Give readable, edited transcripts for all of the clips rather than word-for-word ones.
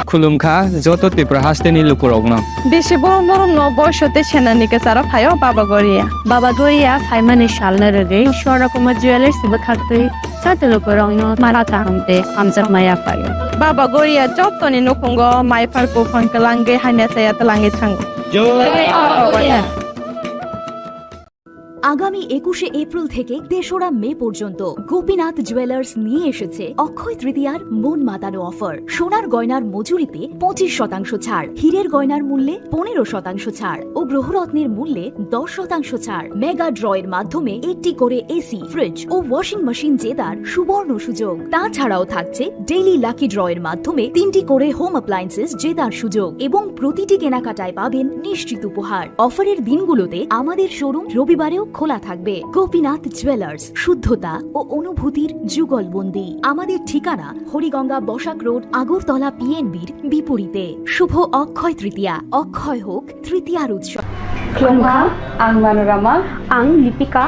Khulumkha, Joto Tripura Hasteni Lukurogno. Bishiboro no Boshote Shenanika Sarapayo, Baba Goria. Baba Goria, Simon Shalna Rege, Shorakuma Jewelers, Bakati, Satelukurong, Maratamde, Hamza Maya Fire. Baba Goria, Jotoni Nukungo, my Parko Pankalange, Hanesa Talange Tango. আগামী 21শে April থেকে ৩রা মে পর্যন্ত Gopinath jewellers নিয়ে এসেছে অক্ষয় তৃতীয়ার মন মাতানো offer. সোনার গয়নার মজুরিতে 25% ছাড়, হীরের গয়নার মূল্যে 15% ছাড় ও গ্রহরত্নের মূল্যে 10% ছাড়। মেগা ড্রয়ের মাধ্যমে একটি করে এসি, ফ্রিজ ও ওয়াশিং মেশিন জেতার সুবর্ণ সুযোগ। তাছাড়াও থাকছে ডেইলি লাকি ড্রয়ের মাধ্যমে 3টি করে হোম অ্যাপ্লায়েন্সেস জেতার সুযোগ এবং প্রতিটি কেনাকাটায় পাবেন নিশ্চিত উপহার। অফারের দিনগুলোতে আমাদের শোরুম রবিবারেও খোলা থাকবে। গোপীনাথ জুয়েলার্স, শুদ্ধতা ও অনুভূতির যুগলবন্দি। আমাদের ঠিকানা হরিগঙ্গা বসাক রোড, আগরতলা পিএনবির বিপরীতে। শুভ অক্ষয় তৃতীয়া, অক্ষয় হোক তৃতীয়ার উৎসব। Klongka, ang Manorama, ang Lipika,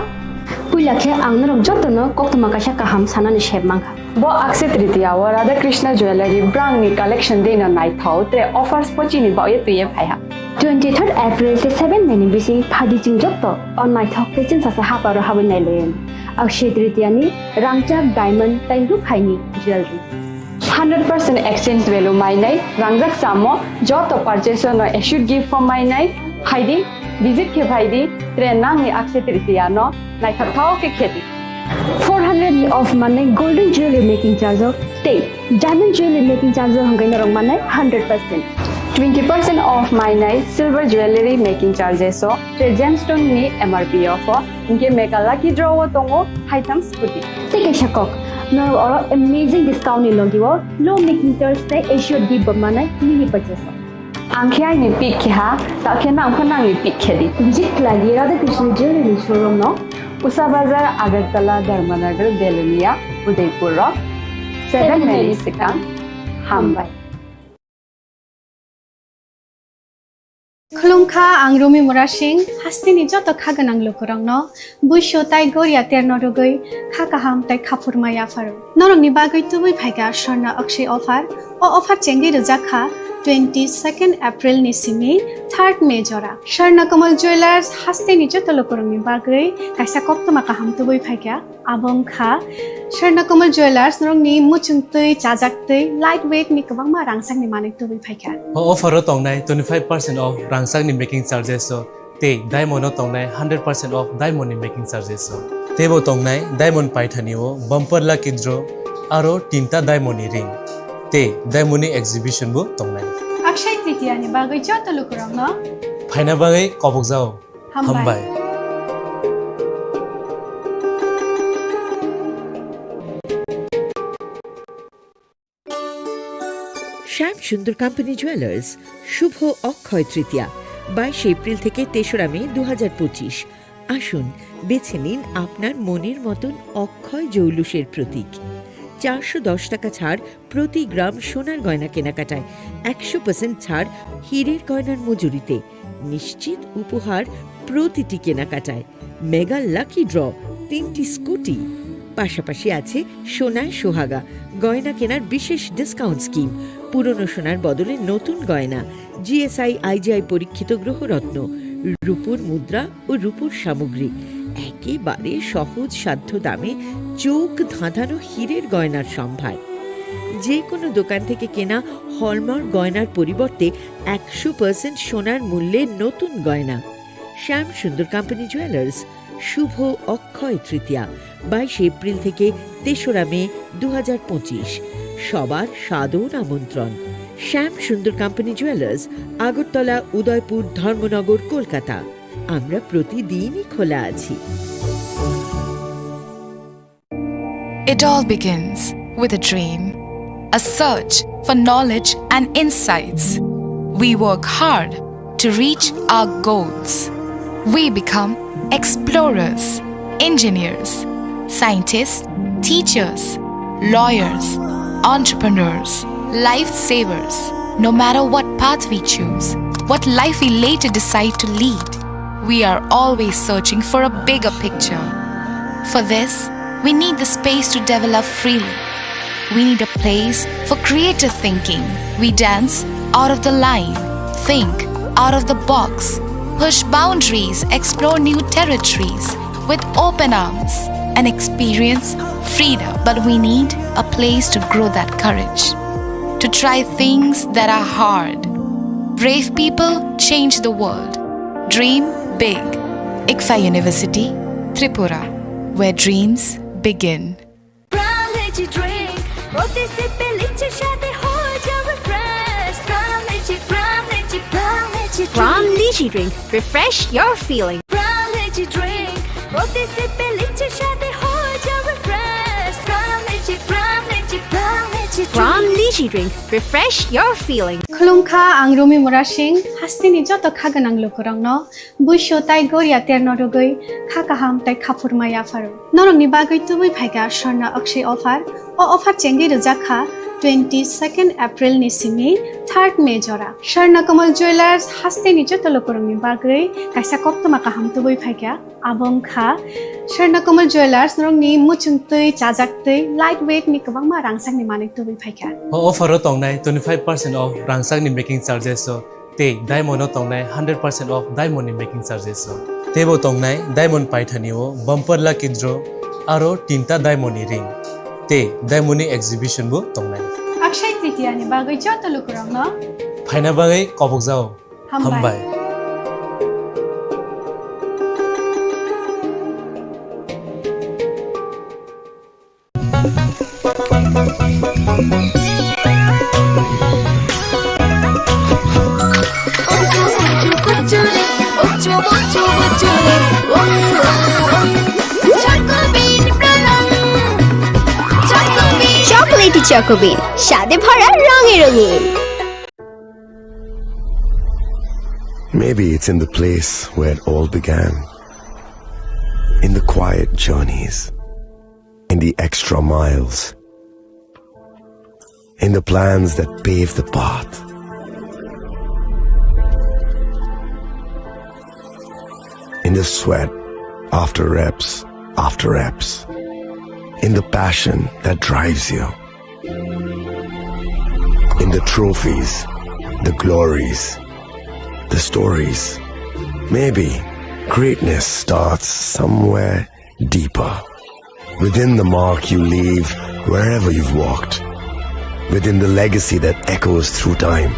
Pulakhe ang narong jotono koktoma kasha kaham sana ni sheb mangka. bo Akshay Tritiya wa Radha Krishna Jewelry brand ni collection dena night thau tre offers pochini ba ye tuye phaiha. 23rd April te 7 meni bisi phadi jing jotto on my thok te chin sasa haparo hawen nailen. Akshay Tritiya ni rangchak diamond tai ru khaini jewelry. 100% exchange value mai nai rangjak samo joto purchase no should give for mai nai haidi visit ke bhaidi tre nang ni Akshay Tritiya no nai thau ke kheti. 400 of money golden jewelry making charge of te diamond jewelry making charge hangai narong manai 100%. 20% off my night silver jewelry making charges so tre gemstone ni MRP offer inke mega lucky draw tongo item scooty Take a shakok. No or amazing discount in longiwo low making charge te assured give manai mini purchase. angkhai ni pik kha ta khena amkhana ni pik khedi Visit lagi Radha Krishna jewelry showroom no Usa Bazar Agartala Dharmanagar Belunia Udaipur 7 Merisika Hambai Khulumkha ang Rumi Murashing hastini joto khaganang lukurangno buisho tai goria ternodogoi khakaham tai khapurmaya faru norong ni bagoi tubui phaiga sorna akshay offer o offer chengi rujakha 22nd April ni simi 3rd May jora Sharna Kamal Jewelers hastini joto lukurang ni bagoi kaisa koptoma kaham tubui phaiga abong kha Sharna Kamal Jewelers norong ni muchungtui chajaktui lightweight ni kabangma rangsang ni manik tubui phaiga offer tongnai 25% off rangsang ni making charges so te diamond tongnai 100% off diamond ni making charges so tebo tongnai diamond paithani o bumper lucky draw aro tinta diamond ni ring te diamond ni exhibition bo tongnai Akshay Tritiya ni bagoi joto lukurangno phaina bagai kobok jao hambai Shyam Sundar company jewellers শুভ Akshaya Tritiya 22 April থেকে 3রা May 2025 আসুন বেছে নিন আপনার মনের মতন অক্ষয় জৌলুসের প্রতীক 410 টাকা ছাড় প্রতি গ্রাম সোনার গয়না কেনাকাটায় 100% ছাড় হীরের গয়নার মজুরিতে নিশ্চিত উপহার প্রতিটি কেনাকাটায় মেগা লাকি ড্র 3টি স্কুটি পাশাপাশি আছে সোনায় সোহাগা গয়না কেনার বিশেষ ডিসকাউন্ট স্কিম পুরনো সোনার বদলে নতুন গয়না জিএসআই আইজিআই পরীক্ষিত গ্রহরত্ন রূপোর মুদ্রা ও রূপোর সামগ্রী একেবারে সহজ সাধ্য দামে চোখ ধাঁধানো হীরের গয়নার সম্ভার যে কোনো দোকান থেকে কেনা হলমার্ক গয়নার পরিবর্তে 100% সোনার মূল্যে নতুন গয়না শ্যাম সুন্দর কোম্পানি জুয়েলার্স শুভ অক্ষয় তৃতীয়া 22 এপ্রিল থেকে 3রা মে 2025 সবার সাদর আমন্ত্রণ শ্যাম সুন্দর কোম্পানি জুয়েলার্স আগরতলা উদয়পুর ধর্মনগর কলকাতা আমরা প্রতিদিনই খোলা আছি It all begins with a dream, a search for knowledge and insights. We work hard to reach our goals. We become explorers, engineers, scientists, teachers, lawyers, entrepreneurs, lifesavers. No matter what path we choose, what life we later decide to lead, we are always searching for a bigger picture. For this, we need the space to develop freely. We need a place for creative thinking, We dance out of the line, think out of the box, push boundaries, explore new territories with open arms and experience freedom. But we need a place to grow that courage, to try things that are hard. Brave people change the world. Dream big. ICFA University, Tripura, where dreams begin. Brown Lychee Drink. Refresh your feeling. Brown Lychee Drink. Refresh your feeling. Khulumkha ang Rumi Murashing hastini joto khaganang lukurang no buisho tai goria terno rogoi khakaham tai khapurmaya faru norong ni bagoi tubui phaiga sharna akshay offer o offer chengi rujakha 22nd April ni simi 3rd May jora Sharna Kamal Jewelers hastini joto lukurang ni bagoi kaisa koptoma kaham tubui phaiga abong kha Sharna Kamal Jewelers norong ni muchungtui chajaktui lightweight ni kabangma rangsang ni manik tubui phaiga offer tongnai 25% off rangsang ni making charges so te diamond tongnai 100% off diamond ni making charges so tebo tongnai diamond paithani o bumper lucky draw aro tinta diamond ni ring te diamond ni exhibition bu tongnai Akshay Tritiya ni bagoi joto lukurang no phaina bagai kobok jao hambai চকলেটি চকোবিন স্বাদে ভরা রঙে রঙিন Maybe it's in the place where it all began, in the quiet journeys, in the extra miles, in the plans that pave the path. In the sweat after reps, in the passion that drives you, in the trophies, the glories, the stories. Maybe greatness starts somewhere deeper, within the mark you leave wherever you've walked, within the legacy that echoes through time.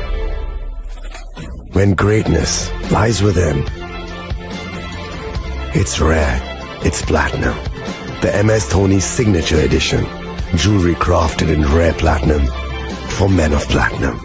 When greatness lies within, it's rare, it's platinum. The MS Dhoni Signature Edition, jewelry crafted in rare platinum for men of platinum.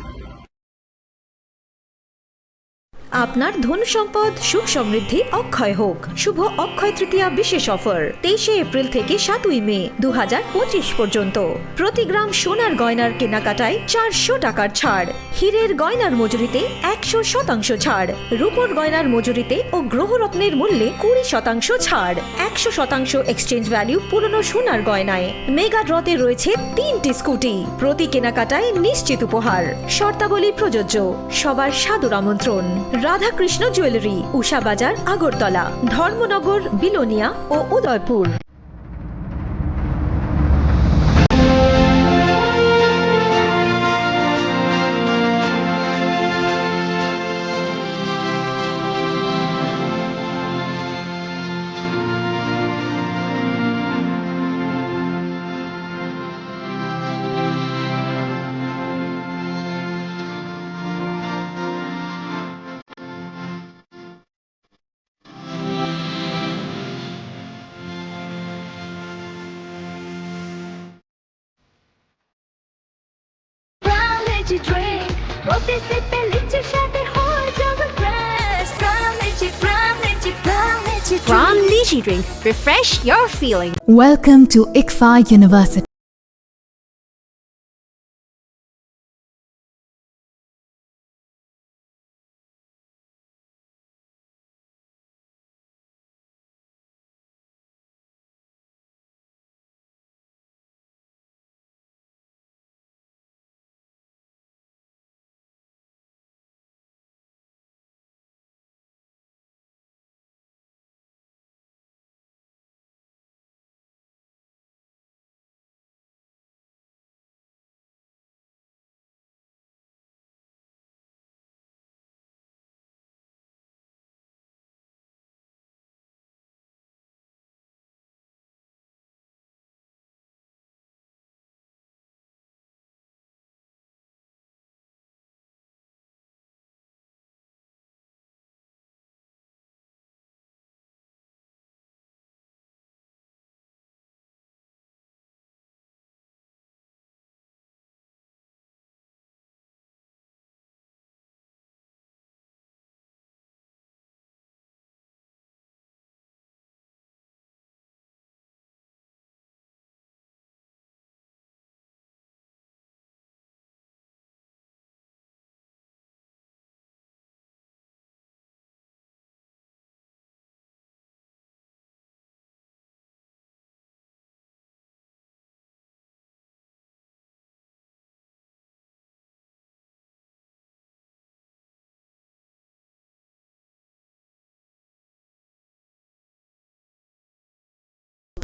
আপনার ধন সম্পদ সুখ সমৃদ্ধি অক্ষয় হোক শুভ অক্ষয় তৃতীয়া বিশেষ offer 23 April থেকে 7 মে 2025 পর্যন্ত প্রতি গ্রাম সোনার গয়নার কেনাকাটায় 400 টাকার ছাড় হীরের গয়নার মজুরিতে 100% ছাড় রূপোর গয়নার মজুরিতে ও গ্রহরত্নের মূল্যে 20% ছাড় 100% এক্সচেঞ্জ ভ্যালু পুরনো সোনার গয়নায় মেগা ড্রতে রয়েছে 3টি স্কুটি প্রতি কেনাকাটায় নিশ্চিত উপহার শর্তাবলী প্রযোজ্য সবার সাদর আমন্ত্রণ রাধাকৃষ্ণ জুয়েলারি উষা বাজার আগরতলা ধর্মনগর বিলোনিয়া ও Udaipur Brown Lychee Drink. Refresh your feeling. Welcome to ICFA University.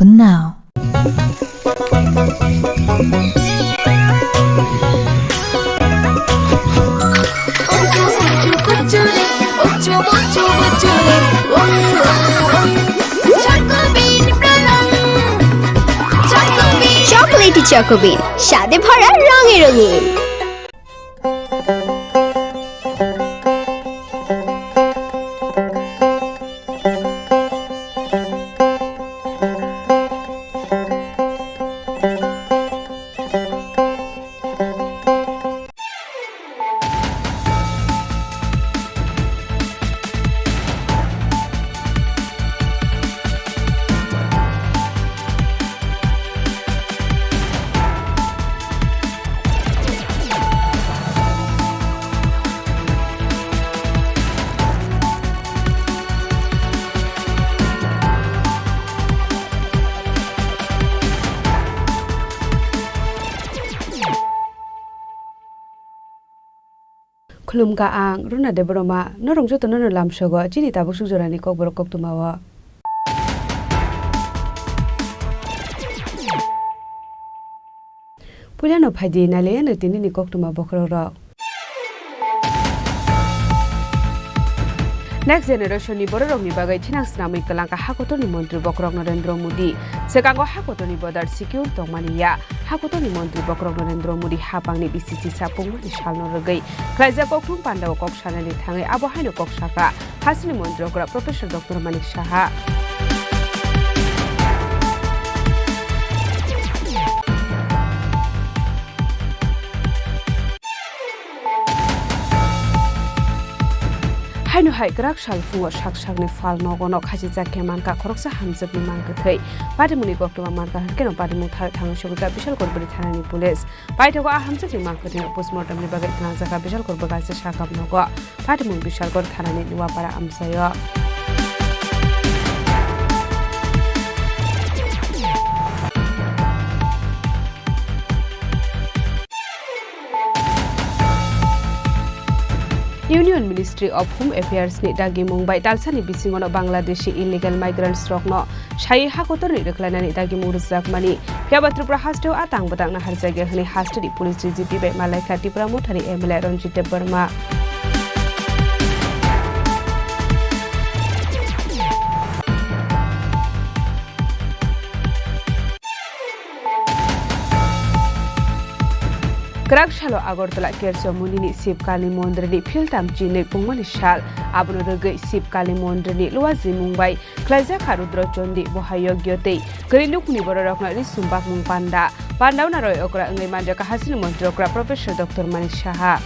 open now. Chocolatey choco bean স্বাদে ভরা রঙে রঙিন। Khulumka ang runa de broma norong joto nono lamsogo chini tabuk sujorani kok borok kok tumawa Pulano phaidi nale no tinini kok tuma bokhro ro Next generation ni borok ni bagai chinang snami kalangka hakotoni mantri bokrok Narendra Modi sekango hakotoni bodar secure tongmaniya hakotoni mantri bokrok Narendra Modi hapangni BCC sapungmani salno rogai klaija kokthum pandaw kok sanani thangai abo haino kok saka hasini mantri okra Professor Dr. Manik Saha Haino hai grak sal fungo sak-sakni fal nogono khajija kemanka khoroksa hamjabni mangkathai patimuni koktoma manka hankeno patimu thang shogka bishal korbari thanani police paithago a hamjabni mangkathai postmortem ni bagai thangjaka bishal korbaga se sakap nogo patimu bishal kor thanani luwapara amsayo Union Ministry of Home Affairs ni dagi Mumbai dalsani bisingono Bangladeshi illegal migrants rokno shai hakotor ni reklanani dagi murjak mani phiaba Tripura hasteo atang batang na harjage hni hastedi police DGP bai Malaika Tripura mothari MLA Ranjit Verma Krakshalo Agartala Kerso Munini Sipkali Mondreni Filtam Chini Pungmani Shal Abono Rogai Sipkali Mondreni Luazi Mumbai Klaija Kharudro Chondi Bohayo Gyote Grinukni Borokna Risumbak Mung Panda Pandauna Roy Okra Ngai Manjaka Hasini Montrokra Professor Dr. Manik Saha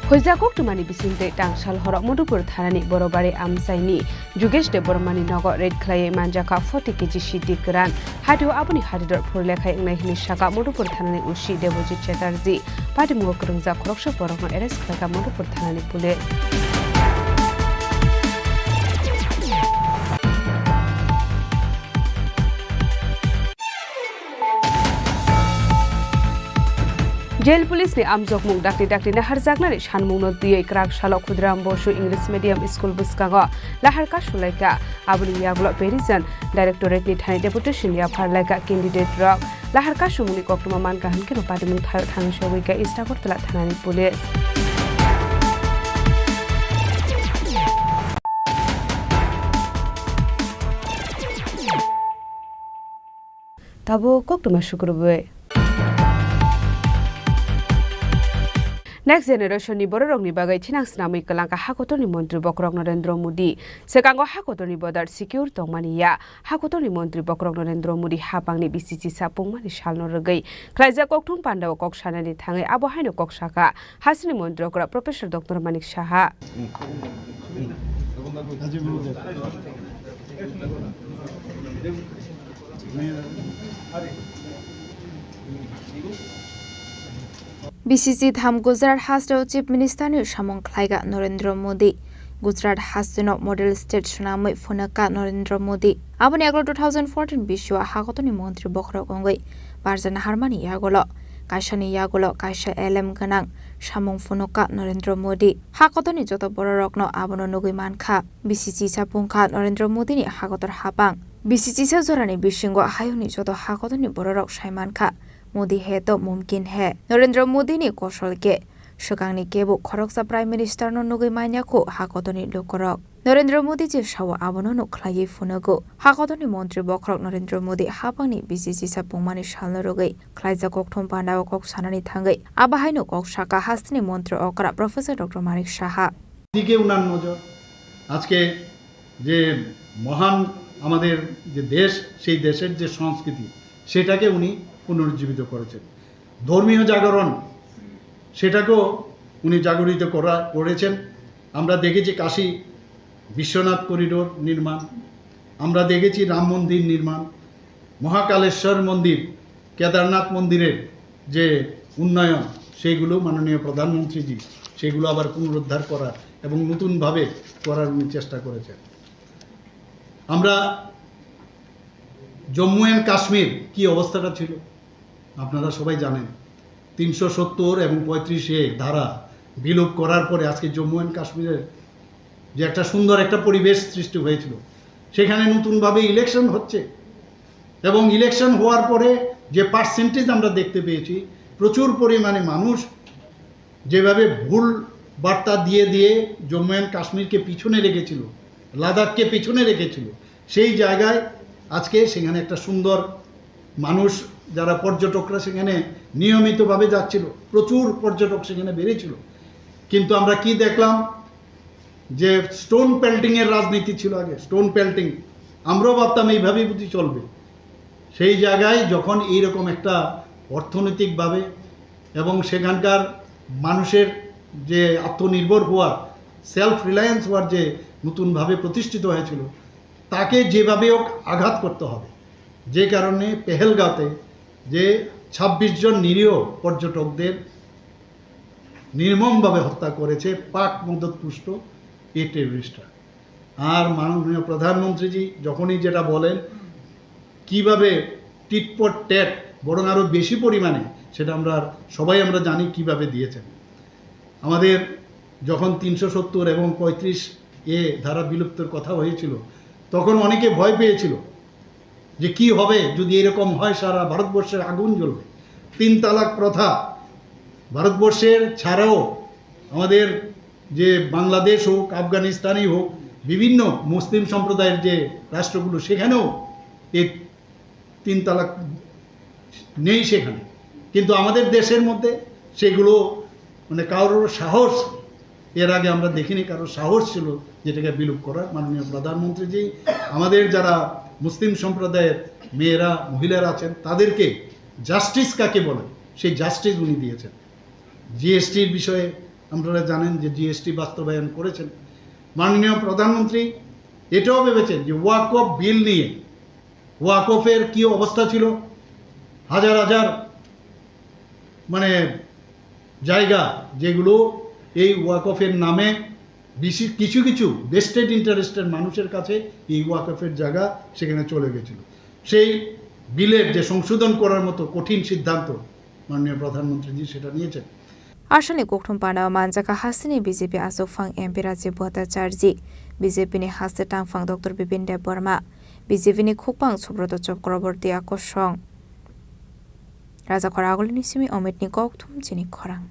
Hoizakok tumani bisinte tangsal horok Modupur thanani borobari amsaini Jugesh de Bormani nogo red clay manjaka 40 kg shiti kran hadio abuni hadidor phurlekhai ngai hini shaka Modupur thanani ushi Devojit Chatterjee pati mugo krungja khoroksa borokno arrest khlaka Modupur thanani police Jail police ni amjok mung dakti na harjakna ni sanmung no diye krak salo khudram bosu English medium school buskago lahar ka sulaika abuni yaglo Perizan directorate ni thani deputation ya pharlaika candidate rok lahar ka sumuni koktuma man ka hanke no pati mung thayo thang shobika Istakortala thanani police Tabo koktuma shukurbe Next generation ni borok ni bagai chinang snami kalangka hakotoni mantri bokrok Narendra Modi sekango hakotoni bodar secure tongmaniya hakotoni mantri bokrok Narendra Modi hapangni BCC sapungmani salno rogai klaija kokthum pandaw kok sanani thangai abo haino kok saka hasini mantri okra Professor Dr. Manik Saha BCC Dham Gujarat Hasteo Chief Minister ni Samong Khlaiga Narendra Modi Gujarat Hasteno Model State Shunamai Funaka Narendra Modi Aboni aglo 2014 Bishwa Hakotoni Montri Bokhro Kongai Barzana Harmani Yagolo kaisani yagulo kaisa LM ganang samung funoka Narendra Modi hakotoni joto bororokno abono nugui mankha BCC sapungkha Narendra Modi ni hakotor hapang BCC sa jorani bisingo hayoni joto hakotoni bororok saimankha Modi he to mumkin he Narendra Modi ni kosolke Shukangni kebo khoroksa Prime Minister no nugui manyako hakotoni lokorok Narendra Modi je shawa abono no khlai funago hakotoni mantri bokrok Narendra Modi hapangni BCC sapungmani shalna rogai khlaija kokthom pandao kok sanani thangai abahaino kok shaka hastini mantri okra Professor Dr. Manik Saha দিকে উনার নজর আজকে যে মহান আমাদের যে দেশ সেই দেশের যে সংস্কৃতি সেটাকে উনি পুনরুজ্জীবিত করেছেন ধর্মীয় জাগরণ সেটাকেও উনি জাগরিত করেছেন আমরা দেখেছি কাশী বিশ্বনাথ করিডোর নির্মাণ আমরা দেখেছি রাম মন্দির নির্মাণ মহাকালেশ্বর মন্দির কেদারনাথ মন্দিরের যে উন্নয়ন সেইগুলো মাননীয় প্রধানমন্ত্রীজি সেগুলো আবার পুনরুদ্ধার করার এবং নতুনভাবে করার উনি চেষ্টা করেছেন আমরা জম্মু এন্ড কাশ্মীর কি অবস্থাটা ছিল আপনারা সবাই জানেন 370 এবং 35A ধারা বিলোপ করার পরে আজকে জম্মু এন্ড কাশ্মীরের যে একটা সুন্দর একটা পরিবেশ সৃষ্টি হয়েছিল সেখানে নতুনভাবে ইলেকশন হচ্ছে এবং ইলেকশন হওয়ার পরে যে পার্সেন্টেজ আমরা দেখতে পেয়েছি প্রচুর পরিমাণে মানুষ যেভাবে ভুল বার্তা দিয়ে দিয়ে জম্মু এন্ড কাশ্মীরকে পিছনে রেখেছিল লাদাখকে পিছনে রেখেছিল সেই জায়গায় আজকে সেখানে একটা সুন্দর মানুষ যারা পর্যটকরা সেখানে নিয়মিতভাবে যাচ্ছিল প্রচুর পর্যটক সেখানে বেড়েছিল কিন্তু আমরা কি দেখলাম যে স্টোন পেল্টিং এর রাজনীতি ছিল আগে স্টোন পেল্টিং আমরাও ভাবতাম এইভাবেই বুঝি চলবে সেই জায়গায় যখন এইরকম একটা অর্থনৈতিকভাবে এবং সেখানকার মানুষের যে আত্মনির্ভর হওয়ার সেলফ রিলায়েন্স হওয়ার যে নতুনভাবে প্রতিষ্ঠিত হয়েছিল তাকে যেভাবে হোক আঘাত করতে হবে যে কারণে পেহেলগাঁওতে যে 26 জন নিরীহ পর্যটকদের নির্মমভাবে হত্যা করেছে পাক মদতপুষ্ট এই টেররিস্টরা আর মাননীয় প্রধানমন্ত্রীজি যখনই যেটা বলেন কিভাবে টিট ফর ট্যাট বরং আরও বেশি পরিমাণে সেটা আমরা সবাই আমরা জানি কিভাবে দিয়েছেন আমাদের যখন 370 এবং 35A ধারা বিলুপ্তির কথা হয়েছিল তখন অনেকে ভয় পেয়েছিল যে কি হবে যদি এরকম হয় সারা ভারতবর্ষের আগুন জ্বলবে 3 তালাক প্রথা ভারতবর্ষের ছাড়াও আমাদের যে বাংলাদেশ হোক আফগানিস্তানই হোক বিভিন্ন মুসলিম সম্প্রদায়ের যে রাষ্ট্রগুলো সেখানেও এই 3 তালাক নেই সেখানে কিন্তু আমাদের দেশের মধ্যে সেগুলো মানে কারোর সাহস এর আগে আমরা দেখিনি কারোর সাহস ছিল যেটাকে বিলুপ করার মাননীয় প্রধানমন্ত্রীজি আমাদের যারা মুসলিম সম্প্রদায়ের মেয়েরা মহিলারা আছেন তাদেরকে জাস্টিস কাকে বলে সেই জাস্টিস উনি দিয়েছেন জিএসটির বিষয়ে আপনারা জানেন যে জিএসটি বাস্তবায়ন করেছেন মাননীয় প্রধানমন্ত্রী এটাও ভেবেছেন যে ওয়াকফ বিল নিয়ে ওয়াকফের কি অবস্থা ছিল হাজার হাজার মানে জায়গা যেগুলো এই ওয়াকফের নামে কিছু কিছু ভেস্টেড ইন্টারেস্টের মানুষের কাছে এই ওয়াকফের জায়গা সেখানে চলে গেছিল সেই বিলের যে সংশোধন করার মতো কঠিন সিদ্ধান্ত মাননীয় প্রধানমন্ত্রীজি সেটা নিয়েছেন Arsani kokthum pandao manjaka hasini BJP asofang MP Rajiv Bhattacharya BJP ni haste tangfang Dr. Bipin Dev Burma BJP ni khukpang Subrata Chakraborty akosong Raja Khoragul ni simi Omit ni kokthum Chini Khorang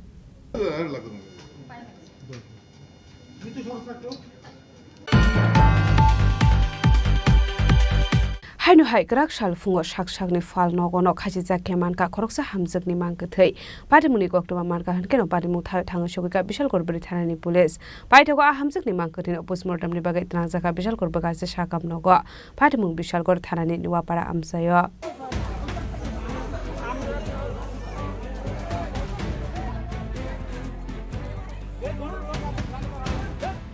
Hainu hai grak shal fungo shak shak ni fal nogono khaji jakhe manka khoroksa hamjak ni mangka thei parimuni koktoma manka hankeno parimu thanga shogika bishal korbari thanani police paithago a hamjak ni mangka tin postmortem ni bagai trangjaka bishal korbaga se shakam nogo parimung bishal kor thanani niwapara amsayo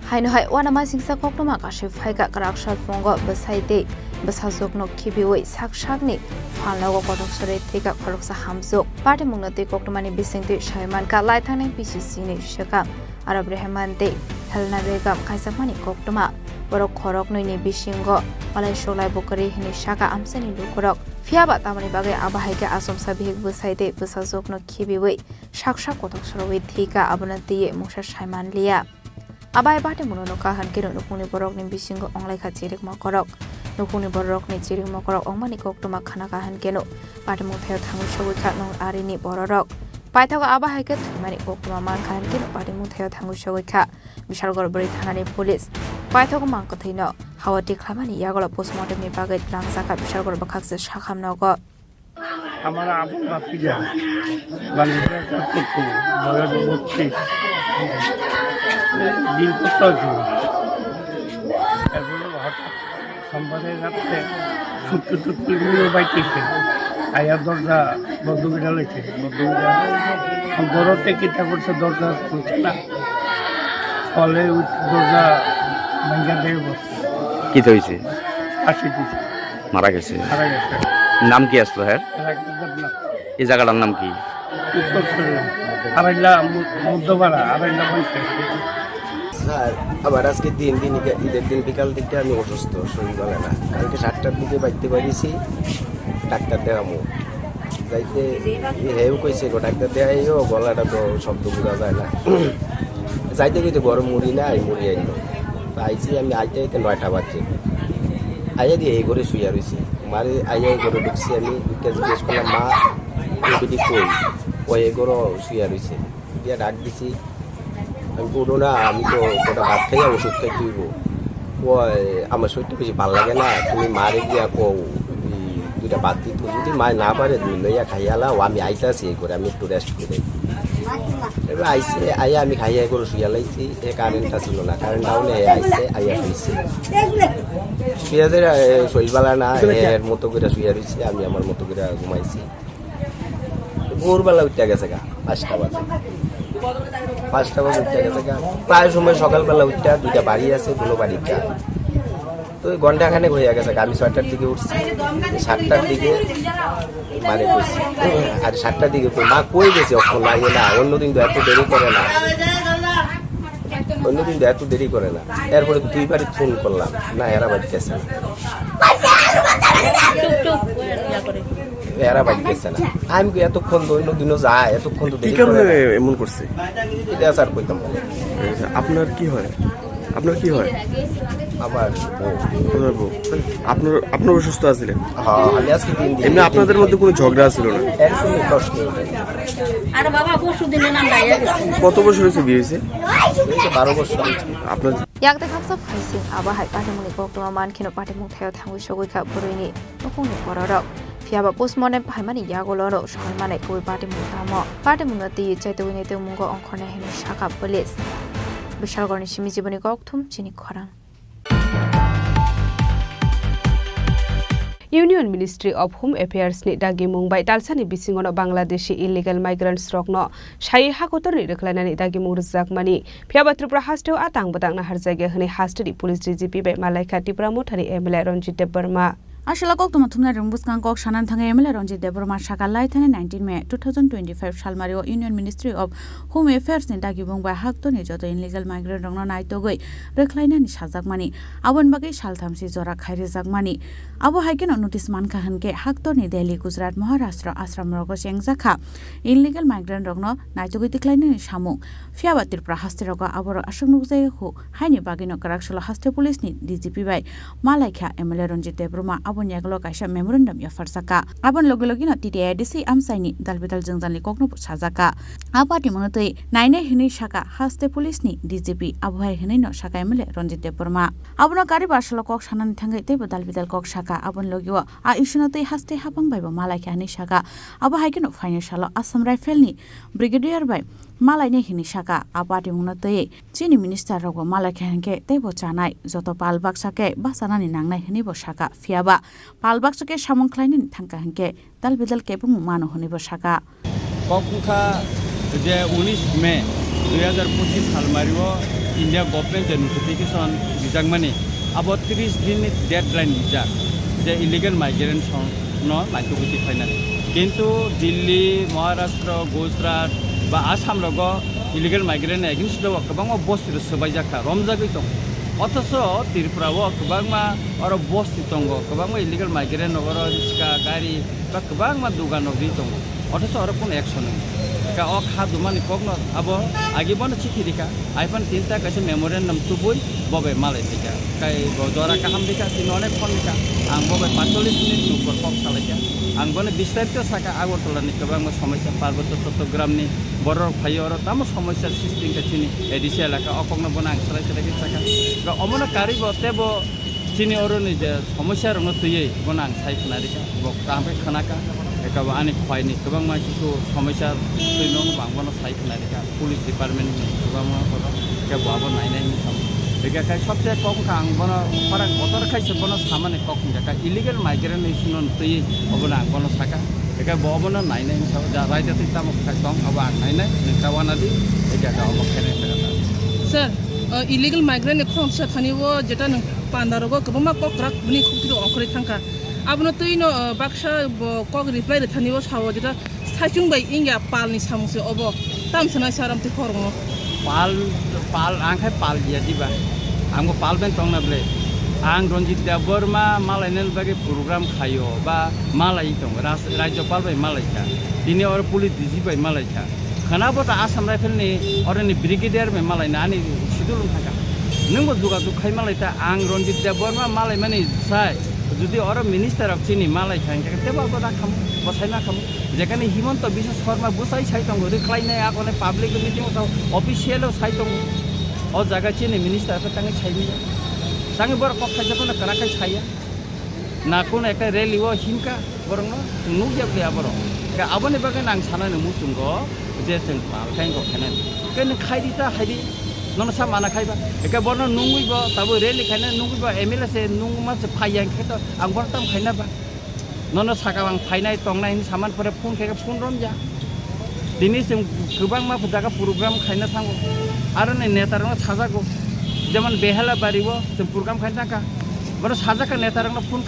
Hainu hai wana ma singsa koktoma kashi phaiga grak shal fungo basaide basazok no khibioi sakshakni phalnago kotok sore thega khoroksa hamjok party mungna te koktomani bisingte shaiman ka laithane PCC ni shaka arab rehman te helna begam kaisamani koktoma borok khorok noi ni bisingo malai solai bokari hini shaka amsani lukorok Fiaba tamani bagai abahaike asomsa bihik busaide busajokno khibiwi saksa kotok sorowi thika abona tiye musa saiman liya abai bate munono kahan kero nukuni borok ni bisingo onglai kha chirik makorok nukuni borok ni chirik makorok ongmani koktoma khana kahan keno bate muthayo thangu sowi kha nong arini borok paithago abahaike thumani koktoma man kahan keno bate muthayo thangu sowi kha bishalgor bari thanani police paithago mangkothaino hawati khamani yagolo postmortem ni bagai rangsaka bishalgor bakhakse shakham nogo हमारा आप बापी जा बालिका का कुत्तू मगर बच्चे दिल कुत्ता जो এগুলো হঠাৎ সম্বাদের রাখতে ছুটতে ছুটতে নিয়ে বাইতেছে আয়া দরজা বন্ধ করে লেছে বন্ধ করে ঘরতে কিটা করছে দরজা খুলছে না ফলে দরজা ভাঙা দিয়ে বসছে কি হয়েছে আসি দিছে মারা গেছে নাম কি আসলো হ্যাঁ এই জায়গাটার নাম কি উত্তর আড়াইলা মধ্যপাড়া আড়াইলা স্যার আবার আজকে ঈদের দিন বিকাল দিকে আমি অসুস্থ শরীর ভালো না কালকে 7টার দিকে বাড়তে পারিছি ডাক্তার দেখামো যাইতে হেউ কইছে গো ডাক্তার দেখাইও গলাটা তো শব্দ বোঝা যায় না যাইতে কইতে গরম মুড়ি না মুড়ি আইলো আইছি আমি আইতে আইতে 9টা বাজছে আইয়া দিয়ে এই করে শুয়ে রয়েছি মারে আইয়া করে ঢুকছি আমি জিজ্ঞেস করলাম মা এবিডি কই ওই এগুলো শুয়ে রয়েছে দিয়ে ডাক দিছি আমি বলবো না আমি তো গোটা ভাত খাইয়া ওষুধ খাই তুইব ওই আমার শরীরটা বেশি ভালো লাগে না তুমি মারে গিয়া কও দুইটা ভাত দিত যদি মা না পারে দুই লইয়া খাইয়ালাও আমি আইতাছি এই করে আমি একটু রেস্ট করে এবার আইসে আইয়া আমি খাইয়া করে শুয়ে লাইছি এ কারেন্টটা ছিল না কারেন্ট ডাউনে আইসে আইয়া শুয়েছে শুয়েদের শরীরবেলা না এর মতো করে শুয়ে রয়েছে আমি আমার মতো করে ঘুমাইছি ভোরবেলা উঠতে গেছে গা 5টা বাজে উঠতে গেছে গা প্রায় সময় সকালবেলা উঠতে দুইটা বাড়ি আছে দুটো বাড়িটা তো ওই ঘন্টাখানেক হয়ে গেছে আমি 6টার দিকে উঠছি 7টার দিকে মানে কইছি আর 7টার দিকে মা কই গেছে অক্ষণ লাগে না অন্যদিন তো এত দেরি করে না এরপরে 2বার ফোন করলাম না এরা বাড়িতেছে না এরা বাড়িতেছে না আমি এতক্ষণ তো অন্যদিনও যায় এতক্ষণ তো দেরি করে এমন করছে এটা স্যার কইতাম আপনার কি হয় আবার আপনার অসুস্থ আছিলেন হ্যাঁ আমি আজকে 3 দিন এমনি আপনাদের মধ্যে কোনো ঝগড়া ছিল না এরকমই কষ্ট আর বাবা পরশুদিন নাম দাইয়া গেছে কত বছর হয়েছে বিয়ে হয়েছে 12 বছর আপনার yakte khaksa phaising abahai patimuni koktoma mankhino patimuk thayo thangu sogoi kha buruini nokoni pororok fiaba postmortem phaimani yagoloro salmane koi patimuk thamo patimunati chaitogini te mungo onkhone heni shaka police bishalgorni simi jiboni kokthum chini khorang union ministry of home affairs ni dagi mungbai talsani bisingono bangladeshi illegal migrants rokno shai hakotorni reklainani dagi murjakmani phiaba tripura hasteo atang batangna harjage hni hasteri police DGP bai malaika tripura mothari MLA Ranjit Debarma আসলে কক্তমা থুমনা রংবুসকাং কক সানান থাঙ্গে MLA Ranjit Debbarma সাকালাই থানে 19 মে 2025 সালমারিও union ministry of home affairs ni dagi bungbai haktorni joto illegal migrant rongno naitogoi reklainani sajakmani abon bagai salthamsi jora khaire jakmani abo haikeno notice manka hanke haktorni Delhi Gujarat Maharashtra Assam rogo sengjakha illegal migrant rongno naitogoi tiklainani samung fiaba tripura haste rogo aboro asungnugjai hu haini bagino karaksholo haste police ni DGP bai malaika MLA Ranjit Debarma abon yaglo kaisa memorandum ya farsaka abon logologino TTIDC amsaini dalbedal jengjanli kokno sajaka apati monotoi naine hini shaka haste police ni DGP abhai hini no shaka MLA Ranjit Debarma abono kari basalo kok sanan thangai tebo dalbedal kok shaka abon logio a ishnotoi haste hapang baibo malaika hani shaka abo haikeno financial Assam Rifle ni brigadier bai malaine hini shaka apati monotoi chini minister rogo malaika hanke tebo chanai joto pal baksake basanani nangnai hini bo shaka fiaba পালবাক্সকে সামংখ্লাইনি থাঙ্কা হাঙ্কে দালবেদাল কেবং মানো হনিব শাকা ককুখা যে 19 মে 2025 সালমারিও ইন্ডিয়া গভর্নমেন্ট যে নোটিফিকেশন বিজাকমানি আবো 30 দিন ডেডলাইন বিজাক যে ইলিগাল মাইগ্রেন্ট ন লাইটুকুতি ফাইনাল কিন্তু দিল্লি মহারাষ্ট্র গুজরাট বা আসাম লগ ইলিগাল মাইগ্রেন্ট এগেইনস্ট গোबां বস্তু সবাই জাকা রমজাগৈ দं অথচ ত্রিপুরাও গোबांमा आरो बस्ती दङ गोबांमा इलिगेल माइग्रेन्ट नगर रिक्सा गारि बा गोबांमा दुगान नगरी दङ अथच आरो কোনো एक्सन का अ खादुमानि कगन अब आगिबन चिठी दिखा आइफोन तीनटा कैसे मेमोरेंडम तुबुई बबे माले दिखा काई जरा काहाम दिखा तीन अनेक फोन दिखा आं बबे 45 मिनिट नुपर कक सालायका आं बने विस्तारित साका आगरतलानि गोबांमा समस्या पार्वत्य चट्टग्रामनि बर फायो आरो ताम समस्या सिस्टिम का चिनि एडिसिया लाका अकगन बना आं सालाय सालाय साका गा अमन कारि बतेबो चिनि अरनि जे समस्या रंग तुयै बना आं साइखना दिखा बक तामफे खनाका एका आनि खयनि गोबां मानसिखौ समस्या थैनो बांबनो साइखना दिखा पुलिस डिपार्टमेन्ट गोबां माफोर के बाबो नायनायनि सम बेगाखाय सबसे कम का आं बनो फरक बतर खायसे बनो सामाने कम का इलिगेल माइग्रेन्ट इशुन तुयै अबना आं बनो साका एका बबनो नायनायनि सम जा रायजो तिताम खायसं अब आं नायनाय नकावानादि एका गाव मखने सर इलिगेल माइग्रेन्ट खमसा थानिवो जेटा न पान्दारगो गोबां कक्राक बुनि खुतिरो अखरे थांका abno tuino baksha kog reply re thaniwo sawo jeta sachung bai inga palni samuse obo tamsana saram te khormo pal angkai pal dia diba angko pal ben tongna ble ang ronjit daborma malainel bagi program khayo ba malai tong rajyo pal bai malai ka dini or police diji bai malai ka khana bota asam rifle ni orani brigadier bai malai na ani sidulun thaka nungbo duga dukhai malai ta ang ronjit daborma malai mani sai যদি or minister of চিনি মালাই খাই তেবা কথা খাম বসাই না খাম যেখানে হিমন্ত বিশ্ব শর্মা বসাই সাই দङ রিক্লাইনাय আগনে পাবলিক মিটিং অফিসিয়াল সাই দङ অ জায়গা চিনি মিনিস্টার তাঙ্গে ছাইনি তাঙ্গে বড় কথা যখন করাকাই ছাইয়া না কোন একটা রেলিও হিমকা বরং নুগিয়া বড় আবনে বাগে নাং সানানে মুসুঙ্গ যে जों পালখাইগো খানেন কেন খাইদিতা হাইদি नन सा माना खाइबा एका बर्न नुंगुइबो ताबो रेली खाइना नुंगुइबो एमएलए से नुंगुमा से फाइया खेत आं बर्ताम खाइना बा नन साका आं फाइनाय तंनाय सामान परे फोन खेगा फोन रम जा दिनै जों गोबां मा जागा प्रग्राम खाइना थांगो आरो नै नेतारनो साजागो जेमन बेहाला बारिबो जों प्रग्राम खाइना थांका बर साजाका नेतारनो फोन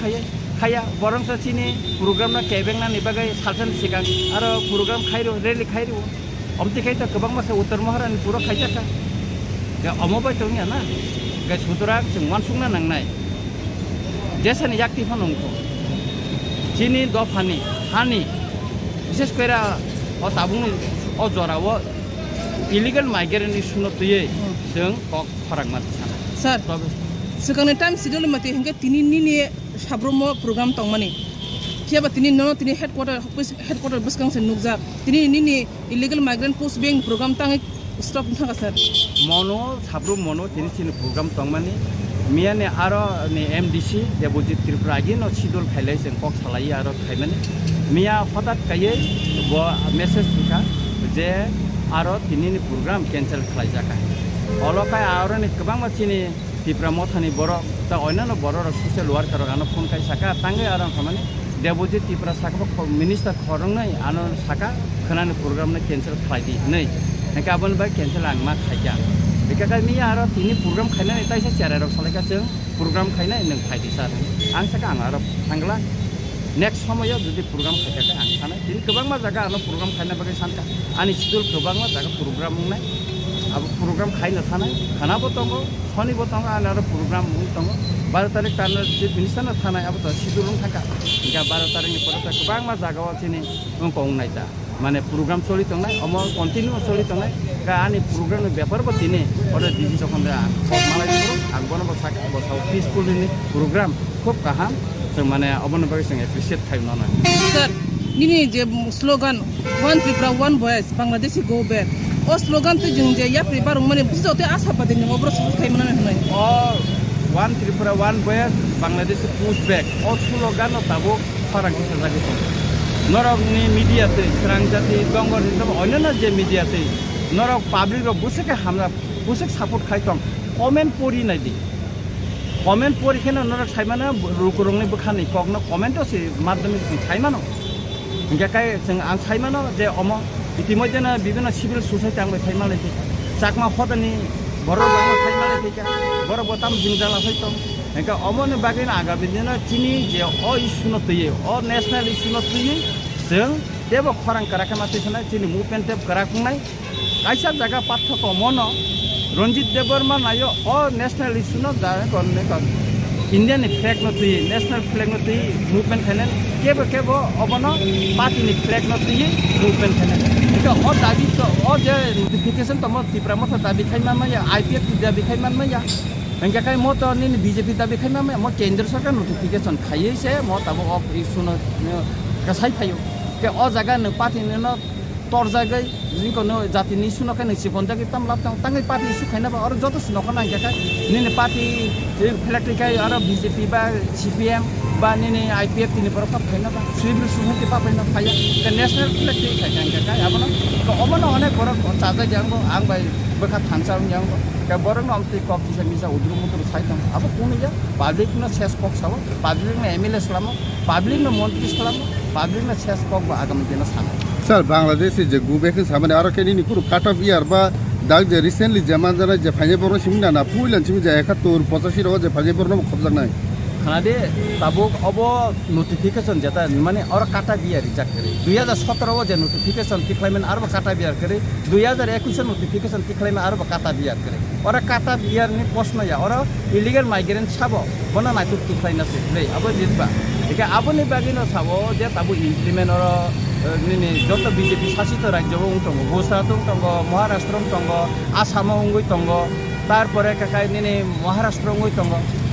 खाया बरंस चिनि प्रग्राम ना केबेंना निबागै सालसन सिगां आरो प्रग्राम खाइरो रेली खाइरो अमति खाइता गोबां मासे उत्तर महारानि पुरो खाइजाका अमबाय तंगिया ना गे सुतरा जों वानसुंना नांनाय जेसानि याक्ति फनंखौ चिनि दफानि हानि विशेष करा अ ताबुंनि अ जरावो इलिगेल माइग्रेन्ट इशुनो तुयै जों कक फरागमा साना सर सिगांनि टाइम सिडुल मते हिंगे तिनिनि साब्रमो प्रग्राम तंमानि कियाबा तिनि ननो तिनि हेडक्वार्टर बसकांसे नुकजा तिनिनि illegal migrant push back program तांगे स्टॉप थांगा सर मनो साब्रु मनो तिनि चिनि प्रग्राम तंमानि मियाने आरो ने एमडीसी देबजित त्रिपुरा गिनो सिडुल खाइलाय जों कक सालाय आरो खाइमानि मिया हठात कायै ब मेसेज दिखा जे आरो तिनिनि प्रग्राम कैंसिल खालायजाका अलकाय आरो ने गोबां मानसिनि त्रिपुरा मथानि बर' ता अन्यान्य बर' ससियेल वर्कार आनो फोन खाइ साका तांगे आरो खामानि देबजित त्रिपुरा साका मिनिस्टार खरंनाय आनो साका खोनानि प्रग्राम ने कैंसिल खालायदि नै गाबोन बा कैंसिल आं मा खाइया बेखाय मिया आरो तिनि प्रग्राम खाइनानै ताइसा चेराराव सालायका जों प्रग्राम खाइनाय नों खाइदि सार आं साका आं आरो थांगला नेक्स्ट समायाव जुदि प्रग्राम खाइयाखै आं सानो दिनै गोबां मा जागा आनो प्रग्राम खाइना बागै सानका आंनि सिडुल गोबां मा जागा प्रग्राम बुंनाय अब प्रग्राम खाइनो थानाय खानाबो दङ शनिबो दङ आरो प्रग्राम दङ 12 तारिख तानो चिफ मिनिस्टार थानाय अब सिडुल थाका इगा 12 तारिखनि परे गोबां मा जागाव चिनि उंनाय दा माने प्रोग्राम चलि तंनाय अम कन्टिन्यू चलि तंनाय गानि प्रोग्राम बेफोर बतिने अरे दिजि जखन मालाय आं बनबो साका बसाव पीसफुल नि प्रोग्राम खूब गाहाम जों माने अबन बागै जों एप्रिशिएट खालामनो सर निनि जे slogan one Tripura one voice Bangladeshi go back ओ स्लोगान ते जों जे याफ्रि बारं माने बुझावते आशा पादे नङा ब्रस खायमना होननाय ओ one Tripura one voice Bangladeshi push back ओ स्लोगान ताबो फारागथि जागो नरकनि मिडियाते स्रां जाति गंगर हिसाब अन्यान्य जे मिडियाते नरक पाब्लिक बुसेके हामना बुसेक सापर्ट खाइतं कमेन्ट परि नायदि कमेन्ट परि खेन नरक साइमाना रुकुरंनि बखानि कगनो कमेन्ट से माध्यमिक साइमानो गाकाय जों आं साइमानो जे अम इतिमध्येनो विभिन्न सिभिल सोसाइटि आंबो साइमाले चाकमा फदनि बर' बांला साइमाले थैका बर' बताम जिंजाला फैतं एका अमने बागैनो आगामी दिनाव चिनि जे अ इशुनो तयै अ नेशनल इशुनो तयै जों देबो खरां कराखा माथि सनाय चिनि मुभमेन्ट कराखुंनाय कायसा जागा पार्थक्य मनो Ranjit Devarma nayo o national issue no da konne kon Indian flag no tui national flag no tui movement khane kebo obono party ni flag no tui movement khane ito o dabi to o je notification to mo Tripura mo dabi khai ma ya IPF dabi khai ma ya engka kai mo to ni BJP dabi khai ma mo kendra sarkar notification khai se mo tabo of issue no kasai phayo ke o jaga no party no tor jagai jinko no jati ni suno kai nisi bonja ki tam laptang tangai party issue khaina ba aro joto suno kana engka kai ni party je flag kai aro BJP ba CPM ba ni IPF ni por kap khaina ba civil sumo ki pa paina phaya ke national flag kai engka kai abono ko obono one boro chaja jango ang bai baka thangsa jango ke boro no amti kop kisa misa udru mutur saitam abo kuni ja public no ses kok sawo public no MLA salamo public no মন্ত্রী salamo public no ses kok ba agam dina sana sir বাংলাদেশে যে গুবেকে সামনে আরো কেনি পুরো cut off ইয়ার বা দাগ যে রিসেন্টলি জামা জানা যে ফাইনে পড়ো সিমনা না পুইলান সিমি যে 71 85 রো যে ফাইনে পড়ো খবর নাই খানাদে তাবুক অব নোটিফিকেশন যেটা মানে আর কাটা বিয়া রিজেক্ট করে 2017 যে নোটিফিকেশন টিক্লাইমেন আর কাটা বিয়ার করে 2021 নোটিফিকেশন টিক্লাইমেন আর কাটা বিয়ার করে আর কাটা বিয়ার নি প্রশ্ন ইয়া আর ইলিগাল মাইগ্রেন্ট সাবো বনা নাইতু টিক্লাইনাছে রে আবো জিতবা একে আবনি বাগিনো সাবো যে তাবু ইমপ্লিমেন্ট আর নিনি যত বিজেপি শাসিত রাজ্য দङ গুজরাট দङ মহারাষ্ট্র দङ আসাম দङ তারপরে কাকাই নিনি Maharashtra দङ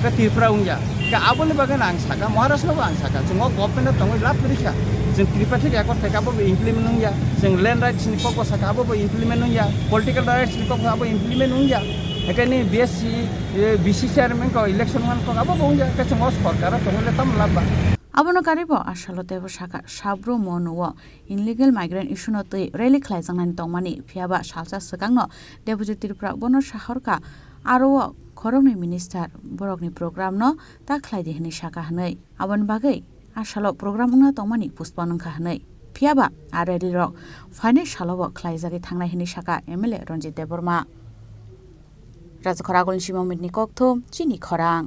Tripura unja ke aboni bagan ang saka Maharashtra ang saka जों गभर्नमेन्ट दङ लाब रिखा जों Tripura থেকে একর থেকে আবো ইমপ্লিমেন্ট উঞ্জা जों ল্যান্ড রাইটস नि पको saka আবো ইমপ্লিমেন্ট उঞ্জা পলিটিক্যাল রাইটস नि पको আবো ইমপ্লিমেন্ট उঞ্জা এখানে বিএসসি বিসি চেয়ারম্যান কো ইলেকশন মান কো আবো উঞ্জা কে जों সরকার তংলে তাম লাবা abono karibo asalote bo saka sabro mono illegal migrant issue no tei rally khlaijangnan tongmani phiaba salsa sakangno deputy Tripura bono shahorka aro Khorangni minister borokni program no ta khlaide hini saka hanai abon bagai asalo program una tongmani pushpanungkha hanai phiaba areli rok fine salobo khlaijagi thangnai hini saka MLA Ranjit Devarma Rajkhora golin simamit ni kokthom Chini Khorang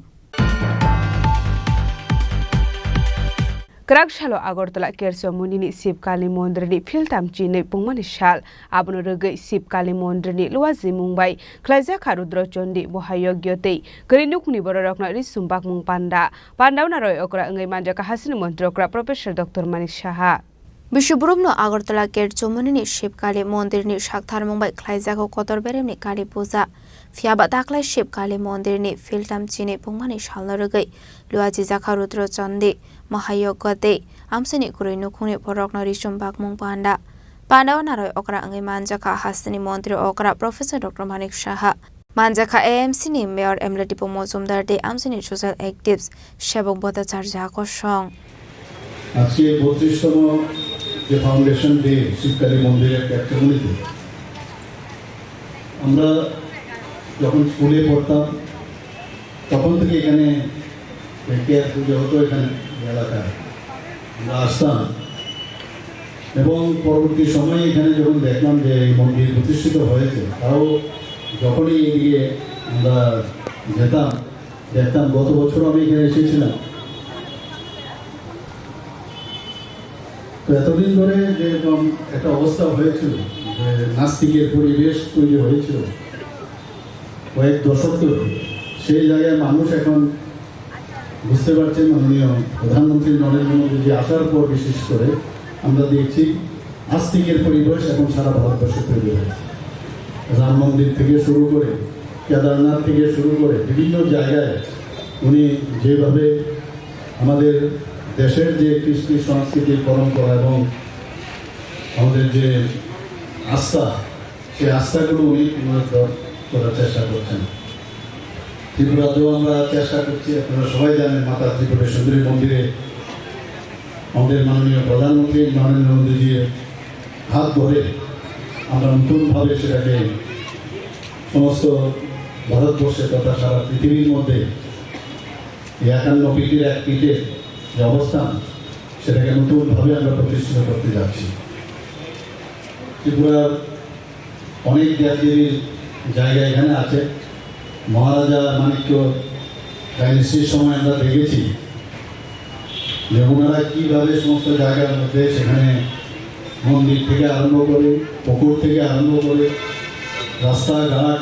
Krakshalo Agortala Kerso Munini Sipkali Mondreni Filtam Chini Pungmani Shal Abono Rugay Sipkali Mondreni Luazi Mumbai Klaja Karudro Chondi Bohayogyote Grinukni Borokna Risumbak Mung Panda Pandauna Roy Okra Ngai Manjaka Hasin Montrokra Professor Dr. Manish Shaha Bishubrumno Agortala Kerso Munini Sipkali Mondreni Shakthar Mumbai Klajako Kotor Beremni Kali Puja Fiaba Daklai Sipkali Mondreni Filtam Chini Pungmani Shal Rugay Luazi Zakarudro Chondi Mahayogate amsini kurino khuni porokna rishum bakmung panda pandaw naroy okra angai manjaka hasini montri okra Professor Dr. Manik Shaha manjaka AMC ni Mayor Emla Dipo Mozumdar de amsini social actives shebok bota charja ko song আজকে 32তম যে foundation day Shibkali মন্দিরের ক্যাপ্টেনিতে আমরা যখন স্কুলে পড়তাম তখন থেকে এখানে কেয়ার পুজো হতো এখানে এলাকায় আমরা আসতাম এবং পরবর্তী সময়ে এখানে যখন দেখলাম যে এই মন্দির প্রতিষ্ঠিত হয়েছে তাও যখনই এদিকে আমরা যেতাম দেখতাম গত বছর আমি এখানে এসেছিলাম তো এতদিন ধরে যেরকম একটা অবস্থা হয়েছিল যে নাস্তিকের পরিবেশ তৈরি হয়েছিল কয়েক দশক ধরে সেই জায়গায় মানুষ এখন বুঝতে পারছেন মাননীয় প্রধানমন্ত্রী নরেন্দ্র মোদী আসার পর বিশেষ করে আমরা দেখছি আস্তিকের পরিবেশ এখন সারা ভারতবর্ষে তৈরি হয়েছে রাম মন্দির থেকে শুরু করে কেদারনাথ থেকে শুরু করে বিভিন্ন জায়গায় উনি যেভাবে আমাদের দেশের যে কৃষ্টি সংস্কৃতির পরম্পরা এবং আমাদের যে আস্থা সেই আস্থাগুলো উনি পুনরুদ্ধার করার চেষ্টা করছেন ত্রিপুরাতেও আমরা চেষ্টা করছি আপনারা সবাই জানেন মাতা ত্রিপুরা সুন্দরী মন্দিরে আমাদের মাননীয় প্রধানমন্ত্রী নরেন্দ্র মোদীজির হাত ধরে আমরা নতুনভাবে সেটাকে সমস্ত ভারতবর্ষে তথা সারা পৃথিবীর মধ্যে 51 পিঠের এক পিঠের যে অবস্থান সেটাকে নতুনভাবে আমরা প্রতিষ্ঠিত করতে যাচ্ছি ত্রিপুরার অনেক দেবদেবীর জায়গা এখানে আছে মহারাজা মানিক্য ডাইনেস্টির সময় আমরা দেখেছি যে ওনারা কীভাবে সমস্ত জায়গার মধ্যে সেখানে মন্দির থেকে আরম্ভ করে পুকুর থেকে আরম্ভ করে রাস্তাঘাট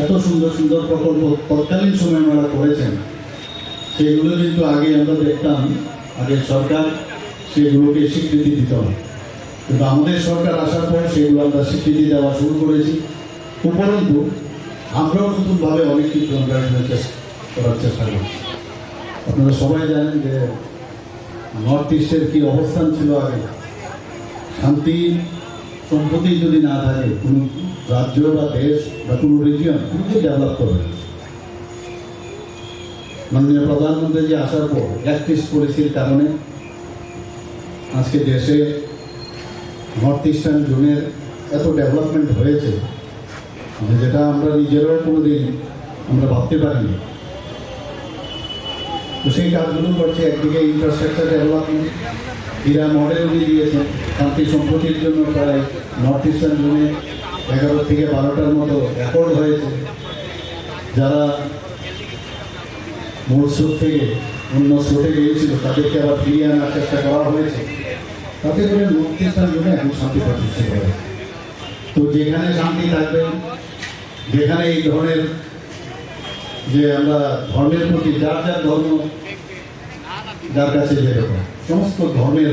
এত সুন্দর সুন্দর প্রকল্প তৎকালীন সময় ওনারা করেছেন, সেগুলো কিন্তু আগে আমরা দেখতাম আগে সরকার সেগুলোকে স্বীকৃতি দিত না, কিন্তু আমাদের সরকার আসার পর সেগুলো আমরা স্বীকৃতি দেওয়া শুরু করেছি। উপরন্তু আমরাও নতুনভাবে অনেক কিছু আমরা করার চেষ্টা করছি। আপনারা সবাই জানেন যে নর্থ ইস্টের কী অবস্থান ছিল আগে। শান্তি সম্পত্তি যদি না থাকে কোনো রাজ্য বা দেশ বা কোনো রিজিয়ন কিন্তু ডেভেলপ করবে। মাননীয় প্রধানমন্ত্রী যে আসার পর অ্যাক্টিস্ট পলিসির কারণে আজকে দেশে নর্থ ইস্টার্ন জোনের এত ডেভেলপমেন্ট হয়েছে যেটা আমরা নিজেরাও কোনোদিন আমরা ভাবতে পারিনি। তো সেই কাজগুলো করছে, একদিকে ইনফ্রাস্ট্রাকচার ডেভেলপমেন্ট, হীরা মডেল উনি দিয়েছেন শান্তি সম্পত্তির জন্য প্রায় নর্থ ইস্টার্ন জোনে 11 থেকে 12টার মতো রেকর্ড হয়েছে। যারা মূল স্রোত থেকে অন্য স্রোতে গিয়েছিল তাদেরকে আবার ফিরিয়ে আনার চেষ্টা করা হয়েছে, তাতে করে নর্থ ইস্টার্ন জোনে এখন শান্তি প্রতিষ্ঠিত হয়েছে। তো যেখানে শান্তি থাকবে, যেখানে এই ধরনের যে আমরা ধর্মের প্রতি যার যার ধর্ম যার কাছে যেরকম সমস্ত ধর্মের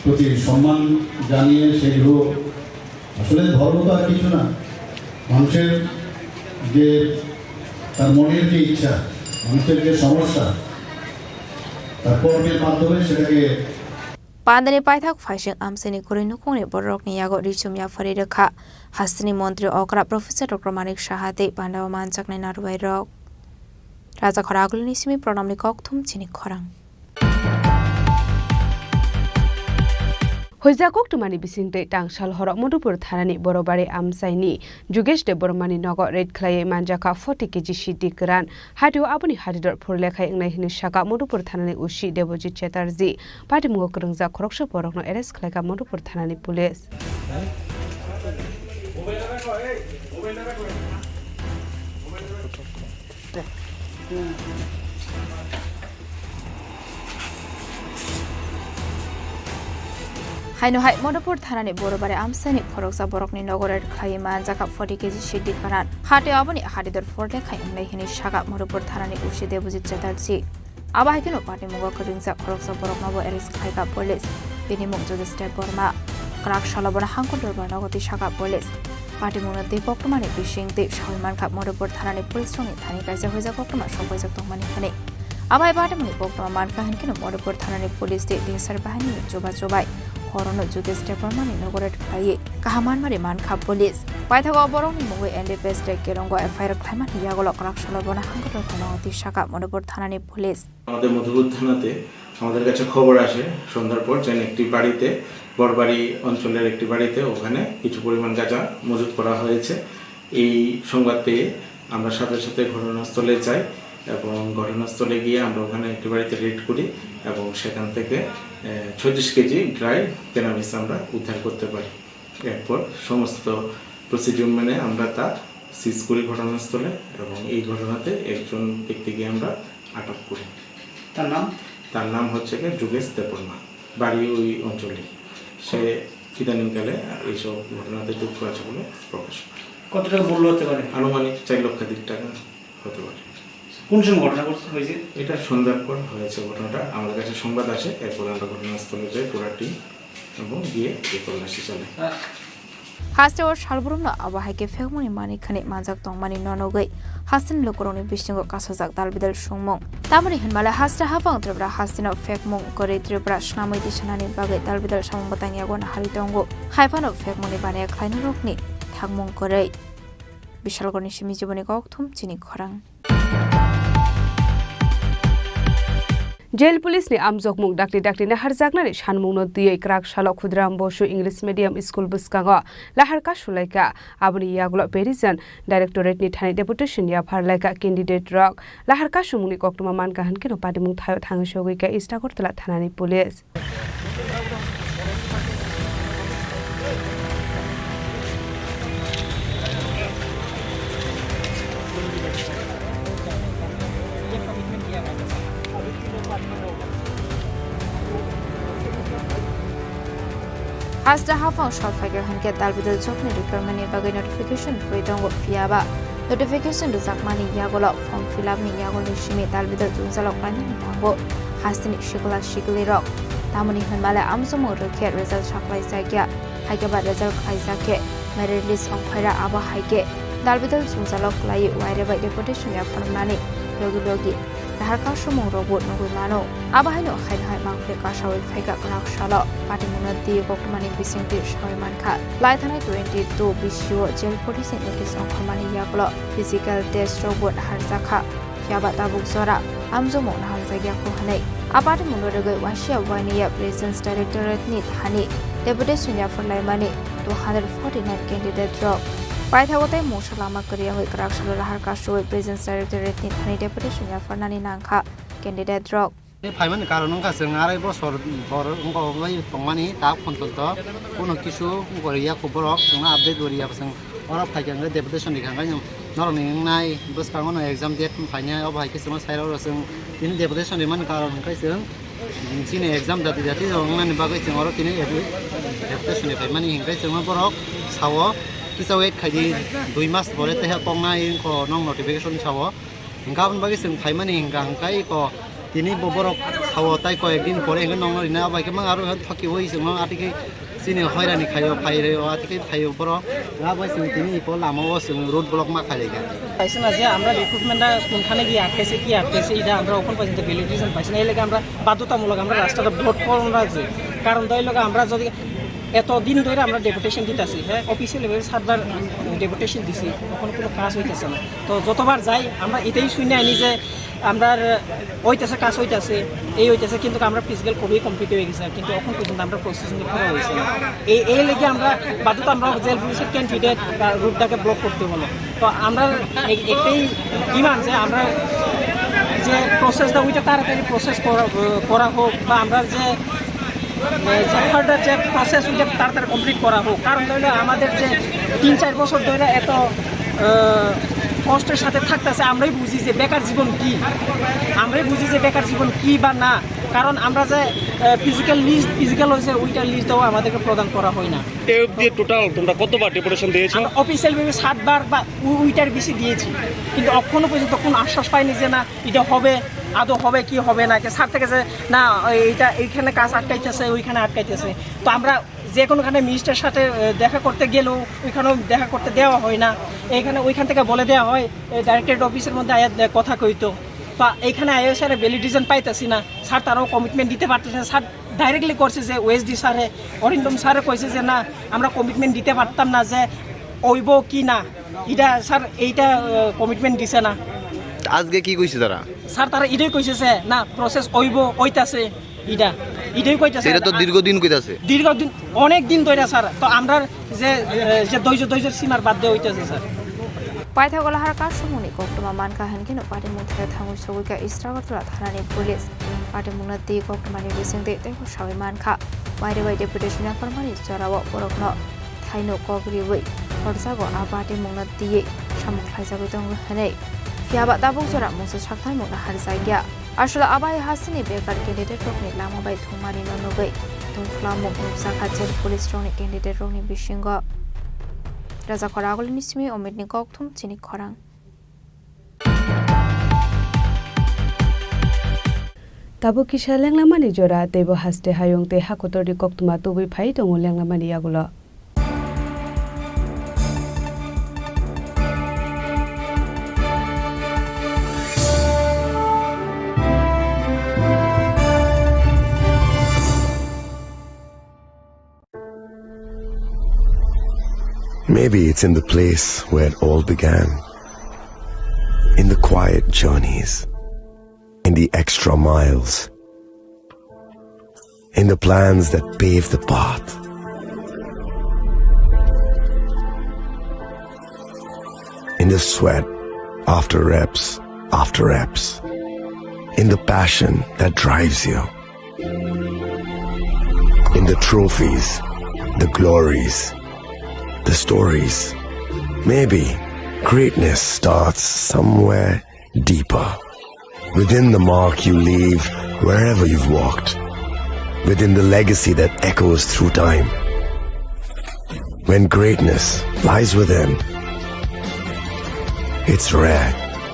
প্রতি সম্মান জানিয়ে সেগুলো আসলে ধর্ম তো আর কিছু না, মানুষের যে তার মনের যে ইচ্ছা, মানুষের যে সমস্যা, তার কর্মের মাধ্যমে সেটাকে Pandani Paithak Fashing Amsini Kurinukuni Borokni Yago Richumya Faridaka Hastini Montri Okra Professor Dr. Manik Shahate Pandawa Manchakni Narway Rock Raza Khoragulnisimi Pronamni Koktum Chini Khorang হইজাকক টুমানি বিসিংতে টাংশাল হর মধুপুর থানানি বড়বাড়ি আমসাইনি যুগেশ দে বরমানি নগ রেড খ্লায়ে মানজাকা 40 কেজি সিটি গ্রান হাটিও আপনি হাটিদর ফরলেখাই ইংনাই হিনি শাকা মধুপুর থানানি উশি দেবজিৎ চ্যাটার্জি পার্টি মুগ করংজা খরকশ পরকনো এরেস্ট খ্লাইকা মধুপুর থানানি police Haino Hai Modapur Thanani Borobare Amsani Khoroksa Borokni Nogorer Khaima Jaka 40 kg Shidi Karan Hate Aboni Hadidor Forde Khai Hini Shaga Modapur Thanani Ushi Debujit Chatarji Abahikino Party Mugo Kurinza Khoroksa Boroknobo Eris Khaika Police Bini Mukjo Step Borma Krak Shalabona Hankotor Banogoti Shaga Police Party Muna Depokmani Fishing the Shalman Kap Modapur Thanani Police Strong Thani Kaisa Hoza Pokma Shopos Mani Hane Abai Batamani Pokma Marka Hankino Modapur Thanani Police State Desar Bahani Joba Horono Juges Department Nogoret Kaye, Kahaman Mariman Kap Police. Paithago Borong Mugo and the best Kerongo and Fire Climate Yagolo Krakshalabona Hankoto Kanoti Shaka Modapur Thanani Police. আমাদের মধুপুর থানাতে আমাদের কাছে খবর আসে সন্ধ্যার পর যে একটি বাড়িতে বড়বাড়ি অঞ্চলের একটি বাড়িতে ওখানে কিছু পরিমাণ গাঁজা মজুত করা হয়েছে। এই সংবাদ পেয়ে আমরা সাথে সাথে ঘটনাস্থলে যাই এবং ঘটনাস্থলে গিয়ে আমরা ওখানে একটি বাড়িতে রেড করি এবং সেখান থেকে 36 কেজি ড্রাই ক্যানাবিস আমরা উদ্ধার করতে পারি। এরপর সমস্ত প্রসিডিউর মেনে আমরা তা সিজ করি ঘটনাস্থলে এবং এই ঘটনাতে একজন ব্যক্তিকে আমরা আটক করি। তার নাম হচ্ছে যুগেশ দেববর্মা, বাড়ি ওই অঞ্চলে। সে ইদানিংকালে এইসব ঘটনাতে যুক্ত আছে বলে প্রকাশ পায়। কত টাকা মূল্য হতে পারে? আনুমানিক 4 লক্ষাধিক টাকা হতে পারে। কোন সময় ঘটনা হয়েছে? এটা সন্ধ্যার পর হয়েছে ঘটনাটা। আমাদের কাছে সংবাদ আসে, এরপর আমরা ঘটনাস্থলে যাই পুরা টিম এবং গিয়ে এই তল্লাশি চালাই। Haste or Shalbrumna Abahike Fegmoni Manikani Manzak Tongmani Nonogai Hasten Lokoroni Bishingo Kasazak Dalbidal Shumong Tamari Hinmala Hasta Havang Tribra Hastino Fegmong Kore Tribra Shnamo Dishanani Bagai Dalbidal Shambataniagon Haritongo Haifan of Fegmoni Bania Kainurokni Tagmong Kore Bishalgoni Shimijiboni Goktum Chini Khorang jail police ने आमजोक मुग डाक्टी डाक्टी ने हरजागनानि सानमुंनो दियै क्राक शालो Khudiram Basu English medium school बुस्कांगो लाहारका सुलाइका आबनि यागुलो पेरिजन डाइरेक्टरेट नि थानि डेपुटेशन या फारलाइका कैंडिडेट रक लाहारका सुमुनि कक्टमा मानका हनकेनो पाटिमुं थायो थाङो सगैका इस्टागरतला थानानि police Hasda hafang short figure hanke dalbidal chokni requirement ni bagai notification pwedong fiaba notification rizak mani yagolo form fill up ni yagolo shimi dalbidal tunsalok pani tango hastini shikula shikli rok tamuni hanmale amsumo rokhe result shaklai sagya haike ba result khaisake merit list on khaira aba haike dalbidal tunsalok lai waire ba deputation ya formani logi Harka shumong robot nungui mano. Abahai no hai mangfle kashawi faiga kanak shala. Pati munadi gokmani bising di shawi manka. Lai thanai 22 bisyo jail police notice on khamani yaklo. Physical test robot harzakha. Fiaba tabuk zora. Amzomo na harzagya ko hanai. Apati munodagoi wasya waniya presence directorate ni thani. Deputation ya for lai mani 249 candidate drop. Paithagotai Mosalama Korea hui Karakshalo Harka Show Presence Directorate ni Thani Deputation ya Fernani Nangkha candidate drop. Paiman karon ka sengarai bo sor bor ngo bai pongmani ta kontot kono kisu Korea kuborok sungna update Korea pasang orap thajang deputation ni khangai noroni nai bus kangono exam date phanya ob hai kisma sairo rasung tin deputation man karon kai sung sini exam dati ongman bagai sing oro tini deputation ni paimani hingai sung borok sawo Kita wait kadi 2 mas boleh teh pongai ko nong notification sawo. Engkau bagi sing Thaiman engkang kai ko tini boborok sawo tai ko ekdin pore engkau nong rina bai ke mangaru thaki hoi sing nong atike sini hoira ni khayo phaire o atike thayo boro na bai sing tini po lamo sing road block ma khai ga. পাইছিনা যে আমরা রিক্রুটমেন্টটা কোনখানে গিয়ে আটকেছে কি আটকেছে এটা আমরা ওখান পর্যন্ত validation পাইছি না এই লাগে আমরা বাধ্যতামূলক আমরা রাস্তাটা ব্লক করব রাখছি কারণ দই লোক আমরা যদি এত দিন ধরে আমরা ডেপুটেশন দিতেছি হ্যাঁ অফিসিয়াল লেভেলে 7বার ডেপুটেশন দিছি তখন কোনো কাজ হইতেছে না তো যতবার যাই আমরা এটাই শুনে আনি যে আমরা হইতেছে কাজ হইতেছে এই হইতেছে কিন্তু আমরা ফিজিক্যাল খুবই কমপ্লিট হয়ে গেছে কিন্তু এখন পর্যন্ত আমরা প্রসেসিং করা হয়েছে না এই লেগে আমরা বাধ্যতা আমরা জেল পুলিশের ক্যান্ডিডেট রুটটাকে ব্লক করতে হলো তো আমরা একটাই ডিমান্ড যে আমরা যে প্রসেসটা ওইটা তাড়াতাড়ি প্রসেস করা হোক বা আমরা যে ফার্দার যে প্রসেস ওইটা তাড়াতাড়ি কমপ্লিট করা হোক কারণ হলো আমাদের যে 3-4 বছর ধরে এত কষ্টের সাথে থাকতেছে আমরাই বুঝি যে বেকার জীবন কি বা না কারণ আমরা যে ফিজিক্যাল হয়েছে ওইটার লিস্টটাও আমাদেরকে প্রদান করা হয় না টোটাল তোমরা কতবার ডেপুটেশন দিয়েছো অফিসিয়াল ভাবে 7বার বা ওইটার বেশি দিয়েছি কিন্তু এখনো পর্যন্ত কোনো আশ্বাস পাইনি যে না এটা হবে আদৌ হবে কি হবে না স্যার থেকে যে না এইটা এইখানে কাজ আটকাইতেছে ওইখানে আটকাইতেছে তো আমরা যে কোনোখানে মিনিস্টারের সাথে দেখা করতে গেলেও ওইখানেও দেখা করতে দেওয়া হয় না ওইখান থেকে বলে দেওয়া হয় ডাইরেক্টরেট অফিসের মধ্যে কথা কইতো বা এইখানে আইএসআর ভ্যালিডেশন পাইতেছি না স্যার তারাও কমিটমেন্ট দিতে পারতেছে না স্যার ডাইরেক্টলি করছে যে ওএসডি স্যারে অরিন্দম স্যারে কইছে যে না আমরা কমিটমেন্ট দিতে পারতাম না যে ওইব কি না এটা স্যার এইটা কমিটমেন্ট দিছে না আজকে কি কইছে তারা এটাই কইছে যে না প্রসেস ওইতাছে এটাই কইতাছে এটা তো দীর্ঘদিন অনেক দিন ধরে স্যার তো আমরা যে ধৈর্যের সীমার বাদ দিয়ে হইতাছে স্যার পাইথাগলা হারকা সমনি কক্টমা মানকা হানকিনো পাটি মুথে থাঙ্গু সগুইকা ইস্ট্রাগতরা থানানি পুলিশ পাটি মুনাতি কক্টমানি বিসিংতে তেখো সাwi মানকা বাইরে deputation ফরমানি জরাও পরকনো থাইনো কগরিবই ফরজাগো আপাটি মুনাতি সামুক ফাইজাগো Dong হাनै Fiaba tabuk zora musa sakthai mona harzagya asla abai hasini bekar candidate rokni lama bai thumari nonogai thumflamuk nuksa khajer police rokni candidate rokni bisingo raja koragol nismi omidni kokthum chini khorang Tabu kisha lenglamani jora tebo haste hayong te hakotori koktuma tubi phai tongo lenglamani yagulo Maybe it's in the place where it all began. In the quiet journeys. In the extra miles. In the plans that pave the path. In the sweat after reps. In the passion that drives you. In the trophies, the glories, the stories. Maybe greatness starts somewhere deeper. Within the mark you leave wherever you've walked. Within the legacy that echoes through time. when greatness lies within. It's rare,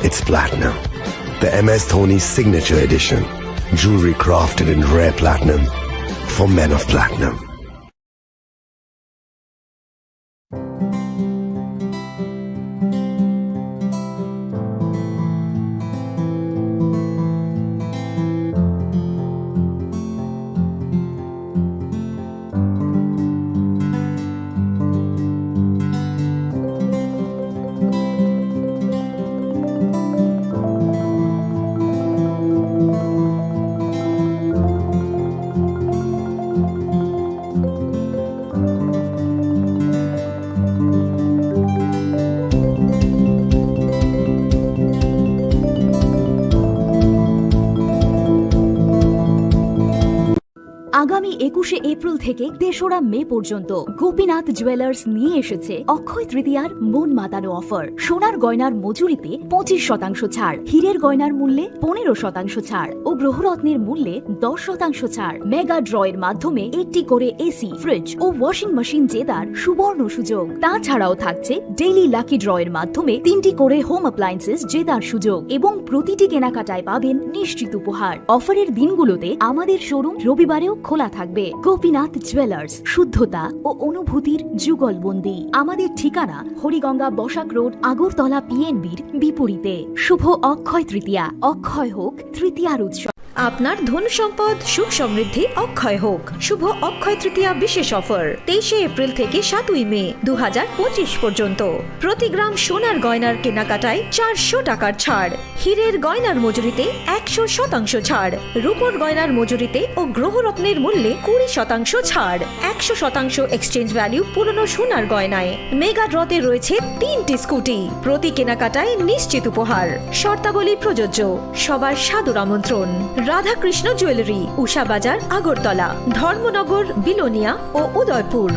it's platinum. The MS Dhoni Signature Edition. Jewelry crafted in rare platinum for men of platinum. আগামী 21শে April থেকে 3রা মে পর্যন্ত Gopinath jewellers নিয়ে এসেছে অক্ষয় তৃতীয়ার মন মাতানো offer. সোনার গয়নার মজুরিতে 25% ছাড়, হীরের গয়নার মূল্যে 15% ছাড় ও গ্রহরত্নের মূল্যে 10% ছাড়। মেগা ড্রয়ের মাধ্যমে একটি করে এসি, ফ্রিজ ও ওয়াশিং মেশিন জেতার সুবর্ণ সুযোগ। তাছাড়াও থাকছে ডেইলি লাকি ড্রয়ের মাধ্যমে 3টি করে হোম অ্যাপ্লায়েন্সেস জেতার সুযোগ এবং প্রতিটি কেনাকাটায় পাবেন নিশ্চিত উপহার। অফারের দিনগুলোতে আমাদের শোরুম রবিবারেও খোলা থাকবে। গোপীনাথ জুয়েলার্স, শুদ্ধতা ও অনুভূতির যুগলবন্দি। আমাদের ঠিকানা হরিগঙ্গা বসাক রোড, আগরতলা পিএনবির বিপরীতে। শুভ অক্ষয় তৃতীয়া, অক্ষয় হোক তৃতীয়ার উৎসব। আপনার ধন সম্পদ সুখ সমৃদ্ধি অক্ষয় হোক। শুভ অক্ষয় তৃতীয়া বিশেষ অফার 23শে এপ্রিল থেকে 7ই মে 2025 পর্যন্ত। প্রতি গ্রাম সোনার গয়নার কেনাকাটায় 400 টাকার ছাড়, হীরের গয়নার মজুরিতে 100% ছাড়, রূপোর গয়নার মজুরিতে ও গ্রহরত্নের মূল্যে 20% ছাড়, 100% এক্সচেঞ্জ ভ্যালু পুরনো সোনার গয়নায়। মেগা ড্রতে রয়েছে 3টি স্কুটি, প্রতি কেনাকাটায় নিশ্চিত উপহার। শর্তাবলী প্রযোজ্য। সবার সাদর আমন্ত্রণ। রাধাকৃষ্ণ জুয়েলারি, উষা বাজার, আগরতলা, ধর্মনগর, বিলোনিয়া ও উদয়পুর।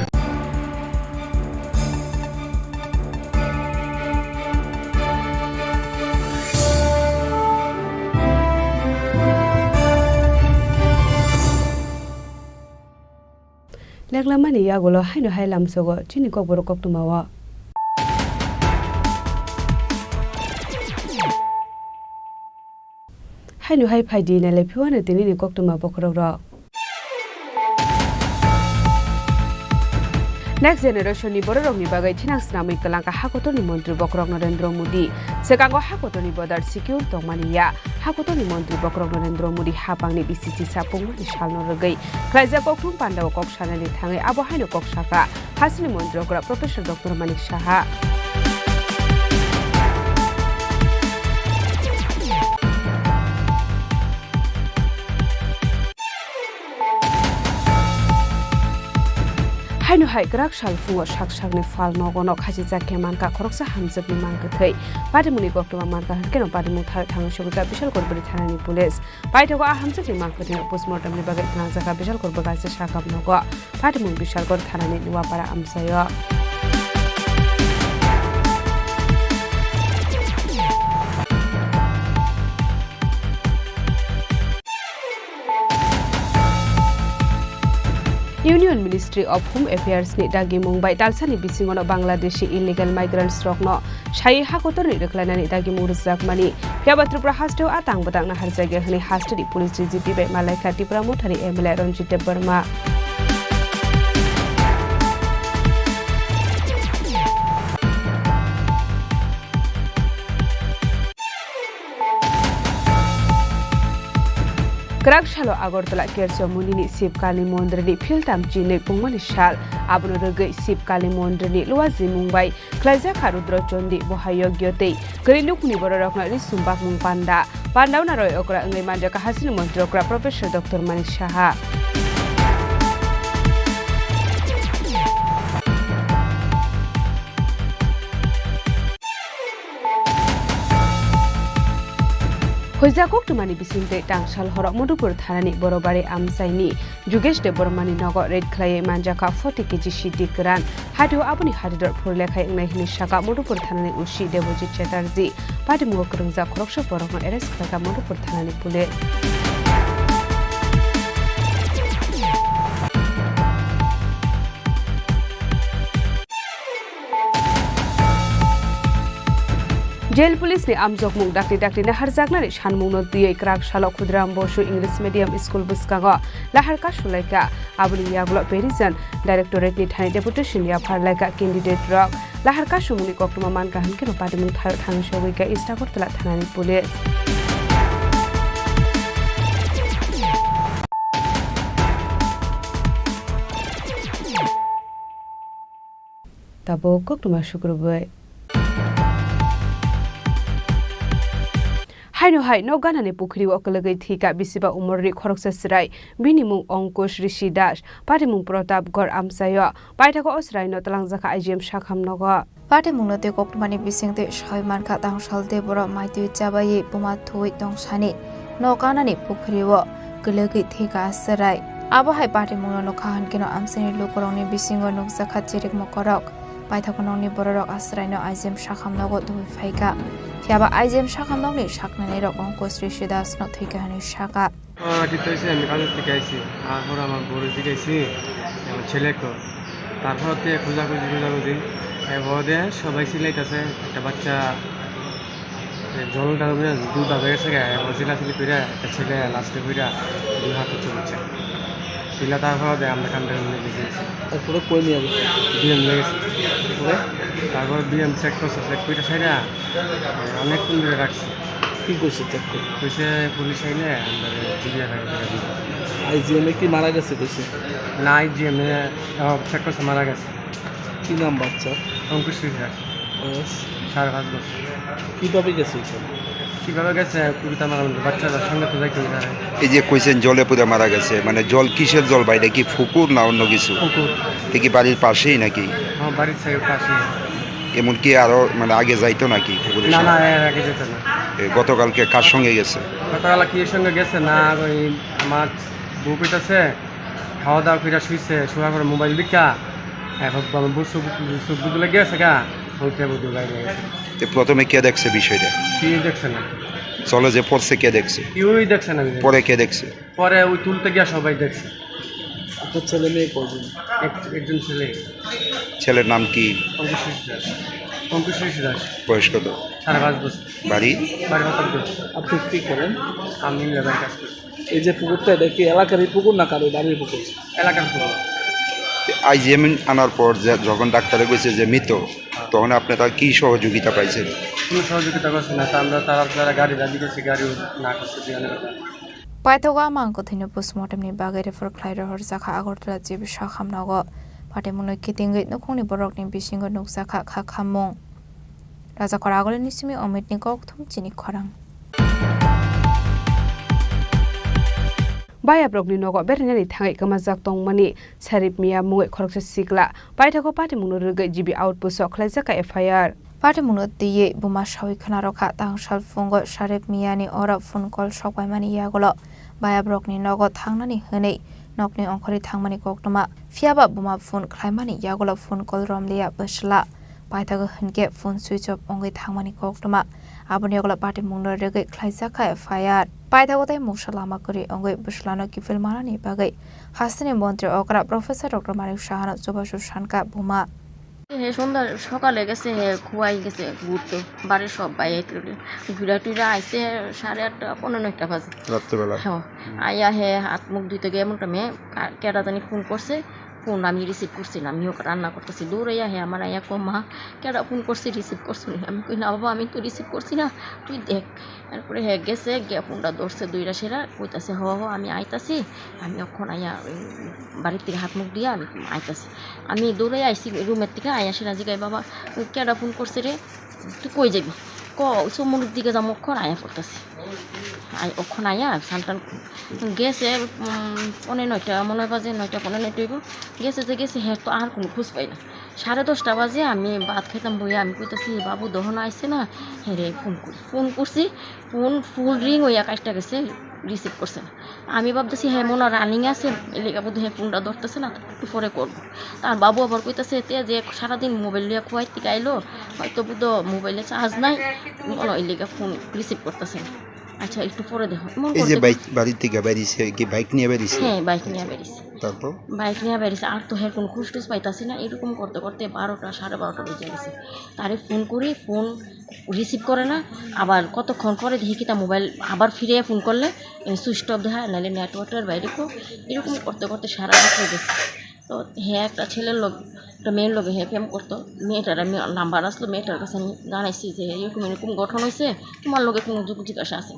লেখলামানি ইয়াগুলো হাইনো হাইলাম সগো চিনি কক বড় কক তুমাওয়া হাইনো হাই ফাইদি নালে ফিওয়ানে তিনি cock তুমা বখরক Next generation ni borok ni bagai chinang snami kalangka hakotoni mantri bokrok Narendra Modi sekango hakotoni bodar secure tongmaniya hakotoni mantri bokrok Narendra Modi hapangni BCC sapungmani salno regai klaija kokthung pandaw kok sanani thangai abo haino kok saka hasini mantri okra Professor Dr. Manik Saha Haino hai grak sal fungo sak sakni fal nogono khaji jakke manka khoroksa hamjakni manka thei padimuni goktoma manka hankeno padimu thang shobika bishal korbari thanani police paithago a hamjakni manka thei postmortem ni bagai thang jaka bishal korbaga se sakap nogo padimu bishal kor thanani luwapara amsayo Union Ministry of Home Affairs ni dagi Mumbai dalsani bisingono Bangladeshi illegal migrants rokno shai hakotor ni reklanani dagi murjak mani Piaba Tripura hasteo atang batang na harjage hani hastedi police DGP be Malaika Tripura mothari MLA Ranjit Verma Krak shalo Agortala Kerso Munini Sip Kali Mondreni Filtam Chini Pungmani Shal Abono Regai Sip Kali Mondreni Luazi Mumbai Klaija Karudro Chondi Bohayo Gyote Gerinuk ni Borokna Risumbak Mung Panda Pandauna Roy Okra Ngai Manjaka Hasini Montrokra Professor Dr. Manik Saha Hojjakok tumani bisinte tangsal horok Modupur thanani borobari amsaini Jugesh de Bormani nogo red clay manjaka 40 kg shiti kran hadu abuni hadidor phurlekhai ngai hini shaka Modupur thanani ushi Devojit Chatterjee padimu kurungja khoroksha borokno arrest khaka Modupur thanani police jail police ने आमजोक मुंग डाक्टी डाक्टी नहर जागनानै सानमुंनो दियै क्राक सालो खुद्राम Basu English medium school बुस्कांगो लाहार का सुलाइका आबुनि यागलो पेरिजन directorate नि थानि डेपुटेशन या फारलाइका कैंडिडेट रक लाहार का सुमुनि कक्टमा मानका हनके पार्टी मुं थांग सगैका इस्टागरतला थानानि police tabo koktuma shukrubay haino hai no ganane pukhri okalagai thika bisiba umorri khoroksa sirai binimung Ankush Rishi Das parimung Pratap Gor amsayo paithako osrai no talangjaka IGM shakham nogo Party mungnote koktumani bisingte shaiman kha tangsalte boro maitui chabai puma thui tongsani no kanani pukhriwo gelegai thika sirai abo hai party mungno no khan kino amsani lokorongni bisingo nukjaka chirik mokorok paithakonongni bororok asraino IGM shakham nogo dui phaika fiaba IGM shakham nogni shaknani rok Ankush Rishi Das no thika hani shaka ditoise ami kaje tikaisi আর আমার বড় দিকেছি ছেলে কো তারপরতে খোঁজাখুঁজি এবারে সবাই সিলাইতেছে একটা বাচ্চা জলটা দুধ আবে গেছে এবার সিলাসিলি করে একটা ছেলে লাস্টে করে দুই হাতে চলছে সিলা তারপরে আমরা কান্দে নিয়ে গেছি তারপরে কই নিয়ে গেছে বিএম নিয়ে গেছে তারপর বিএম চেক করছে চেক করে সাইডা অনেকক্ষণ ধরে রাখছে কি করছে চেক করে কইছে পুলিশ আইলে আমরা জিবিয়া করে দিই আইজিএম কি মারা গেছে কইছে না আইজিএম চেক করছে মারা গেছে কি নাম বাচ্চা অঙ্কুশ রিশি বয়স 5.5 বছর কিভাবে গেছে কিভাবে গেছে কুড়িটা মারা বাচ্চাদের সঙ্গে তো যাইতে পারে এই যে কইছেন জলে পুরো মারা গেছে মানে জল কিসের জল বাইরে কি পুকুর না অন্য কিছু পুকুর কি বাড়ির পাশেই নাকি হ্যাঁ বাড়ির পাশেই এমন কি আরো মানে আগে যাইতো নাকি পুকুরে না না আগে যেত না গতকালকে কার সঙ্গে গেছে গতকাল কি এর সঙ্গে গেছে না ওই আমার বউ কইতাছে খাওয়া দাওয়া করে শুইছে শোয়া করে মোবাইল দেখা এখন আমার বউ সব বুঝলে গেছে গা ওইটা বুঝে বাইরে গেছে প্রথমে কে দেখছে বিষয়টা কি দেখছে না চলে যে পড়ছে কে দেখছে কেউই দেখছে না পরে কে দেখছে পরে ওই তুলতে গিয়া সবাই দেখছে আপনার ছেলে মেয়ে কয়জন একজন ছেলে ছেলের নাম কি অঙ্কুশ রিশি দাস বয়স কত 5.5 বছর বাড়ি আপনি কি করেন আমি লেবার কাজ করি এই যে পুকুরটা এটা কি এলাকারই পুকুর না কারো বাড়ির পুকুর এলাকার পুকুর আইজিএম আনার পর যখন ডাক্তারে কইছে যে মৃত তখন আপনি তার কি সহযোগিতা পাইছেন কোনো সহযোগিতা করছে না আমরা তারা গাড়ি দাবি করছি গাড়িও না করছে paithoga mangko thino postmortem ni bagai refer khlairo hor jakha agortala jib shakham nago pate munoi kitingai nokhoni borok ni bisingo nukjaka kha khamong raja khora agole nisimi omit ni kok thum chini khorang baya brokni nogo bernani thangai kamajak tongmani sarip miya mungoi khoroksa sikla paithago pati mungno rugai jibi outpost khlaijaka FIR Party munot diye buma shawi khana rokha tangsal fungo sarip miyani ora phone call sokbai mani yagolo baya brokni nogo thangnani hönei nokni ongkhori thangmani koktoma fiaba buma phone khlaimani yagolo phone call romliya basla paithago hünke phone switch off ongai thangmani koktoma aboni yagolo party mungno regai khlaijaka FIR paithago tai musalama kori ongai buslano kifil manani bagai hasini মন্ত্রী okra professor Dr. Manik Shahana Subashu Shanka buma হে সন্ধ্যা সকালে গেছে হে খুয়াই গেছে ঘুরতে বাড়ির সব বাইরে ঘুরা টুরা আইসে 8:30 15 বাজে রাত্রেবেলা হ্যাঁ আইয়া হে হাত মুখ ধুইতে গিয়ে এমন টাইমে কেডা জানি ফোন করছে ফোন আমি রিসিভ করছি না আমিও রান্না করতেছি দূর আইয়া হে আমার আইয়া কম মা কেডা ফোন করছে রিসিভ করছি আমি কই না বাবা আমি তো রিসিভ করছি না তুই দেখ তারপরে হে গেছে গিয়ে ফোনটা ধরছে দুইটা সেরা কইতাছে হ আমি আইতাছি আমি এখন আইয়া বাড়ির থেকে হাত মুখ দিয়া আমি আইতাছি আমি দৌড়ে আইসি রুমের থেকে আইয়া সেরা জিগাই বাবা কেডা ফোন করছে রে তুই কই যাবি সমুদ্রের দিকে যাবো অক্ষণ আয়া পড়তেছি অক্ষণ আয়া সানটান গেছে 9:30 মনে বাজে 9:15 হইব গেছে যে গেছে হ্যাঁ তো আর কোনো খোঁজ পাই না 10:30 বাজে আমি ভাত খাইতাম বইয়া আমি কইতাছি বাবু দহন আইসে না হ্যাঁ রে ফোন করছি ফোন ফুল রিং হইয়া কাজটা গেছে রিসিভ করছে না আমি ভাবতেছি হ্যাঁ মনে রানিং আছে এলাকা বোধ হ্যাঁ ফোনটা ধরতেছে না একটু পরে করবো তার বাবু আবার কইতাছে যে সারাদিন মোবাইল লিয়া খুয়াই থেকে আইলো হয়তো বুধ মোবাইলে চার্জ নাই মনে এলাকা ফোন রিসিভ করতেছে না আচ্ছা একটু পরে দেখো এই যে বাড়ি থেকে বেরিয়েছে কি বাইক নিয়ে বেরিয়েছে হ্যাঁ বাইক নিয়ে বেরিয়েছে তারপর বাইক নিয়ে বেরিয়েছে আর তো হ্যাঁ কোনো খোঁজ টোজ পাইতাছি না এরকম করতে করতে 12টা 12:30 বেজে গেছে তারে ফোন করি ফোন রিসিভ করে না, আবার কতক্ষণ পরে দেখি কিতা মোবাইল আবার ফিরে ফোন করলে সুইচ অফ দেখায়, নাহলে নেটওয়ার্কের বাইরে এরকম করতে করতে সারা রাত হয়ে গেছে। তো হ্যাঁ একটা ছেলের লোক, একটা মেয়ের লোকে হ্যাঁ প্রেম করতো, মেয়েটার আমি নাম্বার আসলো, মেয়েটার কাছে আমি জানাইছি যে এরকম এরকম গঠন হয়েছে, তোমার লোকে কোনো যোগ জিজ্ঞাসা আছে?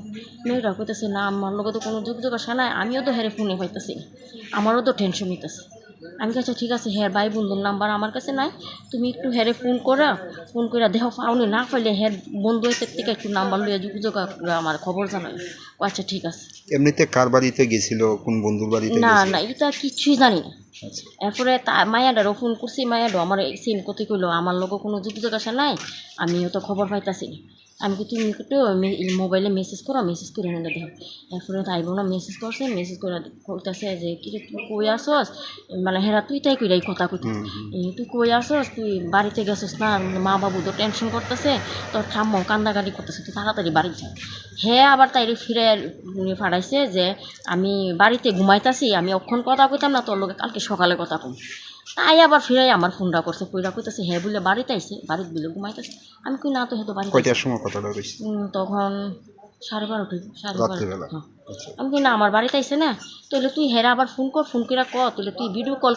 মেয়েটা কইতেছে না, আমার লোকে তো কোনো যোগ জিজ্ঞাসা নাই, আমিও তো হেরে ফোনে পাইতেছি, আমারও তো টেনশন নিতেছে। আমি কাছে ঠিক আছে, হ্যাঁ ভাই বন্ধুর নাম্বার আমার কাছে নাই, তুমি একটু হেরে ফোন করে দেহ পাওনি, না পাইলে হ্যাঁ বন্ধু থেকে একটু নাম্বার লইয়া যোগাযোগ আমার খবর জানাই। আচ্ছা ঠিক আছে। এমনিতে কার বাড়িতে গেছিল, কোন বন্ধুর বাড়িতে? না না, এটা কিছুই জানি না। এরপরে মায়াডারও ফোন করছি, মায়াডো আমার সেম কথা কইলো, আমার লোক কোনো যোগাযোগ আসা নাই, আমিও তো খবর পাইতাছি না। আমি কি তুমি একটু মোবাইলে মেসেজ করে নিলে দেখো। এরপরে তাই বোন মেসেজ করছে, মেসেজ করে কইতাছে যে কি তুই কই আসস, মানে হেরা তুই তাই কইরাই কথা কইতে, তুই কই আসস, তুই বাড়িতে গেছিস না, মা বাবু তো টেনশন করতেছে, তোর ঠাম্মাও কান্দাকাটি করতেছে, তুই তাড়াতাড়ি বাড়ি যা। হ্যাঁ আবার তাই ফিরে ফাড়াইছে যে আমি বাড়িতে ঘুমাইতাছি, আমি অক্ষণ কথা কইতাম না, তোর লোকে কালকে সকালে কথা কম। তাই আবার ফিরাই আমার ফোনটা করছে, কইরা কইতেছে হ্যাঁ বলে বাড়িতে আইসে, বাড়িতে বলে ঘুমাইতেছে। আমি কই না তো, হ্যাঁ তো বাড়িতে। কয়টার সময় কথাটা হইছে? তখন 12:30। আমি কই না আমার বাড়িতে আইসে না, তাহলে তুই হেরা আবার ফোন করে তাহলে তুই ভিডিও কল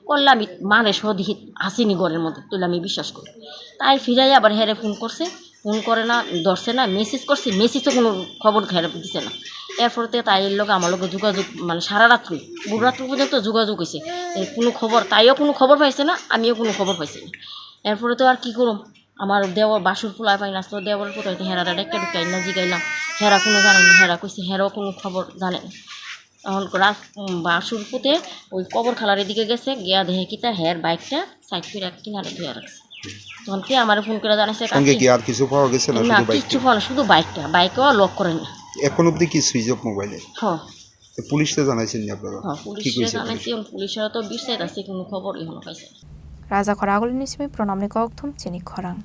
করলে আমি মানে সদিহি আসিনি ঘরের মধ্যে, তাহলে আমি বিশ্বাস করি। তাই ফিরাই আবার হেরে ফোন করছে, ফোন করে না, ধরছে না, মেসেজ করছি, মেসেজও কোনো খবর ঘেরে দিছে না। এরপরতে তাই লোক আমার লোক যোগাযোগ মানে সারা রাত্রি রাত্রি পর্যন্ত যোগাযোগ হয়েছে, কোনো খবর, তাইও কোনো খবর পাইছে না, আমিও কোনো খবর পাইছি না। এরপরে তো আর কী করুম, আমার দেওয়ার বাসুর ফুলা পাই না, তো দেওয়ার কোথায় হেরাটা একটা ঢুকাই না জিগাইলাম, হেরা কোনো জানেনি, হেরা কইছে হেরাও কোনো খবর জানে না। তখন রাত বাসুর ফুটে ওই কবর খালারের দিকে গেছে, গিয়া দেখে কিতা হের বাইকটা সাইড করে এক কিনারে ধুয়ে রাখছে। তখন কে আমার ফোন করে জানাইছে আর কিছু পাওয়া গেছে না? কিচ্ছু পাওয়া না, শুধু বাইকও লক করে না। এখন অবধি কি সুইচ অফ মোবাইলে? হ্যাঁ। পুলিশে জানাইছেন নি আপনারা? হ্যাঁ পুলিশে জানাইছি, পুলিশের তো বিষয় আছে, কোনো খবর এখনো পাইছে না। রাজা খরাগুলি নিসিমে প্রণামনি কক্থম চিনি খরাং।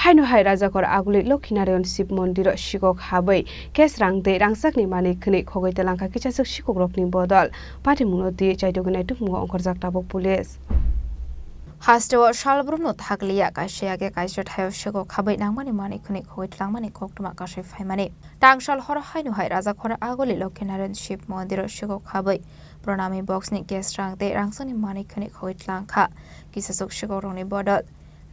হাইনো হাই রাজাকর আগুলি লক্ষীনারাयण শিব মন্দির শিকক হাबै কেস রাংদে রাংসাकनि माने खनि खगैते लांखा किचासक शिকক रकनि बदल पार्टी मुनति चाइदोगनाय तुमुग अंखरजाक ताबक पुलिस हास्टेव सालब्रुनो थागलिया काइसे आगे काइसे थायो शिকক हाबै नांमानि माने खनि खगैतलांमानि कक्तमा कासे फाइमानि टांगसाल हर हाइनो हाय राजाखर आगुलि लक्षीनारायण शिब मन्दिर शिকক हाबै प्रणामी बक्सनि केस रांदे रांसानि माने खनि खगैतलांखा किचासक शिকক रकनि बदल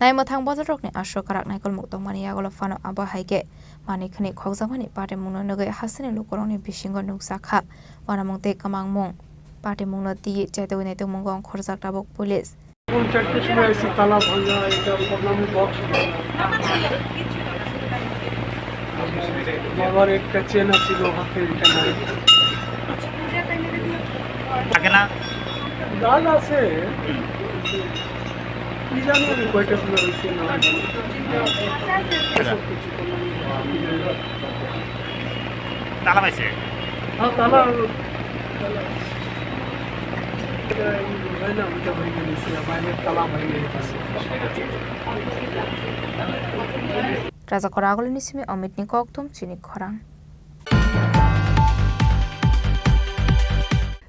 नायमथां बदरकनि आश्रकाराक नायकल मुक्तमानि आगल फानो आबा हाइगे माने खनि खगजामानि पाटे मुनो नगै हासिनि लुकरंनि बिसिंग नुकसाखा वानामंते कमांगमं पाटे मुनो ति चाइदोगनि तुमुग अंखरजाक ताबक पुलिस চারটের সময় এসে তালা ভাঙা, এটা প্রণামী বক্স, বাবার একটা চেন ছিল হাতে, এটা নাই থাকে না, দাগ আছে কি জানি আমি কয়টা সময় হয়েছে না তালা পাইছে। হ্যাঁ তালা राजा खरागुली निसिमे अमितनि कक्तम चिनि खरां।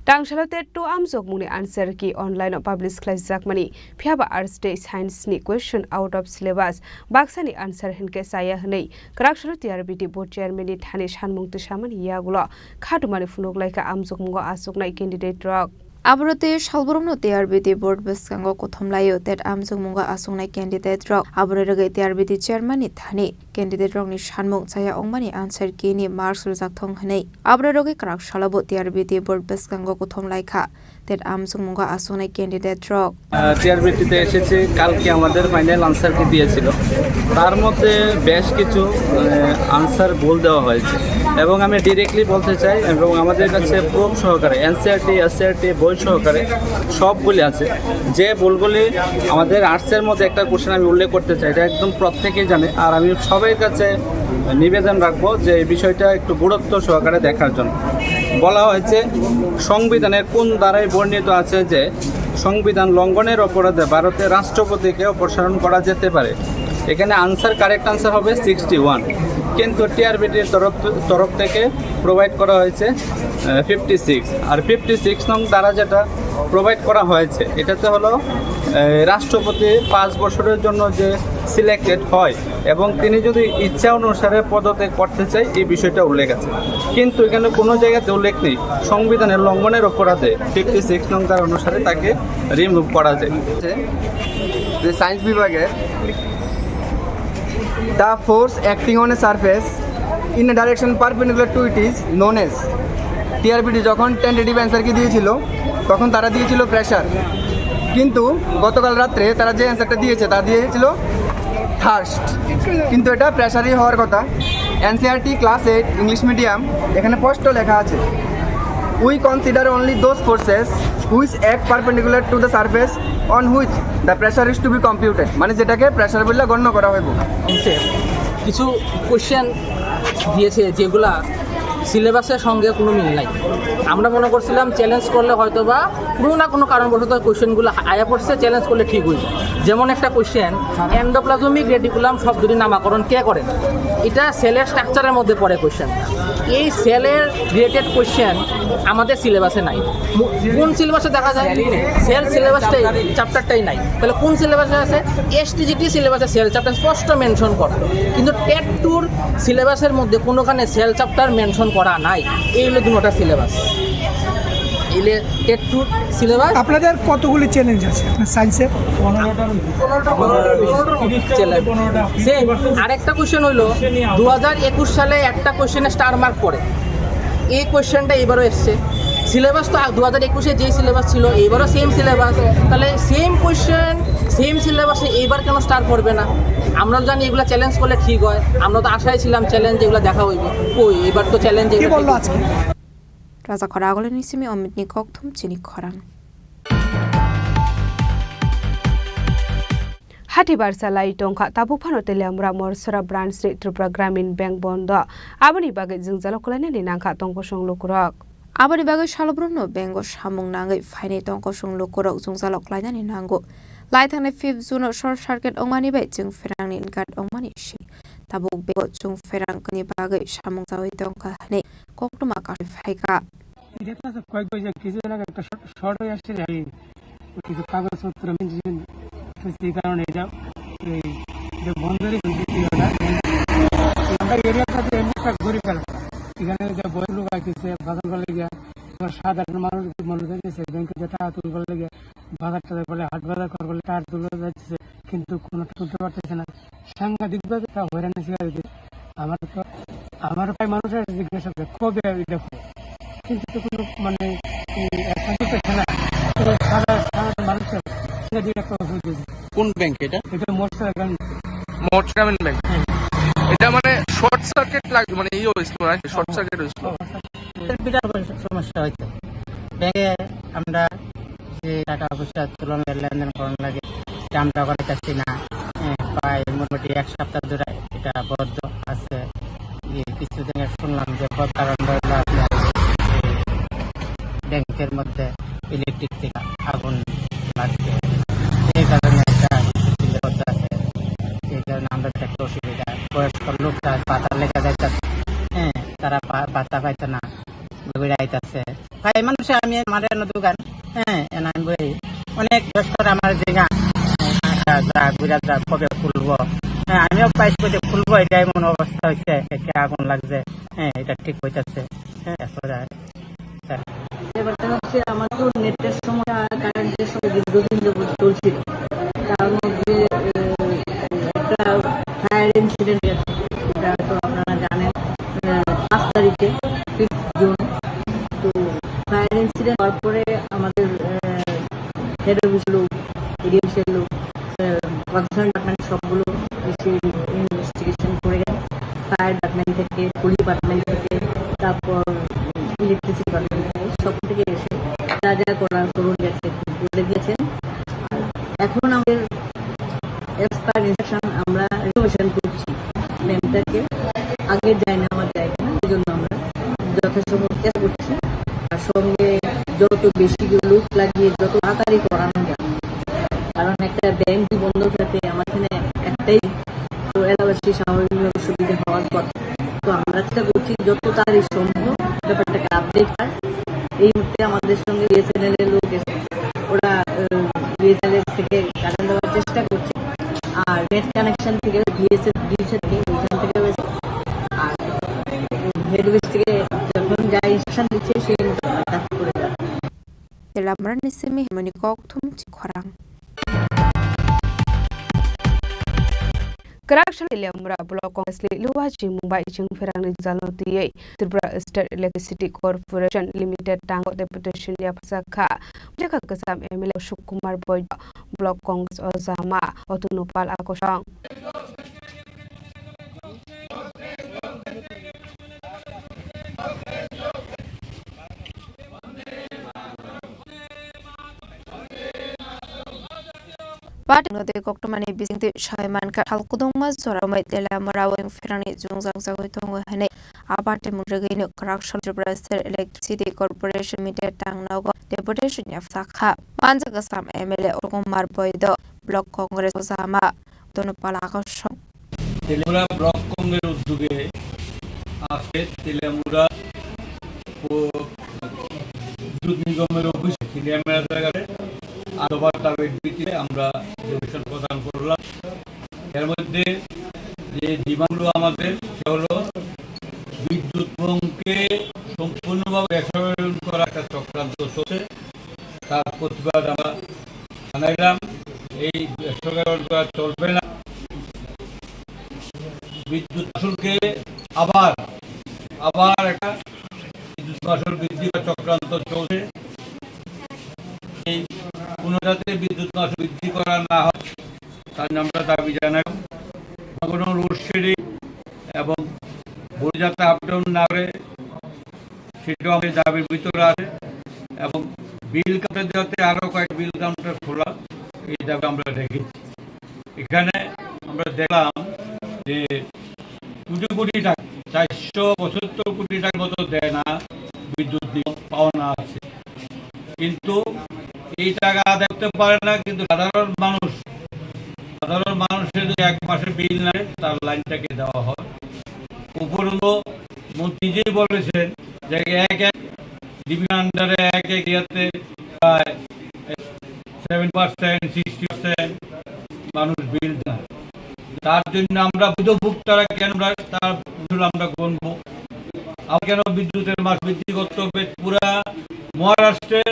टांगसालते टू आमजोग मुनि आन्सार की ऑनलाइन पब्लिश क्लास जाकमानि फियाबा आर्ट्स डे साइंस नि क्वेश्चन आउट ऑफ सिलेबस बाक्सानि आन्सार हिनके साया हनै क्राकसरो टिआरबिटी बोर्ड चेयरमैन नि थाने सानमुंग तसामनि यागुलो खादुमानि फुनुगलायका आमजोग मुंगो आसुगनाय कैंडिडेट रक आबरते सालबरमनो टिआरबिटी बोर्ड बसकांगो कोथमलायो तेट आमजोग मुंगो आसुगनाय कैंडिडेट रक आबररगै टिआरबिटी चेयरमैन नि थाने कैंडिडेट रकनि सानमुंग साया अंगमानि आन्सार की नि मार्क्स रजाकथं हनै आबररगै क्राकसालाबो टिआरबिटी बोर्ड बसकांगो कोथमलायखा तेट आमजोग मुंगो आसुगनाय कैंडिडेट रक টিআরবিটিতে এসেছে কালকে আমাদের ফাইনাল আনসার কি দিয়েছিল তার মধ্যে বেশ কিছু আনসার ভুল দেওয়া হয়েছে এবং আমি ডাইরেক্টলি বলতে চাই এবং আমাদের কাছে প্রুফ সহকারে এনসিইআরটি এসসিইআরটি বই সহকারে সবগুলি আছে যে ভুলগুলি আমাদের আর্টসের মধ্যে একটা কোশ্চেন আমি উল্লেখ করতে চাই এটা একদম প্রত্যেকেই জানে আর আমি সবার কাছে নিবেদন রাখবো যে এই বিষয়টা একটু গুরুত্ব সহকারে দেখার জন্য বলা হয়েছে সংবিধানের কোন ধারায় বর্ণিত আছে যে সংবিধান লঙ্ঘনের অপরাধে ভারতের রাষ্ট্রপতিকে অপসারণ করা যেতে পারে এখানে আনসার কারেক্ট আনসার হবে 61 কিন্তু টিআরবিটির তরফ থেকে প্রোভাইড করা হয়েছে 56 আর 56 নং ধারা যেটা প্রোভাইড করা হয়েছে। এটাতে হলো রাষ্ট্রপতি 5 বছরের জন্য যে সিলেক্টেড হয় এবং তিনি যদি ইচ্ছা অনুসারে পদত্যাগ করতে চায় এই বিষয়টা উল্লেখ আছে, কিন্তু এখানে কোনো জায়গাতে উল্লেখ নেই সংবিধানের লঙ্ঘনের অপরাধে 56 নং ধারা অনুসারে তাকে রিমুভ করা যায়। যে সায়েন্স বিভাগে the force acting on a surface in a direction perpendicular to it is known as টিআরপিটি যখন টেন্টেটিভ অ্যান্সার কি দিয়েছিল তখন তারা দিয়েছিল প্রেশার, কিন্তু গতকাল রাত্রে তারা যে অ্যান্সারটা দিয়েছে তা দিয়েছিল থার্স্ট, কিন্তু এটা প্রেশারই হওয়ার কথা। এনসিআরটি ক্লাস 8 ইংলিশ মিডিয়াম এখানে স্পষ্ট লেখা আছে we consider only those forces which act perpendicular to the surface on which the pressure is to be computed, মানে যেটাকে প্রেশার বলে গণ্য করা হইব। কিছু কোশ্চেন দিয়েছে যেগুলা সিলেবাসের সঙ্গে কোনো মিল নাই। আমরা মনে করছিলাম চ্যালেঞ্জ করলে হয়তো বা কোনো না কোনো কারণবশত কোশ্চেনগুলো আয়া পড়ছে, চ্যালেঞ্জ করলে ঠিক হয়ে যায়। যেমন একটা কোশ্চেন, এন্ডোপ্লাজমিক রেটিকুলাম শব্দটির নামাকরণ কে করেন? এটা সেলের স্ট্রাকচারের মধ্যে পড়ে কোশ্চেন। এই সেলের রিলেটেড কোশ্চেন আমাদের সিলেবাসে নাই। কোন সিলেবাসে দেখা যায়? সেল সিলেবাসটাই, চ্যাপ্টারটাই নাই। তাহলে কোন সিলেবাসে আছে? এসটিজিটি সিলেবাসে সেল চ্যাপ্টার স্পষ্ট মেনশন করে, কিন্তু টেট টুর সিলেবাসের মধ্যে কোনোখানে সেল চ্যাপ্টার মেনশন করা নাই। এই হলো দুটোটা সিলেবাস। এলে টেট টুর সিলেবাস। আপনাদের কতগুলি চ্যালেঞ্জ আছে আপনার সায়েন্সে? 15টা। আরেকটা কোশ্চেন হইলো 2021 সালে একটা কোশ্চেনে স্টার মার্ক পড়ে, এই কোশ্চেনটা এবারও এসছে। সিলেবাস তো 2021-এ যেই সিলেবাস ছিল এইবারও সেম সিলেবাস, তাহলে সেম কোশ্চেন সেম সিলেবাসে এইবার কেন স্টার পড়বে না? আমরা জানি এগুলো চ্যালেঞ্জ করলে ঠিক হয়, আমরা তো আশায় ছিলাম চ্যালেঞ্জ এগুলো দেখা হইবে, কই এবার তো চ্যালেঞ্জ এগুলো। Raza Khorang nisimi omit ni kokthum Chini Khorang. Hati Barsala itongka tabu panote amra morsora branch Chini Tripura Gramin Bank bondo aboni bagai jingzalo kulane ni nangka tongko song lukurok. Aboni bagai shalobrono bengo samung nangai faine tongko song lukurok jingzalo kulane ni nango. Lai thane 5 June short circuit ongmani bai jing ferang ni ingat ongmani shi. Tabu bego jung ferang kini bagai samung zawi tongka ne koktuma ka faika. এটা তো কয়েক বছর কিছু এলাকা একটা short হয়ে আসছে, কিছু কাগজপত্র সেই কারণে এটা এই বন্ধ আমরা এরিয়াটাতে এমনিটা ঘুরে ফেলা, এখানে যে বই লোক আসতেছে বাজার করে গিয়া সাধারণ মানুষ যাচ্ছে ব্যাংকে যে টাকা তুলতে লেগে বাজার টাজার করলে হাট বাজার করলে টাকা তুলে যাচ্ছে, কিন্তু কোনো তুলতে পারতেছে না। সাংঘাতিকভাবে তা হয়রানি শিকার হয়েছে। আমার প্রায় মানুষের জিজ্ঞাসা করে কবে দেখো, কিন্তু কোনো মানে মানুষের কোন ব্যাংক এটা? এটা মোট গ্রামীণ ব্যাংক। এটা মানে শর্ট সার্কিট লাগবে, মানে এই হয়েছিল নাকি? শর্ট সার্কিট হয়েছিল, বিরাট সমস্যা হয়েছে। ব্যাংকে আমরা যে টাকা পয়সা তুলনের লেনদেন করার লাগে আমরা করাইতেছি না, প্রায় মোটামুটি 1 সপ্তাহ ধরে এটা বদ্ধ আছে। কিছুদিন শুনলাম যে কারণ ব্যাংকের মধ্যে ইলেকট্রিক থেকে আগুন লাগছে, সেই কারণে একটা বদ্ধ আছে। সেই কারণে আমরা একটা অসুবিধা, বয়স্ক লোকটা পাতা লেখা যাইতেছে, তারা পাতা পাইতো না, ঘুরে আইতেছে। প্রায় মানুষে আমি আমার দোকান আমি বই অনেক ব্যস্তর আমার জায়গা ঘুরা কবে খুলবো, আমিও পাইছি খুলবো, এটাই এমন অবস্থা হয়েছে, আগুন লাগছে, এটা ঠিক হইতেছে। ব্যাপারটা হচ্ছে আমার তো নেটের সমস্যা, কারেন্টের সঙ্গে দীর্ঘদিন চলছিল, তার মধ্যে একটা ফায়ার ইনসিডেন্ট গেছে, এটা তো আপনারা জানেন 5 তারিখে 5 জুন। তো ফায়ার ইনসিডেন্ট হওয়ার পরে আমাদের হেড অফিস লোক, এডিএমসির লোক, কনসার্ন ডিপার্টমেন্ট সবগুলো এসে ইনভেস্টিগেশন করে গেল। ফায়ার ডিপার্টমেন্ট থেকে, পুলিশ ডিপার্টমেন্ট থেকে, তারপর ইলেকট্রিসিটি ডিপার্টমেন্ট থেকে, সব থেকে এসে যা যা করার করুন গেছে বলে দিয়েছেন। এখন আমাদের এজ পার ইনস্ট্রাকশন আমরা রিনোভেশন করছি ল্যাম্পটাকে, আগের যায় না আমার জায়গা না, এই জন্য আমরা যথেষ্ট চেষ্টা করছি। আর সঙ্গে যত বেশি লোক লাগিয়ে যত তাড়াতাড়ি করানো যায়, কারণ একটা ব্যাংক বন্ধ থাকে আমার এখানে একটাই, তো এলাকাবাসী স্বাভাবিকভাবে সুবিধা হওয়ার কথা। তো আমরা চেষ্টা করছি যত তাড়াতাড়ি সম্ভব ব্যাপারটাকে আপডেট হয়। এই মুহূর্তে আমাদের সঙ্গে বিএসএনএল এর লোক এসেছে, দিয়েছে থেকে ওইখান থেকে হয়েছে। আর হেড অফিস থেকে যখন যা ইনস্ট্রাকশন দিচ্ছে সেই কাজ করে যাবে। Telamran ni semi hemani kok thum Chini Khorang. Kerak Shalimura Block Congress Luwaji Mumbai Jing Ferang Zaloti Tripura State Electricity Corporation Limited Tango Deputation Yapsaka Jaka Kasam Emile Shukumar Boy Block Congress Ozama Otunupal Akoshang But no de Koktomani bising the Shaiman Kalkudoma Soramai de la Morawing Ferrani Zungzang Zawitong Hane Abate Mudregin Kerak Tripura State Electricity Corporation Limited Tang Nogo Deputation Yapsaka Manzagasam Emile Okumar Boydo Block Congress Ozama Otunupal Akoshang Teliamura block কংগ্রেসের উদ্যোগে আজকে তেলেমুরা বিদ্যুৎ নিগমের অফিসে senior জায়গায় আলোবার দাবির ভিত্তিতে আমরা ডোনেশন প্রদান করলাম। এর মধ্যে যে ডিমান্ডগুলো আমাদের সে হলো বিদ্যুৎ বঙ্গকে সম্পূর্ণভাবে ব্যবসায়ন করা একটা চক্রান্ত চলছে, তার প্রতিবাদ আমরা জানাইলাম। এই ব্যবসায়ন করা চলবে না, বিদ্যুৎ মাশুলকে আবার একটা বিদ্যুৎ মাশুল বৃদ্ধি করার চক্রান্ত চলছে। এই কোনো যাতে বিদ্যুৎ মাশুল বৃদ্ধি করা না হয় তার আমরা দাবি জানাই। কোনো লোডশেডিং এবং ভোর যাতে আপডাউন না করে সেটাও আমাদের দাবির ভিতরে আছে, এবং বিল কাউন্টার যাতে আরও কয়েক বিল কাউন্টার খোলা এই দাবি আমরা রেখেছি। এখানে আমরা দেখলাম যে কোটি টাকা 475 কোটি টাকার মতো দেয় না বিদ্যুৎ নিগম পাওনা আছে, কিন্তু এই টাকা আদায় করতে পারে না। কিন্তু সাধারণ মানুষের যদি এক মাসের বিল নেয় তার লাইনটাকে দেওয়া হয়। উপরন্তু মন্ত্রী নিজেই বলেছেন যে এক ডিভিশন আন্ডারে এক এরিয়াতে প্রায় 7% 60% মানুষ বিল দেয়। তার জন্য আমরা বুদ্ধভোক্তারা কেন তার আমরা গুনবো, আর কেন বিদ্যুতের মাস বৃদ্ধি করতে হবে? পুরা মহারাষ্ট্রে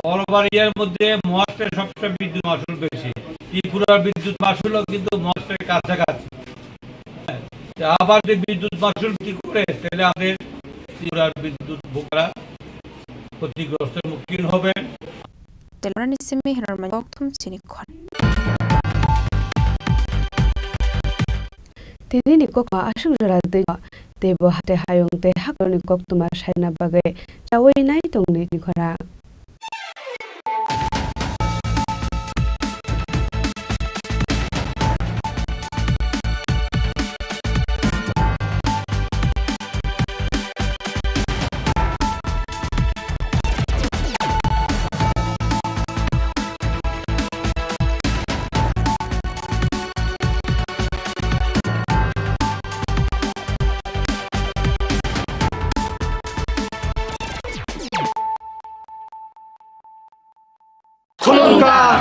অল ওভার ইয়ার মধ্যে মহারাষ্ট্রে সবচেয়ে বিদ্যুৎ মাশুল বেশি, ত্রিপুরার বিদ্যুৎ মাশুলও কিন্তু মহারাষ্ট্রের কাছাকাছি। আবার যে বিদ্যুৎ মাশুল কি করে তাহলে আমাদের ত্রিপুরার বিদ্যুৎ ভোক্তারা ক্ষতিগ্রস্তের মুখীন হবেন। Tini ni kok ma asung jara de tebo hate hayong te hakoni kok tuma shaina bagai chawai nai tong ni khora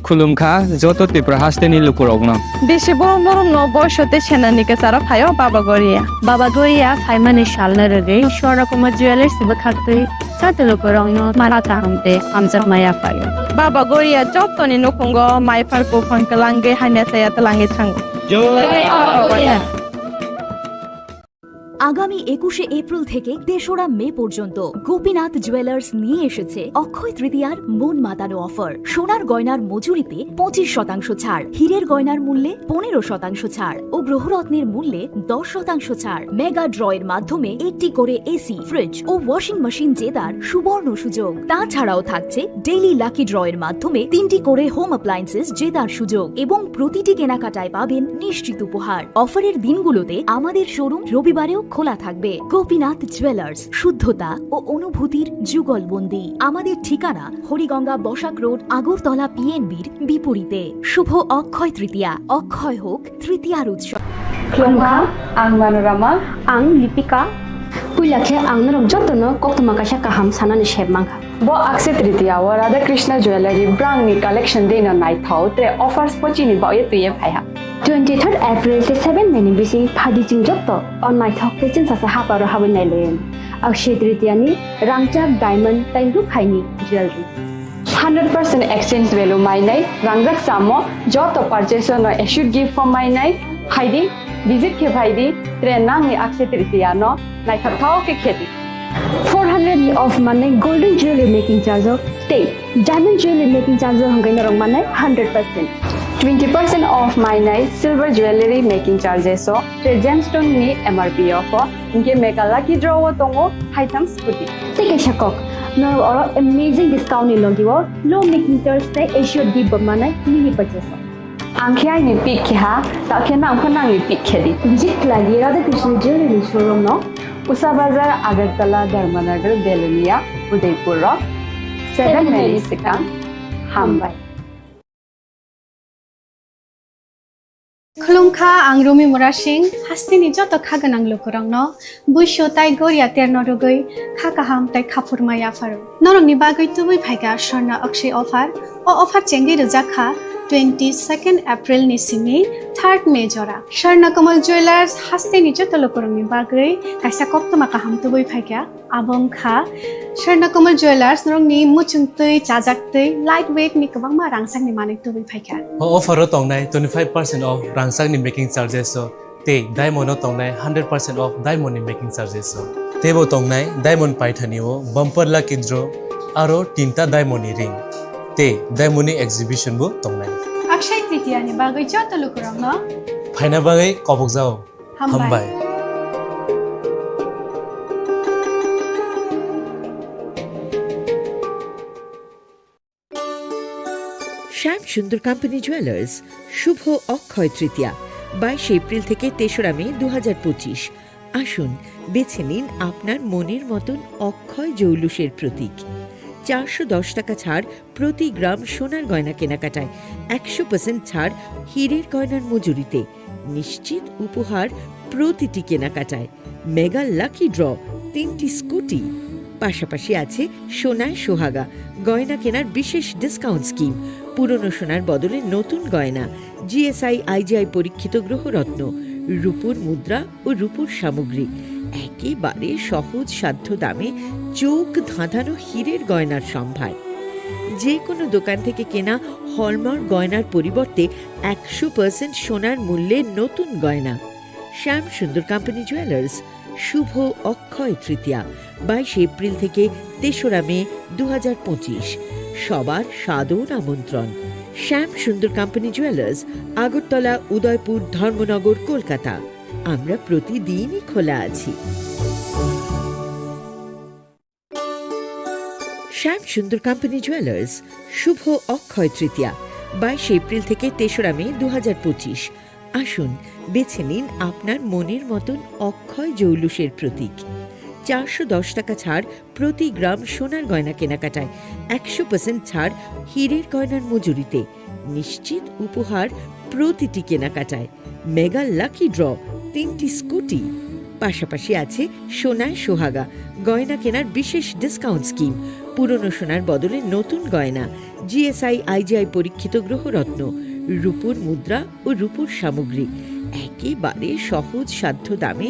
खुलुमखा जत त्रिपुरा हास्टेनि लुकुरगनो बेसे बरम न बयसते सेनानिके सारा फायो बाबा गोरिया फाइमानि सालना रगे शरकुमा ज्वेलर्स बखाते साते लुकुरगनो माराता हमते हमजा माया फायो बाबा गोरिया जतनि नखंगो माइफारको फनकलांगे हाने साया तलांगे थांगो जय আগামী 21শে এপ্রিল থেকে ৩রা মে পর্যন্ত গোপীনাথ জুয়েলার্স নিয়ে এসেছে অক্ষয় তৃতীয়ার মন মাতানো অফার। সোনার গয়নার মজুরিতে 25% ছাড়, হীরের গয়নার মূল্যে 15% ছাড় ও গ্রহরত্নের মূল্যে 10% ছাড়। মেগা ড্রয়ের মাধ্যমে একটি করে এসি, ফ্রিজ ও ওয়াশিং মেশিন জেতার সুবর্ণ সুযোগ। তাছাড়াও থাকছে ডেইলি লাকি ড্রয়ের মাধ্যমে 3টি করে হোম অ্যাপ্লায়েন্সেস জেতার সুযোগ এবং প্রতিটি কেনাকাটায় পাবেন নিশ্চিত উপহার। অফারের দিনগুলোতে আমাদের শোরুম রবিবারেও খোলা থাকবে। গোপীনাথ জুয়েলার্স, শুদ্ধতা ও অনুভূতির যুগলবন্দি। আমাদের ঠিকানা হরিগঙ্গা বসাক রোড, আগরতলা পিএনবির বিপরীতে। শুভ অক্ষয় তৃতীয়া, অক্ষয় হোক তৃতীয়ার উৎসব। খুলুমখা আং মানোরামা আং Lipika puilakhe angnorok jotono koktoma kaisa kaham sanani sheb mangkha bo akse tritiya wa Radha Krishna Jewelry brand ni collection deina nai thau tre offers pochini ba ye tuye phaiha 23rd April te 7 May ni bisi phadi ching jotto on my thok te chin sa haparo habin nailen akshay tritiya ni rangchak diamond tai ru khaini jewelry 100% exchange value mainai rangjak samo joto purchase no should give for mainai haidi visit ke bhaidi tre nang ni akshay tritiya no nai thau ke kheti 400 of money golden jewelry making charge of te diamond jewelry making charge hangai narong manai 100% 20% off mainai silver jewelry making charges so tre gemstone ni MRP of inge mega lucky draw tongo item scooty take a shakok no or amazing discount ni logiwo low making charge te assured give manai mini purchase angkhai ni pick kha ta khena amkhana ni pick khedi visit lagi Radha Krishna jewelry showroom no Usa Bazar Agartala Dharmanagar Belunia Udaipur 7 May Sikang Hambai Khulungkha ang Rumi Murashing hastini joto khaganang lukurangno buisho tai goria ternodogoi khakaham tai khapurmaya faru norong ni bagoi tubui phaiga Swarna Akshay offer o offer chengi rujakha 22nd April ni simi 3rd May jora Swarna Kamal Jewelers hastini joto lukurang ni bagoi kaisa koktoma kaham tubui phaiga abongkha Swarna Kamal Jewelers norong ni muchungtui chajaktui lightweight ni kabangma rangsang ni manik tubui phaiga offer tongnai 25% off rangsang ni making charges so te diamond tongnai 100% off diamond ni making charges so tebo tongnai diamond paithani o bumper lucky draw aro tinta diamond ni ring te diamond ni exhibition bo tongnai Akshay Tritiya ni bagoi joto lukurang no phaina bagai kobok jao hambai Shyam Sundar company jewellers শুভ Akshaya Tritiya 22 April থেকে 3রা May 2025 আসুন বেছে নিন আপনার মনের মতন অক্ষয় জৌলুসের প্রতীক 410 টাকা ছাড় প্রতি গ্রাম সোনার গয়না কেনাকাটায় 100% ছাড় হীরের গয়নার মজুরিতে নিশ্চিত উপহার প্রতিটি কেনাকাটায় মেগা লাকি ড্র 3টি স্কুটি পাশাপাশি আছে সোনায় সোহাগা গয়না কেনার বিশেষ ডিসকাউন্ট স্কিম পুরনো সোনার বদলে নতুন গয়না জিএসআই আইজিআই পরীক্ষিত গ্রহরত্ন রূপোর মুদ্রা ও রূপোর সামগ্রী একেবারে সহজ সাধ্য দামে চোখ ধাঁধানো হীরের গয়নার সম্ভার যে কোনো দোকান থেকে কেনা হলমার্ক গয়নার পরিবর্তে 100% সোনার মূল্যে নতুন গয়না শ্যাম সুন্দর কোম্পানি জুয়েলার্স শুভ অক্ষয় তৃতীয়া 22 এপ্রিল থেকে 3রা মে 2025 সবার সাদর আমন্ত্রণ শ্যাম সুন্দর কোম্পানি জুয়েলার্স আগরতলা উদয়পুর ধর্মনগর কলকাতা আমরা প্রতিদিনই খোলা আছি শ্যাম সুন্দর কোম্পানি জুয়েলার্স শুভ অক্ষয় তৃতীয়া 22 এপ্রিল থেকে 3রা মে 2025 আসুন বেছে নিন আপনার মনের মতন অক্ষয় জৌলুসের প্রতীক 410 টাকা ছাড় প্রতি গ্রাম সোনার গয়না কেনাকাটায় 100% ছাড় হীরের গয়নার মজুরিতে নিশ্চিত উপহার প্রতিটি কেনাকাটায় মেগা লাকি ড্র 3টি স্কুটি পাশাপাশি আছে সোনায় সোহাগা গয়না কেনার বিশেষ ডিসকাউন্ট স্কিম পুরনো সোনার বদলে নতুন গয়না জিএসআই আইজিআই পরীক্ষিত গ্রহরত্ন রূপোর মুদ্রা ও রূপোর সামগ্রী একেবারে সহজ সাধ্য দামে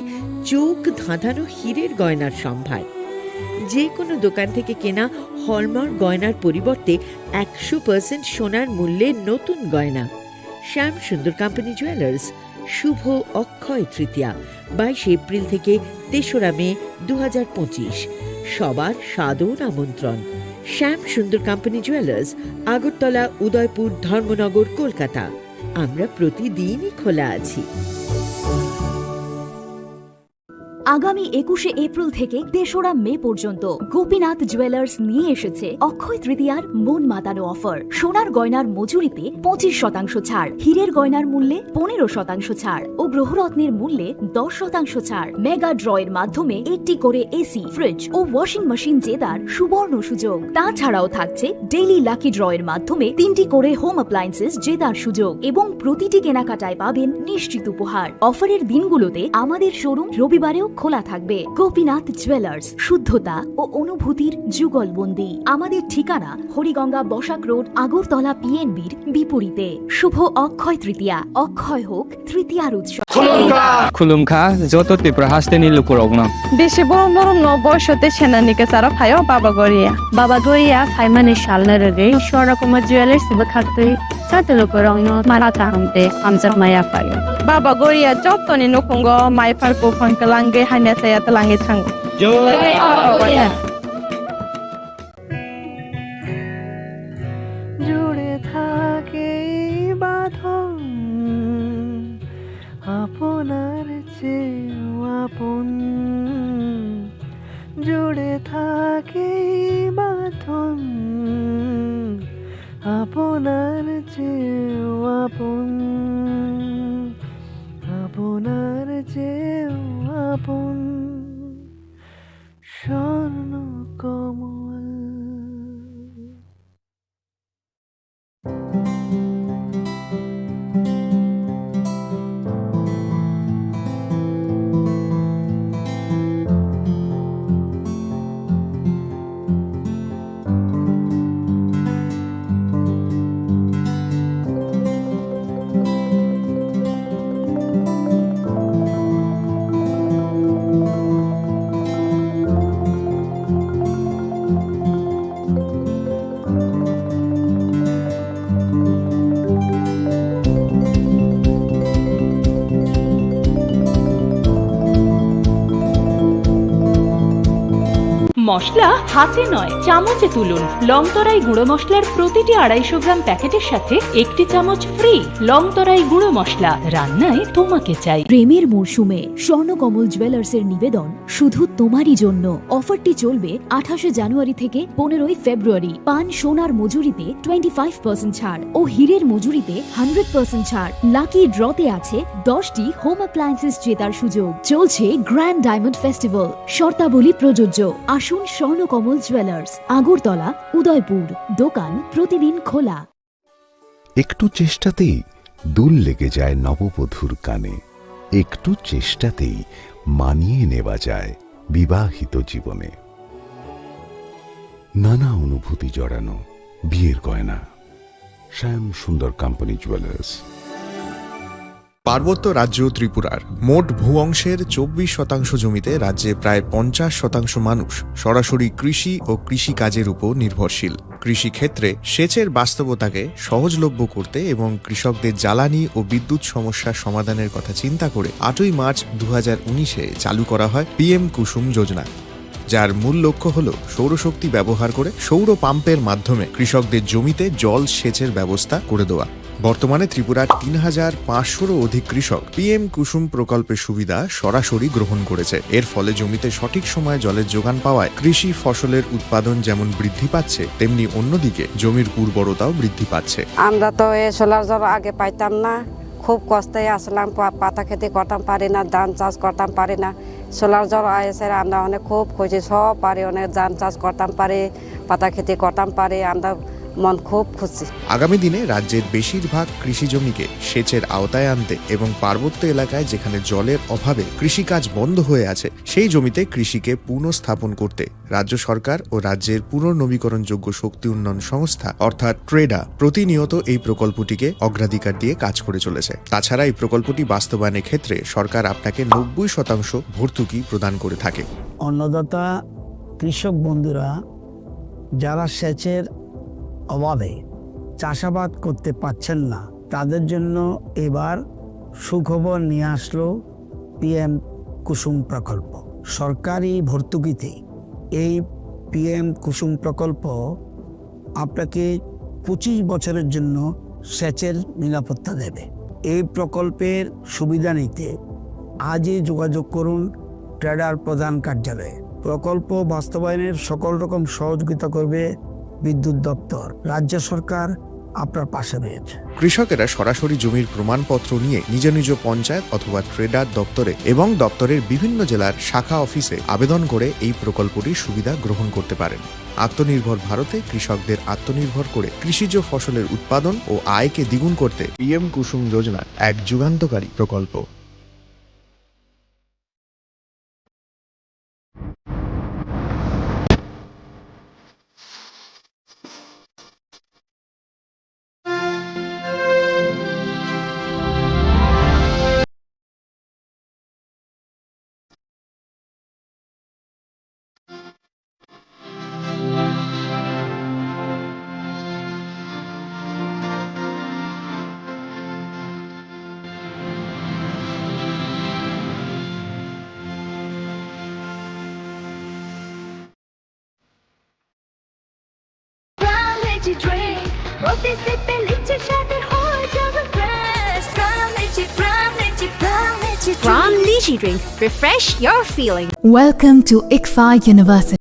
চোখ ধাঁধানো হীরের গয়নার সম্ভার যে কোনো দোকান থেকে কেনা হলমার্ক গয়নার পরিবর্তে 100% সোনার মূল্যে নতুন গয়না শ্যাম সুন্দর কোম্পানি জুয়েলার্স শুভ অক্ষয় তৃতীয়া 22 এপ্রিল থেকে 3রা মে 2025 সবার সাদর আমন্ত্রণ শ্যাম সুন্দর কোম্পানি জুয়েলার্স আগরতলা উদয়পুর ধর্মনগর কলকাতা আমরা প্রতিদিনই খোলা আছি আগামী 21শে এপ্রিল থেকে 3রা মে পর্যন্ত গোপীনাথ জুয়েলার্স নিয়ে এসেছে অক্ষয় তৃতীয়ার মন মাতানো অফার সোনার গয়নার মজুরিতে 25% ছাড় হীরের গয়নার মূল্যে 15% ছাড় ও গ্রহরত্নের মূল্যে 10% ছাড় মেগা ড্রয়ের মাধ্যমে একটি করে এসি ফ্রিজ ও ওয়াশিং মেশিন জেতার সুবর্ণ সুযোগ তাছাড়াও থাকছে ডেইলি লাকি ড্রয়ের মাধ্যমে 3টি করে হোম অ্যাপ্লায়েন্সেস জেতার সুযোগ এবং প্রতিটি কেনাকাটায় পাবেন নিশ্চিত উপহার অফারের দিনগুলোতে আমাদের শোরুম রবিবারেও খোলা থাকবে। গোপীনাথ জুয়েলার্স, শুদ্ধতা ও অনুভূতির যুগলবন্দি। আমাদের ঠিকানা হরিগঙ্গা বসাক রোড, আগরতলা পিএনবির বিপরীতে। শুভ অক্ষয় তৃতীয়া, অক্ষয় হোক তৃতীয়ার উৎসব। খুলুমখা যত ত্রিপুরা হাস্তেনি লুকুরগ্ন বেশি বড় বড় বয়সতে সেনানিকে সারা খায়ও বাবা গরিয়া সাইমানে শালনা রগে সরকম জুয়েলার্স খাতে চাতে লুকুরগ্ন মারা তাহমতে আমজার মায়া ফায়ো বাবা গরিয়া যতনি নকুঙ্গ মাইফারকো ফনকলাঙ্গে হাইনা সায়াত লাঙ্গে থাঙ্গ জয় গরিয়া জুড়ে থাকে বাঁধন আপনার চেয়েও আপন, জুড়ে থাকে বাঁধন আপনার চেয়েও আপন, আপনার চেয়েও আপন স্বর্ণ কমল। মশলা হাতে নয় চামচে তুলুন। লংতরাই গুঁড়ো মশলার প্রতিটি 250 গ্রাম প্যাকেটের সাথে 1টি চামচ ফ্রি। লংতরাই গুঁড়ো মশলা, রান্নায় তোমাকে চাই। প্রেমের মরশুমে স্বর্ণকমল জুয়েলার্সের নিবেদন শুধু তোমারই জন্য। অফারটি চলবে 28 জানুয়ারি থেকে 15 ফেব্রুয়ারি। পান সোনার মজুরিতে 25% ছাড় ও হীরের মজুরিতে 100% ছাড়। লাকি ড্রতে আছে 10টি হোম অ্যাপ্লায়েন্সেস জেতার সুযোগ। চলছে গ্র্যান্ড ডায়মন্ড ফেস্টিভ্যাল, শর্তাবলী প্রযোজ্য। আসুন স্বর্ণকমল জুয়েলার্স, আগরতলা, উদয়পুর। দোকান প্রতিদিন খোলা। একটু চেষ্টাতেই দুল লেগে যায় নববধূর কানে, একটু চেষ্টাতেই মানিয়ে নেওয়া যায় বিবাহিত জীবনে। নানা অনুভূতি জড়ানো বিয়ের গয়না। Shyam Sundar company jewellers. পার্বত্য রাজ্য ত্রিপুরার মোট ভূ অংশের 24% জমিতে রাজ্যে প্রায় 50% মানুষ সরাসরি কৃষি ও কৃষিকাজের উপর নির্ভরশীল। কৃষিক্ষেত্রে সেচের বাস্তবতাকে সহজলভ্য করতে এবং কৃষকদের জ্বালানি ও বিদ্যুৎ সমস্যার সমাধানের কথা চিন্তা করে 8ই মার্চ 2019-এ চালু করা হয় PM কুসুম যোজনা, যার মূল লক্ষ্য হল সৌরশক্তি ব্যবহার করে সৌর পাম্পের মাধ্যমে কৃষকদের জমিতে জল সেচের ব্যবস্থা করে দেওয়া। বর্তমানে ত্রিপুরার 3500-রও অধিক কৃষক PM কুসুম প্রকল্পের সুবিধা সরাসরি গ্রহণ করেছে। এর ফলে জমিতে সঠিক সময়ে জলের যোগান পাওয়ায় কৃষি ফসলের উৎপাদন যেমন বৃদ্ধি পাচ্ছে, তেমনি অন্যদিকে জমির উর্বরতাও বৃদ্ধি পাচ্ছে। আমরা তো এই সোলার জল আগে পাইতাম না, খুব কষ্টে আসলাম, পাতা খেতে করতাম পারি না, ধান চাষ করতাম পারি না। সোলার জল এসে আমরা অনেক খুব খুশি, সব পারি, অনেক ধান চাষ করতাম পারি, পাতা খেতে করতাম পারি, আমরা মন খুব খুশি। আগামী দিনে রাজ্যের বেশিরভাগ কৃষি জমিকে সেচের আওতায় আনতে এবং পার্বত্য এলাকায় যেখানে জলের অভাবে কৃষিকাজ বন্ধ হয়ে আছে, সেই জমিতে কৃষিকে পুনঃস্থাপন করতে রাজ্য সরকার ও রাজ্যের পুনর্নবীকরণযোগ্য শক্তি উন্নয়ন সংস্থা অর্থাৎ ট্রেডা প্রতিনিয়ত এই প্রকল্পটিকে অগ্রাধিকার দিয়ে কাজ করে চলেছে। তাছাড়া এই প্রকল্পটি বাস্তবায়নের ক্ষেত্রে সরকার আপনাকে 90% ভর্তুকি প্রদান করে থাকে। অন্নদাতা কৃষক বন্ধুরা যারা সেচের অভাবে চাষাবাদ করতে পারছেন না, তাদের জন্য এবার সুখবর নিয়ে আসলো PM কুসুম প্রকল্প। সরকারি ভর্তুকিতে এই PM কুসুম প্রকল্প আপনাকে 25 বছরের জন্য সেচের নিরাপত্তা দেবে। এই প্রকল্পের সুবিধা নিতে আজই যোগাযোগ করুন ট্রেডার প্রধান কার্যালয়ে। প্রকল্প বাস্তবায়নের সকল রকম সহযোগিতা করবে বিদ্যুৎ দপ্তর। রাজ্য সরকার আপনার পাশে রয়েছে। কৃষকেরা সরাসরি জমির প্রমাণপত্র নিয়ে নিজ নিজ পঞ্চায়েত অথবা ট্রেডার দপ্তরে এবং দপ্তরের বিভিন্ন জেলার শাখা অফিসে আবেদন করে এই প্রকল্পটির সুবিধা গ্রহণ করতে পারেন। আত্মনির্ভর ভারতে কৃষকদের আত্মনির্ভর করে কৃষিজ ফসলের উৎপাদন ও আয়কে দ্বিগুণ করতে PM কুসুম যোজনা এক যুগান্তকারী প্রকল্প। Strong lychee drink. Refresh your feeling. Welcome to ICFA University.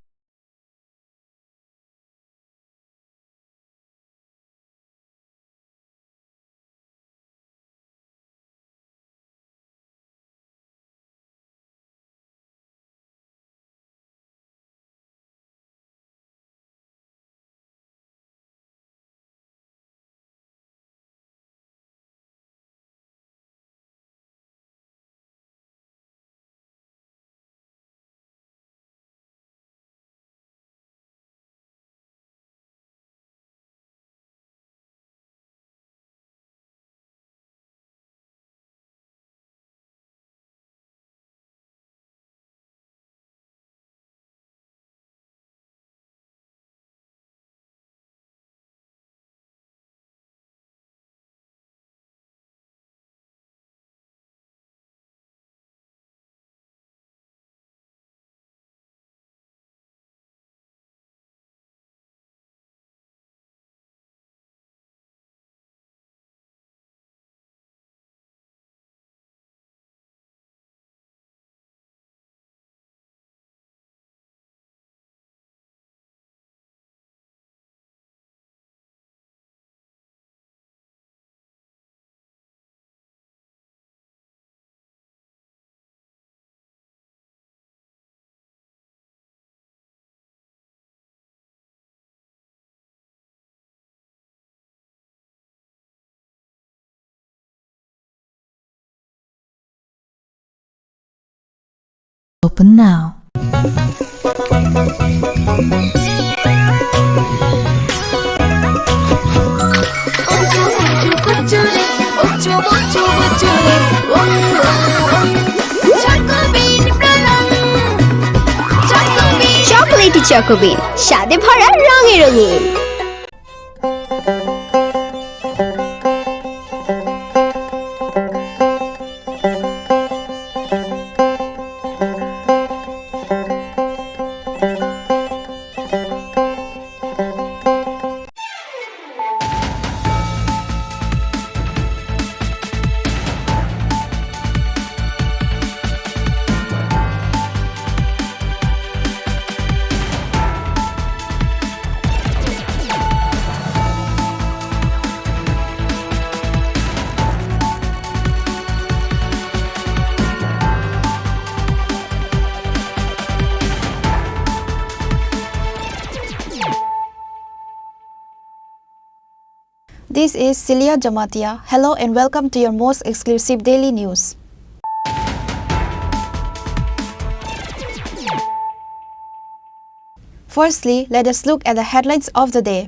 Open now. Chocolatey choco bean স্বাদে ভরা রঙে রঙিন। This is Celia Jamatia. Hello and welcome to your most exclusive daily news. Firstly, let us look at the headlines of the day.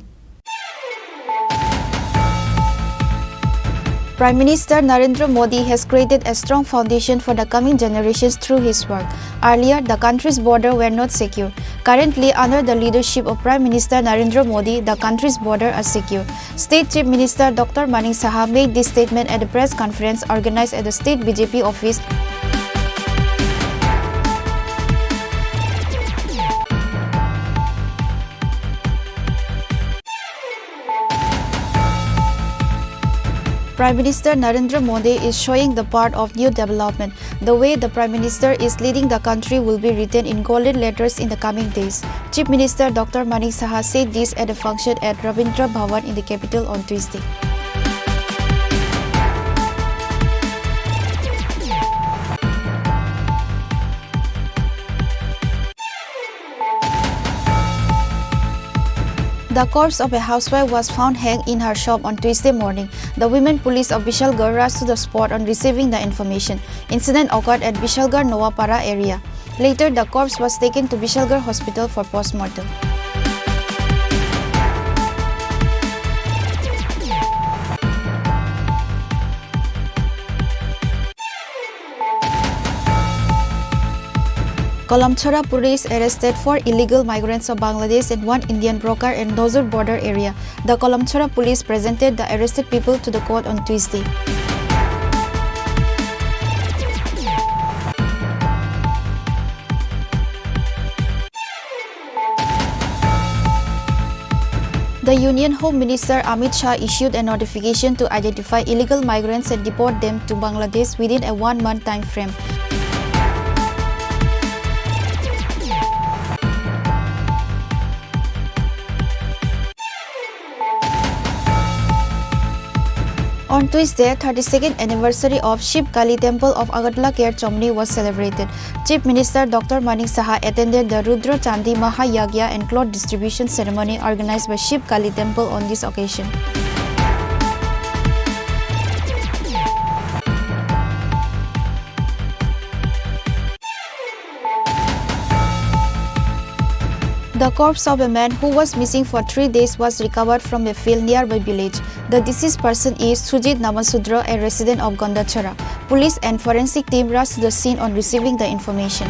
Prime Minister Narendra Modi has created a strong foundation for the coming generations through his work. Earlier, the country's borders were not secure. Currently, under the leadership of Prime Minister Narendra Modi, the country's borders are secure. State Chief Minister Dr. Manik Saha made this statement at a press conference organized at the State BJP office. Prime Minister Narendra Modi is showing the part of new development. The way the Prime Minister is leading the country will be written in golden letters in the coming days. Chief Minister Dr. Manik Saha said this at a function at Rabindra Bhavan in the capital on Tuesday. The corpse of a housewife was found hanged in her shop on Tuesday morning. The women police of Vishalgarh rushed to the spot on receiving the information. Incident occurred at Vishalgarh Noapara area. Later, the corpse was taken to Vishalgarh Hospital for postmortem. Kolamchhara police arrested 4 illegal migrants of Bangladesh and 1 Indian broker in Nozur border area. The Kolamchhara police presented the arrested people to the court on Tuesday. The Union Home Minister Amit Shah issued a notification to identify illegal migrants and deport them to Bangladesh within a 1-month time frame. On Tuesday, 32nd anniversary of Shiv Kali Temple of Agartala Care Chomni was celebrated. Chief Minister Dr. Manik Saha attended the Rudra Chandi Mahayagya and cloth distribution ceremony organized by Shiv Kali Temple on this occasion. The corpse of a man who was missing for 3 days was recovered from a field nearby village. The deceased person is Sujit Namasudra, a resident of Gondachara. Police and forensic team rushed to the scene on receiving the information.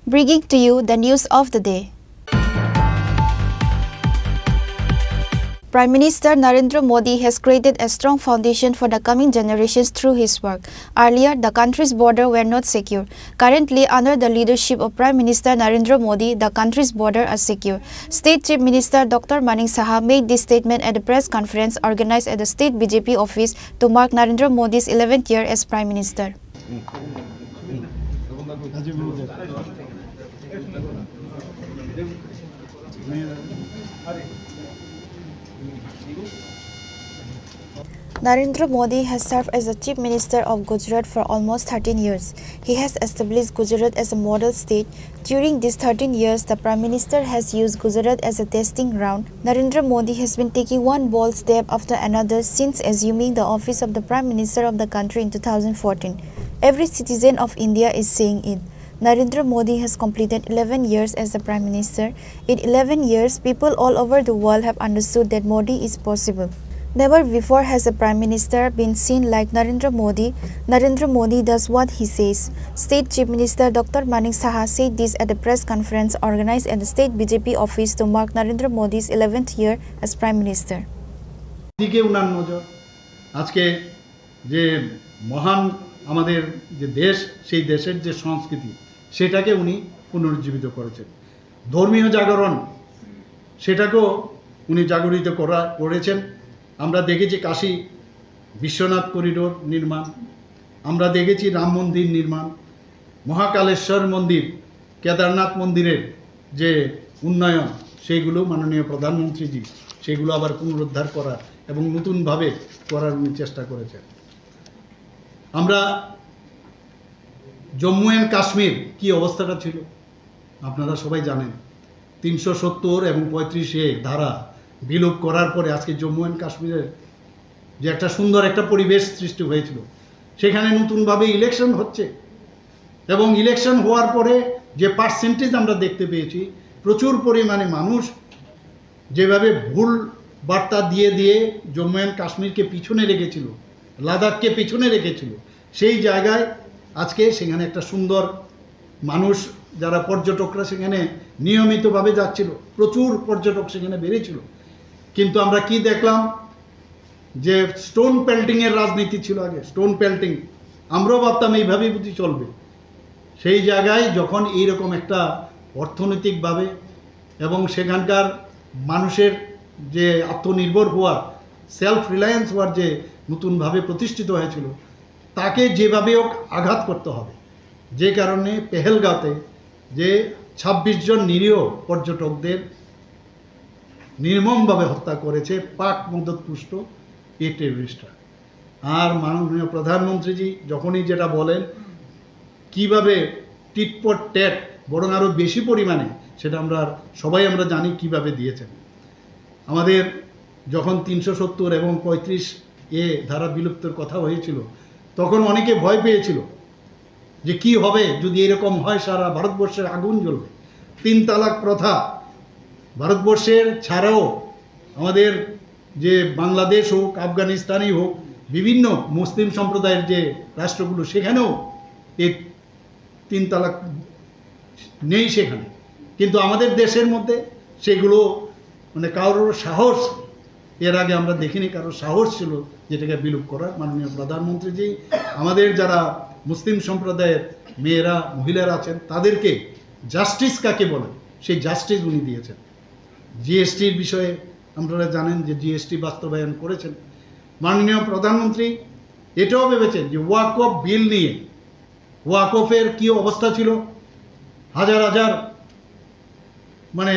Bringing to you the news of the day. Prime Minister Narendra Modi has created a strong foundation for the coming generations through his work. Earlier, the country's borders were not secure. Currently, under the leadership of Prime Minister Narendra Modi, the country's borders are secure. State Chief Minister Dr. Manik Saha made this statement at a press conference organized at the State BJP office to mark Narendra Modi's 11th year as Prime Minister. Narendra Modi has served as the Chief Minister of Gujarat for almost 13 years. He has established Gujarat as a model state. During these 13 years, the Prime Minister has used Gujarat as a testing ground. Narendra Modi has been taking one bold step after another since assuming the office of the Prime Minister of the country in 2014. Every citizen of India is saying it. Narendra Modi has completed 11 years as the Prime Minister. In 11 years, people all over the world have understood that Modi is possible. Never before has a Prime Minister been seen like Narendra Modi. Narendra Modi does what he says. State Chief Minister Dr. Manik Saha said this at a press conference organized at the State BJP office to mark Narendra Modi's 11th year as Prime Minister. দিকে উনার নজর আজকে যে মহান আমাদের যে দেশ সেই দেশের যে সংস্কৃতি সেটাকে উনি পুনরুজ্জীবিত করেছেন ধর্মীয় জাগরণ সেটাকেও উনি জাগরিত করেছেন আমরা দেখেছি কাশী বিশ্বনাথ করিডোর নির্মাণ আমরা দেখেছি রাম মন্দির নির্মাণ মহাকালেশ্বর মন্দির কেদারনাথ মন্দিরের যে উন্নয়ন সেইগুলো মাননীয় প্রধানমন্ত্রীজি সেগুলো আবার পুনরুদ্ধার করা এবং নতুনভাবে করার উনি চেষ্টা করেছেন আমরা জম্মু এন্ড কাশ্মীর কি অবস্থাটা ছিল আপনারা সবাই জানেন 370 এবং 35 ধারা বিলোপ করার পরে আজকে জম্মু এন্ড কাশ্মীরের যে একটা সুন্দর একটা পরিবেশ সৃষ্টি হয়েছিল সেখানে নতুনভাবে ইলেকশন হচ্ছে এবং ইলেকশন হওয়ার পরে যে পার্সেন্টেজ আমরা দেখতে পেয়েছি প্রচুর পরিমাণে মানুষ যেভাবে ভুল বার্তা দিয়ে জম্মু এন্ড কাশ্মীরকে পিছনে রেখেছিল লাদাখকে পিছনে রেখেছিল সেই জায়গায় আজকে সেখানে একটা সুন্দর মানুষ যারা পর্যটকরা সেখানে নিয়মিতভাবে যাচ্ছিল প্রচুর পর্যটক সেখানে বেড়েছিল কিন্তু আমরা কি দেখলাম যে স্টোন পেল্টিং এর রাজনীতি ছিল আগে স্টোন পেল্টিং আমরাও ভাবতাম এইভাবেই বুঝি চলবে সেই জায়গায় যখন এইরকম একটা অর্থনৈতিকভাবে এবং সেখানকার মানুষের যে আত্মনির্ভর হওয়ার সেলফ রিলায়েন্স হওয়ার যে নতুনভাবে প্রতিষ্ঠিত হয়েছিল তাকে যেভাবে আঘাত করতে হবে যে কারণে পেহেলগাঁওতে যে 26 জন নিরীহ পর্যটকদের নির্মমভাবে হত্যা করেছে পাক মদতপুষ্ট এই টেররিস্টরা আর মাননীয় প্রধানমন্ত্রীজি যখনই যেটা বলেন কিভাবে টিটপট ট্যাট বরং আরও বেশি পরিমাণে সেটা আমরা সবাই আমরা জানি কিভাবে দিয়েছেন আমাদের যখন 370 এবং 35 ধারা বিলুপ্তির কথা হয়েছিল তখন অনেকে ভয় পেয়েছিল যে কি হবে যদি এরকম হয় সারা ভারতবর্ষের আগুন জ্বলবে 3 তালাক প্রথা ভারতবর্ষের ছাড়াও আমাদের যে বাংলাদেশ হোক আফগানিস্তানই হোক বিভিন্ন মুসলিম সম্প্রদায়ের যে রাষ্ট্রগুলো সেখানেও এই 3 তালাক নেই সেখানে কিন্তু আমাদের দেশের মধ্যে সেগুলো মানে কারোর সাহস এর আগে আমরা দেখিনি কারোর সাহস ছিল যেটাকে বিলুপ করা মাননীয় প্রধানমন্ত্রীজি আমাদের যারা মুসলিম সম্প্রদায়ের মেয়েরা মহিলারা আছেন তাদেরকে জাস্টিস কাকে বলে সেই জাস্টিস উনি দিয়েছেন। জিএসটির বিষয়ে আপনারা জানেন যে জিএসটি বাস্তবায়ন করেছেন। মাননীয় প্রধানমন্ত্রী এটাও ভেবেছেন যে ওয়াকফ বিল নিয়ে ওয়াকফের কি অবস্থা ছিল, হাজার হাজার মানে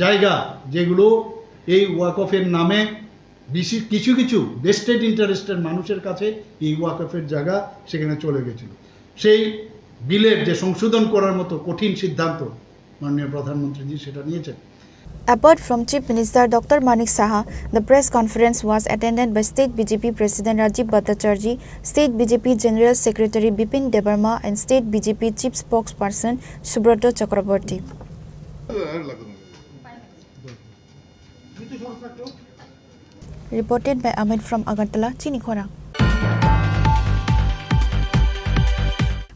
জায়গা যেগুলো এই ওয়াকফের নামে কিছু কিছু ভেস্টেড ইন্টারেস্টের মানুষের কাছে এই ওয়াকফের জায়গা সেখানে চলে গেছিল। সেই বিলের যে সংশোধন করার মতো কঠিন সিদ্ধান্ত মাননীয় প্রধানমন্ত্রীজি সেটা নিয়েছেন। Apart from Chief Minister Dr. Manik Saha, the press conference was attended by State BJP President Rajiv Bhattacharjee, State BJP General Secretary Bipin Debarma and State BJP Chief Spokesperson Subrata Chakraborty. Reported by Ahmed from Agartala, Chini Khorang.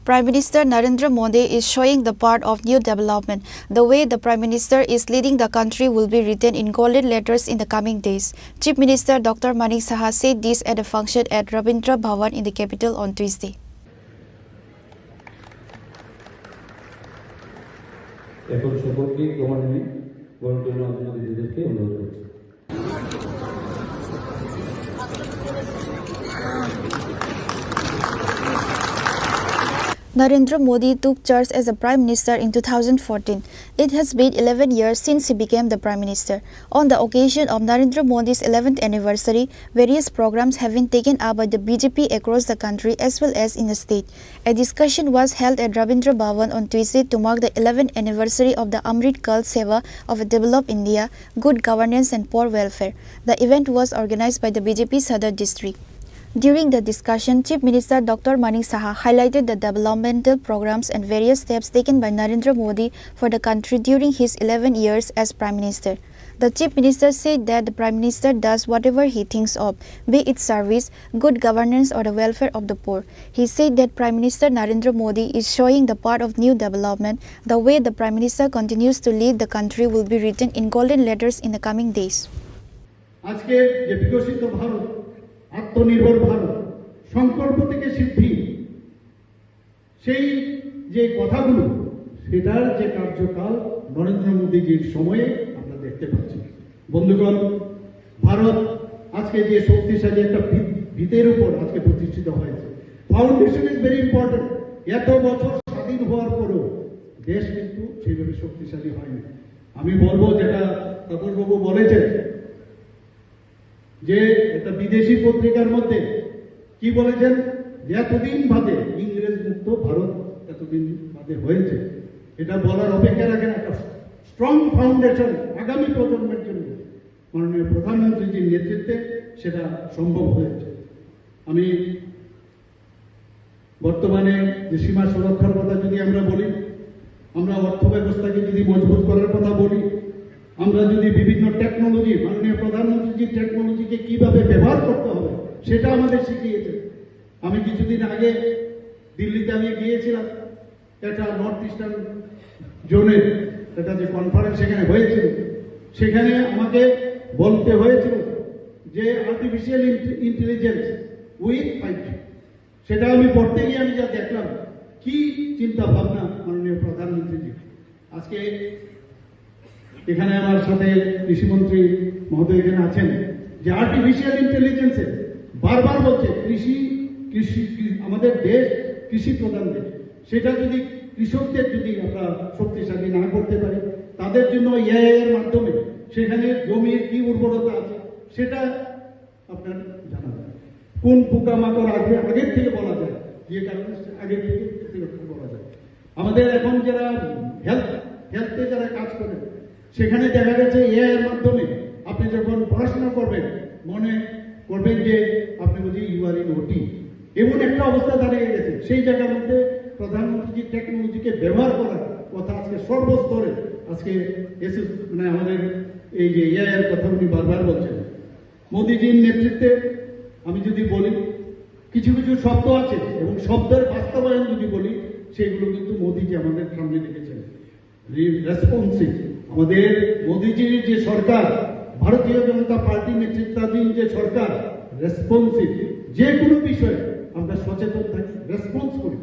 Prime Minister Narendra Modi is showing the part of new development. The way the Prime Minister is leading the country will be written in golden letters in the coming days. Chief Minister Dr. Manik Saha said this at a function at Rabindra Bhavan in the capital on Tuesday. Narendra Modi took charge as a Prime Minister in 2014. It has been 11 years since he became the Prime Minister. On the occasion of Narendra Modi's 11th anniversary, various programs have been taken up by the BJP across the country as well as in the state. A discussion was held at Rabindra Bhavan on Tuesday to mark the 11th anniversary of the Amrit Kal Seva of a Developed India, Good Governance and Poor Welfare. The event was organized by the BJP Sadar district. During the discussion, Chief Minister Dr. Manik Saha highlighted the developmental programs and various steps taken by Narendra Modi for the country during his 11 years as Prime Minister. The Chief Minister said that the Prime Minister does whatever he thinks of, be it service, good governance or the welfare of the poor. He said that Prime Minister Narendra Modi is showing the part of new development. The way the Prime Minister continues to lead the country will be written in golden letters in the coming days. আত্মনির্ভর ভারত সংকল্প থেকে সিদ্ধি সেই যে কথাগুলো সেটার যে কার্যকাল নরেন্দ্র মোদীজির সময়ে আমরা দেখতে পাচ্ছি। বন্ধুগণ, ভারত আজকে যে শক্তিশালী একটা ভিতের উপর আজকে প্রতিষ্ঠিত হয়েছে। Foundation is very important. এত বছর স্বাধীন হওয়ার পরও দেশ কিন্তু সেইভাবে শক্তিশালী হয়নি। আমি বলবো যেটা তাপসবাবু বলেছেন যে একটা বিদেশি পত্রিকার মধ্যে কি বলেছেন যে এতদিন বাদে ইংরেজ মুক্ত ভারত এতদিন বাদে হয়েছে, এটা বলার অপেক্ষা রাখেন। একটা স্ট্রং ফাউন্ডেশন আগামী প্রজন্মের জন্য মাননীয় প্রধানমন্ত্রীজির নেতৃত্বে সেটা সম্ভব হয়েছে। আমি বর্তমানে যে সীমা সুরক্ষার কথা যদি আমরা বলি, আমরা অর্থ ব্যবস্থাকে যদি মজবুত করার কথা বলি, আমরা যদি বিভিন্ন টেকনোলজি মাননীয় প্রধানমন্ত্রীজির টেকনোলজিকে কিভাবে ব্যবহার করতে হবে সেটা আমাদের শিখিয়েছে। আমি কিছুদিন আগে দিল্লিতে আমি গিয়েছিলাম, একটা নর্থ ইস্টার্ন জোনের একটা যে কনফারেন্স সেখানে হয়েছিল, সেখানে আমাকে বলতে হয়েছিল যে আর্টিফিশিয়াল ইন্টেলিজেন্স উইথ 5G, সেটা আমি পড়তে গিয়ে আমি যা দেখলাম কি চিন্তা ভাবনা মাননীয় প্রধানমন্ত্রীজি। আজকে এখানে আমার সাথে কৃষিমন্ত্রী মহোদয় এখানে আছেন, যে আর্টিফিশিয়াল ইন্টেলিজেন্সে বারবার বলছে কৃষি আমাদের দেশ কৃষি প্রধান দেশ, সেটা যদি কৃষকদের যদি আমরা শক্তিশালী না করতে পারি, তাদের জন্য এআই এর মাধ্যমে সেখানে জমির কি উর্বরতা আছে সেটা আপনার জানা যায়, কোন পোকামাকড় আসবে আগের থেকে বলা যায়, যে কারণে আগের থেকে প্রতিরক্ষা করা যায়। আমাদের এখন যারা হেলথে যারা কাজ করে সেখানে দেখা গেছে এআই এর মাধ্যমে আপনি যখন পড়াশোনা করবেন মনে করবেন যে আপনি বুঝি ইউআর ইন ওটি, এমন একটা অবস্থা দাঁড়িয়ে গেছে। সেই জায়গার মধ্যে প্রধানমন্ত্রী টেকনোলজিকে ব্যবহার করার কথা আজকে সর্বস্তরে আজকে মানে আমাদের এই যে এআই এর কথা উনি বারবার বলছেন। মোদীজির নেতৃত্বে আমি যদি বলি কিছু কিছু শব্দ আছে এবং শব্দের বাস্তবায়ন যদি বলি সেগুলো কিন্তু মোদীজি আমাদের সামনে রেখেছেন। রেসপন্সিভ আমাদের মোদীজির যে সরকার, ভারতীয় জনতা পার্টি নেতৃত্বাধীন যে সরকার রেসপন্সিভ, যে কোনো বিষয়ে আমরা সচেতন থাকি, রেসপন্স করি।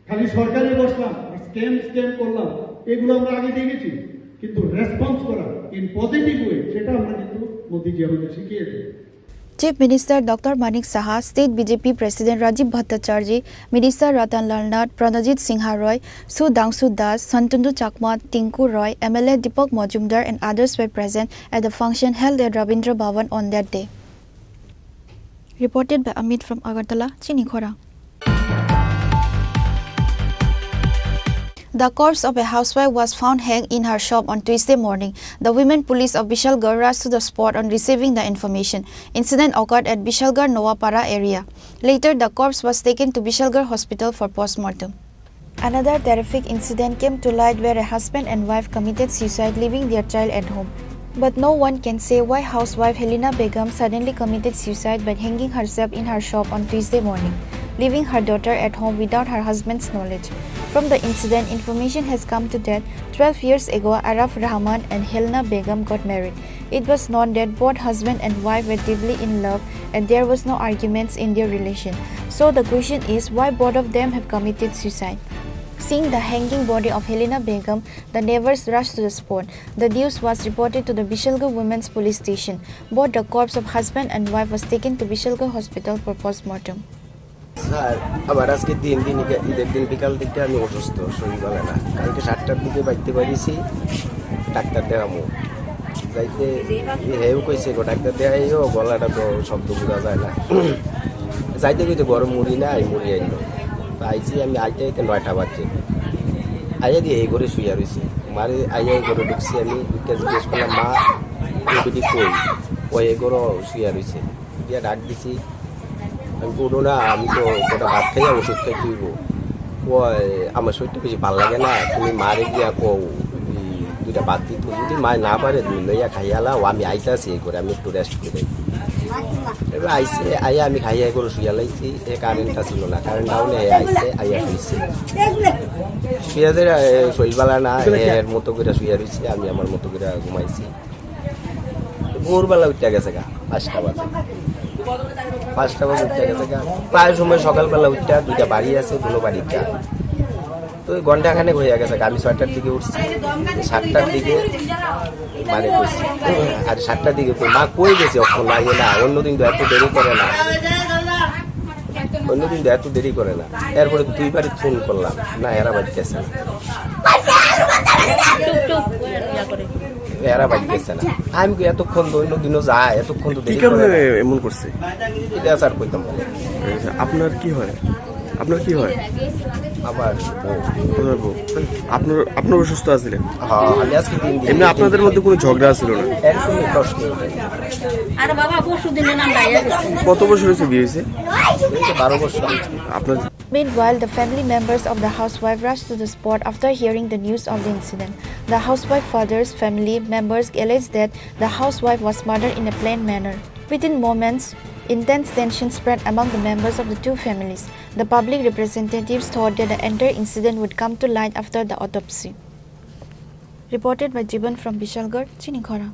খালি সরকারে বসলাম আর স্ক্যাম করলাম, এগুলো আমরা আগে দেখেছি, কিন্তু রেসপন্স করা ইন পজিটিভ ওয়ে সেটা আমরা কিন্তু মোদিজি আমাদের শিখিয়েছে। Chief Minister Dr. Manik Saha, State BJP President Rajiv Bhattacharjee, Minister Ratan Lal Nath, Pranajit Singha Roy, Su Dangsu Das, Santanu Chakma, Tinku Roy, MLA Deepak Majumdar and others were present at the function held at Rabindra Bhavan on that day. Reported by Amit from Agartala, Chini Khorang. The corpse of a housewife was found hanged in her shop on Tuesday morning. The women police of Bishalgarh rushed to the spot on receiving the information. Incident occurred at Bishalgarh Novapara area. Later, the corpse was taken to Bishalgarh Hospital for postmortem. Another terrific incident came to light where a husband and wife committed suicide, leaving their child at home. But no one can say why housewife Helena Begum suddenly committed suicide by hanging herself in her shop on Tuesday morning, leaving her daughter at home without her husband's knowledge. From the incident, information has come to that 12 years ago, Araf Rahman and Helena Begum got married. It was known that both husband and wife were deeply in love and there was no arguments in their relation. So the question is why both of them have committed suicide. Seeing the hanging body of Helena Begum, the neighbors rushed to the spot. The news was reported to the Bishalgarh Women's Police Station. Both the corpse of husband and wife was taken to Bishalgarh Hospital for postmortem. Sir আবার আজকে ঈদের দিন বিকাল দিকটা আমি অসুস্থ, শরীর ভালো না। কালকে 7টার দিকে বাড়িতে পারিছি ডাক্তার দেখামো, যাইতে হেউ কইছে গো ডাক্তার দেখাইও, গলাটা তো শব্দ বোঝা যায় না। যাইতে কইতে গরম মুড়ি না, এই মুড়ি আইলো। আইছি আমি আইতে আইতে 9টা বাজছে, আইয়া দিয়ে এই করে শুয়ে রয়েছি। মারে আইয়া এই করে ঢুকছি, আমি জিজ্ঞেস করলাম মা বেটি কই, ওই এই করে শুয়ে রয়েছে। গিয়ে ডাক দিছি, আমি বলবো না আমি তো গোটা ভাত খাইয়া ওষুধ খাই দিব, ওই আমার শরীরটা বেশি ভালো লাগে না, তুমি মারে গিয়া কো দুইটা ভাত দিত, যদি মায় না পারে দুই লইয়া খাইয়ালাও, আমি আইতাছি এই করে আমি একটু রেস্ট করে। এবার আইসে আইয়া আমি খাইয়া করে শুয়া লাইছি, এ কারেন্টটা ছিল না, কারেন্ট ডাউনে আইসে আইয়া শুয়েছে, শুয়ে শরীর ভালো না এর মতো করে শুয়ে রয়েছে, আমি আমার মতো করে ঘুমাইছি। ভোরবেলা উঠতে গেছে গা 5টা বাজে, 5টা বাজে উঠতে গেছে গা। প্রায় সময় সকালবেলা উঠতে 2টা বাড়ি আছে, দুটো বাড়িটা তো ওই ঘন্টাখানেক হয়ে গেছে। আমি 6টার দিকে উঠছি, 7টার দিকে মানে কইছি, আর 7টার দিকে মা কই গেছে অক্ষণ লাগে না, অন্যদিন তো এত দেরি করে না, অন্যদিন তো এত দেরি করে না। এরপরে 2 বারই ফোন করলাম, না এরা বাড়িতেছে না, এরা বাড়িতেছে না। আমি এতক্ষণ তো অন্যদিনও যায়, এতক্ষণ তো দেরি করে এমন করছে, এটা স্যার কইতাম। আপনার কি হয়? আপনার কি হয়? আবার আপনার অসুস্থ আছিলেন? হ্যাঁ, আমি আজকে 3 দিন। এমনি আপনাদের মধ্যে কোনো ঝগড়া ছিল না? একদমই প্রশ্ন। কত বছর হয়েছে বিয়ে হয়েছে? 12 বছর। আপনার Meanwhile, the family members of the housewife rushed to the spot after hearing the news of the incident. The housewife father's family members alleged that the housewife was murdered in a plain manner. Within moments, intense tension spread among the members of the two families. The public representatives thought that the entire incident would come to light after the autopsy. Reported by Jiban from Bishalgarh, Chini Khorang.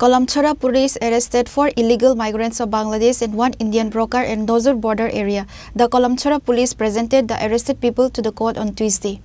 Kalamchara police arrested 4 illegal migrants of Bangladesh and 1 Indian broker in Nozur border area. The Kalamchara police presented the arrested people to the court on Tuesday.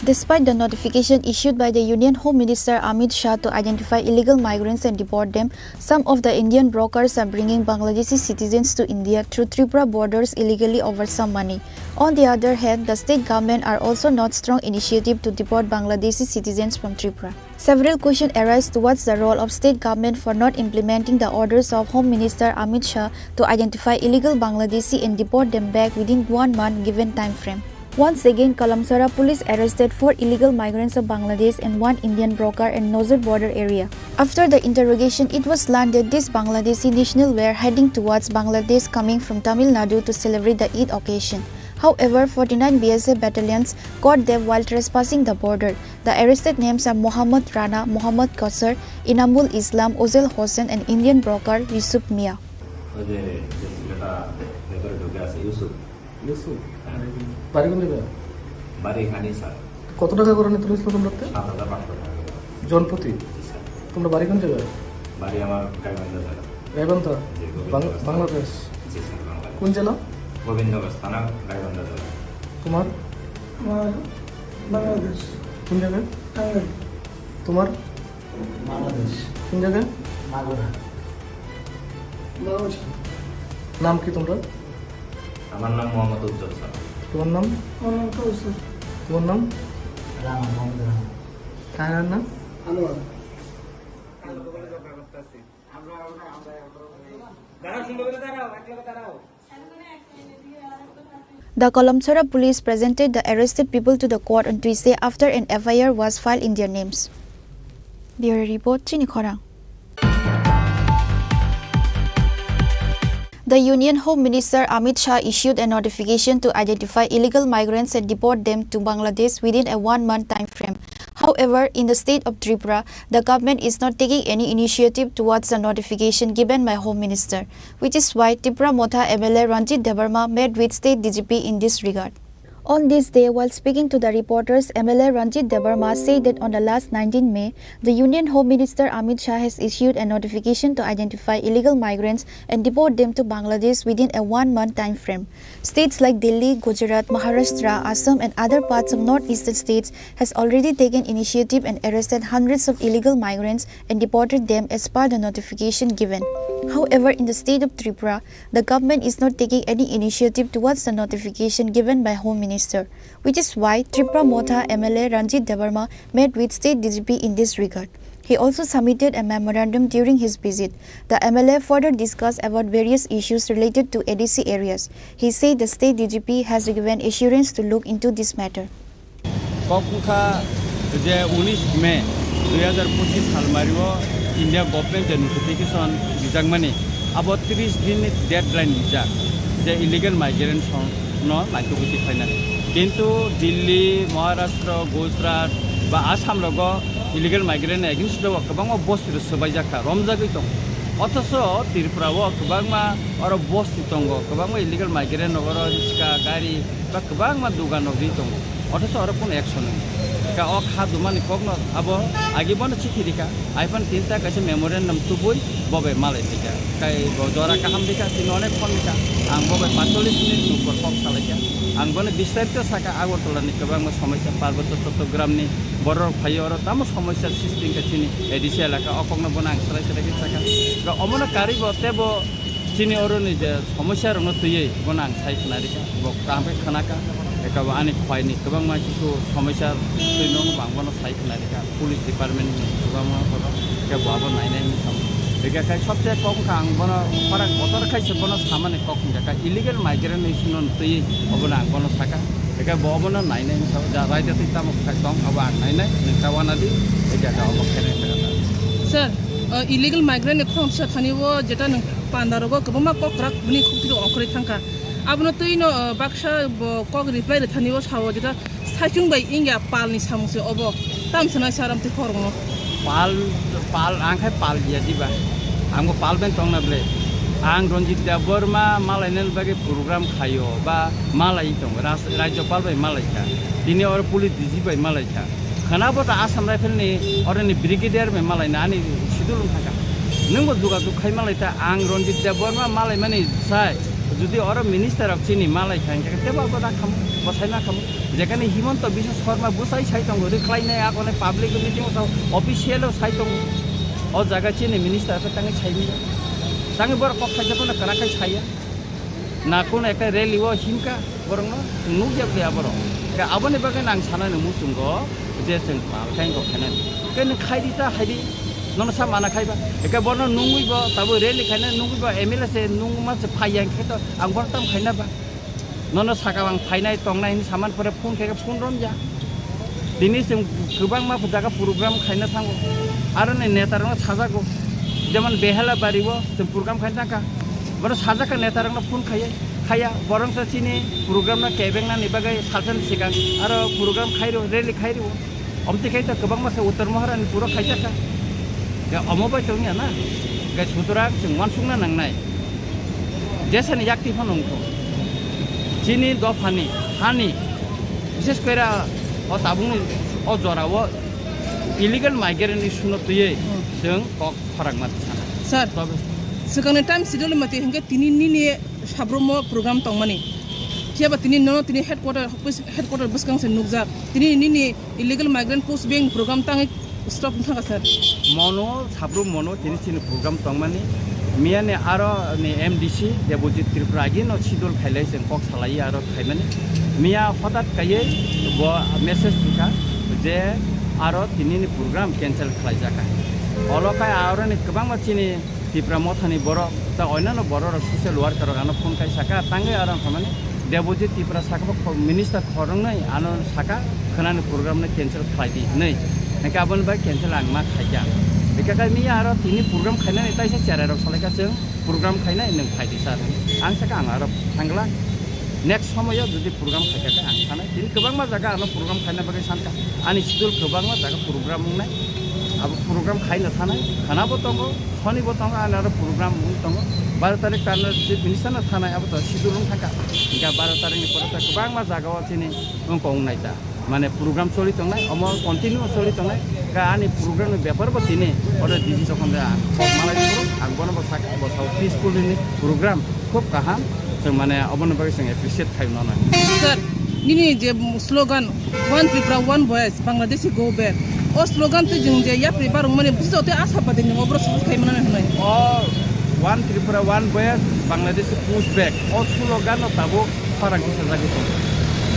Despite the notification issued by the Union Home Minister Amit Shah to identify illegal migrants and deport them, some of the Indian brokers are bringing Bangladeshi citizens to India through Tripura borders illegally over some money. On the other hand, the state government are also not strong initiative to deport Bangladeshi citizens from Tripura. Several questions arise towards the role of state government for not implementing the orders of Home Minister Amit Shah to identify illegal Bangladeshi and deport them back within 1 month given time frame. Once again, Kalamsara police arrested 4 illegal migrants of Bangladesh and 1 Indian broker in Nozur border area. After the interrogation, it was learned that these Bangladeshi nationals were heading towards Bangladesh coming from Tamil Nadu to celebrate the Eid occasion. However, 49 BSF battalions caught them while trespassing the border. The arrested names are Mohammad Rana, Mohammad Qasar, Inamul Islam, Ozel Hossain and Indian broker Yusuf Mia. কত টাকা করে নিতে হয়েছিল তোমরা? জনপ্রতি। তোমরা বাড়ি কোন জায়গায়? বাড়ি আমার গাইবান্ধা জেলা। গাইবান্ধা বাংলাদেশ কোন জেলা গোবিন্দগঞ্জ থানা গাইবান্ধা জেলা তোমার বাংলাদেশ কোন জায়গায় তোমার বাংলাদেশ কোন জায়গায় মাগুরা নাম কি তোমরা আমার নাম মোহাম্মদ উজ্জ্বল স্যার তোমার নাম তোমার নাম কার নাম The Kalamchora police presented the arrested people to the court on Tuesday after an FIR was filed in their names. Bureau report, Chini Khorang. The Union Home Minister Amit Shah issued a notification to identify illegal migrants and deport them to Bangladesh within a 1-month time frame. However, in the state of Tripura, the government is not taking any initiative towards the notification given by Home Minister, which is why Tripura Motha MLA Ranjit Debarma met with State DGP in this regard. On this day, while speaking to the reporters, MLA Ranjit Debarma said that on the last 19 May, the Union Home Minister Amit Shah has issued a notification to identify illegal migrants and deport them to Bangladesh within a 1-month time frame. States like Delhi, Gujarat, Maharashtra, Assam and other parts of northeastern states has already taken initiative and arrested hundreds of illegal migrants and deported them as per the notification given. However, in the state of Tripura, the government is not taking any initiative towards the notification given by Home Minister, which is why Tripura Motha MLA Ranjit Debarma met with State DGP in this regard. He also submitted a memorandum during his visit. The MLA further discussed about various issues related to ADC areas. He said the State DGP has given assurance to look into this matter. India government notification bijangmani abo 30 din deadline bijak je illegal migrants no naiko biti khaina kintu Delhi Maharashtra Gujarat ba Assam logo illegal migrant against lo kabang bosti sobai jaka romjagoi tong othoso Tripura o kabangma oro bosti tongo kabangma illegal migrant oro riska gari ba kabangma dugan ori tong othoso oro kon action ka ok hadumani kogno abo agibon chithirika iphone 3 ta kaise memorandum tubui bobe malai tika kai gojora kaham dika tinone phone dika ang bobe 45 minit nupor kok salaika ang bone bistarito saka agortola ni kabangma samasya parbato Chittagong ni borok phayo oro tamo samasya system ka chini edisi elaka okongno bona ang sarai sarai saka ga omono karibo tebo chini oro ni je samasya rongno tuye bona ang sai snarika bo kampe khanaka ekaba ani khwaini kabang ma kisu samasya tuino bangbono sai khanarika police department ni kabang ma kono ke babo nainai ni sam ega kai sobche kom kang bono parak motor kai se bono samane kok ka illegal migrant isunon tui obona bono saka ega bobono nainai ni sam ja right te tam kai tong aba nainai ni kawana di ega ga obo khene ka sir illegal migrant khom sa thani wo jeta nang pandarogo kobama kokrak buni khutiro okhre thangka abno tuino baksa kok reply re thani wo sawo jeta saichung bai inga pal ni samuse obo tam sana saram te khormo pal angkai pal dia diba anggo pal ben tong na ble ang Ranjit Debarma malai nel bagi program khayo ba malai tong rajyo pal bai malai ka dini or police diji bai malai ka khana bota Assam rifle ni or ni brigadier me malai na ani sidulun thaka nungbo duga du khai malai ta ang Ranjit Debarma malai mani sai যদি or minister of Chini malai khain ka teba bada kham bosai na kham যেখানে হিমন্ত বিশ্ব শর্মা বসাই সাইতং রিক্লাই নাই আকনে public meeting ও official সাইতং ও জায়গা চিনি minister তাঙ্গে shiny তাঙ্গে বড় কথা যখন কানাকাই ছাইয়া না কোন একটা রেলি ও হিমকা বরং নুগে বে আবর কা আবনে বাগে নাং সানানে মুসুঙ্গ যে সেন পালখাই গো খানে কেন খাইদিতা হাইদি নন সা মানা খাইবা একা বর্ণ নুঙ্গুইব তাবো রেলি খাইনা নুঙ্গুইব এমএলএ সে নুঙ্গুমা সে ফাইয়া খেতো আং বর্তাম খাইনা বা nono sakawang fainai tongnai ni saman pore phone khe phone rom ja dini sem gobang ma jaga program khaina thango aro ne netarong sajago jemon behala baribo sem program khaina ka boro sajaka netarong phone khaya borong sa chini program na kebeng na nibagai salsan sigang aro program khairo rally khairo omti khaita gobang ma uttar mohara ni puro khaija ka ga omobai tongya na ga sutura jeng mansungna nangnai jesani yakti phonongko Chini dofani hani বিশেষ করে ও তাবুং ও জরাও illegal migrant issue no tuye जों kok farak mat sana sir Sekarang time sidol mati hingga tini ni sabromo program tongmani. Siapa tini nono tini headquarter buskang senukza. Tini ni illegal migrant post bank program tang stop thang sir. Mono sabro mono tini sini program tongmani. Mia ne aro ne MDC Debojit Tripura agi no sidol khailai sen kok salai aro khaimani. Mia hotat kaye bo message dikha je aro tini ni program cancel khlaijaka. Olo kai aro ni kebang macini Tripura mothani boro ta oinano boro ro social worker ano phone kai saka tangai aro khamani Debojit Tripura saka minister khorang nai ano saka khanani program na cancel khlaidi nei. Nka abon ba cancel angma khaija. Bikakai mi aro tini program khaina ni taisa cara ro salaka seng program khaina nang khaidi sar. Ang saka ang aro thangla next samoyo jodi program khaika ang thana tini kebang ma jaga ano program khaina bagai sanka ani sidul kebang ma jaga program nai अब program खाइना थाना खाना बताओ खनी बताओ आना program बताओ 12 तारिख का चिफ मिनिस्टर ना थाना अब तो शिड्यूल थाका इनका 12 तारिख में पड़ता है बांग मा जागा वाचिनी उनको उन्नाइता माने program चली तो नहीं अमर कंटिन्यू चली तो नहीं का आनी program में व्यापार बत्ती ने और डिजी तो कौन दा माला करो आगबन बसाक बसाओ peaceful ini program खूब कहाँ तो माने अबन बगे संगे appreciate खाई ना sir ini je slogan one Tripura one voice Bangladeshi go back o slogan tu jeng je ya prepare mane biso te asa pade ni obro su kai mana nai o one Tripura one voice Bangladeshi push back o slogan no tabo farang ki saja gitu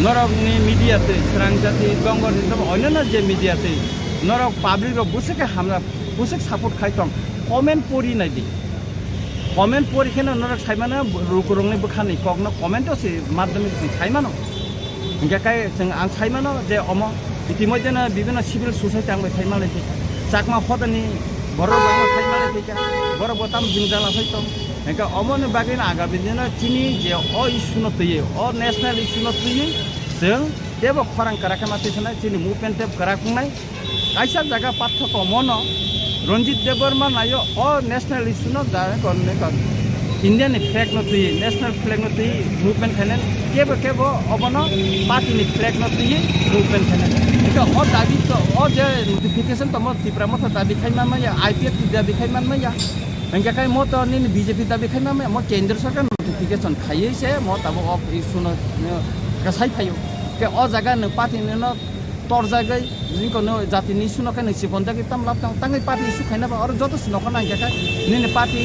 norok ni media te serang jati gongor ni tabo oinana je media te norok public ro busek hamra busek support khai tong comment pori nai di comment pori khena norok khai mana rukurong ni bukhani kogno comment o se madhyamik si khai mano Hingga kai seng ang sai mano je omo itimodya na bibina civil society ang khai male thi chakma khodani boro bang khai male thi ka boro botam jingjala sai tom hingga omo ne bagin aga bidina chini je o issue no tuye o national issue no tuye seng debo khorang karakama tisna chini movement te karakunai kaisa jaga patho ko mono Ranjit Deborma nayo o national issue no da konne kon Indian flag no tuye national flag no tuye movement khanen kebo obono party ni flag no tuye movement khanen ika o dabi to o je notification to mo Tripura mo dabi khai ma ya IPF dabi khai ma ya engka kai mo to ni BJP dabi khai ma mo kendra sarkar notification khai se mo tabo of issue no kasai phayo ke o jaga no party no tor jagai jinko no jati ni issue no kai si bonda ki tam lap tangai party issue khai na ba or joto sino kana engka kai ni party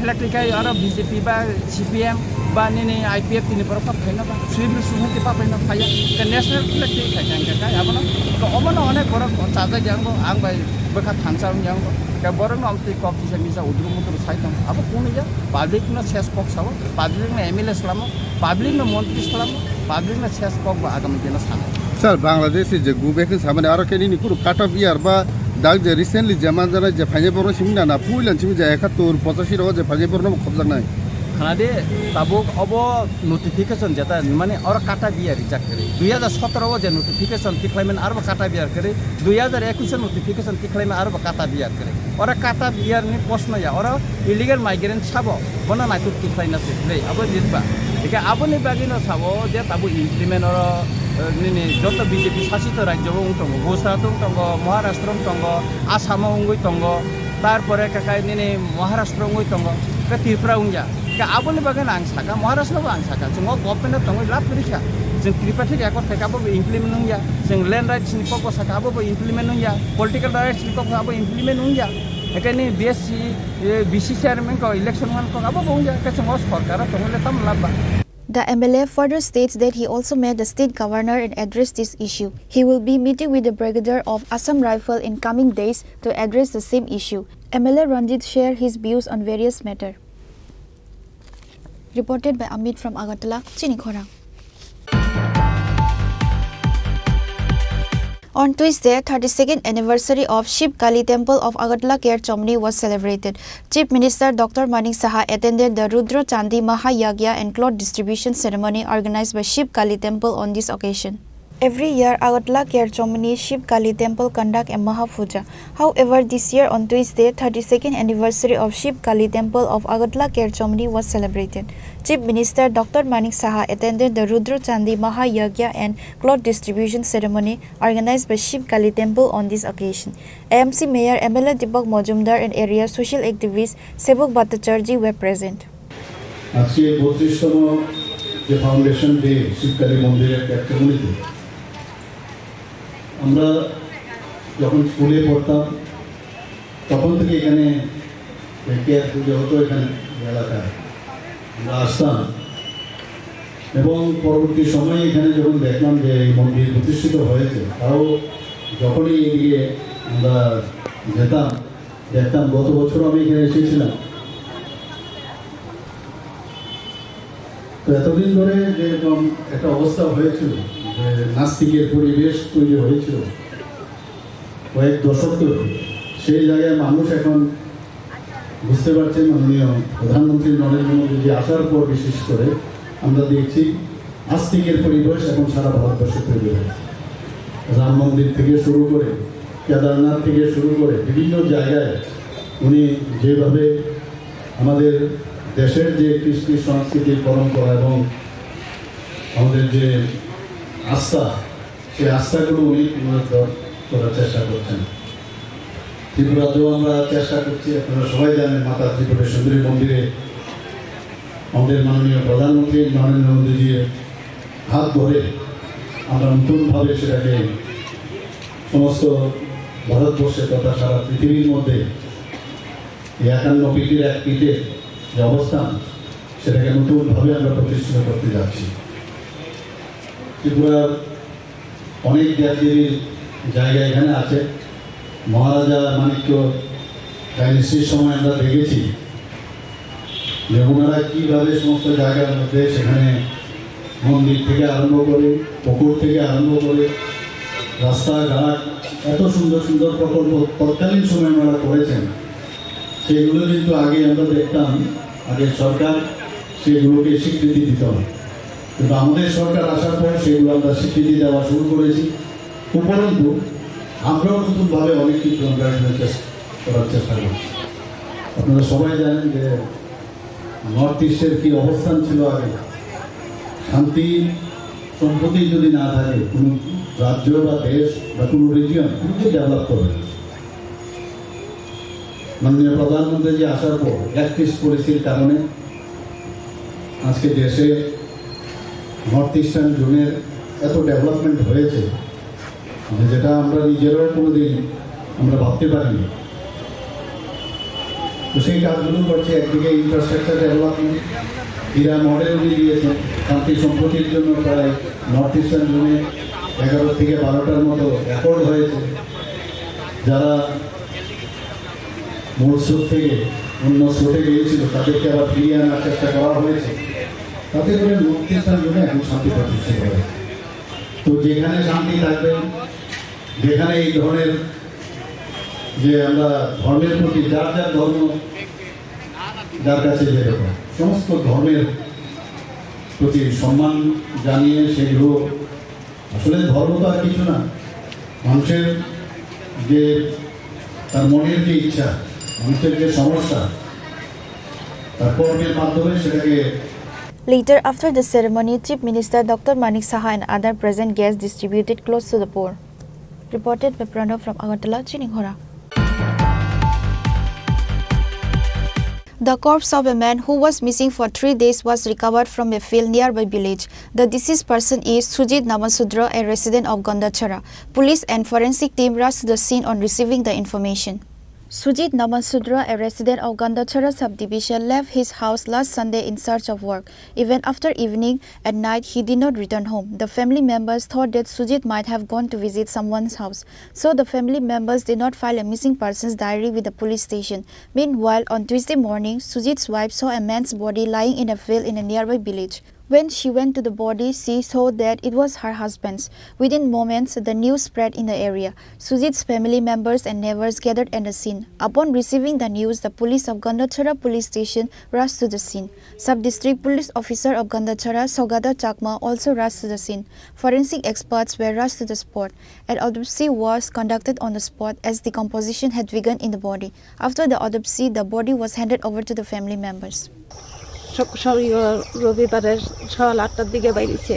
flag kai or BJP ba CPM ba ni IPF ni पर कब खाइना बा civil society pa paina phaya ke national flag ti khai kai abono ko omono one bor chaja jango ang bai bekha thangsa jango ke bor no amti kop ti misa udru mutur saitam abo kuni ja public na ses kok sawo public na MLA slamo public na montri slamo public na ses kok ba agam dina sana sir bangladesh je gubek samane aro keni ni puro cut off year ba dag je recently jaman jana je phanye bor simna na puilan simi je 71 85 ro je phanye bor no khobjak nai खानादे ताबुक अब notification जता माने और काटा बिया reject करे 2017 जे notification तिख्लाइमेन आरो काटा बिया करे 2021 नोटिफिकेशन तिख्लाइमेन आरो काटा बिया करे और काटा बिया नि प्रश्न या और इलीगल माइग्रेंट साबो बना नाइटु तिख्लाइना से अब जितबा एके आबनि बागिनो साबो जे ताबु इमप्लिमेन्ट और नि जत बीजेपी शासित राज्य उंटंग गुजरात उंटंग महाराष्ट्र उंटंग आसाम उंगुइटंग तारपरे काकाय नि महाराष्ट्र उंगुइटंग के त्रिपुरा उंजा के आबोनि बागन आं साका महाराष्ट्र आं साका जों गभर्नमेन्ट दङ लाब रिखा जों त्रिपुरा थिक एकट थेकाबो इमप्लिमेन्ट नंया जों लैंड राइट्स नि कक साकाबो इमप्लिमेन्ट नंया पॉलिटिकल राइट्स नि ककआबो इमप्लिमेन्ट नंया एकानि बीएससी बीसी चेयरमैन को इलेक्शन वन को आबो नंया के जों सरकार दङले तम लाबा The MLA further states that he also met the state governor and addressed this issue. He will be meeting with the brigadier of Assam Rifle in coming days to address the same issue. MLA Ranjit shared his views on various matters. Reported by Amit from Agartala, Chini Khorang. On Tuesday, 32nd anniversary of Shiv Kali Temple of Agartala Care Chomni was celebrated. Chief Minister Dr. Manik Saha attended the Rudra Chandi Mahayagya and cloth distribution ceremony organized by Shiv Kali Temple on this occasion. Every year, Agartala Kerchomani Shiv Kali Temple conduct a Mahapuja. However, this year on Tuesday, 32nd anniversary of Shiv Kali Temple of Agartala Kerchomani was celebrated. Chief Minister Dr. Manik Saha attended the Rudra Chandi Mahayagya and cloth distribution ceremony organized by Shiv Kali Temple on this occasion. AMC Mayor MLA Deepak Majumdar and area social activists Sebok Bhattacharjee were present. আজকে 32তম যে foundation day Shibkali মন্দিরের ক্যাটমনিতে আমরা যখন স্কুলে পড়তাম তখন থেকে এখানে কেয়ার পুজো হতো এখানে এলাকায় আমরা আসতাম এবং পরবর্তী সময়ে এখানে যখন দেখলাম যে এই মন্দির প্রতিষ্ঠিত হয়েছে তাও যখনই এদিকে আমরা যেতাম দেখতাম গত বছর আমি এখানে এসেছিলাম তো এতদিন ধরে যেরকম একটা অবস্থা হয়েছিল যে নাস্তিকের পরিবেশ তৈরি হয়েছিল কয়েক দশক ধরে সেই জায়গায় মানুষ এখন বুঝতে পারছেন মাননীয় প্রধানমন্ত্রী নরেন্দ্র মোদী আসার পর বিশেষ করে আমরা দেখছি আস্তিকের পরিবেশ এখন সারা ভারতবর্ষে তৈরি হয়েছে রাম মন্দির থেকে শুরু করে কেদারনাথ থেকে শুরু করে বিভিন্ন জায়গায় উনি যেভাবে আমাদের দেশের যে কৃষ্টি সংস্কৃতির পরম্পরা এবং আমাদের যে আস্থা সেই আস্থাগুলো উনি পুনরুদ্ধার করার চেষ্টা করছেন ত্রিপুরাতেও আমরা চেষ্টা করছি আপনারা সবাই জানেন মাতা ত্রিপুরা সুন্দরী মন্দিরে আমাদের মাননীয় প্রধানমন্ত্রী নরেন্দ্র মোদীজির হাত ধরে আমরা নতুনভাবে সেটাকে সমস্ত ভারতবর্ষে তথা সারা পৃথিবীর মধ্যে 51 পিঠের এক পিঠে যে অবস্থান সেটাকে নতুনভাবে আমরা প্রতিষ্ঠিত করতে যাচ্ছি ত্রিপুরার অনেক দেবদেবীর জায়গা এখানে আছে মহারাজা মানিক্য ডাইনেস্টির সময় আমরা দেখেছি যে ওনারা কীভাবে সমস্ত জায়গার মধ্যে সেখানে মন্দির থেকে আরম্ভ করে পুকুর থেকে আরম্ভ করে রাস্তাঘাট এত সুন্দর সুন্দর প্রকল্প তৎকালীন সময় ওনারা করেছেন সেগুলো কিন্তু আগে আমরা দেখতাম আগে সরকার সেগুলোকে স্বীকৃতি দিত না কিন্তু আমাদের সরকার আসার পর সেগুলো আমরা স্বীকৃতি দেওয়া শুরু করেছি উপরন্তু আমরাও নতুনভাবে অনেক কিছু আমরা করার চেষ্টা করছি আপনারা সবাই জানেন যে নর্থ ইস্টের কী অবস্থান ছিল আগে শান্তি সম্প্রতি যদি না থাকে কোনো রাজ্য বা দেশ বা কোনো রিজিয়ন খুবই ডেভেলপ করবে মাননীয় প্রধানমন্ত্রী যে আসার পর একত্রিশ পলিসির কারণে আজকে দেশে নর্থ ইস্টার্ন জোনের এত ডেভেলপমেন্ট হয়েছে যেটা আমরা নিজেরাও কোনোদিন আমরা ভাবতে পারিনি তো সেই কাজগুলো করছে একদিকে ইনফ্রাস্ট্রাকচার ডেভেলপমেন্ট হীরা মডেল উনি দিয়েছেন শান্তি সম্প্রতির জন্য প্রায় নর্থ ইস্টার্ন জোনে 11 থেকে 12টার মতো অ্যাকর্ড হয়েছে যারা মূল স্রোত থেকে অন্য স্রোতে গিয়েছিল তাদেরকে আবার ফিরিয়ে আনার চেষ্টা করা হয়েছে তাতে করে নর্থ ইস্টার্ন জোনে এখন শান্তি প্রতিষ্ঠিত হয়েছে তো যেখানে শান্তি থাকবে যেখানে এই ধরনের যে আমরা ধর্মের প্রতি যার যার ধর্ম যার কাছে যেরকম সমস্ত ধর্মের প্রতি সম্মান জানিয়ে সেগুলো আসলে ধর্ম তো আর কিছু না মানুষের যে তার মনের যে ইচ্ছা মানুষের যে সমস্যা তার কর্মের মাধ্যমে সেটাকে Later, after the ceremony, Chief Minister Dr. Manik Saha and other present guests distributed clothes to the poor. Reported by Pranav from Agartala, Chini Khorang. The corpse of a man who was missing for 3 days was recovered from a field nearby village. The deceased person is Sujit Namasudra, a resident of Gandachara. Police and forensic team rushed to the scene on receiving the information. Sujit Namasudra, a resident of Gandachara subdivision, left his house last Sunday in search of work. Even after evening, at night, he did not return home. The family members thought that Sujit might have gone to visit someone's house. So the family members did not file a missing persons diary with the police station. Meanwhile, on Tuesday morning, Sujit's wife saw a man's body lying in a field in a nearby village. When she went to the body, she saw that it was her husband's. Within moments, the news spread in the area. Sujit's family members and neighbors gathered at the scene. Upon receiving the news, the police of Gandachara police station rushed to the scene. Sub-district police officer of Gandachara, Sogata Chakma, also rushed to the scene. Forensic experts were rushed to the spot. An autopsy was conducted on the spot as decomposition had begun in the body. After the autopsy, the body was handed over to the family members. রবিবারে সকাল 8টার দিকে বাইরেছে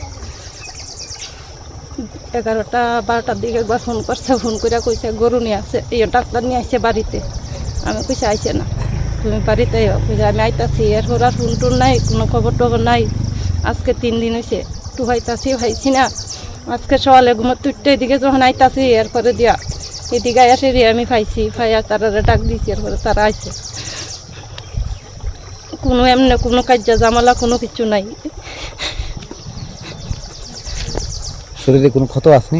11টা 12টার দিকে একবার phone করছে phone করে কইছে গরু নিয়ে আসছে এই ডাক্তার নিয়ে আসছে বাড়িতে আমি কইছে আইছে না তুমি বাড়িতে কইছে আমি আইতাছি এরপর আর ফোন টোন নাই কোনো খবর টবর নাই আজকে 3 দিন হয়েছে একটু হইতাছি ভাইছি না আজকে সকালে ঘুমোর 3টার দিকে যখন আইতাছি এরপরে দিয়া এদিকে এসে আমি পাইছি পাইয়া তারা ডাক দিয়েছি এরপরে তারা আইছে কোনো এমনি কোনো কাজ জামালা কোনো কিছু নাই শরীরে কোনো ক্ষত আছে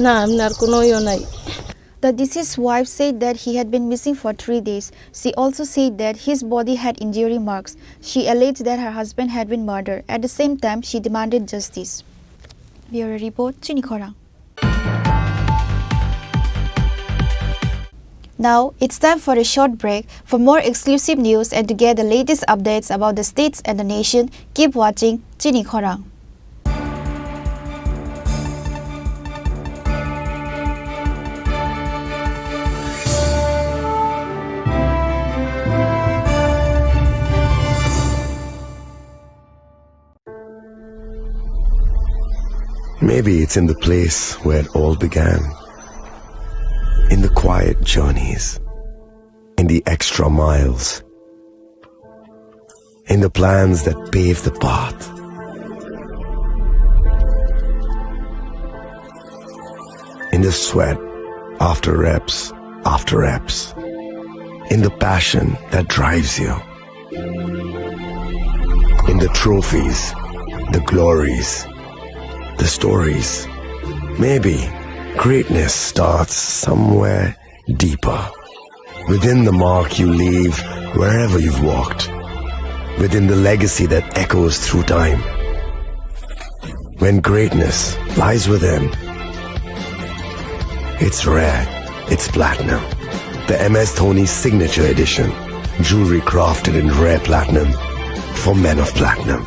না আপনার কোনো ইও নাই The deceased wife said that he had been missing for 3 days. She also said that his body had injury marks. She alleged that her husband had been murdered. At the same time, she demanded justice. Bureau Report, Chini Khorang. Now, it's time for a short break. For more exclusive news and to get the latest updates about the states and the nation, keep watching Chini Khorang. Maybe it's in the place where it all began. In the quiet journeys, in the extra miles, in the plans that pave the path. In the sweat after reps, in the passion that drives you, in the trophies, the glories, the stories. Maybe greatness starts somewhere deeper, within the mark you leave wherever you've walked, within the legacy that echoes through time. When greatness lies within, it's rare, it's platinum. The MS Dhoni Signature Edition, jewelry crafted in rare platinum for men of platinum.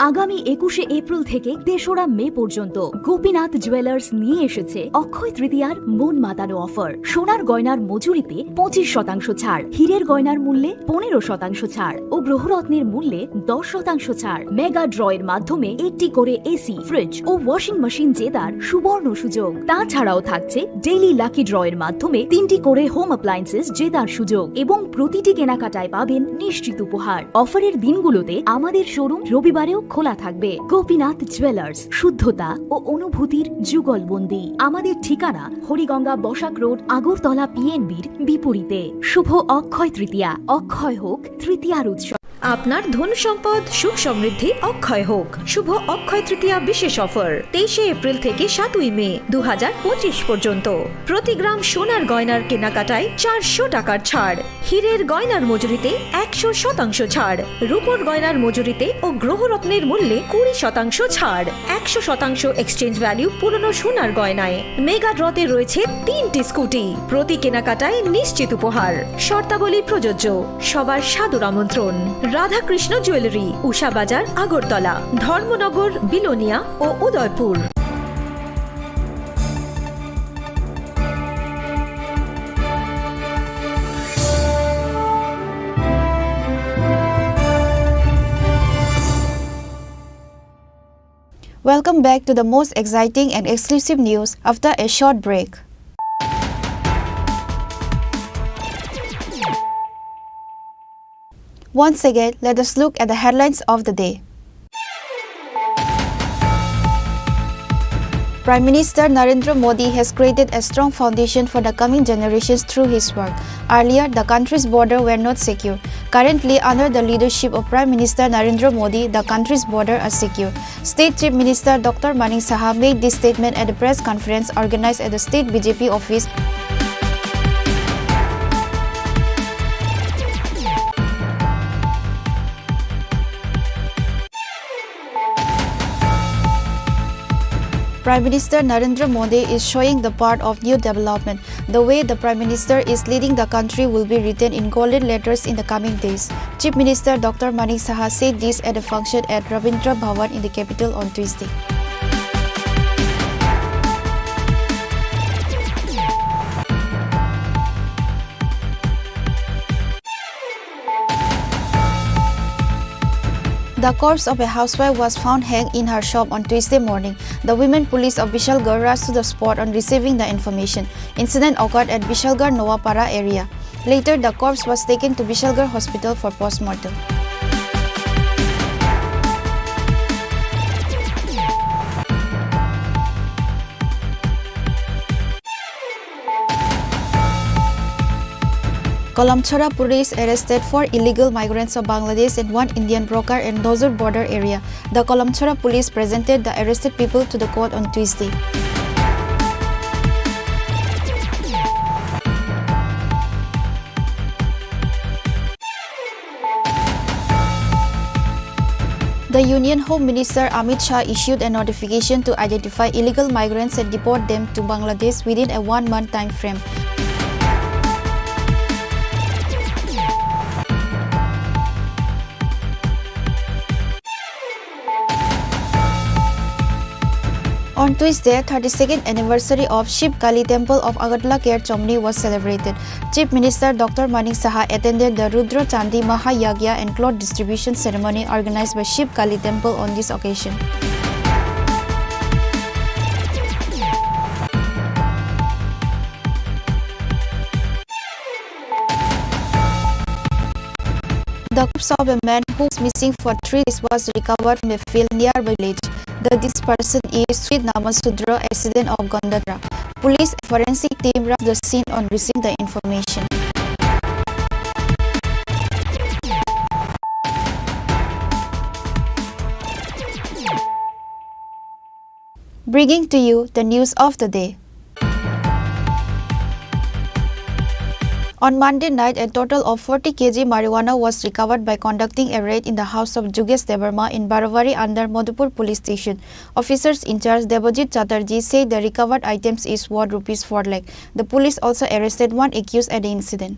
আগামী 21শে April থেকে 3রা মে পর্যন্ত Gopinath jewellers নিয়ে এসেছে অক্ষয় তৃতীয়ার মন মাতানো offer. সোনার গয়নার মজুরিতে 25% ছাড়, হীরের গয়নার মূল্যে 15% ছাড় ও গ্রহরত্নের মূল্যে 10% ছাড়। মেগা ড্রয়ের মাধ্যমে একটি করে এসি, ফ্রিজ ও ওয়াশিং মেশিন জেতার সুবর্ণ সুযোগ। তাছাড়াও থাকছে ডেইলি লাকি ড্রয়ের মাধ্যমে 3টি করে হোম অ্যাপ্লায়েন্সেস জেতার সুযোগ এবং প্রতিটি কেনাকাটায় পাবেন নিশ্চিত উপহার। অফারের দিনগুলোতে আমাদের শোরুম রবিবারেও খোলা থাকবে। গোপীনাথ জুয়েলার্স, শুদ্ধতা ও অনুভূতির যুগলবন্দি। আমাদের ঠিকানা হরিগঙ্গা বসাক রোড, আগরতলা পিএনবির বিপরীতে। শুভ অক্ষয় তৃতীয়া, অক্ষয় হোক তৃতীয়ার উৎসব। আপনার ধন সম্পদ সুখ সমৃদ্ধি অক্ষয় হোক। শুভ অক্ষয় তৃতীয়া বিশেষ অফার 23শে এপ্রিল থেকে 7ই মে 2025 পর্যন্ত। প্রতি গ্রাম সোনার গয়নার কেনাকাটায় 400 টাকার ছাড়, হীরের গয়নার মজুরিতে 100% ছাড়, রূপোর গয়নার মজুরিতে ও গ্রহরত্নের মূল্যে 20% ছাড়, 100% এক্সচেঞ্জ ভ্যালু পুরনো সোনার গয়নায়। মেগা ড্রতে রয়েছে 3টি স্কুটি, প্রতি কেনাকাটায় নিশ্চিত উপহার। শর্তাবলী প্রযোজ্য। সবার সাদর আমন্ত্রণ। রাধাকৃষ্ণ জুয়েলারি, উষা বাজার, আগরতলা, ধর্মনগর, বিলোনিয়া ও Udaipur. Welcome back to the most exciting and exclusive news after a short break. Once again, let us look at the headlines of the day. Prime Minister Narendra Modi has created a strong foundation for the coming generations through his work. Earlier, the country's borders were not secure. Currently, under the leadership of Prime Minister Narendra Modi, the country's borders are secure. State Chief Minister Dr. Manik Saha made this statement at a press conference organized at the State BJP office. Prime Minister Narendra Modi is showing the part of new development. The way the Prime Minister is leading the country will be written in golden letters in the coming days. Chief Minister Dr. Manik Saha said this at a function at Rabindra Bhavan in the capital on Tuesday. The corpse of a housewife was found hanged in her shop on Tuesday morning. The women police of Bishalgarh rushed to the spot on receiving the information. Incident occurred at Bishalgarh Noapara area. Later, the corpse was taken to Bishalgarh Hospital for postmortem. Kolamchhara police arrested 4 illegal migrants of Bangladesh and 1 Indian broker in Dozur border area. The Kolamchhara police presented the arrested people to the court on Tuesday. The Union Home Minister Amit Shah issued a notification to identify illegal migrants and deport them to Bangladesh within a 1-month time frame. On Tuesday, 32nd anniversary of Shiv Kali Temple of Agartala Care Chomni was celebrated. Chief Minister Dr. Manik Saha attended the Rudra Chandi Mahayagya and cloth distribution ceremony organized by Shiv Kali Temple on this occasion. The corpse of a man who was missing for 3 days was recovered from a field nearby village. This person is Sweet Namasudra, resident of Gondadra. Police and forensic team rushed the scene on receiving the information. Bringing to you the news of the day. On Monday night, a total of 40 kg marijuana was recovered by conducting a raid in the house of Jugesh Debarma in Baravari under Madhupur police station. Officers in charge Debojit Chatterjee said the recovered items is worth ₹4 lakh. The police also arrested 1 accused at the incident.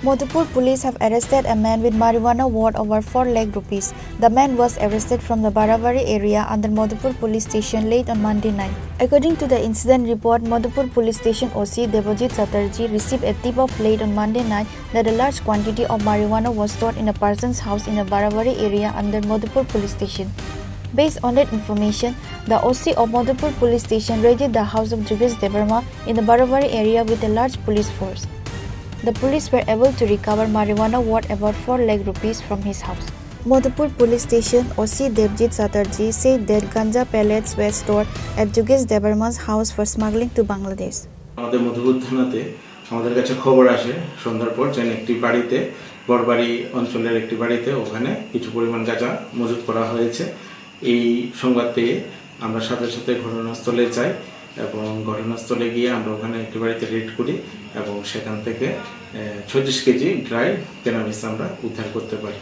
Madhupur police have arrested a man with marijuana worth over ₹4 lakh. The man was arrested from the Baravari area under Madhupur police station late on Monday night. According to the incident report, Madhupur police station OC Debojit Chatterjee received a tip-off late on Monday night that a large quantity of marijuana was stored in a person's house in the Baravari area under Madhupur police station. Based on that information, the OC of Madhupur police station raided the house of Jugesh Debarma in the Baravari area with a large police force. The police were able to recover marijuana worth about ₹4 lakh from his house. Madhupur police station OC Debjit Chatterjee said that ganja pellets were stored at Jugesh Debarma's house for smuggling to Bangladesh. আমাদের মধুপুর থানাতে আমাদের কাছে খবর আসে সন্ধ্যার পর যে একটি বাড়িতে বড়বাড়ি অঞ্চলের একটি বাড়িতে ওখানে কিছু পরিমাণ গাঁজা মজুত করা হয়েছে। এই সংবাদ পেয়ে আমরা সাথে সাথে ঘটনাস্থলে যাই এবং ঘটনাস্থলে গিয়ে আমরা ওখানে একটি বাড়িতে রেড করি এবং সেখান থেকে 36 কেজি ড্রাই ক্যানাবিস আমরা উদ্ধার করতে পারি।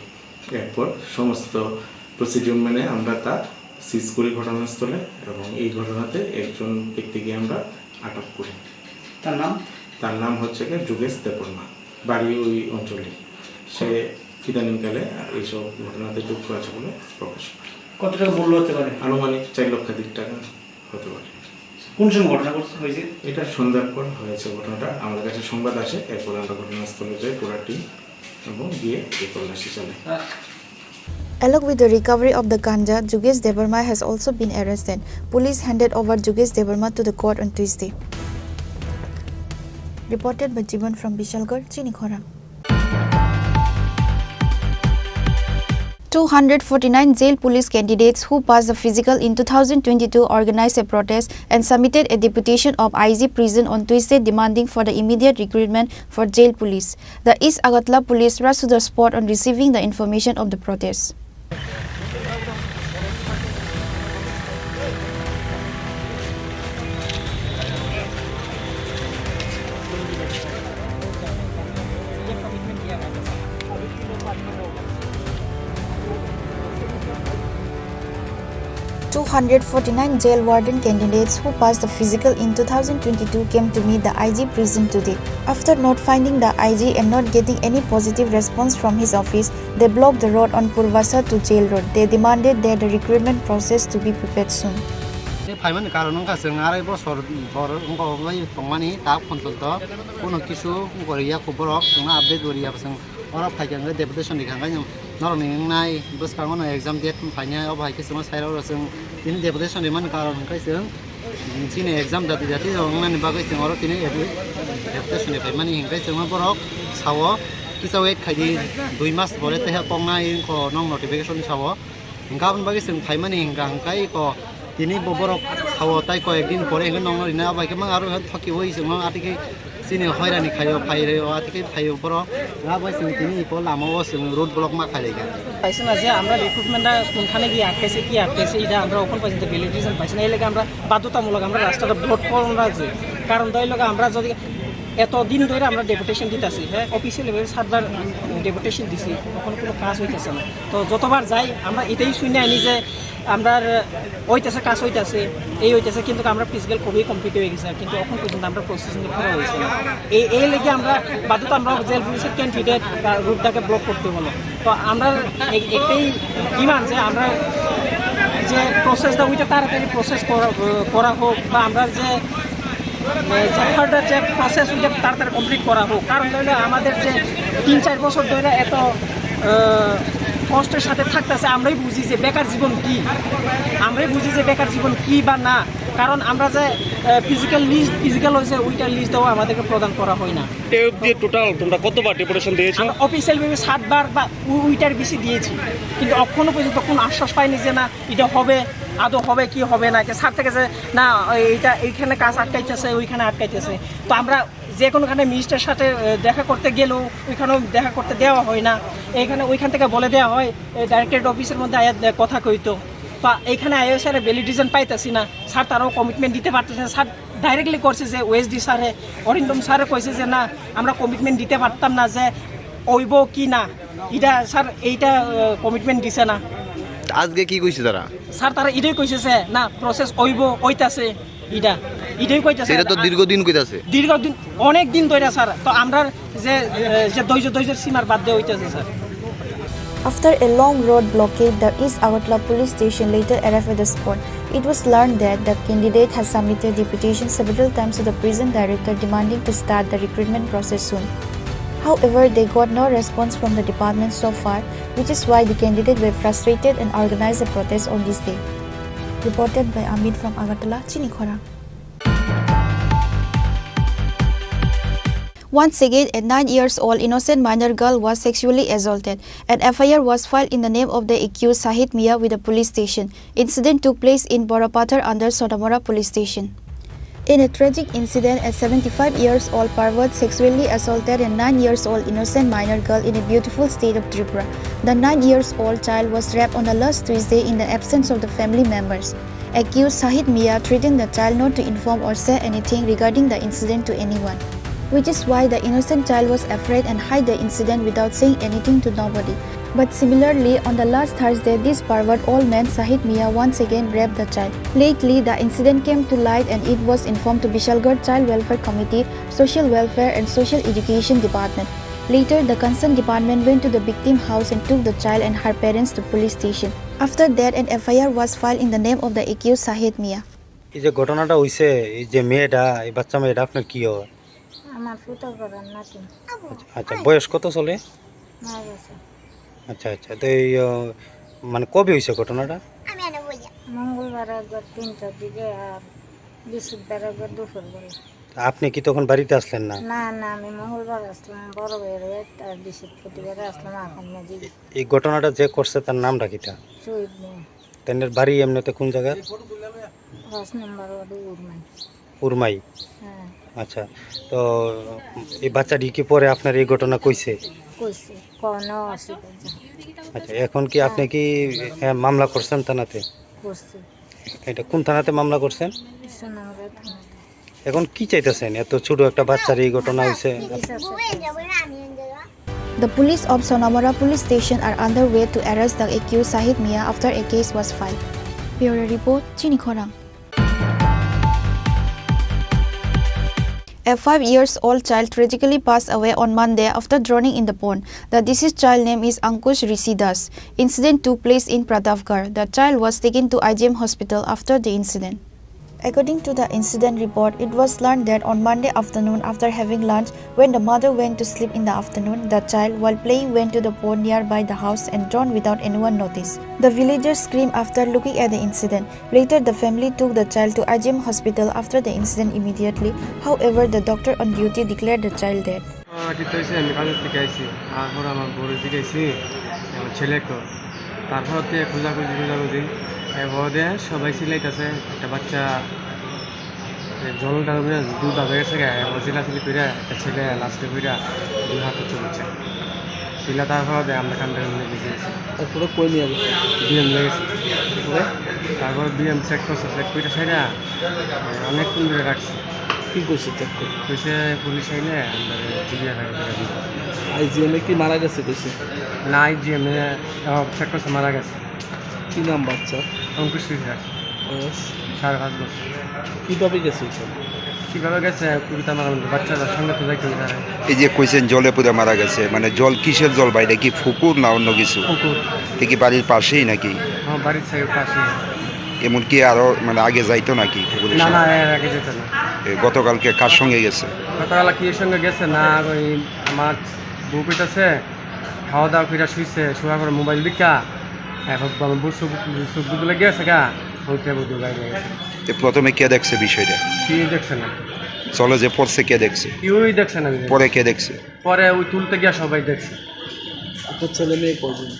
এরপর সমস্ত প্রসিডিউর মেনে আমরা তা সিজ করি ঘটনাস্থলে এবং এই ঘটনাতে একজন ব্যক্তিকে আমরা আটক করি। তার নাম হচ্ছে যুগেশ দেববর্মা, বাড়ি ওই অঞ্চলে। সে ইদানিংকালে এইসব ঘটনাতে যুক্ত আছে বলে প্রকাশ। কত টাকা মূল্য হতে পারে? আনুমানিক 4 লক্ষাধিক টাকা হতে পারে। কোন সময় ঘটনা হয়েছে? এটা সন্ধ্যার পর হয়েছে ঘটনাটা। আমাদের কাছে সংবাদ আসে, এরপর আমরা ঘটনাস্থলে যাই পুরা টিম এবং গিয়ে এই তল্লাশি চালাই। Along with the recovery of the ganja, Jugesh Debarma has also been arrested. Police handed over Jugesh Debarma to the court on Tuesday. Reported by Jivan from Bishalgarh, Chini Khorang. 249 jail police candidates who passed the physical in 2022 organized a protest and submitted a deputation of IG prison on Tuesday demanding for the immediate recruitment for jail police. The East Agatla police rushed to the spot on receiving the information of the protest. 249 jail warden candidates who passed the physical in 2022 came to meet the IG prison today. After not finding the IG and not getting any positive response from his office, they blocked the road on Purvasa to Jail Road. They demanded that the recruitment process to be prepared soon. ফাইমান কারণ কাছে আড়াই বছর পর মানে তা পর্যন্ত কোনো কিছু করিয়া খবর আপডেট করিয়া ওরা ফাইকান ডেপুটেশন দিখাঙ্গাই নরমিংনাই বসকাঙ্গন এক্সাম ডেট ফাইনাল অবাই কিছু সাইরাव जों তিনি ডেপুটেশন মান কারণ কাইসों চিনে এক্সাম দাতি দাতি মানে বাগै जों আরো তিনি ডেপুটেশন ফাইমানি হিংকাই जों বরক সাও কিছু ওয়েট খাইদি 2 মাস পরে তে কংনাই ক নং নোটিফিকেশন সাও গাবন বাগै जों ফাইমানি হিংকাই ক তিনি বরক সাও তাই কয়েকদিন পরে হেন নং নরিনা বাইকে মান আরো থাকি হই जों আতিকে চিনে হয়রানি খাইও ফাইরে আতিকে ফাইও পর গাবাই जों তিনি প লামাও जों রোড ব্লক মা খাইলাইগা পাইছেনা যে আমরা রিক্রুটমেন্টটা কোনখানে গিয়ে আটকেছে কি আটকেছে এটা আমরা ওখান পর্যন্ত ভ্যালিডেশন পাইছেনা এই লাগে আমরা বাধ্যতামূলক আমরা রাস্তাটা ব্লক করব না যে কারণ দই লাগে আমরা যদি এত দিন ধরে আমরা ডেপুটেশন দিতাছি হ্যাঁ অফিসিয়াল লেভেলে 7বার ডেপুটেশন দিছি তখন কোনো কাজ হইতেছে না তো যতবার যাই আমরা এটাই শুনে আনি যে আমরা হইতেছে কাজ হইতেছে এই হইতেছে কিন্তু আমরা ফিজিক্যাল খুবই কমপ্লিট হয়ে গেছে কিন্তু এখন পর্যন্ত আমরা প্রসেসিং করা হয়েছে না এই লেগে আমরা বাধ্যতা আমরা জেল পুলিশের ক্যান্ডিডেট রুটটাকে ব্লক করতে হলো তো আমরা একটাই ডিমান্ড যে আমরা যে প্রসেসটা ওইটা তাড়াতাড়ি প্রসেস করা হোক বা আমরা যে ফার্দার যে প্রসেস ওইটা তাড়াতাড়ি কমপ্লিট করা হোক কারণ হলো আমাদের যে 3-4 বছর ধরে এত কষ্টের সাথে থাকতেছে আমরাই বুঝি যে বেকার জীবন কি বা না কারণ আমরা যে ফিজিক্যাল হয়েছে ওইটার লিস্টটাও আমাদেরকে প্রদান করা হয় না টোটাল তোমরা কতবার ডেপুটেশন দিয়েছো আমরা অফিসিয়ালভাবে 7বার বা ওইটার বেশি দিয়েছি কিন্তু এখনো পর্যন্ত কোনো আশ্বাস পাইনি যে না এটা হবে আদৌ হবে কি হবে না স্যার থেকে যে না এইটা এইখানে কাজ আটকাইতেছে ওইখানে আটকাইতেছে তো আমরা যে কোনোখানে মিনিস্টারের সাথে দেখা করতে গেলেও ওইখানেও দেখা করতে দেওয়া হয় না ওইখান থেকে বলে দেওয়া হয় ডাইরেক্টরেট অফিসের মধ্যে কথা কইতো বা এইখানে আইএসআর ভ্যালিডেশন পাইতেছি না স্যার তারাও কমিটমেন্ট দিতে পারতেছে না স্যার ডাইরেক্টলি করছে যে ওএসডি স্যারে অরিন্দম স্যারে কইছে যে না আমরা কমিটমেন্ট দিতে পারতাম না যে ওইব কি না এটা স্যার এইটা কমিটমেন্ট দিছে না আজকে কি কইছে তারা এটাই কইছে না প্রসেস ওইতাছে এটাই কইতাছে এটা তো দীর্ঘদিন অনেক দিন ধরে স্যার তো আমরা যে ধৈর্যের সীমার বাধ্যে হইতাছে sir After a long road blockade, the East Agatla police station later arrived at the spot. It was learned that the candidate has submitted deputation several times to the prison director demanding to start the recruitment process soon. However, they got no response from the department so far, which is why the candidate were frustrated and organized a protest on this day. Reported by Amit from Agatala, Chini Khorang. Once again, a 9-year-old innocent minor girl was sexually assaulted. An FIR was filed in the name of the accused Sahid Mia with the police station. Incident took place in Borapathar under Sotamora police station. In a tragic incident, a 75-year-old pervert sexually assaulted a 9-year-old innocent minor girl in a beautiful state of Tripura. The 9-year-old child was raped on the last Tuesday in the absence of the family members. Accused Sahid Mia threatened the child not to inform or say anything regarding the incident to anyone, which is why the innocent child was afraid and hid the incident without saying anything to nobody. But similarly, on the last Thursday, this pervert old man Sahid Mia once again raped the child. Lately, the incident came to light and it was informed to Bishalgarh Child Welfare Committee, Social Welfare and Social Education Department. Later, the concerned department went to the victim house and took the child and her parents to police station. After that, an FIR was filed in the name of the accused Sahid Mia. এই যে ঘটনাটা হইছে, এই যে মেয়েটা, এই বাচ্চা মেয়েটা আপনার কি হয়? আমার ফুটো করার নাতি। আচ্ছা, বয়স কত চলে? মারা গেছে। আচ্ছা আচ্ছা, তো এই মানে কবে হয়েছে ঘটনাটা? মঙ্গলবার একবার 3টার দিকে আর বৃহস্পতিবার একবার দুপুর বেলা। আপনি কি তখন বাড়িতে আসলেন না? না না, আমি মঙ্গলবার আসলাম বড় ভাইয়ের আর বৃহস্পতিবারে আসলাম এখন মাঝে। এই ঘটনাটা যে করছে তার নামটা কিটা? শহীদ মেয়ে। তাদের বাড়ি এমনিতে কোন জায়গা? 5 নম্বর ওয়ার্ড উরমাই। উরমাই। হ্যাঁ। আচ্ছা, তো এই বাচ্চাটি কি পরে আপনার এই ঘটনা কইছে? কইছে, কোনো অসুবিধা নেই। আচ্ছা, এখন কি আপনি কি মামলা করছেন থানাতে? করছি। এটা কোন থানাতে মামলা করছেন? সোনামুড়া থানা। এখন কি চাইতেছেন? এত ছোট একটা বাচ্চার এই ঘটনা হয়েছে। The police of Sonamora police station are underway to arrest the accused Sahid Mia after a case was filed. Bureau report, Chini Khorang. A 5-year-old child tragically passed away on Monday after drowning in the pond. The deceased child name is Ankush Risidas. Incident took place in Pratapgarh. The child was taken to IGM hospital after the incident. According to the incident report, it was learned that on Monday afternoon after having lunch, when the mother went to sleep in the afternoon, the child, while playing, went to the pond nearby the house and drowned without anyone notice. The villagers screamed after looking at the incident. Later, the family took the child to IGM hospital after the incident immediately. However, the doctor on duty declared the child dead. সবাই সিলাইতেছে একটা বাচ্চা জলটা দুধ আবে গেছে চিলাচিলি করে একটা ছেলে লাস্টে করে 2 হাতে চলছে শিলা। তারপরে আমরা কান্ডে লেগেছি। তারপরে কই নিয়ে গেছে? বিএম লেগেছে। তারপরে বিএম চেক করছে, চেক করে সাইডা অনেকক্ষণ ধরে রাখছে। কী করছে চেক করে? কইছে পুলিশ আইলে আইজিএমে কি মারা গেছে কইছে? না, আইজিএমে চেক করছে মারা গেছে। কী নাম বাচ্চা? অঙ্কুশ রিসাস। বয়স 5.5 বছর। কীভাবে গেছে? কীভাবে গেছে? কবিতা মারা বাচ্চাদের সঙ্গে তো যাইতে পারে। এই যে কইছেন জলে পুরে মারা গেছে, মানে জল কিসের জল? বাইরে কি পুকুর না অন্য কিছু? পুকুর। কি বাড়ির পাশেই নাকি? হ্যাঁ, বাড়ির পাশে। এমনকি আরো মানে আগে যাইতো নাকি পুকুরে? না না, আগে যেত না। গতকালকে কার সঙ্গে গেছে? গতকাল কি সঙ্গে গেছে না, ওই আমার বউ কইতাছে খাওয়া দাওয়া করে শুইছে, শোয়ার পরে মোবাইল দেখা এখন সবজিগুলো গেছে গা ওইটা বুঝতে গাড়ি গেছে। প্রথমে কে দেখছে বিষয়টা? কি দেখছে না? চলে যে পড়ছে কে দেখছে? কেউই দেখছে না। পরে কে দেখছে? পরে ওই তুলতে গিয়া সবাই দেখছে। আপনার ছেলে মেয়ে কজন?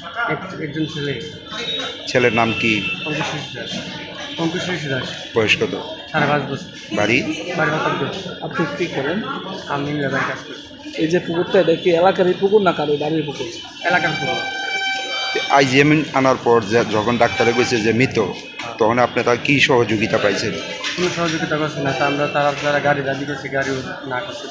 একজন ছেলে। ছেলের নাম কি? অঙ্কুশ দাস। বয়স কত? 5.5 বছর। বাড়ি? বাড়ি হতার। আপনি কি করেন? আমি লেবার কাজ করি। এই যে পুকুরটা, এটা কি এলাকারই পুকুর না কারো বাড়ির পুকুর? এলাকার পুকুর। আইজিএম আনার পর যখন ডাক্তারে কইছে যে মৃত, তখন আপনি তার কি সহযোগিতা পাইছেন? কোনো সহযোগিতা করছে না, তারা গাড়ি দাবি গেছে, গাড়ি না করছে।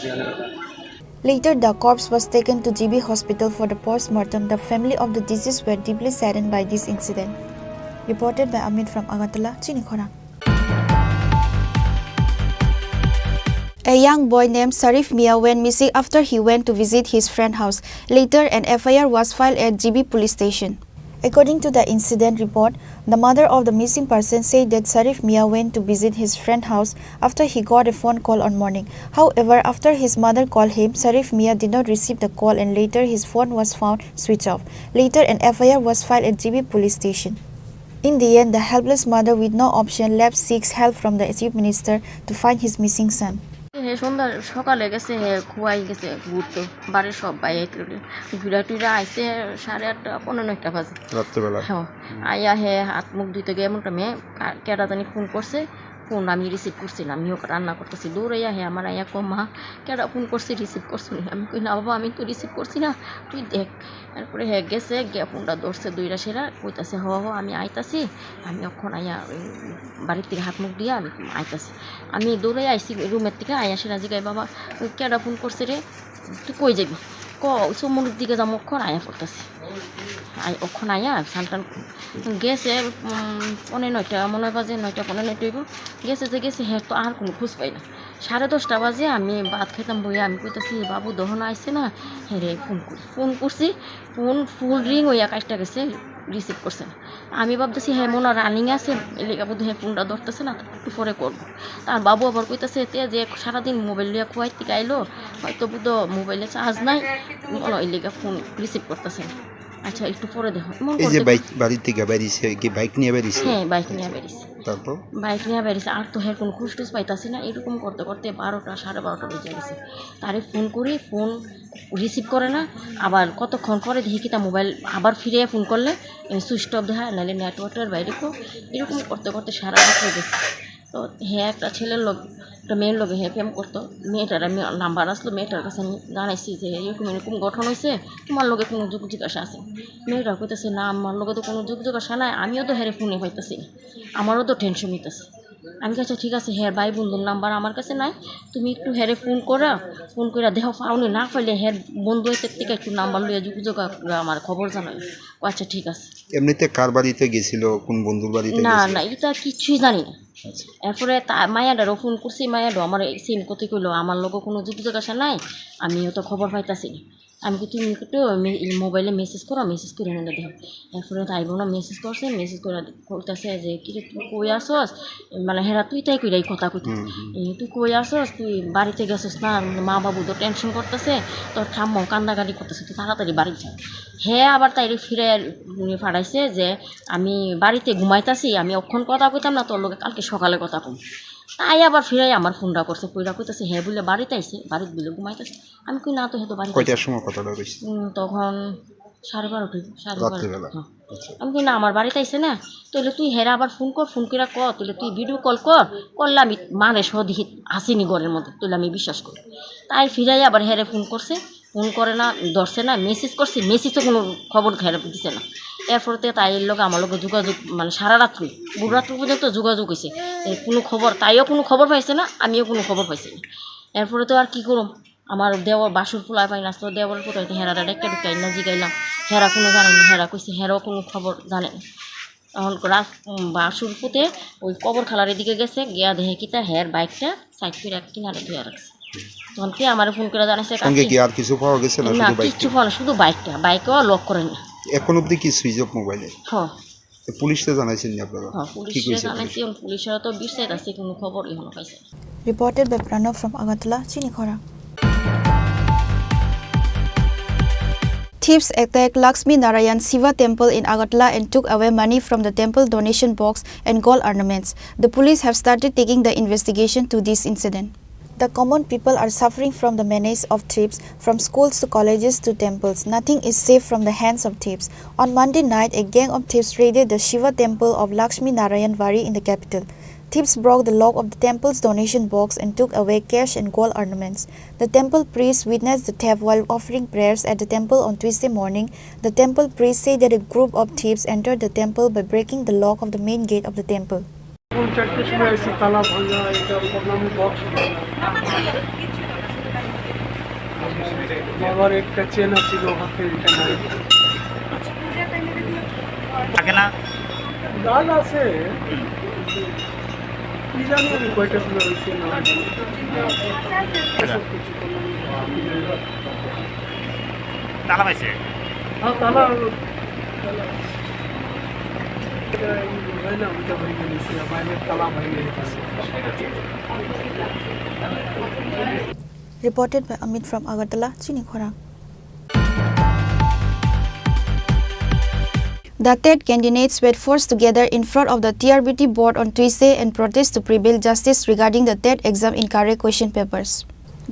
Later, the corpse was taken to GB hospital for the post-mortem. The family of the deceased were deeply saddened by this incident. Reported by Amit from Agartala, Chini Khorang. A young boy named Sarif Mia went missing after he went to visit his friend's house. Later, an FIR was filed at GB police station. According to the incident report, the mother of the missing person said that Sarif Mia went to visit his friend's house after he got a phone call on morning. However, after his mother called him, Sarif Mia did not receive the call and later his phone was found switched off. Later, an FIR was filed at GB police station. In the end, the helpless mother with no option left seeks help from the chief minister to find his missing son. সন্ধ্যা সকালে গেছে, খুয়াই গেছে ঘুরতো, বাড়ির সব বাইরে ঘুরা টুরা আইসে 8:30 15 বাজে রাত্রেবেলা। হ্যাঁ, আইয়া হাত মুখ ধুইতে গিয়ে এমনটা মেয়ে কেটা জানি ফোন করছে। ফোন আমি রিসিভ করছি না, আমিও রান্না করতেছি, দৌড়াইয়া আমার আইয়া মা কেটা ফোন করছি, রিসিভ করছি না। আমি কই না বাবা, আমি তো রিসিভ করছি না, তুই দেখ। তারপরে গেছে গিয়া ফোনটা ধরছে, দুইটা সেরা কইতাছে হ আমি আইতাছি। আমি অখন আইয়া বাড়ির থেকে হাত মুখ দিয়া আমি আইতাছি। আমি দৌড়াই আইসি রুমের থেকে, আইয়া সেরা জিগাই বাবা কেটা ফোন করছে রে, তুই কই যাবি? সমুদ্রের দিকে যাবো। অক্ষণ আয়া পড়তেছি, অক্ষণ আয়া সালটান গেছে 9:15 মনে বাজে, 9:15 গেছে যে গেছে। তো আর কোনো খোঁজ পাই না। 10:30 বাজে আমি ভাত খেতাম বইয়া আমি কইতাছি বাবু দহন আইছে না হেরে ফোন করছি ফোন ফুল রিং হইয়া কাটটা গেছে রিসিভ করছে না আমি ভাবতেছি হ্যাঁ মনে রানিং আছে এলাকা বোধ হয় ফোনটা ধরতেছে না একটু পরে করবো তার বাবু আবার কইতাছে যে সারাদিন মোবাইল লিয়া খুয়াই থেকে আইলো হয়তো বুধ মোবাইলে চার্জ নাই মনে এলাকা ফোন রিসিভ করতেছে না আচ্ছা একটু পরে দেখো এই যে বাড়ি থেকে বেরিয়েছে কি বাইক নিয়ে বেরিয়েছে হ্যাঁ বাইক নিয়ে বেরিয়েছে তারপর বাইক নিয়ে বেরিয়েছে আর তো কোনো খুশটুস পাইতাছি না এরকম করতে করতে 12টা 12:30 বেজে গেছে তারে ফোন করি ফোন রিসিভ করে না আবার কতক্ষণ পরে দেখি কি তা মোবাইল আবার ফিরে ফোন করলে সুইচ অফ দেখা নাহলে নেটওয়ার্কের বাইরে এরকম করতে করতে সারা রাত হয়ে গেছে তো হ্যাঁ একটা ছেলের লোক একটা মেয়ের লোকে হ্যাঁ ফেম করতো মেয়েটার আমি নাম্বার আসলো মেয়েটার কাছে আমি জানাইছি যে এরকম গঠন হয়েছে তোমার লোকে কোনো যোগ জিজ্ঞাসা আছে মেয়েটা কইতেছে না আমার লোকে তো কোনো যোগ জিজ্ঞাসা নাই আমিও তো হেরে ফোনে পাইতেছি আমারও তো টেনশন নিতেছে আমি কাছে ঠিক আছে হ্যাঁ ভাই বন্ধুর নাম্বার আমার কাছে নাই তুমি একটু হেরে ফোন করে দেহ পাওনি না পাইলে হ্যাঁ বন্ধু থেকে একটু নাম্বার লইয়া যোগাযোগ আমার খবর জানাই আচ্ছা ঠিক আছে এমনিতে কার বাড়িতে গেছিল কোন বন্ধুর বাড়িতে না না এটা কিছুই জানি না এরপরে মায়াডারও ফোন করছি মায়াডো আমার সিম কত কইলো আমার লোক কোনো যোগাযোগ আসা নাই আমিও তো খবর পাইতাছি না আমি তুমি একটু মোবাইলে মেসেজ করে নিলে দেখো এরপরে তাইব না মেসেজ করছে মেসেজ করে কইতাছে যে কি তুই কই আসস মানে হেরা তুই তাই কইরাই কথা কইতে তুই কই আসস তুই বাড়িতে গেছিস না মা বাবু তো টেনশন করতেছে তোর ঠাম্মাও কান্দাকাটি করতেছে তুই তাড়াতাড়ি বাড়ি যা হ্যাঁ আবার তাই ফিরে ফাড়াইছে যে আমি বাড়িতে ঘুমাইতাছি আমি অক্ষণ কথা কইতাম না তোর লোকে কালকে সকালে কথা কম তাই আবার ফিরাই আমার ফোনটা করছে কইরা কইতাছে হ্যাঁ বলে বাড়িতে আইছে বাড়িতে বলে ঘুমাইতেছে আমি কই না তো হয়তো বাড়িতে কয়টার সময় কথাটা কইছে তখন 12:30 আমি কই না আমার বাড়িতে আইছে না তাহলে তুই হেরা আবার ফোন করে তাহলে তুই ভিডিও কল করলে আমি মানে সদিহি আসিনি ঘরের মধ্যে তাহলে আমি বিশ্বাস করি তাই ফিরাই আবার হেরে ফোন করছে ফোন করে না ধরছে না মেসেজ করছে মেসেজ তো কোনো খবর ঘেরে দিছে না এরপরে তাই লোক আমার লোক যোগাযোগ মানে সারা রাত্রি ভোররাত্রি পর্যন্ত যোগাযোগ হয়েছে কোনো খবর তাইও কোনো খবর পাইছে না আমিও কোনো খবর পাইছি না এরপরে তো আর কী করুম আমার দেওয়ার বাসুর ফুলায় পাই না তো দেওয়ার কোথায় হেরাটা ডেকে ঢুকাই না জিগাইলাম হেরা কোনো জানেনি হেরা কইছে হেরাও কোনো খবর জানে না তখন বাসুর ফুটে ওই কবর খালার দিকে গেছে গিয়া দেখে কিতা হের বাইকটা সাইড করে কিনারে ধুয়ে রাখছে তখন কি আমার ফোন করে জানাইছে আর কিছু পাওয়া গেছে না কিছু পাওয়া শুধু বাইকেও লক করে না এখন অবধি কি সুইচ অফ মোবাইলে হ্যাঁ পুলিশে জানাইছেন আপনারা পুলিশে জানাইছি পুলিশেরা তো বিশ্বাস আছে কোনো খবর এখনো পাইছে Reported by Pranav from Agartala, Chini Khorang. Thieves attacked Lakshmi Narayan Shiva temple in Agartala and took away money from the temple donation box and gold ornaments. The police have started taking the investigation to this incident. The common people are suffering from the menace of thieves from schools to colleges to temples. Nothing is safe from the hands of thieves. On Monday night, a gang of thieves raided the Shiva temple of Lakshmi Narayan Vari in the capital. Thieves broke the lock of the temple's donation box and took away cash and gold ornaments. The temple priest witnessed the theft while offering prayers at the temple on Tuesday morning. The temple priest said that a group of thieves entered the temple by breaking the lock of the main gate of the temple. তালা পাইছে Reported by Amit from Agartala, Chini Khorang. The TET candidates were forced together in front of the TRBT board on Tuesday and protest to prevail justice regarding the TET exam incorrect question papers.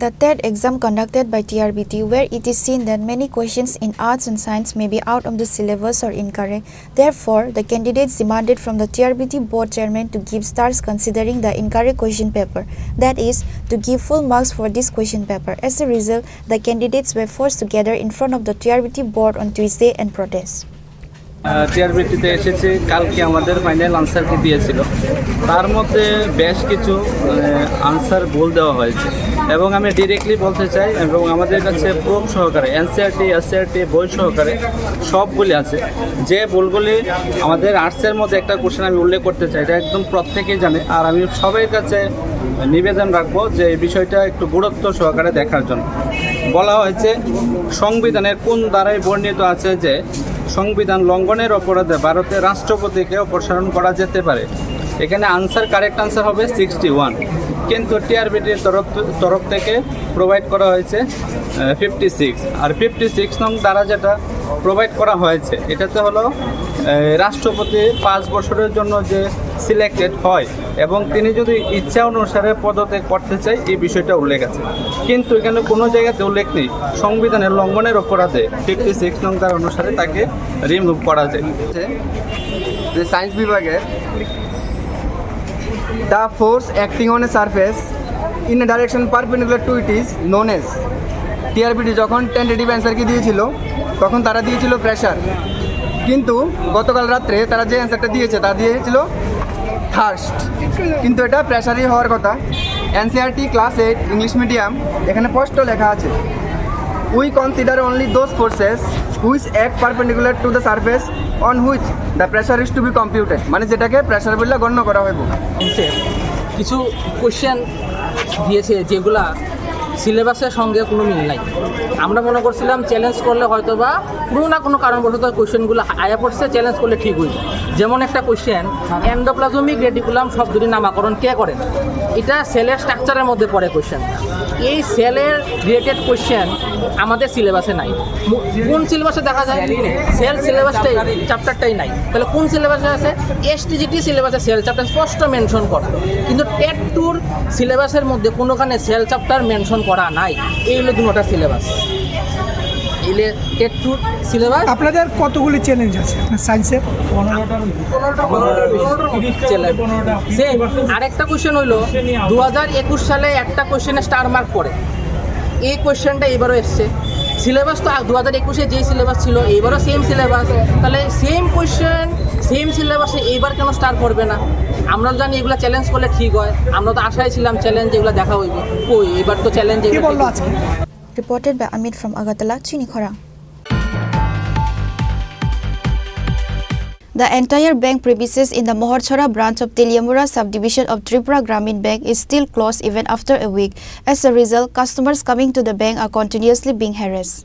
The TET exam conducted by TRBT, where it is seen that many questions in arts and science may be out of the syllabus or incorrect. Therefore, the candidates demanded from the TRBT board chairman to give stars considering the incorrect question paper. That is, to give full marks for this question paper. As a result, the candidates were forced together in front of the TRBT board on Tuesday and protest. টিআরবিটিতে এসেছে কালকে আমাদের final answer কি দিয়েছিল তার মধ্যে বেশ কিছু answer ভুল দেওয়া হয়েছে এবং আমি ডিরেক্টলি বলতে চাই, এবং আমাদের কাছে প্রুফ সহকারে এনসিআরটি বই সহকারে সবগুলি আছে। যে ভুলগুলি আমাদের আর্টসের মধ্যে একটা কোশ্চেন আমি উল্লেখ করতে চাই, এটা একদম প্রত্যেকেই জানে। আর আমি সবার কাছে নিবেদন রাখবো যে এই বিষয়টা একটু গুরুত্ব সহকারে দেখার জন্য। বলা হয়েছে সংবিধানের কোন ধারায় বর্ণিত আছে যে সংবিধান লঙ্ঘনের অপরাধে ভারতের রাষ্ট্রপতিকে অপসারণ করা যেতে পারে। এখানে কারেক্ট আনসার হবে 61, কিন্তু টিআরবিটির তরফ থেকে প্রোভাইড করা হয়েছে 56। আর 56 নং দ্বারা যেটা প্রোভাইড করা হয়েছে এটাতে হলো রাষ্ট্রপতি 5 বছরের জন্য যে সিলেক্টেড হয় এবং তিনি যদি ইচ্ছা অনুসারে পদত্যাগ করতে চায়, এই বিষয়টা উল্লেখ আছে। কিন্তু এখানে কোনো জায়গাতে উল্লেখ নেই সংবিধানের লঙ্ঘনের অপরাধে 56 নং ধারা অনুসারে তাকে রিমুভ করা যায়। যে সায়েন্স বিভাগের the force acting on a surface in a direction perpendicular to it is known as TRBT যখন টেন্টেটিভ অ্যান্সার কি দিয়েছিল তখন তারা দিয়েছিল প্রেশার, কিন্তু গতকাল রাত্রে তারা যে অ্যান্সারটা দিয়েছে তা দিয়েছিল থার্স্ট, কিন্তু এটা প্রেশারই হওয়ার কথা। এনসিআরটি ক্লাস 8 ইংলিশ মিডিয়াম এখানে স্পষ্ট লেখা আছে, we consider only those forces which act perpendicular to the surface on which the pressure is to be computed, মানে যেটাকে প্রেশার বলে গণ্য করা হইব। কিছু কোশ্চেন দিয়েছে যেগুলা সিলেবাসের সঙ্গে কোনো মিল নাই। আমরা মনে করছিলাম চ্যালেঞ্জ করলে হয়তো বা কোনো না কোনো কারণবশত কোশ্চেনগুলো আয়া পড়ছে, চ্যালেঞ্জ করলে ঠিক হইবে। যেমন একটা কোশ্চেন, এন্ডোপ্লাজমিক রেটিকুলাম শব্দটির নামাকরণ কে করেন? এটা সেলের স্ট্রাকচারের মধ্যে পড়ে কোশ্চেন। এই সেলের রিলেটেড কোশ্চেন আমাদের সিলেবাসে নাই। কোন সিলেবাসে দেখা যায়? সেল সিলেবাসটাই, চ্যাপ্টারটাই নাই। তাহলে কোন সিলেবাসে আছে? এসটিজিটি সিলেবাসে সেল চ্যাপ্টার স্পষ্ট মেনশন করে, কিন্তু টেট টুর সিলেবাসের মধ্যে কোনোখানে সেল চ্যাপ্টার মেনশন করা নাই। এই হলো দুটো সিলেবাস। এলে টেট টুর সিলেবাস। আপনাদের কতগুলি চ্যালেঞ্জ আছে সায়েন্সের? 15টা। আরেকটা কোশ্চেন হইলো 2021 সালে একটা কোশ্চেনে স্টার মার্ক পড়ে। এই কোশ্চেনটা এবারও এসছে। সিলেবাস তো 2021-এ যেই সিলেবাস ছিল এইবারও সেম সিলেবাস, তাহলে সেম কোশ্চেন সেম সিলেবাসে এইবার কেন স্টার পড়বে না? আমরা জানি এগুলো চ্যালেঞ্জ করলে ঠিক হয়, আমরা তো আশায় ছিলাম চ্যালেঞ্জ এগুলো দেখা হইবে, কই এবার তো challenge. Reported by Amit from Agartala, Chini Khorang. The entire bank premises in the Mohorchhora branch of Teliamura subdivision of Tripura Gramin Bank is still closed even after a week. As a result, customers coming to the bank are continuously being harassed.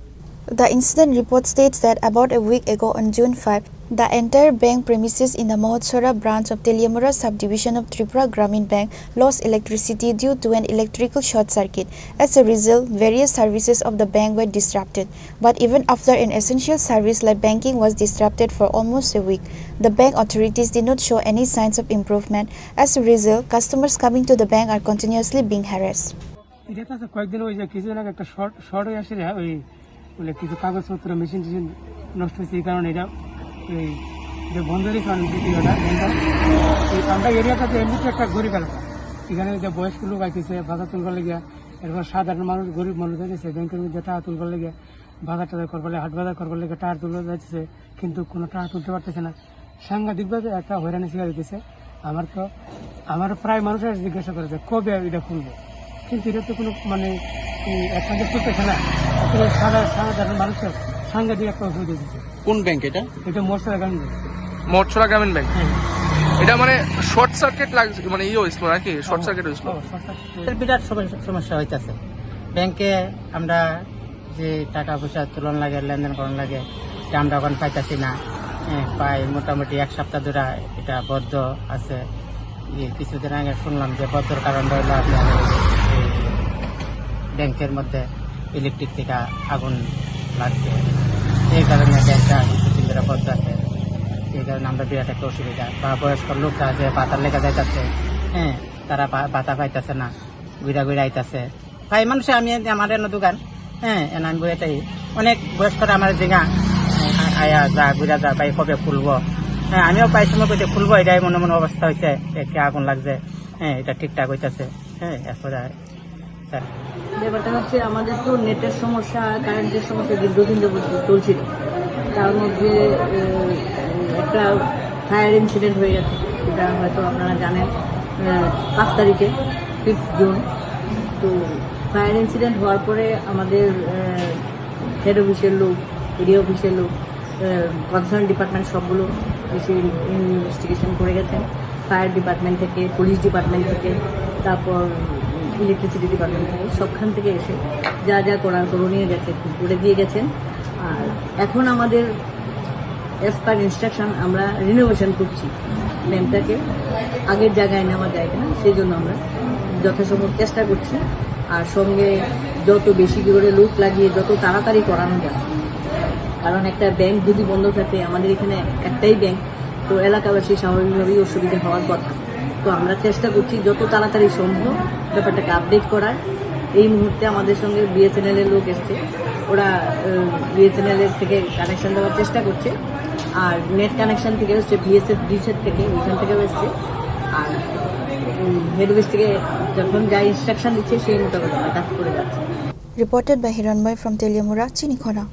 The incident report states that about a week ago on June 5, the entire bank premises in the Mohorchhora branch of Teliamura subdivision of Tripura Gramin Bank lost electricity due to an electrical short circuit. As a result, various services of the bank were disrupted. But even after an essential service like banking was disrupted for almost a week, the bank authorities did not show any signs of improvement. As a result, customers coming to the bank are continuously being harassed. কিছু কাগজপত্র machine টেশিন নষ্ট হয়েছে, এই কারণে এটা এই বন্ধ রেখে আমরা এরিয়াটাতে এমনিতে একটা গরিব এলাকা, এখানে যে বয়স্ক লোক আইতেছে বাজার তুলবার লেগে, এরপর সাধারণ মানুষ গরিব মানুষ যাইতেছে ব্যাংকের মধ্যে টাকা তুলবার লেগে, বাজার টাজার করবার লেগে, হাট বাজার করবার লেগে টাকা তুলবার যাইতেছে, কিন্তু কোনো টাকা তুলতে পারতেছে না। সাংঘাতিকভাবে একটা হয়রানি শিকার হইতেছে। আমার প্রায় মানুষের জিজ্ঞাসা করেছে কবে এটা খুলবো, কিন্তু এটা তো কোনো মানে একসাথে চলতেছে না। সাধারণ মানুষের সাংঘাতিক একটা অসুবিধা দিচ্ছে। কোন ব্যাংক এটা? এটা মোরছড়া গ্রামীণ ব্যাংক। মোরছড়া গ্রামীণ ব্যাংক। এটা মানে শর্ট সার্কিট লাগছে, মানে ইয়ে হয়েছিল নাকি? শর্ট সার্কিট হয়েছিল। বিরাট সমস্যা হইতেছে ব্যাংকে। আমরা যে টাকা পয়সা তুলন লাগে, লেনদেন করার লাগে, এটা আমরা এখন পাইতেছি না। প্রায় মোটামুটি এক সপ্তাহ ধরে এটা বদ্ধ আছে। কিছুদিন আগে শুনলাম যে বদ্ধর কারণ হইল আপনার ব্যাংকের মধ্যে ইলেকট্রিক থেকে আগুন লাগছে, এই কারণে ব্যাংকটা কিছুদিন ধরে বদ্ধ আছে। এই কারণে আমরা বিরাট একটা অসুবিধা। বা বয়স্ক লোকরা যে বাতার লেগে যাইতেছে, তারা বাতা পাইতেছে না, ঘুরা ঘুরা আইতেছে। ভাই মানুষে আমি আমার এনে দোকান, আমি বইটাই অনেক বয়স্করা আমার দিঘা আয়া যা ঘুরা যা ভাই কবে খুলবো। আমিও পাই সময় কইতে খুলবো, এটাই মনে মনে অবস্থা হয়েছে। একটা আগুন লাগছে, এটা ঠিকঠাক হইতেছে। এরপরে ব্যাপারটা হচ্ছে আমাদের তো নেটের সমস্যা, কারেন্টের সমস্যা দীর্ঘদিন যাবত চলছিল। তার মধ্যে একটা ফায়ার ইনসিডেন্ট হয়ে গেছে, এটা হয়তো আপনারা জানেন 5 তারিখে 5 জুন। তো ফায়ার ইনসিডেন্ট হওয়ার পরে আমাদের হেড অফিসের লোক, এরিয়া অফিসের লোক, কনসার্ন ডিপার্টমেন্ট সবগুলো এসে ইনভেস্টিগেশন করে গেছেন। ফায়ার ডিপার্টমেন্ট থেকে, পুলিশ ডিপার্টমেন্ট থেকে, তারপর ইলেকট্রিসিটি ডিপার্টমেন্ট থেকে, সবখান থেকে এসে যা যা করার করণীয় গেছে করে দিয়ে গেছেন। আর এখন আমাদের অ্যাজ পার ইনস্ট্রাকশন আমরা রিনোভেশন করছি ড্যামটাকে, আগের জায়গায় নেওয়া যায় কিনা সেই জন্য আমরা যথাসম্ভব চেষ্টা করছি। আর সঙ্গে যত বেশি করে লোক লাগিয়ে যত তাড়াতাড়ি করানো যায়, কারণ একটা ব্যাংক যদি বন্ধ থাকে, আমাদের এখানে একটাই ব্যাংক, তো এলাকাবাসী স্বাভাবিকভাবেই অসুবিধা হওয়ার কথা। তো আমরা চেষ্টা করছি যত তাড়াতাড়ি সম্ভব ব্যাপারটাকে আপডেট করার। এই মুহূর্তে আমাদের সঙ্গে বিএসএনএল এর লোক এসছে, ওরা বিএসএনএল এর থেকে কানেকশন দেওয়ার চেষ্টা করছে। আর নেট কানেকশন থেকে হচ্ছে বিএসএফ ডিসের থেকে, ওইখান থেকেও এসছে। আর হেড অফিস থেকে যখন যা ইনস্ট্রাকশন দিচ্ছে সেই মোতাবেক আমরা কাজ করে যাচ্ছি। Reported by Hiranmoy from Teliamura, Chini Khorang.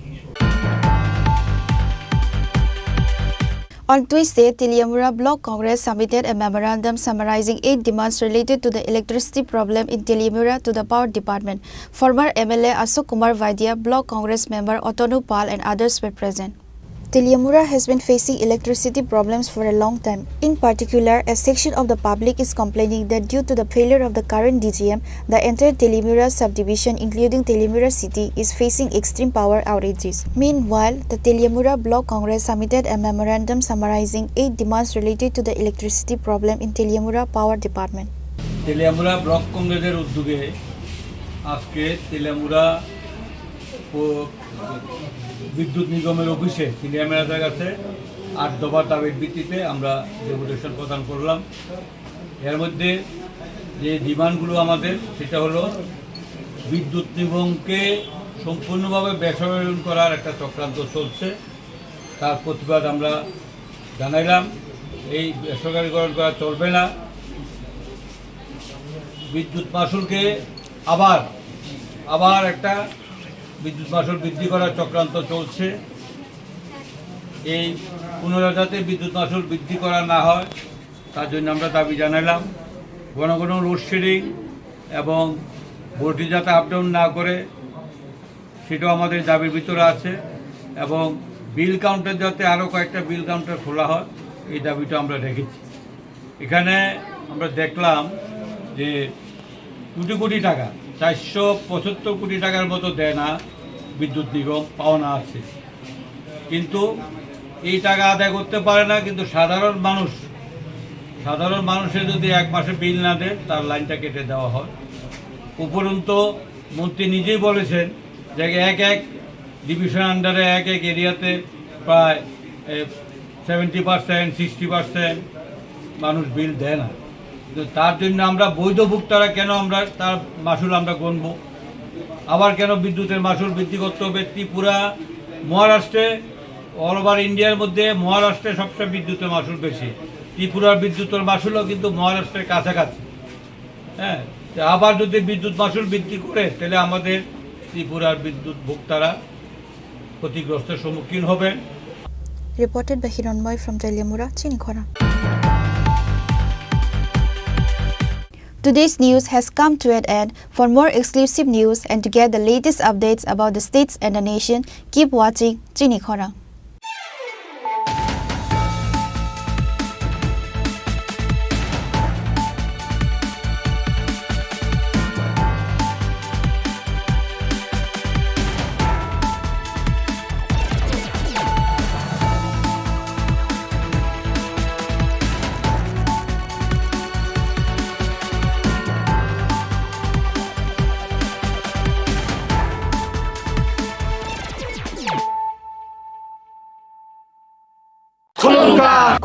On Tuesday, Teliamura Block Congress submitted a memorandum summarizing 8 demands related to the electricity problem in Teliamura to the Power Department. Former MLA Ashok Kumar Vaidya, Block Congress member Otonu Pal and others were present. Teliamura has been facing electricity problems for a long time. In particular, a section of the public is complaining that due to the failure of the current DGM, the entire Teliamura subdivision, including Teliamura city, is facing extreme power outages. Meanwhile, the Teliamura Block Congress submitted a memorandum summarizing 8 demands related to the electricity problem in Teliamura Power Department. Teliamura Block Congress উদ্যোগে আজকে তেলিয়ামুড়া বিদ্যুৎ নিগমের অফিসে senior ম্যানেজারের কাছে 8 দফা দাবির ভিত্তিতে আমরা ডেপুটেশন প্রদান করলাম। এর মধ্যে যে ডিমান্ডগুলো আমাদের, সেটা হলো বিদ্যুৎ নিগমকে সম্পূর্ণভাবে বেসরকারীকরণ করার একটা চক্রান্ত চলছে, তার প্রতিবাদ আমরা জানাইলাম। এই বেসরকারীকরণ করা চলবে না। বিদ্যুৎ মাশুলকে আবার একটা বিদ্যুৎ মাশুল বৃদ্ধি করার চক্রান্ত চলছে। এই পুনরায় যাতে বিদ্যুৎ মাশুল বৃদ্ধি করা না হয় তার জন্য আমরা দাবি জানালাম। ঘন ঘন লোডশেডিং এবং ভোল্টেজ যাতে আপডাউন না করে সেটাও আমাদের দাবির ভিতরে আছে, এবং বিল কাউন্টার যাতে আরও কয়েকটা বিল কাউন্টার খোলা হয় এই দাবিটা আমরা রেখেছি। এখানে আমরা দেখলাম যে কোটি কোটি টাকা, 475 কোটি টাকার মতো দেয় না বিদ্যুৎ নিগম, পাওনা আছে, কিন্তু এই টাকা আদায় করতে পারে না। কিন্তু সাধারণ মানুষের যদি 1 মাসে বিল না দেয় তার লাইনটা কেটে দেওয়া হয়। উপরন্তু মন্ত্রী নিজেই বলেছেন যে এক ডিভিশন আন্ডারে এক এরিয়াতে প্রায় 70%, 60% মানুষ বিল দেয় না। তার জন্য আমরা বৈধ ভোক্তারা কেন আমরা তার মাসুল আমরা গণব? আবার কেন বিদ্যুতের মাসুল বৃদ্ধি করতে হবে? ত্রিপুরা, মহারাষ্ট্রে, অল ওভার ইন্ডিয়ার মধ্যে মহারাষ্ট্রে সবচেয়ে বিদ্যুতের মাসুল বেশি। ত্রিপুরার বিদ্যুতের মাসুলও কিন্তু মহারাষ্ট্রের কাছাকাছি। হ্যাঁ, আবার যদি বিদ্যুৎ মাসুল বৃদ্ধি করে তাহলে আমাদের ত্রিপুরার বিদ্যুৎ ভোক্তারা ক্ষতিগ্রস্তের সম্মুখীন হবেন। Reported by Hiranmoy from Teliamura, Chini Khorang. Today's news has come to an end. For more exclusive news and to get the latest updates about the states and the nation, keep watching Chini Khorang.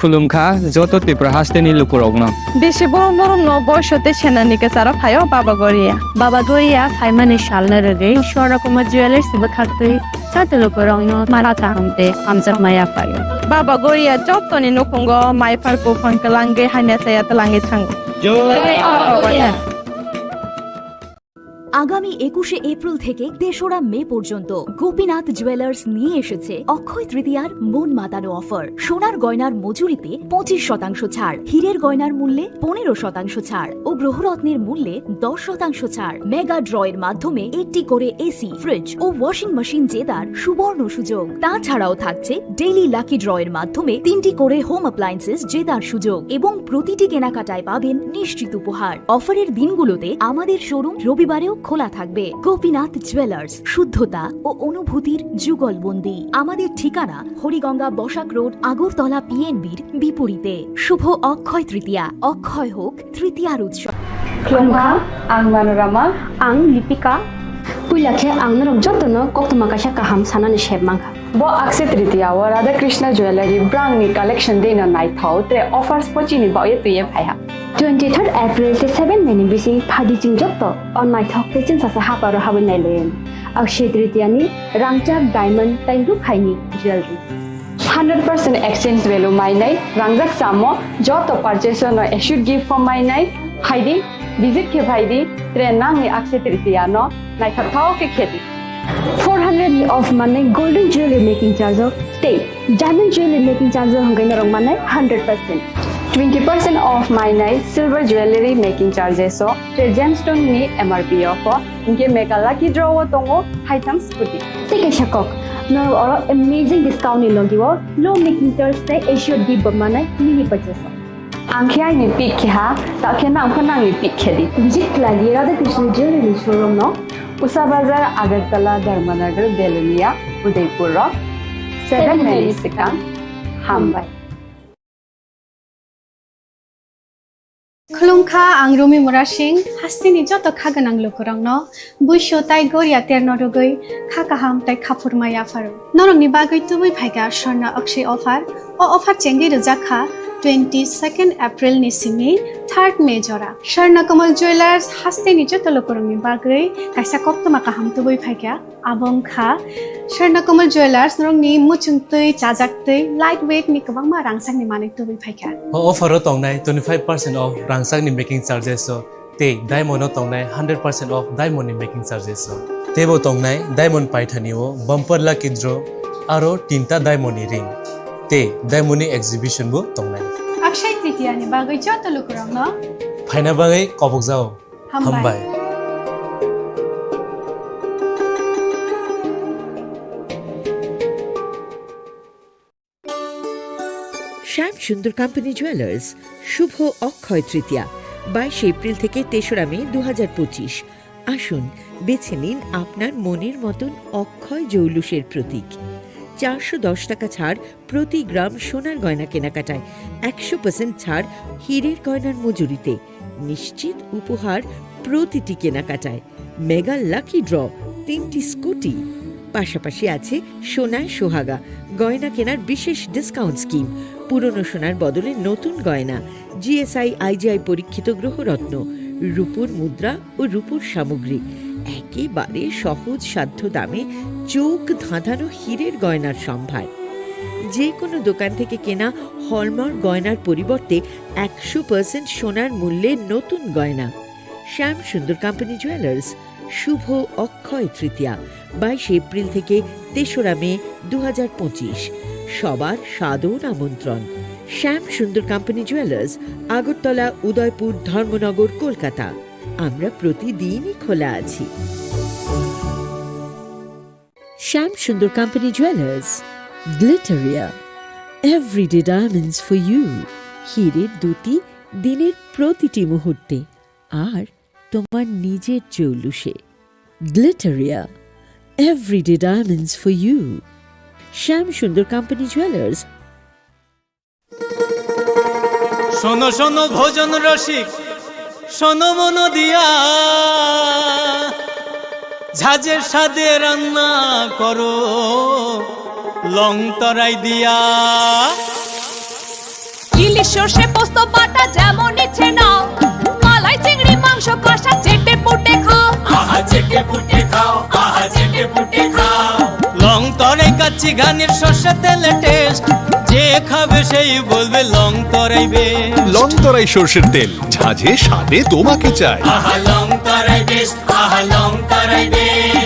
খুলুমখা যত ত্রিপুরা হাসতে নিলু করগনা বেশি বড় বড় বয়সতে সেনানিকে সারা ফাইও বাবা গরিয়া ফাইমানি শালনা রেগে সরকমা jewellers বখাতে সাতে লোক রং মারা তাহমতে আমজা মায়া পায় বাবা গরিয়া যতনি নকুঙ্গ মাই ফারকো ফনকলাঙ্গে হাইনা সায়া তলাঙ্গে থাঙ্গ আগামী 21শে এপ্রিল থেকে 3রা মে পর্যন্ত গোপীনাথ জুয়েলার্স নিয়ে এসেছে অক্ষয় তৃতীয়ার মন মাতানো অফার। সোনার গয়নার মজুরিতে 25% ছাড়, হীরের গয়নার মূল্যে 15% ছাড় ও গ্রহরত্নের মূল্যে 10% ছাড়। মেগা ড্রয়ের মাধ্যমে একটি করে এসি, ফ্রিজ ও ওয়াশিং মেশিন জেতার সুবর্ণ সুযোগ। তাছাড়াও থাকছে ডেইলি লাকি ড্রয়ের মাধ্যমে 3টি করে হোম অ্যাপ্লায়েন্সেস জেতার সুযোগ এবং প্রতিটি কেনাকাটায় পাবেন নিশ্চিত উপহার। অফারের দিনগুলোতে আমাদের শোরুম রবিবারেও খোলা থাকবে। গোপীনাথ জুয়েলার্স, শুদ্ধতা ও অনুভূতির যুগলবন্দি। আমাদের ঠিকানা হরিগঙ্গা বসাক রোড, আগরতলা পিএনবির বিপরীতে। শুভ অক্ষয় তৃতীয়া, অক্ষয় হোক তৃতীয়ার উৎসব। Klongkha, ang Manorama, ang Lipika. Puilakhe ang narok jotono koktoma kasha kaham sanani shebmangkha. Bo Akshay Tritiya wa Radha Krishna Jewelry brand ni collection dena nai thau te offers pochini ba ye tuye phaiha. 23rd April te 7 meni bisi phadi jingjotto on nai thok te chin sasa ha paro hawen nai len. Akshay Tritiya ni rangchak diamond taingu khaini jewelry. 100% exchange value mai nai rangjak samo joto purchase no should give for mai nai haidi visit ke bhaidi trenang ni Akshay Tritiya no nai thau ke kheti 400 ni off manai golden jewelry making charge of stay diamond jewelry making charge of hangai norong manai 100% 20% off manai silver jewelry making charges so gemstone ni MRP of inke mega lucky draw tongo haitam scooty take a shakok no or amazing discount ni logiwo low making charge te assured give manai mini purchase angkhya ni pick kha ta khena angkhana ni pick khedi visit lagi Radha Krishna jewelry showroom no Usa Bazar, Agartala, Dharmanagar, Belunia, Udaipur Rock, 7 Mary Sikang, Hambai. Klongkha ang Rumi Murashing, Hastini joto khaganang lukurang no, Buisho tai goria terno rogoi, Khakaham tai khapur maya faru. Norong ni bagoi tubui phaiga Sharna Akshay offer, o offer chengi rujakha 22nd April ni simi 3rd May jora. Sharna Kamal Jewelers Hastini joto lukurang ni bagoi, kaisa koktoma kaham tubui phaiga, abong kha, Sharna Kamal Jewelers norong ni muchungtui, chajaktui, lightweight ni kabang ma rangsang ni manik tubui phaiga. Offer tong nai 25% off rangsang ni making charges so te diamond tong nai 100% off diamond ni making charges so tebo tong nai diamond paithani o bumper lucky draw aro 3ta diamond ni ring te diamond ni exhibition bo tong nai Akshay Tritiya ni bagoi joto lukurang no phaina bagai kobok jao hambai Shyam Sundar company jewellers শুভ Akshaya Tritiya 22 April থেকে 3রা May 2025। আসুন বেছে নিন আপনার মনের মতন অক্ষয় জৌলুসের প্রতীক। 410 টাকা ছাড় প্রতি গ্রাম সোনার গয়না কেনাকাটায়, 100% ছাড় হীরের গয়নার মজুরিতে, নিশ্চিত উপহার প্রতিটি কেনাকাটায়, মেগা লাকি ড্র 3টি স্কুটি। পাশাপাশি আছে সোনায় সোহাগা গয়না কেনার বিশেষ ডিসকাউন্ট স্কিম, পুরনো সোনার বদলে নতুন গয়না, জিএসআই আইজিআই পরীক্ষিত গ্রহরত্ন, রূপোর মুদ্রা ও রূপোর সামগ্রী, একেবারে সহজ সাধ্য দামে চোখ ধাঁধানো হীরের গয়নার সম্ভার। যে কোনো দোকান থেকে কেনা হলমার্ক গয়নার পরিবর্তে 100% সোনার মূল্যে নতুন গয়না। শ্যাম সুন্দর কোম্পানি জুয়েলার্স শুভ অক্ষয় তৃতীয়া 22 এপ্রিল থেকে 3রা মে 2025। সবার সাদর আমন্ত্রণ। Shyam Sundar company jewellers, Agartala, Udaipur, Dharmanagar, Kolkata. আমরা প্রতিদিনই খোলা আছি। Shyam Sundar company jewellers, Glitteria, everyday diamonds for you. হীরের দুটি দিনের প্রতিটি মুহূর্তে আর তোমার নিজের জৌলুসে। Glitteria, everyday diamonds for you. Shyam Sundar company jewellers. শোনো শোনো ভোজন রসিক, শোনো মন দিয়া, ঝাঁঝের স্বাদে রান্না করো লং তরাই দিয়া। ইলিশ সর্ষে পোস্ত বাটা যেমন ইচ্ছে নাও, মালাই চিংড়ি মাংস কষা চেটে পুটে খাও, আহা চেটে পুটে খাও, আহা চেটে পুটে খাও। লং তরাই কাচ্চি ঘানির সর্ষে তেলে টেস্ট, যে খাবে সেই বলবে লং তরাই বেশ। লং তরাই সর্ষের তেল, ঝাঁঝে স্বাদে তোমাকে চাই। আহা লং তরাই তরাই বেশ আহা লং তরাই বেশ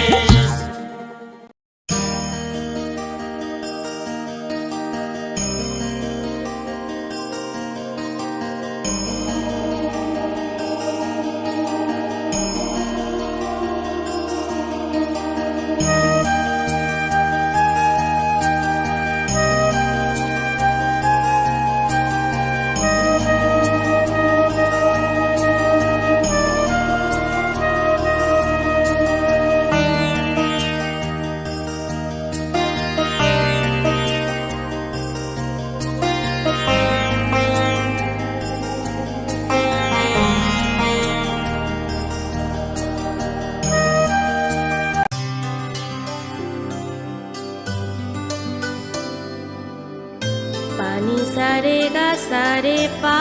पानी सारे गा सारे पा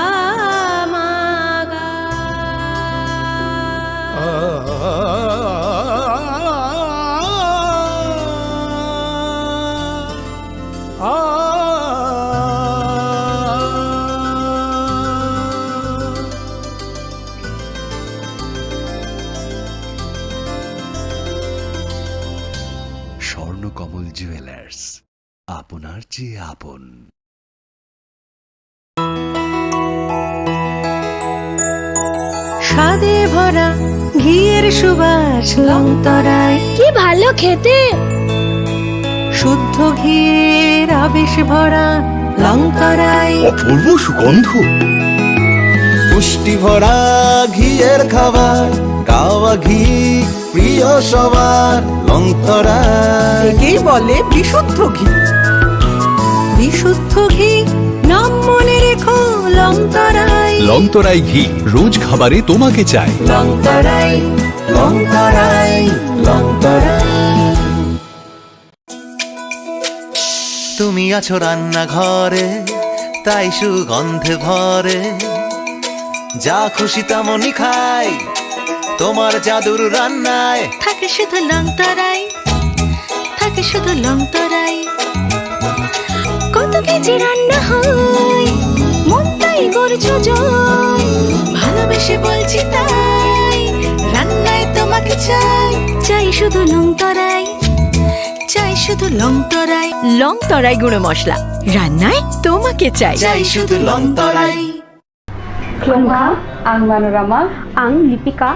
मा गा স্বর্ণকমল জুয়েলার্স, আপনার চেয়ে আপন। স্বাদে ভরা ঘিয়ের সুবাস লং তরাই, কি ভালো খেতে। শুদ্ধ ঘিয়ের আবেশ ভরা লং তরাই, অপূর্ব সুগন্ধ। পুষ্টি ভরা ঘিয়ের খাবার, গাওয়া ঘি প্রিয় সবার লং তরাই। একেই বলে বিশুদ্ধ ঘি। বিশুদ্ধ ঘি নাম মনে রেখো লং তরাই। লং তরাই ঘি রোজ খাবারে তোমাকে চাই। লং তরাই, লং তরাই, লং তরাই। তুমি আছো রান্নাঘরে, তাই সুগন্ধে ভরে, যা খুশি তেমনই খাই তোমার জাদুর রান্নায়। থাকে শুধু লং তরাই, থাকে শুধু লং তরাই। কত কেজি রান্না হয়, মন তাই করছো জয়। ভালোবেসে বলছি তাই, রান্নায় তোমাকে চাই। চাই শুধু লং তরাই, চাই শুধু লং তরাই। লং তরাই গুঁড়ো মশলা, রান্নায় তোমাকে চাই। চাই শুধু long Terai. Klongkha, ang Manorama, ang Lipika.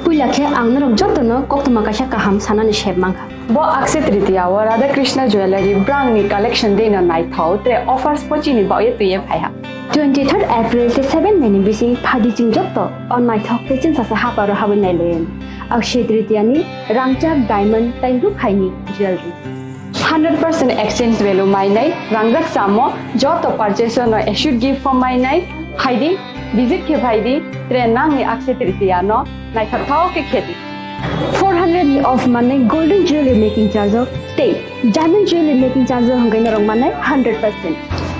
Puilakhe ang narok jotono koktuma kaisa kaham sanani shebmangkha. Bo akse tritiya wa Radha Krishna Jewelry brand ni collection deina nai thau tre offers pochini ba ye tuye phaiha. 23rd April te 7 May ni bisi phadi ching jotto on nai thok te chin sa haparo hawen nai len. Akse tritiya ni rangchak diamond tai ru khaini jewelry. 100% exchange value mai nai rangjak samo joto purchase no should give for mai nai haidi visit ke bhaidi tre nang ni akse tritiya no nai thau ke kheti 400 of money golden jewelry making charge of stay diamond jewelry making charge of hangai narong manai 100%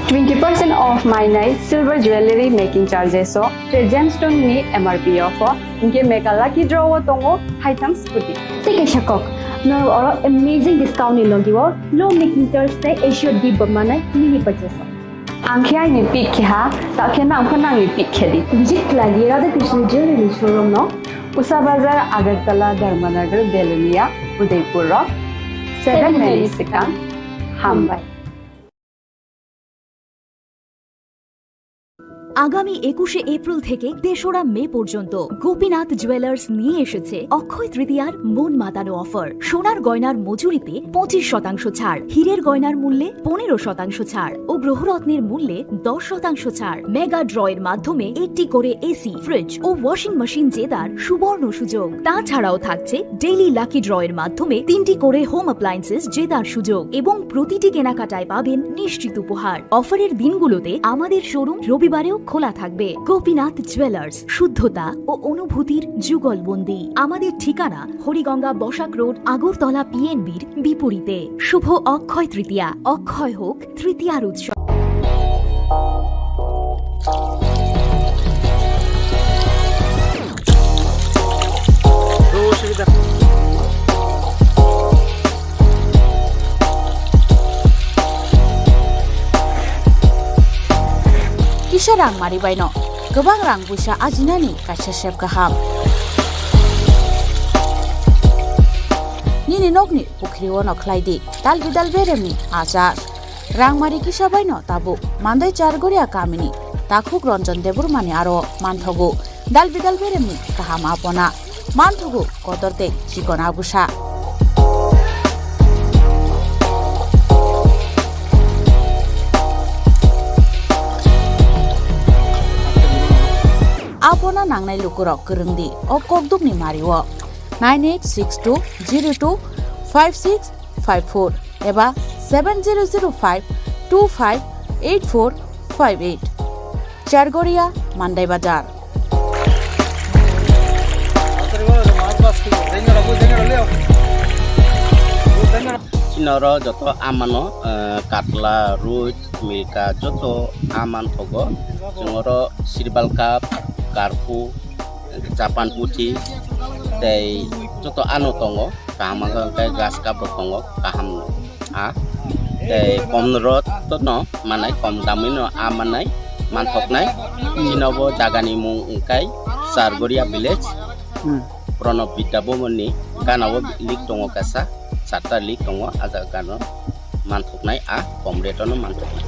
20% off my night silver jewelry making charges so tre gemstone ni MRP of inke mega lucky draw tongo items puti take a shakok no or amazing discount ni logiwo low making charge te issue di manai mini purchase angkhya ni pick kha ta khena angkhana ni pick khedi visit lagi Radha Krishna jewelry showroom no Usa Bazar Agartala Dharmanagar Belunia Udaipur 7 May Sikang Hambai আগামী 21শে April থেকে 3রা মে পর্যন্ত Gopinath jewellers নিয়ে এসেছে অক্ষয় তৃতীয়ার মন মাতানো offer. সোনার গয়নার মজুরিতে 25% ছাড়, হীরের গয়নার মূল্যে 15% ছাড় ও গ্রহরত্নের মূল্যে 10% ছাড়। মেগা ড্রয়ের মাধ্যমে একটি করে এসি, ফ্রিজ ও ওয়াশিং মেশিন জেতার সুবর্ণ সুযোগ। তাছাড়াও থাকছে ডেইলি লাকি ড্রয়ের মাধ্যমে 3টি করে হোম অ্যাপ্লায়েন্সেস জেতার সুযোগ এবং প্রতিটি কেনাকাটায় পাবেন নিশ্চিত উপহার। অফারের দিনগুলোতে আমাদের শোরুম রবিবারেও খোলা থাকবে। গোপীনাথ জুয়েলার্স, শুদ্ধতা ও অনুভূতির যুগলবন্দি। আমাদের ঠিকানা হরিগঙ্গা বসাক রোড, আগরতলা পিএনবির বিপরীতে। শুভ অক্ষয় তৃতীয়া, অক্ষয় হোক তৃতীয়ার উৎসব। Kisah rang mari baino, gobang rang busa ajinani kaisa sep gaham. nini nokni pukriwo no khlaidi dal bidal beremni achar rangmari kisabaino tabu mandai chargoria kamini takhuk ranjan deburmani aro manthogu dal bidal beremni kaham apona manthogu kotorte chikon abusa apona nangnai lukurok kerengdi o kokdukni mariwo 9862025654 eba 7005258458 Chargoria Mandai Bazar Chinoro joto amano katla ruit milka joto aman thogo jongoro sirbal cup karpu Japan putih tei joto anu tongo kama kai gas cup tongo kaham a tei kom rot to no manai kom damino amanai manthoknai chinobo jagani mung ungkai Sargoria village Pranab Bidabomoni kanabo lik tongo kasa sata lik tongo aja kano manthoknai a kom retono manthoknai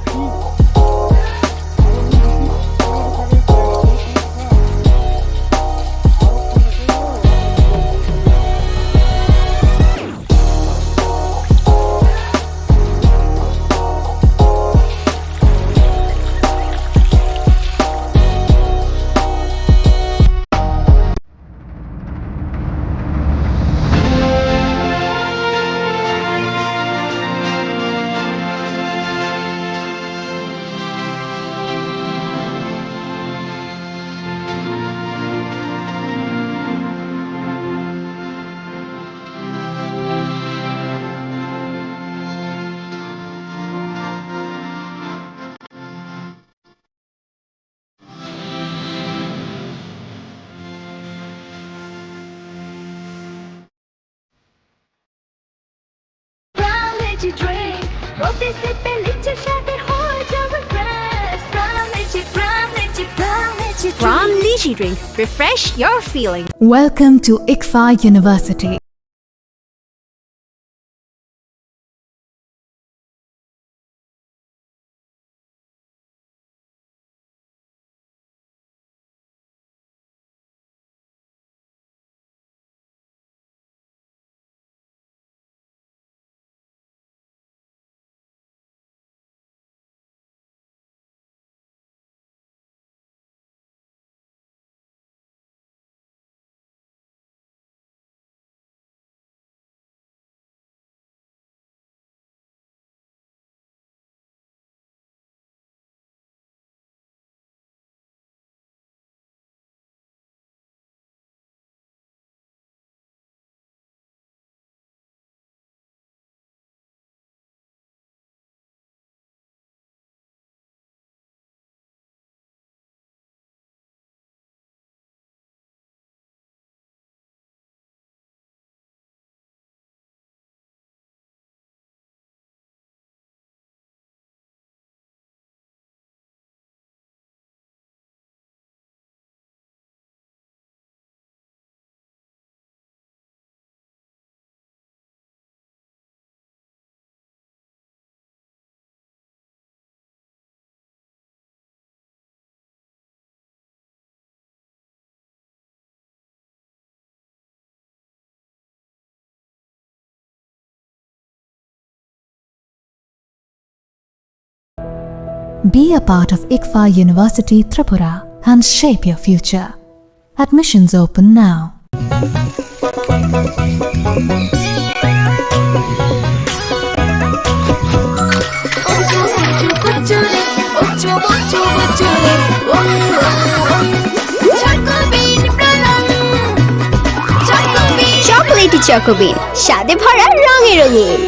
From Lychee Drink, refresh your feeling. Welcome to ICFA University. Be a part of ICFA University Tripura and shape your future. Admissions open now. Chocolatey choco bean স্বাদে ভরা রঙে রঙিন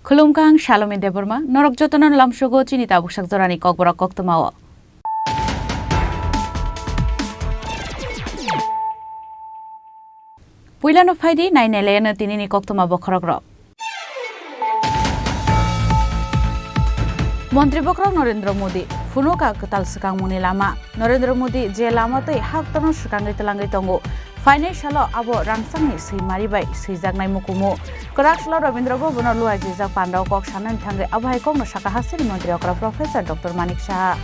Khulumkang Shalom Deborma, Norok Jotonan Lamshogo, Chinita Bushak Zorani Kokbora Koktomawa. Puilan of Heidi, 9 Elena Tinini Koktoma Bokorogro. Montri Bokrok Narendra Modi, Funuka Katal Sakang Muni Lama, Narendra Modi, J Lama Te Haktono Sukangi Telangi Tongo, Financial Abo Rangsani, Si Maribai, Si Zagnai Mukumu, Korakshla Rabindra Bono Lua Jiza Pandao Kok Shanan Tange Abai Kong Shaka Hasin Montri Okra Professor Dr. Manik Shah.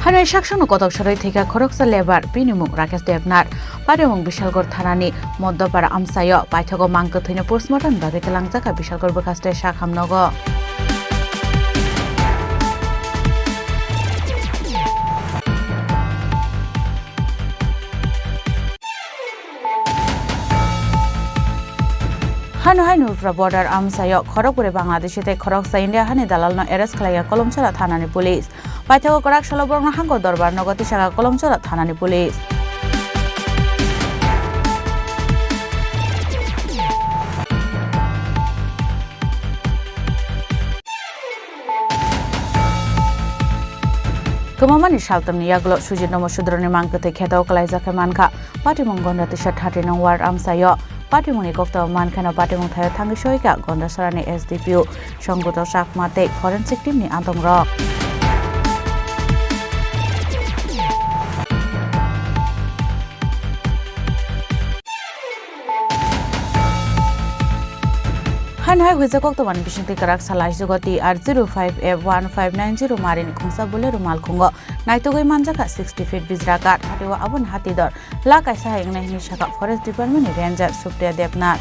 Hanoi Shakshano Kotok Sharoi Thika Khoroksa Lebar, Pinimung Rakesh Devnar, Padimung Bishalgor Thanani, Moddopara Amsayo, Paithago Mangko Thina Postmortem Bagi Telangjaka Bishalgor Bakaste Shak Hamnogo. Hanoi Nurra Border Amsayo, Khorokpure Bangladesh te Khoroksa India Hani Dalalno Arrest Khlaiya Kolomchara Thanani Police. Paithago Korak Shaloborno Hango Dorbar Nogoti Shaka Kolomchara Thanani Police. Kemamani Shaltam Niyaglo Sujit Nomo Shudroni Mangkete Khetao Kalaiza Kemanka, Patimong Gonda Tisha Tatinong War Amsayo, Patimoni Kokta Mankana Patimong Thayo Tangishoika, Gonda Sarani SDPU, Shonggoto Shakmate, Forensic Team Ni Antong Rock. Hanoi Huzakok the one Bishinti Karak Salai Zugoti at 05F1590 Marin Kumsa Bule Rumal Kungo, Naitogi Manjaka 60 feet Bizrakat, Hatiwa Abun Hatidor, Laka Saying Nahini Shaka Forest Department Ranger Supria Depnat.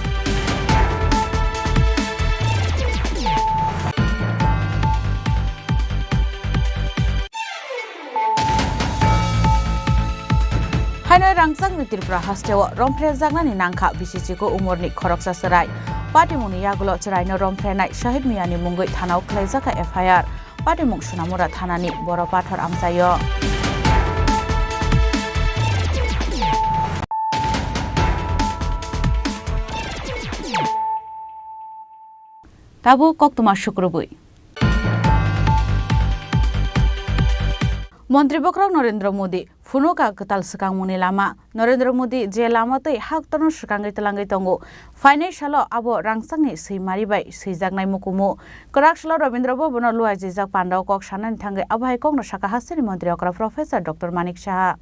Hanoi Rangsang ni Tripura Hastewa, Rompre Zagnani Nangka, Bisichiko Umorni Koroksa Sarai. Patimuni Yagulo Chiraino Romprenai Shahid Miani Mungui Thanao Klaizaka FIR Patimung Sunamura Thanani Boro Pathor Amsayo Tabu Koktuma Shukrubui Montri Bokrok Narendra Modi Funuka Katal Sakang Muni Lama Narendra Modi J Lama Te Haktono Sukangi Telangi Tongo Financial Abo Rangsangi Si Maribai Si Zagnai Mukumu Korakshla Rabindra Bono Lua Jizak Pandao Kok Shanan Tange Abai Kong Shaka Hasin Montri Okra Professor Dr. Manik Shah.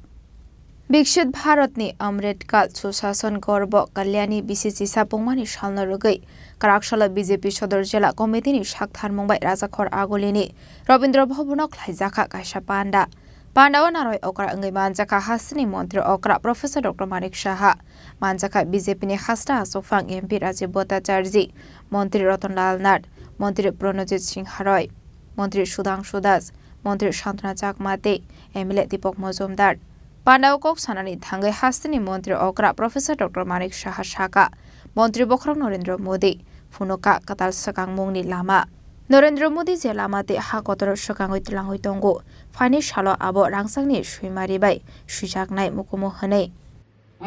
Bikshit Bharatni Amredkal Susason Korbo Kalyani BCC Sapungmani Shalna Rugai Karakshala BJP Shodor Jela Committee ni Shakhar Mumbai Razakhor Agolini Rabindra Bhobono Klaizaka Kaisha Panda Pandawa Naroi Okra Angai Manjaka Hasini Montri Okra Professor Dr. Manik Shah Manjaka BJP ni Hasta Sofang MP Rajiv Bhattacharjee Montri Ratan Lal Nat Montri Pranojit Singh Haroi Montri Sudhanshu Das Montri Shantana Chakmate MLA Deepak Majumdar Pandao Kok Sanani Thangai Hastini Montri Okra Professor Dr. Manik Shah Shaka Montri Bokrok Narendra Modi Funuka Katal Sakang Mungni Lama Narendra Modi Je Lama Te Hakotor Sakangoi Tilangoi Tongo Fani Shalo Abo Rangsangni Shuimari Bai Shujaknai Mukumo Hanei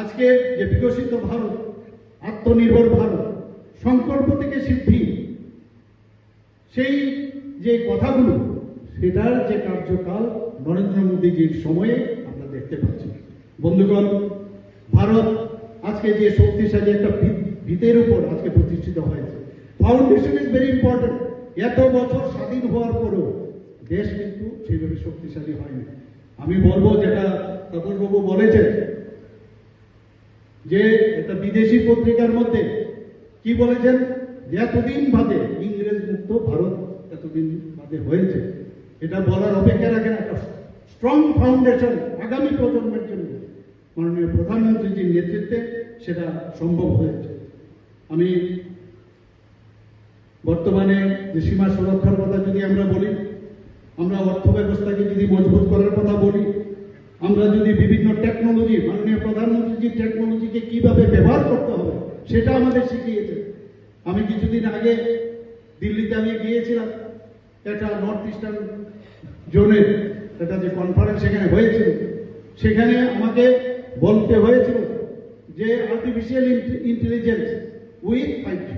আজকে যে বিকশিত ভারত আত্মনির্ভর ভারত সংকল্প থেকে সিদ্ধি সেই যে কথাগুলো সেটার যে কার্যকাল নরেন্দ্র মোদীজির সময়ে আমরা দেখতে পাচ্ছি বন্ধুগণ ভারত আজকে যে শক্তিশালী একটা ভিতের উপর আজকে প্রতিষ্ঠিত হয়েছে ফাউন্ডেশন ইজ ভেরি ইম্পর্টেন্ট এত বছর স্বাধীন হওয়ার পরেও দেশ কিন্তু সেইভাবে শক্তিশালী হয়নি আমি বলবো যেটা তাপসবাবু বলেছেন যে একটা বিদেশি পত্রিকার মধ্যে কি বলেছেন যে এতদিন বাদে ইংরেজ মুক্ত ভারত এতদিন বাদে হয়েছে এটা বলার অপেক্ষা রাখে না একটা স্ট্রং ফাউন্ডেশন আগামী প্রজন্মের জন্য মাননীয় প্রধানমন্ত্রীজির নেতৃত্বে সেটা সম্ভব হয়েছে আমি বর্তমানে যে সীমা সুরক্ষার কথা যদি আমরা বলি আমরা অর্থ ব্যবস্থাকে যদি মজবুত করার কথা বলি আমরা যদি বিভিন্ন টেকনোলজি মাননীয় প্রধানমন্ত্রীজি টেকনোলজিকে কিভাবে ব্যবহার করতে হবে সেটা আমাদের শিখিয়েছে আমি কিছুদিন আগে দিল্লিতে আমি গিয়েছিলাম একটা নর্থ ইস্টার্ন জোনের সেটা যে কনফারেন্স সেখানে হয়েছিল, সেখানে আমাকে বলতে হয়েছিল যে আর্টিফিশিয়াল ইন্টেলিজেন্স উইথ 5G।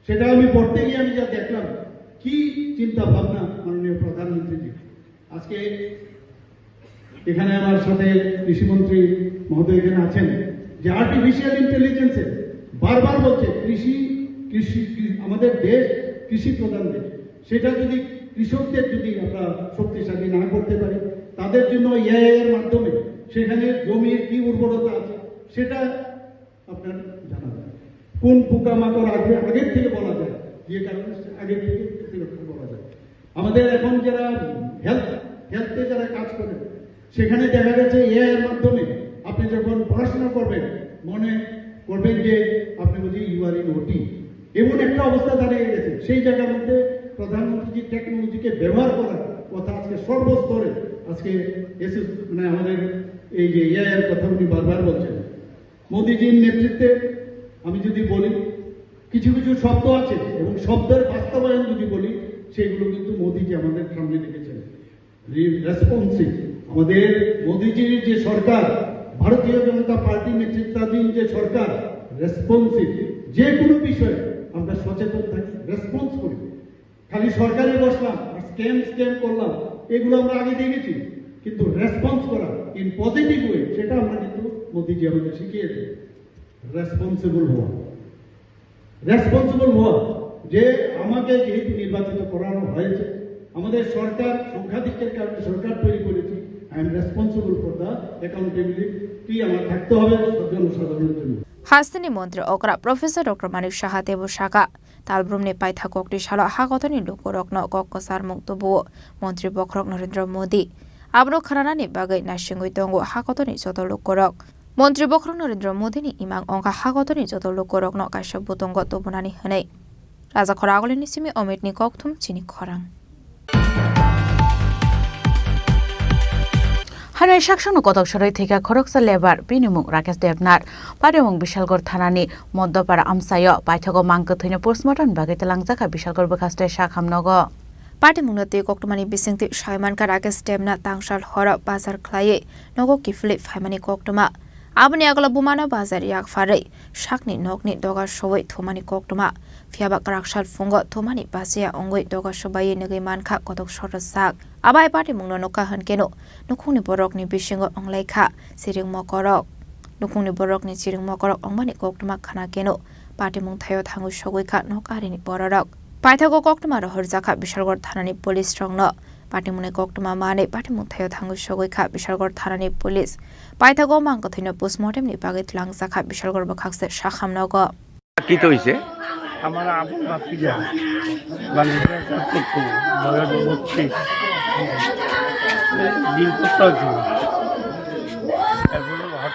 সেটা আমি পড়তে গিয়ে আমি যা দেখলাম, কি চিন্তা ভাবনা মাননীয় প্রধানমন্ত্রীজি। আজকে এখানে আমার সাথে কৃষিমন্ত্রী মহোদয় এখানে আছেন, যে আর্টিফিশিয়াল ইন্টেলিজেন্সে বারবার বলছে কৃষি কৃষি আমাদের দেশ কৃষি প্রধান দেশ, সেটা যদি কৃষকদের যদি আমরা শক্তিশালী না করতে পারি, তাদের জন্য এআই এর মাধ্যমে সেখানে জমির কি উর্বরতা আছে সেটা আপনার জানা যায়, কোন পোকামাকড় আসবে আগের থেকে বলা যায়, যে কারণে আগের থেকে প্রতিরক্ষা করা যায়। আমাদের এখন যারা হেলথে যারা কাজ করে, সেখানে দেখা গেছে এআই এর মাধ্যমে আপনি যখন পড়াশোনা করবেন মনে করবেন যে আপনি বুঝি ইউআর ইন ওটি, এমন একটা অবস্থা দাঁড়িয়ে গেছে। সেই জায়গার মধ্যে প্রধানমন্ত্রী টেকনোলজিকে ব্যবহার করার কথা আজকে সর্বস্তরে আজকে মানে আমাদের এই যে এআই এর কথা উনি বারবার বলছেন। মোদিজির নেতৃত্বে আমি যদি বলি, কিছু কিছু শব্দ আছে এবং শব্দের বাস্তবায়ন যদি বলি, সেগুলো কিন্তু মোদিজি আমাদের সামনে রেখেছেন। রেসপন্সিভ আমাদের মোদিজির যে সরকার, ভারতীয় জনতা পার্টি নেতৃত্বাধীন যে সরকার, রেসপন্সিভ, যে কোনো বিষয়ে আমরা সচেতন থাকি, রেসপন্স করি। খালি সরকারে বসলাম আর স্ক্যাম করলাম, এগুলো আমরা আগে দেখেছি, কিন্তু রেসপন্স করা ইন পজিটিভ ওয়ে, সেটা আমরা কিন্তু মোদিজি আমাদের শিখিয়েছে। রেসপন্সিবল হওয়া, যে আমাকে যেহেতু নির্বাচিত করানো হয়েছে, আমাদের সরকার সংখ্যাধিক্যের কারণে সরকার তৈরি করেছি, I am responsible for the accountability আমার থাকতে হবে জনসাধারণের জন্য। হাস্তিনি মন্ত্রী অকরা প্রফেসর ডক্টর মানিক সাহা দেব শাখা তালব্রুমনি পাইথা ককটি সাল হাগতনি লোকরকন কক্কসার মুক্তবু মন্ত্রী বখরক নরেন্দ্র মোদী আবনো খানানি বাগৈ নাসিংগৈ দঙ্গ হাগতনি যত লোকরক মন্ত্রী বখরক নরেন্দ্র মোদীনি ইমাং অঙ্কা হাগতনি যত লোকরকন কাশ্যপ বুতঙ্গ তবুনানি হनै রাজা খরা আগলিনি সিমি অমিতনি ককথুম চিনি খরাং হানাই শাকসংনো কতক সরই থেকে খরকসা লেবার বিনিমুখ রাকেশ দেবনাথ পারিমুখ বিশালগড় থানানি মধ্যপাড়া আমসায় পাইথগো মাংক থৈनो পোস্টমর্টম বাগै तलांगजाखा बिशालगढ़ बखास्टे शाखामनग पार्टी मुंगनति कक्टमानि बिसिंगति सायमानका राकेश देबनाथ तांगसाल हर बाजार ख्लायै नगो किफले फाइमानि कक्टमा आबनि आगला बुमाना बाजार याक फारै शाकनि नगनि दगा सबै थोमानि कक्टमा फियाबा कराकसाल फुंग थोमानि बासिया अंगै दगा सबायै नगै मानखा कतक सर साक आबाय पार्टी मुंगनो नका हनकेनो नुखुंनि बरकनि बिसिंग अंलायखा सिरिं मकरक नुखुंनि बरकनि सिरिं मकरक अंमानि कक्टमा खाना केनो पार्टी मुंग थायो थांगु सगैखा नकारिनि बररक पाइथागो कक्टमा रहरजाखा बिशालगढ़ थानानि पुलिस रंगनो पार्टी मुंगनि कक्टमा माने पार्टी मुंग थायो थांगु सगैखा बिशालगढ़ थानानि पुलिस पाइथागो मांग थैनो पोस्टमर्टमनि बागै तलांगजाखा बिशालगढ़ बखाक्से शाखामनग কি তো হইছে আমার আপন বাপিরা বালিকা করতো বয়স 32 দিন করতে এগুলো হঠাৎ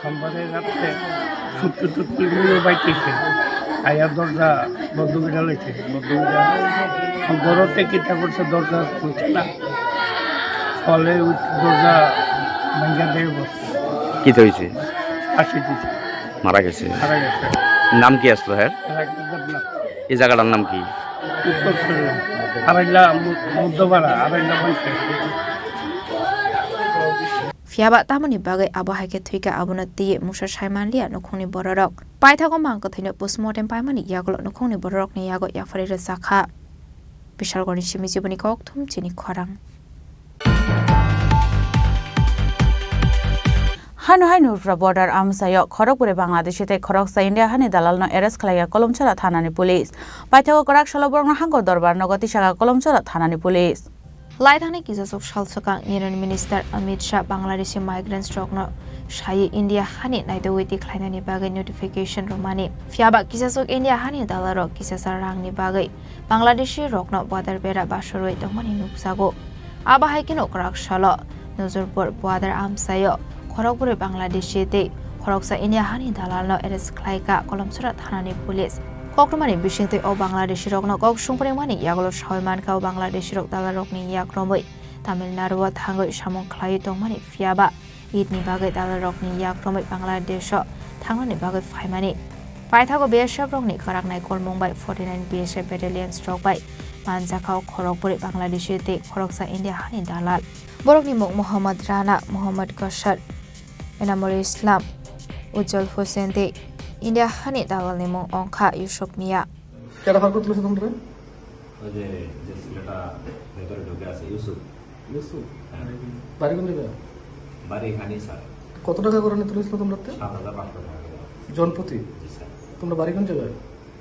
সম্বাদের রাত্রে সুট্টুগুলো বাইতেছে আয়া দরজা বন্ধ করে লইছে গরতে কিটা করছে দরজা খুলছে না ফলে দরজা ভাঙ্গা দিয়ে বসছে কি তো হইছে আসি দিছে মারা গেছে নাম কি আসলো হ্যাঁ এই জায়গাটার নাম কি উত্তর আড়াইলা মধ্যপাড়া আড়াইলা फियाबा तामनि बागै आबहायके थुइका आबुनति मुसा साइमानलिया नखुंनि बररक पाइथागो मांग थैनो पोस्टमर्टम पाइमानि यागल नखुंनि बररकनि यागो याफरे रसाखा बिशालगढ़नि सिमिजिबनि कक्थुम चिनि खरां हानु हानुफ्रा बॉर्डर आमसाय खरगपुरे बांग्लादेशते खरगसा इंडिया हानि दालालनो एरेस्ट खालाया कलमछरा थानानि पुलिस पाइथागो कराक सलबरनो हांगो दरबार नगति सागा कलमछरा थानानि पुलिस लाइथाने किजासक सालसका निरन मिनिस्टार अमित शाह बांग्लादेशी माइग्रेंट्स रकनो शाही इंडिया हानि नाइदोवेति खालायनानि बागै नोटिफिकेशन रमानि फियाबा किजासक इंडिया हानि दालारो किजासा रांनि बागै बांग्लादेशी रकनो बॉर्डर बेरा बासरoi दंमानि नुकसागो आबाहायकिनो कराक सल नजरपुर बॉर्डर आमसाय खरगपुरे बांग्लादेशीते खरगसा इंडिया हानि दालालनो एरेस्ट खालायका कलमछरा थानानि पुलिस कक्टमानि बिसिंते ओ बांग्लादेशी रकनो कक सुंपरेमानि यागलो सयमानका बांग्लादेशी रक दालारकनि याक्रमै तामिलनाडुआ थांगै सामं खालाय दंमानि फियाबा ईदनि बागै दालारकनि याक्रमै बांग्लादेश थांनानि बागै फाइमानि पाइथागो बीएसएफ रकनि खराकनाय कलमंबाय 49 BSF battalion struck by manjakao khorokburi Bangladeshi te khoroksa India hani dalal borokni muk Muhammad Rana Muhammad Kashar Enamul Islam Ujjal Hussein te India hani dalal ni muk Ongkha Yusuf Mia কেডা fur করতেছ তোমরা ওই যে ছেলেটা ভেতরে ঢুকে আছে ইউসুফ বাড়ি কোন জায়গায় বাড়ি এখানেই স্যার কত টাকা করে নিতে হয়েছিল তোমরা 7,500 টাকা জনপ্রতি তোমরা বাড়ি কোন জায়গায়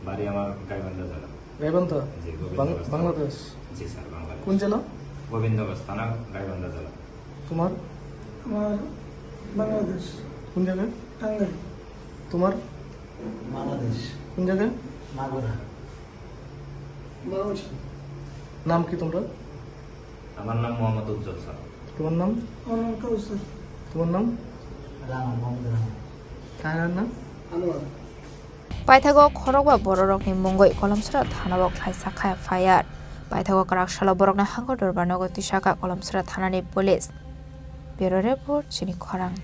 বাড়ি আমার গাইবান্ধা জেলা গাইবান্ধা বাংলাদেশ জি স্যার বাংলাদেশ কোন জেলা গোবিন্দগঞ্জ থানা গাইবান্ধা জেলা তোমার আমার বাংলাদেশ কোন জায়গায় টাঙ্গাইল তোমার বাংলাদেশ কোন জায়গায় মাগুরা নাম কি তোমরা আমার নাম মোহাম্মদ উজ্জ্বল স্যার তোমার নাম আমার কাউসার তোমার নাম রানা মোহাম্মদ রানা কার নাম Anwar Paithago khorokba bororokni mungoi kolomsra thanabo khlaisa khaya fire Paithago karakshalo borokna hangor dorbarnogo tisaka kolomsra thanani police Bureau report Chini Khorang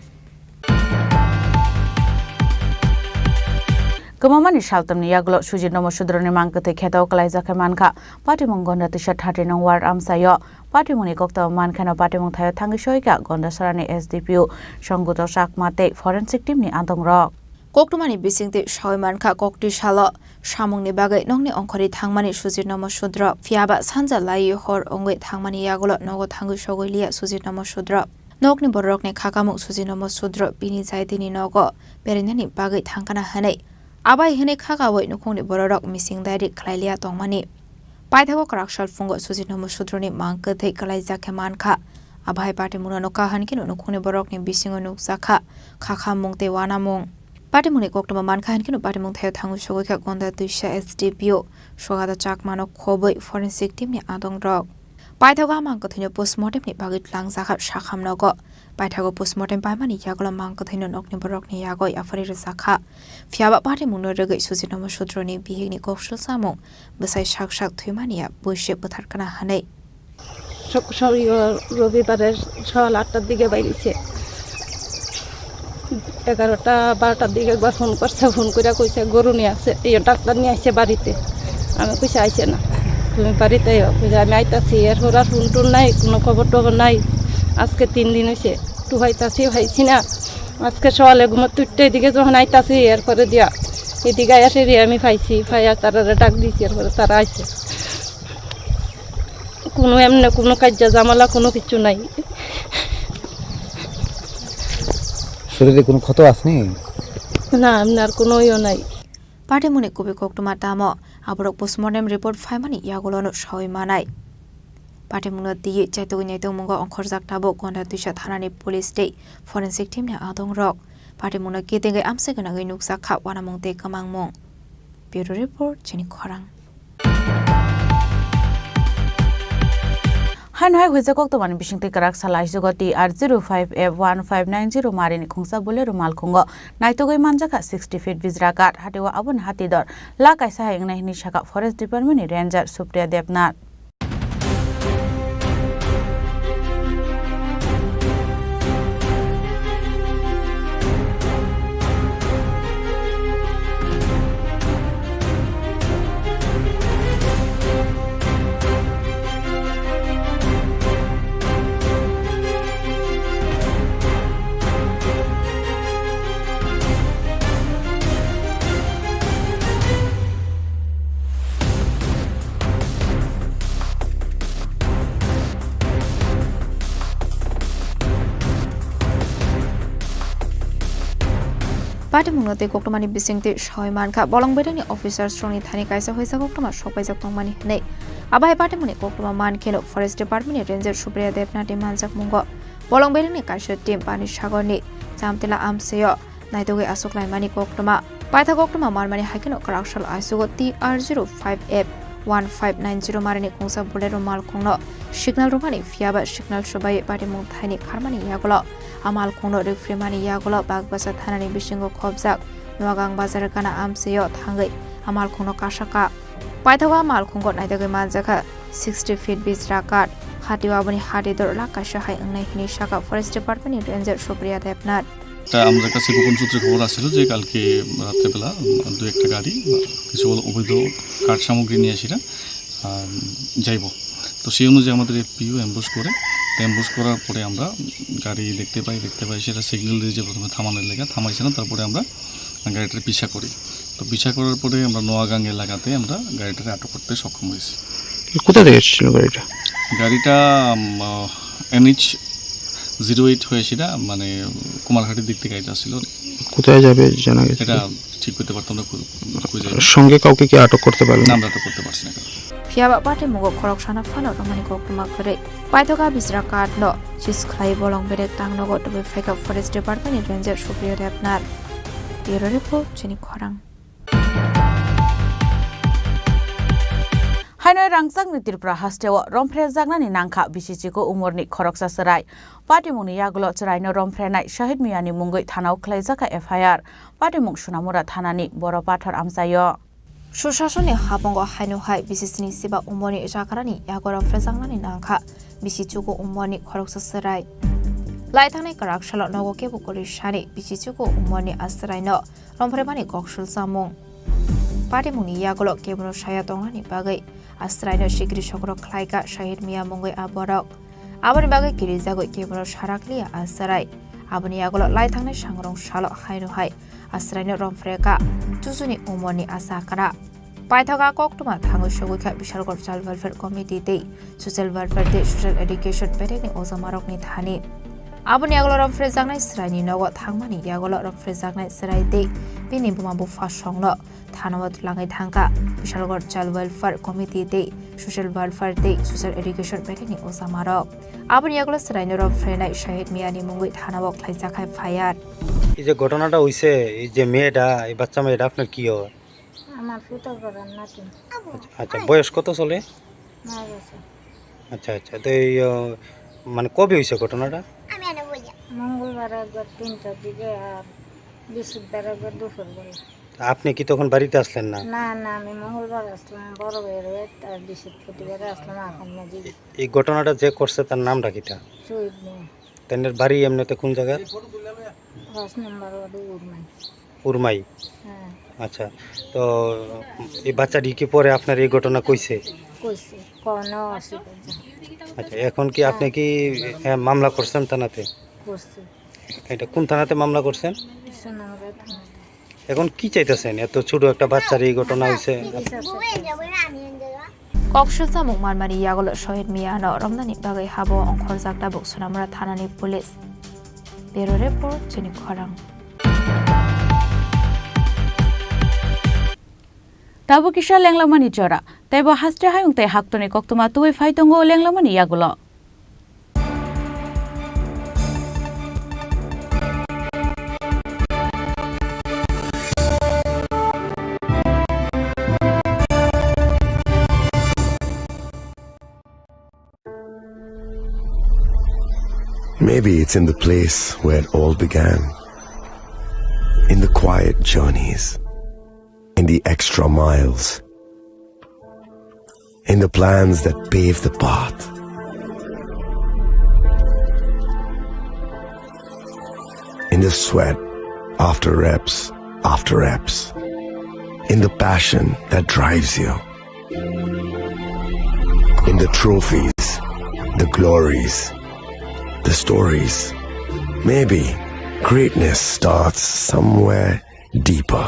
Kemamani shaltamni yaglo sujit nomo sudroni mangkete khetao kalaiza khemanka patimung gonda tisha 30 nong ward amsayo patimuni kokta mankhana patimung thayo thangi soika gonda sarani SDPU সংগত sakmate forensic team ni antongrok Koktumani bisingte shoimankha kokti shalo samungni bagai nongni ongkhori thangmani sujit nomo sudra fiaba sanja lai hor ongoi thangmani yaglo nogo thangi sogoilia sujit nomo sudra nokni borokni khakamuk sujit nomo sudra bini jaidini nogo berenani bagai thangkana hanai Abai hene khagawoi nukhongni bororok missing diary khlailia tongmani Paithago karakshal fungo sujit nomo sudroni mangkethei kalaija khemankha Abai pati munano kahankino nukhongni borokni bisingo nukjakha khakha mungte wanamung Pati muni koktoma mankha hankino pati mung thayo thangu sogoikha gonda tuisha SDPO sogada chakmano khoboi forensic team ni adongrok Paithago mangkethino postmortem ni bagit langjakha sakhamnogo Paithago postmortem paimani yagolo mangkethino nokni borokni yagoi afari jakha fiaba pati mungno regai sujit nomo sudroni bihigni kokshul samung besai saksak thuimania boise butharkana hanai রবিবারের সকাল 8টার দিকে বাইরেছে 11টা 12টার দিকে একবার phone করছে phone করে কইছে গরু নিয়ে আছে এই ডাক্তার নিয়ে আসছে বাড়িতে আমি কইছে আইছে না তুমি বাড়িতে কইছে আমি আইতাছি এর ওরা ফোন টুন নাই কোনো খবর টবর নাই আজকে 3 দিন হয়েছে টুহাইতাছি ভাইছি না আজকে সকালে ঘুমাতে উঠতে এদিকে যখন আইতাছি এরপরে দিয়া এদিকে আসে আমি পাইছি পাইয়া তারা ডাক দিয়েছি এরপরে তারা আইছে কোনো এমনি কোনো কাজ জামালা কোনো কিছু নাই শরীরে কোনো ক্ষত আসেনি না আপনার কোনো ইয়ে নাই Pati muni kubi koktuma tamo aborok postmortem report faimani yagolono shoi manai Pati muno diye chaitog nyaitung mungo ongkhorjak tabo gonda tuisha thanani police day forensic team ni adongrok Pati muno ketengai amsegana gai nukjakha wanamungte kamangmung Bureau report Chini Khorang Hanhai huijakok to man bisingte karak salai jogoti R05F1590 marini khongsa bole rumal khongo naitogoi manjaka 60 feet bizrakat hatewa abun hatidor la kaisa haingna hini shaka forest department ranger Supriya Devnath Pati mungnote koktomani bisingte shoimankha bolongberani officers strongni thani kaisa hoisa koktoma sopaijak tongmani nei abai pati muni koktoma mankheno forest department ranger Supriya Devnath manjak mungo bolongberani kaisa team pani sagorni jamtela amseyo naitogoi asoklaimani koktoma paitha koktoma marmani haikeno karakshal aisugo TR05F1590 marini khongsa bolero malkhongno signal romani fiaba signal sobai pati mung thani kharmani yagolo amal khongno refremani yagolo bagbasa thanani bisingo khobjak noagang bazar kana amseyo thangai amal khongno kasaka paithago amal khonggo naitogoi manjaka 60 feet bizrakat hatiwa bani hatidor lakasha hai angnai hini shaka forest department ranger Supriya Devnath আমাদের কাছে গোপন সূত্রে খবর আসছিল যে কালকে রাত্রেবেলা দু একটা গাড়ি কিছু অবৈধ কাঠ সামগ্রী নিয়ে আসিরা যাইব। তো সেই অনুযায়ী আমাদের এফপিও অ্যাম্বুশ করে, অ্যাম্বুশ করার পরে আমরা গাড়ি দেখতে পাই সেটা সিগন্যাল দিয়ে যে প্রথমে থামানোর লেগে থামাইছে না, তারপরে আমরা গাড়িটার পিছা করি। তো পিছা করার পরে আমরা নোয়াগাং এলাকাতে আমরা গাড়িটাকে আটক করতে সক্ষম হয়েছি। কোথা থেকে এসেছিল গাড়িটা NH 08 হয়েছিল, মানে কুমারহাটির দিক থেকে এটা ছিল। কোথায় যাবে জানা গেছে? এটা ঠিক করতে পারতাম না, সঙ্গে কাউকে কি আটক করতে পারলেন? না, আমরা আটক করতে পারছি না। Fiaba pate mugo khorok sana phano ramani ko kuma kore paitoga bisra card no chis khlai bolong berek tang no got be fake up forest department ni ranger supriyo apnar bureau report Chini Khorang Hainoi rangsak ni Tripura hasteo rompre jagna ni nangkha bisichi ko umorni khoroksa sarai party mungni yagulo charai no rompre nai shahid miyani mungoi thanao khlaijaka FIR party mung sunamura thanani boro pathor amsayo Sushasoni hapongo hainu hai bisisni siba umoni jakarani yagoro frezangnani nangkha bisichuko umoni khoroksa sarai Laithani karak shalo nogo ke bukori shani bisichuko umoni asrai no rompre mani kokshul samung Party muni yagolo kebro shaya tongani bagai asrai no shigri shokro khlaika shahid miya mongoi aborok aboni bagai kirijago kebro sharakliya asrai aboni yagolo laithangne sangrong shalo hainu hai asrai no romfreka chusuni umoni asakara Paithaga koktuma thango shogukha bishalgor child welfare committee dei social welfare dei social education pereni ozamarok ni thani aboni yagolo romfre jangnai sraini nogo thangmani yagolo romfre jangnai srai dei bini bumabu fasongno Thanawat langai thangka bishalgor child welfare committee dei social welfare dei social education pereni ozamarok aboni yagolo srai no romfre nai shahid miyani mungoi thanawok khlaijakai fire এই যে ঘটনাটা হইছে, এই যে মেয়েটা, এই বাচ্চা মেয়েটা আপনার কি হয়? আমার ফুটো করার নাতি আচ্ছা, বয়স কত চলে? 9 বছর আচ্ছা আচ্ছা, তো এই মানে কবে হইছে ঘটনাটা? মঙ্গলবার একবার 3টার দিকে আর বৃহস্পতিবার একবার দুপুরবেলা আপনি কি তখন বাড়িতে আসলেন না? না না আমি মঙ্গলবার আসলাম বড় ভাইয়ের আর বৃহস্পতিবার আসলাম এখন মাঝে এই ঘটনাটা যে করছে তার নামটা কিটা? শহীদ মিয়া তার বাড়ি এমনিতে কোন জায়গা? 5 নম্বর ওয়ার্ড উরমাই। হ্যাঁ আচ্ছা, তো এই বাচ্চাটি কি পরে আপনার এই ঘটনা কইছে? কইছে কোনো অসুবিধা আচ্ছা, এখন কি আপনি কি মামলা করছেন থানাতে? করছি। এটা কোন থানাতে মামলা করছেন? সোনামুড়া থানা। এখন কি চাইতেছেন? এত ছোট একটা বাচ্চার এই ঘটনা হইছে। Kokshul samung marmari yagolo shahid miya no romnani bagai habo ongkhor jakta buk Sonamura thanani police bureau report Chini Khorang Tabu kisha lenglamani jora taibo hastre hayung te haktoni koktuma tuwe faitongo lenglamani yagulo Maybe it's in the place where it all began, in the quiet journeys, in the extra miles, in the plans that pave the path. In the sweat after reps, in the passion that drives you, in the trophies, the glories, the stories. Maybe greatness starts somewhere deeper,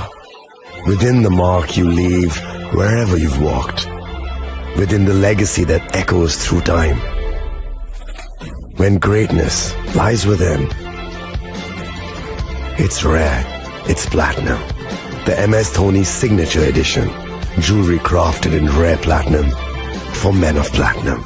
within the mark you leave wherever you've walked, within the legacy that echoes through time. When greatness lies within, it's rare, it's platinum. The MS Dhoni Signature Edition, jewelry crafted in rare platinum for men of platinum.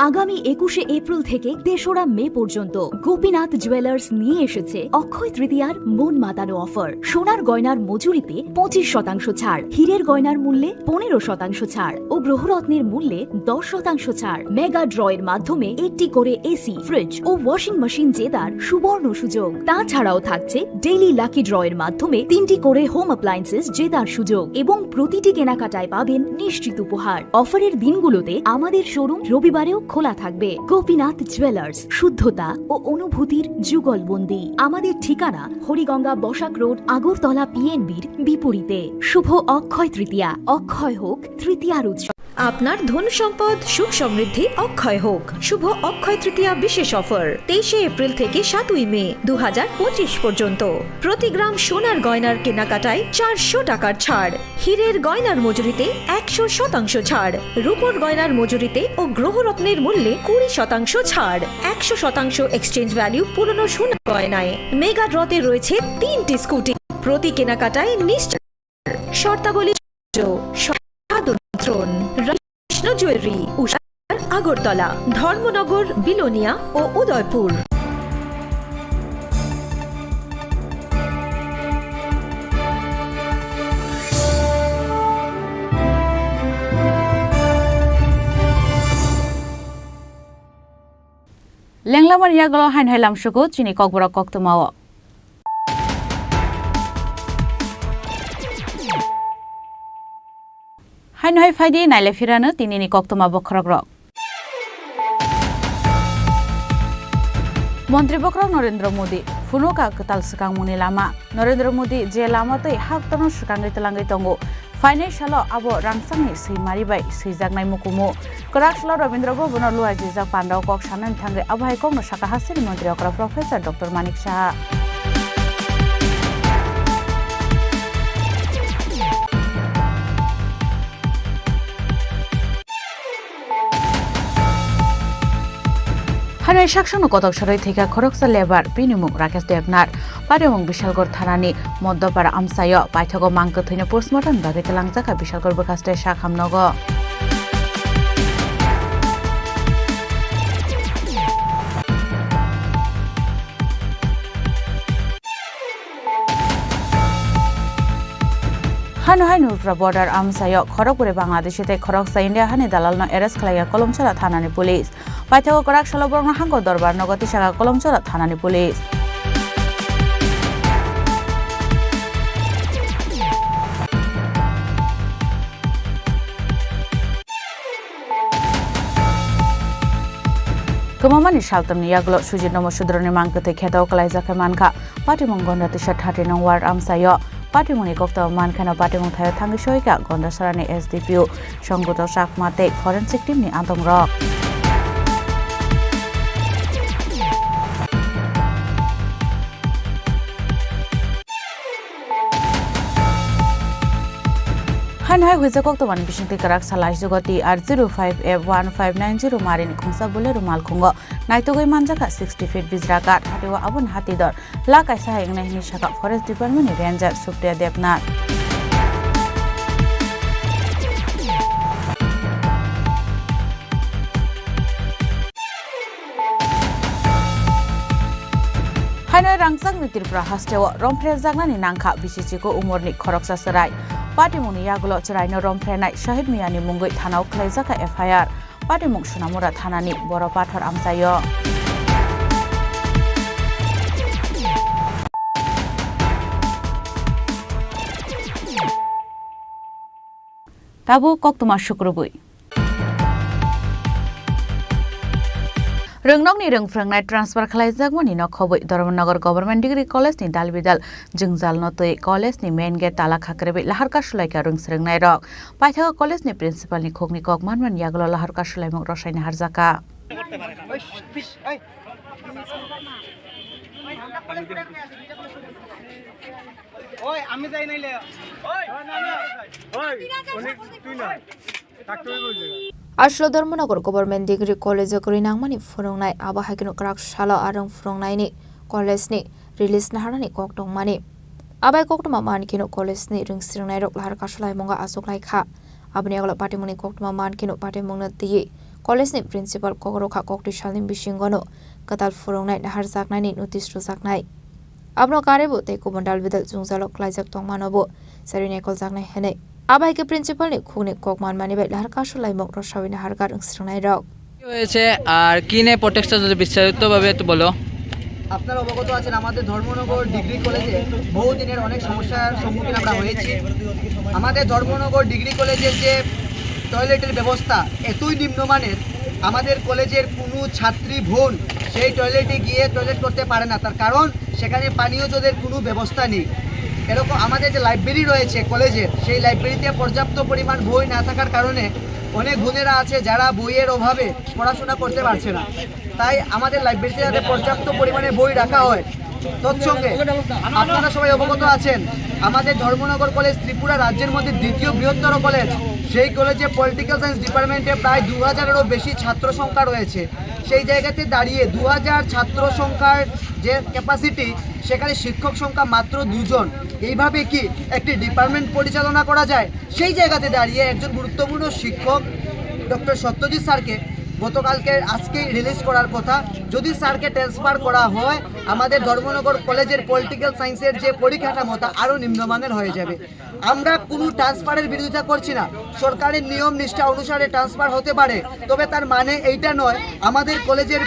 আগামী 21শে April থেকে 3রা মে পর্যন্ত Gopinath jewellers নিয়ে এসেছে অক্ষয় তৃতীয়ার মন মাতানো offer. সোনার গয়নার মজুরিতে 25% ছাড়, হীরের গয়নার মূল্যে 15% ছাড় ও গ্রহরত্নের মূল্যে 10% ছাড়। মেগা ড্রয়ের মাধ্যমে একটি করে এসি, ফ্রিজ ও ওয়াশিং মেশিন জেতার সুবর্ণ সুযোগ। তাছাড়াও থাকছে ডেইলি লাকি ড্রয়ের মাধ্যমে 3টি করে হোম অ্যাপ্লায়েন্সেস জেতার সুযোগ এবং প্রতিটি কেনাকাটায় পাবেন নিশ্চিত উপহার। অফারের দিনগুলোতে আমাদের শোরুম রবিবারেও খোলা থাকবে। গোপীনাথ জুয়েলার্স, শুদ্ধতা ও অনুভূতির যুগলবন্দি। আমাদের ঠিকানা হরিগঙ্গা বসাক রোড, আগরতলা পিএনবির বিপরীতে। শুভ অক্ষয় তৃতীয়া, অক্ষয় হোক তৃতীয়ার উৎসব। আপনার ধন সম্পদ সুখ সমৃদ্ধি অক্ষয় হোক। শুভ অক্ষয় তৃতীয়া বিশেষ অফার 23 এপ্রিল থেকে 7 মে 2025 পর্যন্ত। প্রতি গ্রাম সোনার গয়নার কেনাকাটায় 400 টাকার ছাড়, হীরের গয়নার মজুরিতে 100% ছাড়, রূপোর গয়নার মজুরিতে ও গ্রহরত্নের মূল্যে 20% ছাড়, 100% এক্সচেঞ্জ ভ্যালু পুরনো সোনার গয়নায়। মেগা ড্রতে রয়েছে 3টি স্কুটি, প্রতি কেনাকাটায় নিশ্চয়। শর্তাবলী কৃষ্ণ জুয়েলারি, আগরতলা, ধর্মনগর, বিলোনিয়া ও উদয়পুর। লেংলামার ইয়াগল হাইন হাইলাম সুগু চিনি ককবরা কক্তমাও হাইন হাই ফাইদি নাইলে ফিরানো তিনিনি কক্তমা বখরক রক মন্ত্রী বখরক নরেন্দ্র মোদী ফুনুকা কতাল সুকাংমুনি লামা নরেন্দ্র মোদী যে লামাতৈ হাকতনো সুকাঙ্গै তলাঙ্গै তঙ্গো ফাইনান্সিয়াল আবো রাংসাंनि सैमारिबाय सैजागनाय मुकुमु कराकसल रवींद्र भवन लुआ जिजाक पांडाव कक सानन थांगे आबहाय ककनो साका हासिल मंत्री अकरा प्रोफेसर डॉक्टर मानिक साहा हानो साक्षानो कतक सरै थेका खरकसा लेबार बिनिमुग राकेश देबनार पारेमुग बिशालगढ़ थानानि मध्यपाड़ा आमसाय पाइथागो मांगो थैनो पोस्टमर्टम बागै तलांजाका बिशालगढ़ बखास्टे साखामनग हानो हाय नुरफ्रा बॉर्डर आमसाय खरगपुरे बांग्लादेशते खरकसा इंडिया हानि दालालनो एरेस्ट खालाया कलमचरा थानानि पुलिस पाइथागो कराकसल बरंग हांगो दरबार नगति सागा कलमचरा थानानि police Kemamani Shaltam Yaglo Sujit Nomo Sudroni Mankate Keto Kalaizakai Manka Patimong Gonda Tisha Tatinong Ward Amsayo Patimoni Kokta Mankano Patimong Thai Tangishoika Gonda Sarani SDPU Shongguto Shakmate Forensic Team ni Antong Rock Han hai huiza kokto man bisingti karak salai jogoti R05F1590 marini khungsa bole rumal khungo naitogoi manjaka 60 feet bizraka hatewa abun hatidor la kaisa haingna hini shaka forest department ni ranger Supriya Devnath Hainoi rangsang ni Tripura hastewo rompre jagnani nangkha BCC ko umorni khoroksa sarai Patimuni yagulo cheraino romprenai Shahid Miyani mungoi thanao khlaijaka FIR Patimung Sunamura thanani boro pathor amsayo Tabu koktuma shukrubui Röngnokni röngfröngnai transfer khlaijagmani no khoboi Dharmanagar Government Degree College ni dalbidal jungzal notoi college ni main gate tala khakrebe laharka sulaika rungsröngnai rok paithaga college ni principal ni khokni kokmanman yaglo laharka sulaimok rosaini harjaka ওই আমি যাই নাইলে ওই ওই তুই না থাকতে বলছে Ashlo Dharmanagar Government Degree College kori nangmani phurungnai abahakino karakshalo arang phurungnai ni college ni release naharani koktong mani abai koktoma mankino college ni ringsringnai rok lahar kasulai monga asoklai kha abni aglo patimuni koktoma mankino patimungna tiye college ni principal kokro kha kokti salnim bisingono katal phurungnai nahar jaknai ni notice rujaknai abno karebo te kubandal bidal jungzalo klaijak tongmanobo sarini kol jaknai henai আবাই কে principal নি খুনে kokman mani bai lahar kasulai mok rosawina hargar ungstrongnai rok হয়েছে আর কিনে প্রোটেক্টটা যদি বিস্তারিতভাবে একটু বলো আপনারা অবগত আছেন আমাদের ধর্মনগর ডিগ্রি কলেজে বহুদিনের অনেক সমস্যার সম্মুখীন আমরা হয়েছি আমাদের ধর্মনগর ডিগ্রি কলেজের যে টয়লেটের ব্যবস্থা এতই নিম্নমানের আমাদের কলেজের কোনো ছাত্রী বোন সেই টয়লেটে গিয়ে টয়লেট করতে পারে না, তার কারণ সেখানে পানীয় জলের কোনো ব্যবস্থা নেই। এরকম আমাদের যে লাইব্রেরি রয়েছে কলেজের, সেই লাইব্রেরিতে পর্যাপ্ত পরিমাণ বই না থাকার কারণে অনেক বোনেরা আছে যারা বইয়ের অভাবে পড়াশোনা করতে পারছে না। তাই আমাদের লাইব্রেরিতে যাতে পর্যাপ্ত পরিমাণে বই রাখা হয়। তৎসঙ্গে আপনারা সবাই অবগত আছেন, আমাদের ধর্মনগর কলেজ ত্রিপুরা রাজ্যের মধ্যে দ্বিতীয় বৃহত্তর কলেজ। সেই কলেজে পলিটিক্যাল সায়েন্স ডিপার্টমেন্টে প্রায় 2000-এরও বেশি ছাত্র সংখ্যা রয়েছে। সেই জায়গাতে দাঁড়িয়ে 2000 ছাত্র সংখ্যার যে ক্যাপাসিটি, সেখানে শিক্ষক সংখ্যা মাত্র 2 জন। এইভাবে কি একটি ডিপার্টমেন্ট পরিচালনা করা যায়? সেই জায়গাতে দাঁড়িয়ে একজন গুরুত্বপূর্ণ শিক্ষক ডক্টর সত্যজিৎ স্যারকে আজকে রিলিজ করার কথা। যদি স্যারকে ট্রান্সফার করা হয়, আমাদের ধর্মনগর কলেজের পলিটিক্যাল সায়েন্সের যে পরিকাঠামোটা আরও নিম্নমানের হয়ে যাবে। আমরা কোনো ট্রান্সফারের বিরোধিতা করছি না, সরকারের নিয়ম নিষ্ঠা অনুসারে ট্রান্সফার হতে পারে, তবে তার মানে এইটা নয় আমাদের কলেজের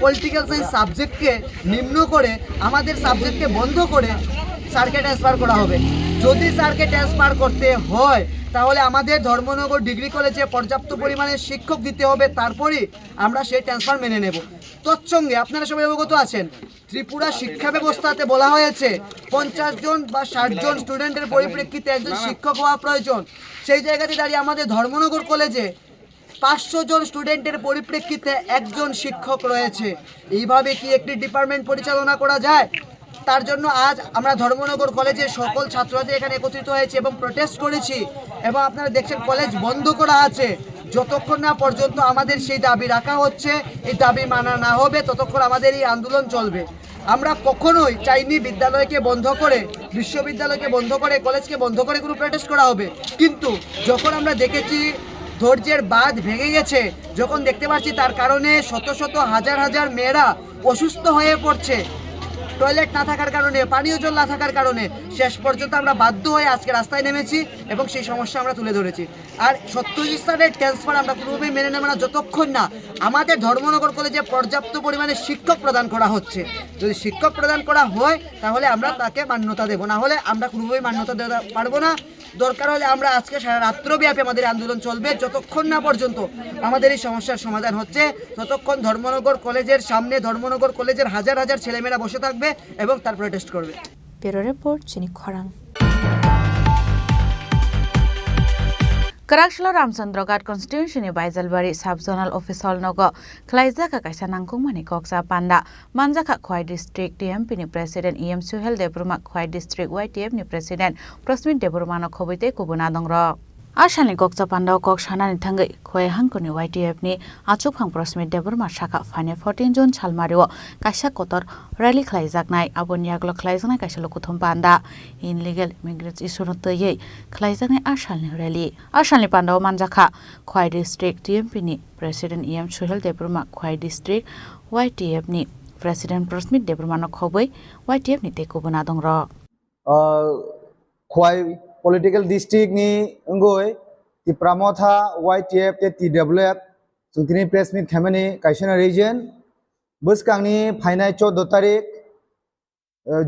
পলিটিক্যাল সায়েন্স সাবজেক্টকে নিম্ন করে, আমাদের সাবজেক্টকে বন্ধ করে স্যারকে ট্রান্সফার করা হবে। যদি স্যারকে ট্রান্সফার করতে হয় তাহলে আমাদের ধর্মনগর ডিগ্রি কলেজে পর্যাপ্ত পরিমাণে শিক্ষক দিতে হবে, তারপরে আমরা সেই ট্রান্সফার মেনে নেব। তৎসঙ্গে আপনারা সবাই অবগত আছেন, ত্রিপুরা শিক্ষা ব্যবস্থাতে বলা হয়েছে 50 জন বা 60 জন স্টুডেন্টের পরিপ্রেক্ষিতে একজন শিক্ষক হওয়া প্রয়োজন। সেই জায়গাতে দাঁড়িয়ে আমাদের ধর্মনগর কলেজে 500 জন স্টুডেন্টের পরিপ্রেক্ষিতে একজন শিক্ষক রয়েছে। এইভাবে কি একটি ডিপার্টমেন্ট পরিচালনা করা যায়? তার জন্য আজ আমরা ধর্মনগর কলেজের সকল ছাত্রছাত্রী এখানে একত্রিত হয়েছে এবং প্রোটেস্ট করেছি। এবং আপনারা দেখছেন কলেজ বন্ধ করা আছে। যতক্ষণ না পর্যন্ত আমাদের সেই দাবি রাখা হচ্ছে, এই দাবি মানা না হবে, ততক্ষণ আমাদের এই আন্দোলন চলবে। আমরা কখনোই চাইনি বিদ্যালয়কে বন্ধ করে, বিশ্ববিদ্যালয়কে বন্ধ করে, কলেজকে বন্ধ করে কোনো প্রোটেস্ট করা হবে। কিন্তু যখন আমরা দেখেছি ধৈর্যের বাঁধ ভেঙে গেছে, যখন দেখতে পাচ্ছি তার কারণে শত শত হাজার হাজার মেয়েরা অসুস্থ হয়ে পড়ছে, টয়লেট না থাকার কারণে, পানীয় জল না থাকার কারণে, শেষ পর্যন্ত আমরা বাধ্য হয়ে আজকে রাস্তায় নেমেছি এবং সেই সমস্যা আমরা তুলে ধরেছি। আর সত্যজিৎ স্যারের ট্রান্সফার আমরা কোনোভাবেই মেনে নেব না যতক্ষণ না আমাদের ধর্মনগর কলেজে পর্যাপ্ত পরিমাণে শিক্ষক প্রদান করা হচ্ছে। যদি শিক্ষক প্রদান করা হয় তাহলে আমরা তাকে মান্যতা দেব, না হলে আমরা কোনোভাবেই মান্যতা দিতে পারবো না। দরকার হলে আমরা আজকে সারা রাত্রব্যাপী আমাদের আন্দোলন চলবে, যতক্ষণ না পর্যন্ত আমাদের এই সমস্যার সমাধান হচ্ছে। ততক্ষণ ধর্মনগর কলেজের সামনে ধর্মনগর কলেজের হাজার হাজার ছেলেমেয়েরা বসে থাকবে এবং তার প্রোটেস্ট করবে। ব্যুরো রিপোর্ট চিনি খরাং। Karakshalo Ramchandra constituency ni Baijalbari sub-zonal office hall nogo Klaizaka kaisa nangkungmani koksa panda Manjaka Khwai district TMP ni president EM Suhel Debruma Khwai district YTF ni president Prosmit Debruma no khobite kubuna dongro Ashalni koksa panda kok shanani thangai Khwai hangkoni YTF ni achupang Prosmit Debruma shaka fane 14 June chalmario kaisa kotor rally khlaijaknai aboni aglo khlaijaknai kaisa lokuthum panda illegal immigrants issue toyei khlaijaknai ashalni rally Ashalni panda manjaka Khwai district TMP ni president EM Suhel Debruma Khwai district YTF ni president Prosmit Debruma no khoboi YTF ni tekubuna dongro Khwai political district ni ngoi ti pramotha YTF te TWF sutini press meet khamani kaisana region buskangni phainai 14 tarik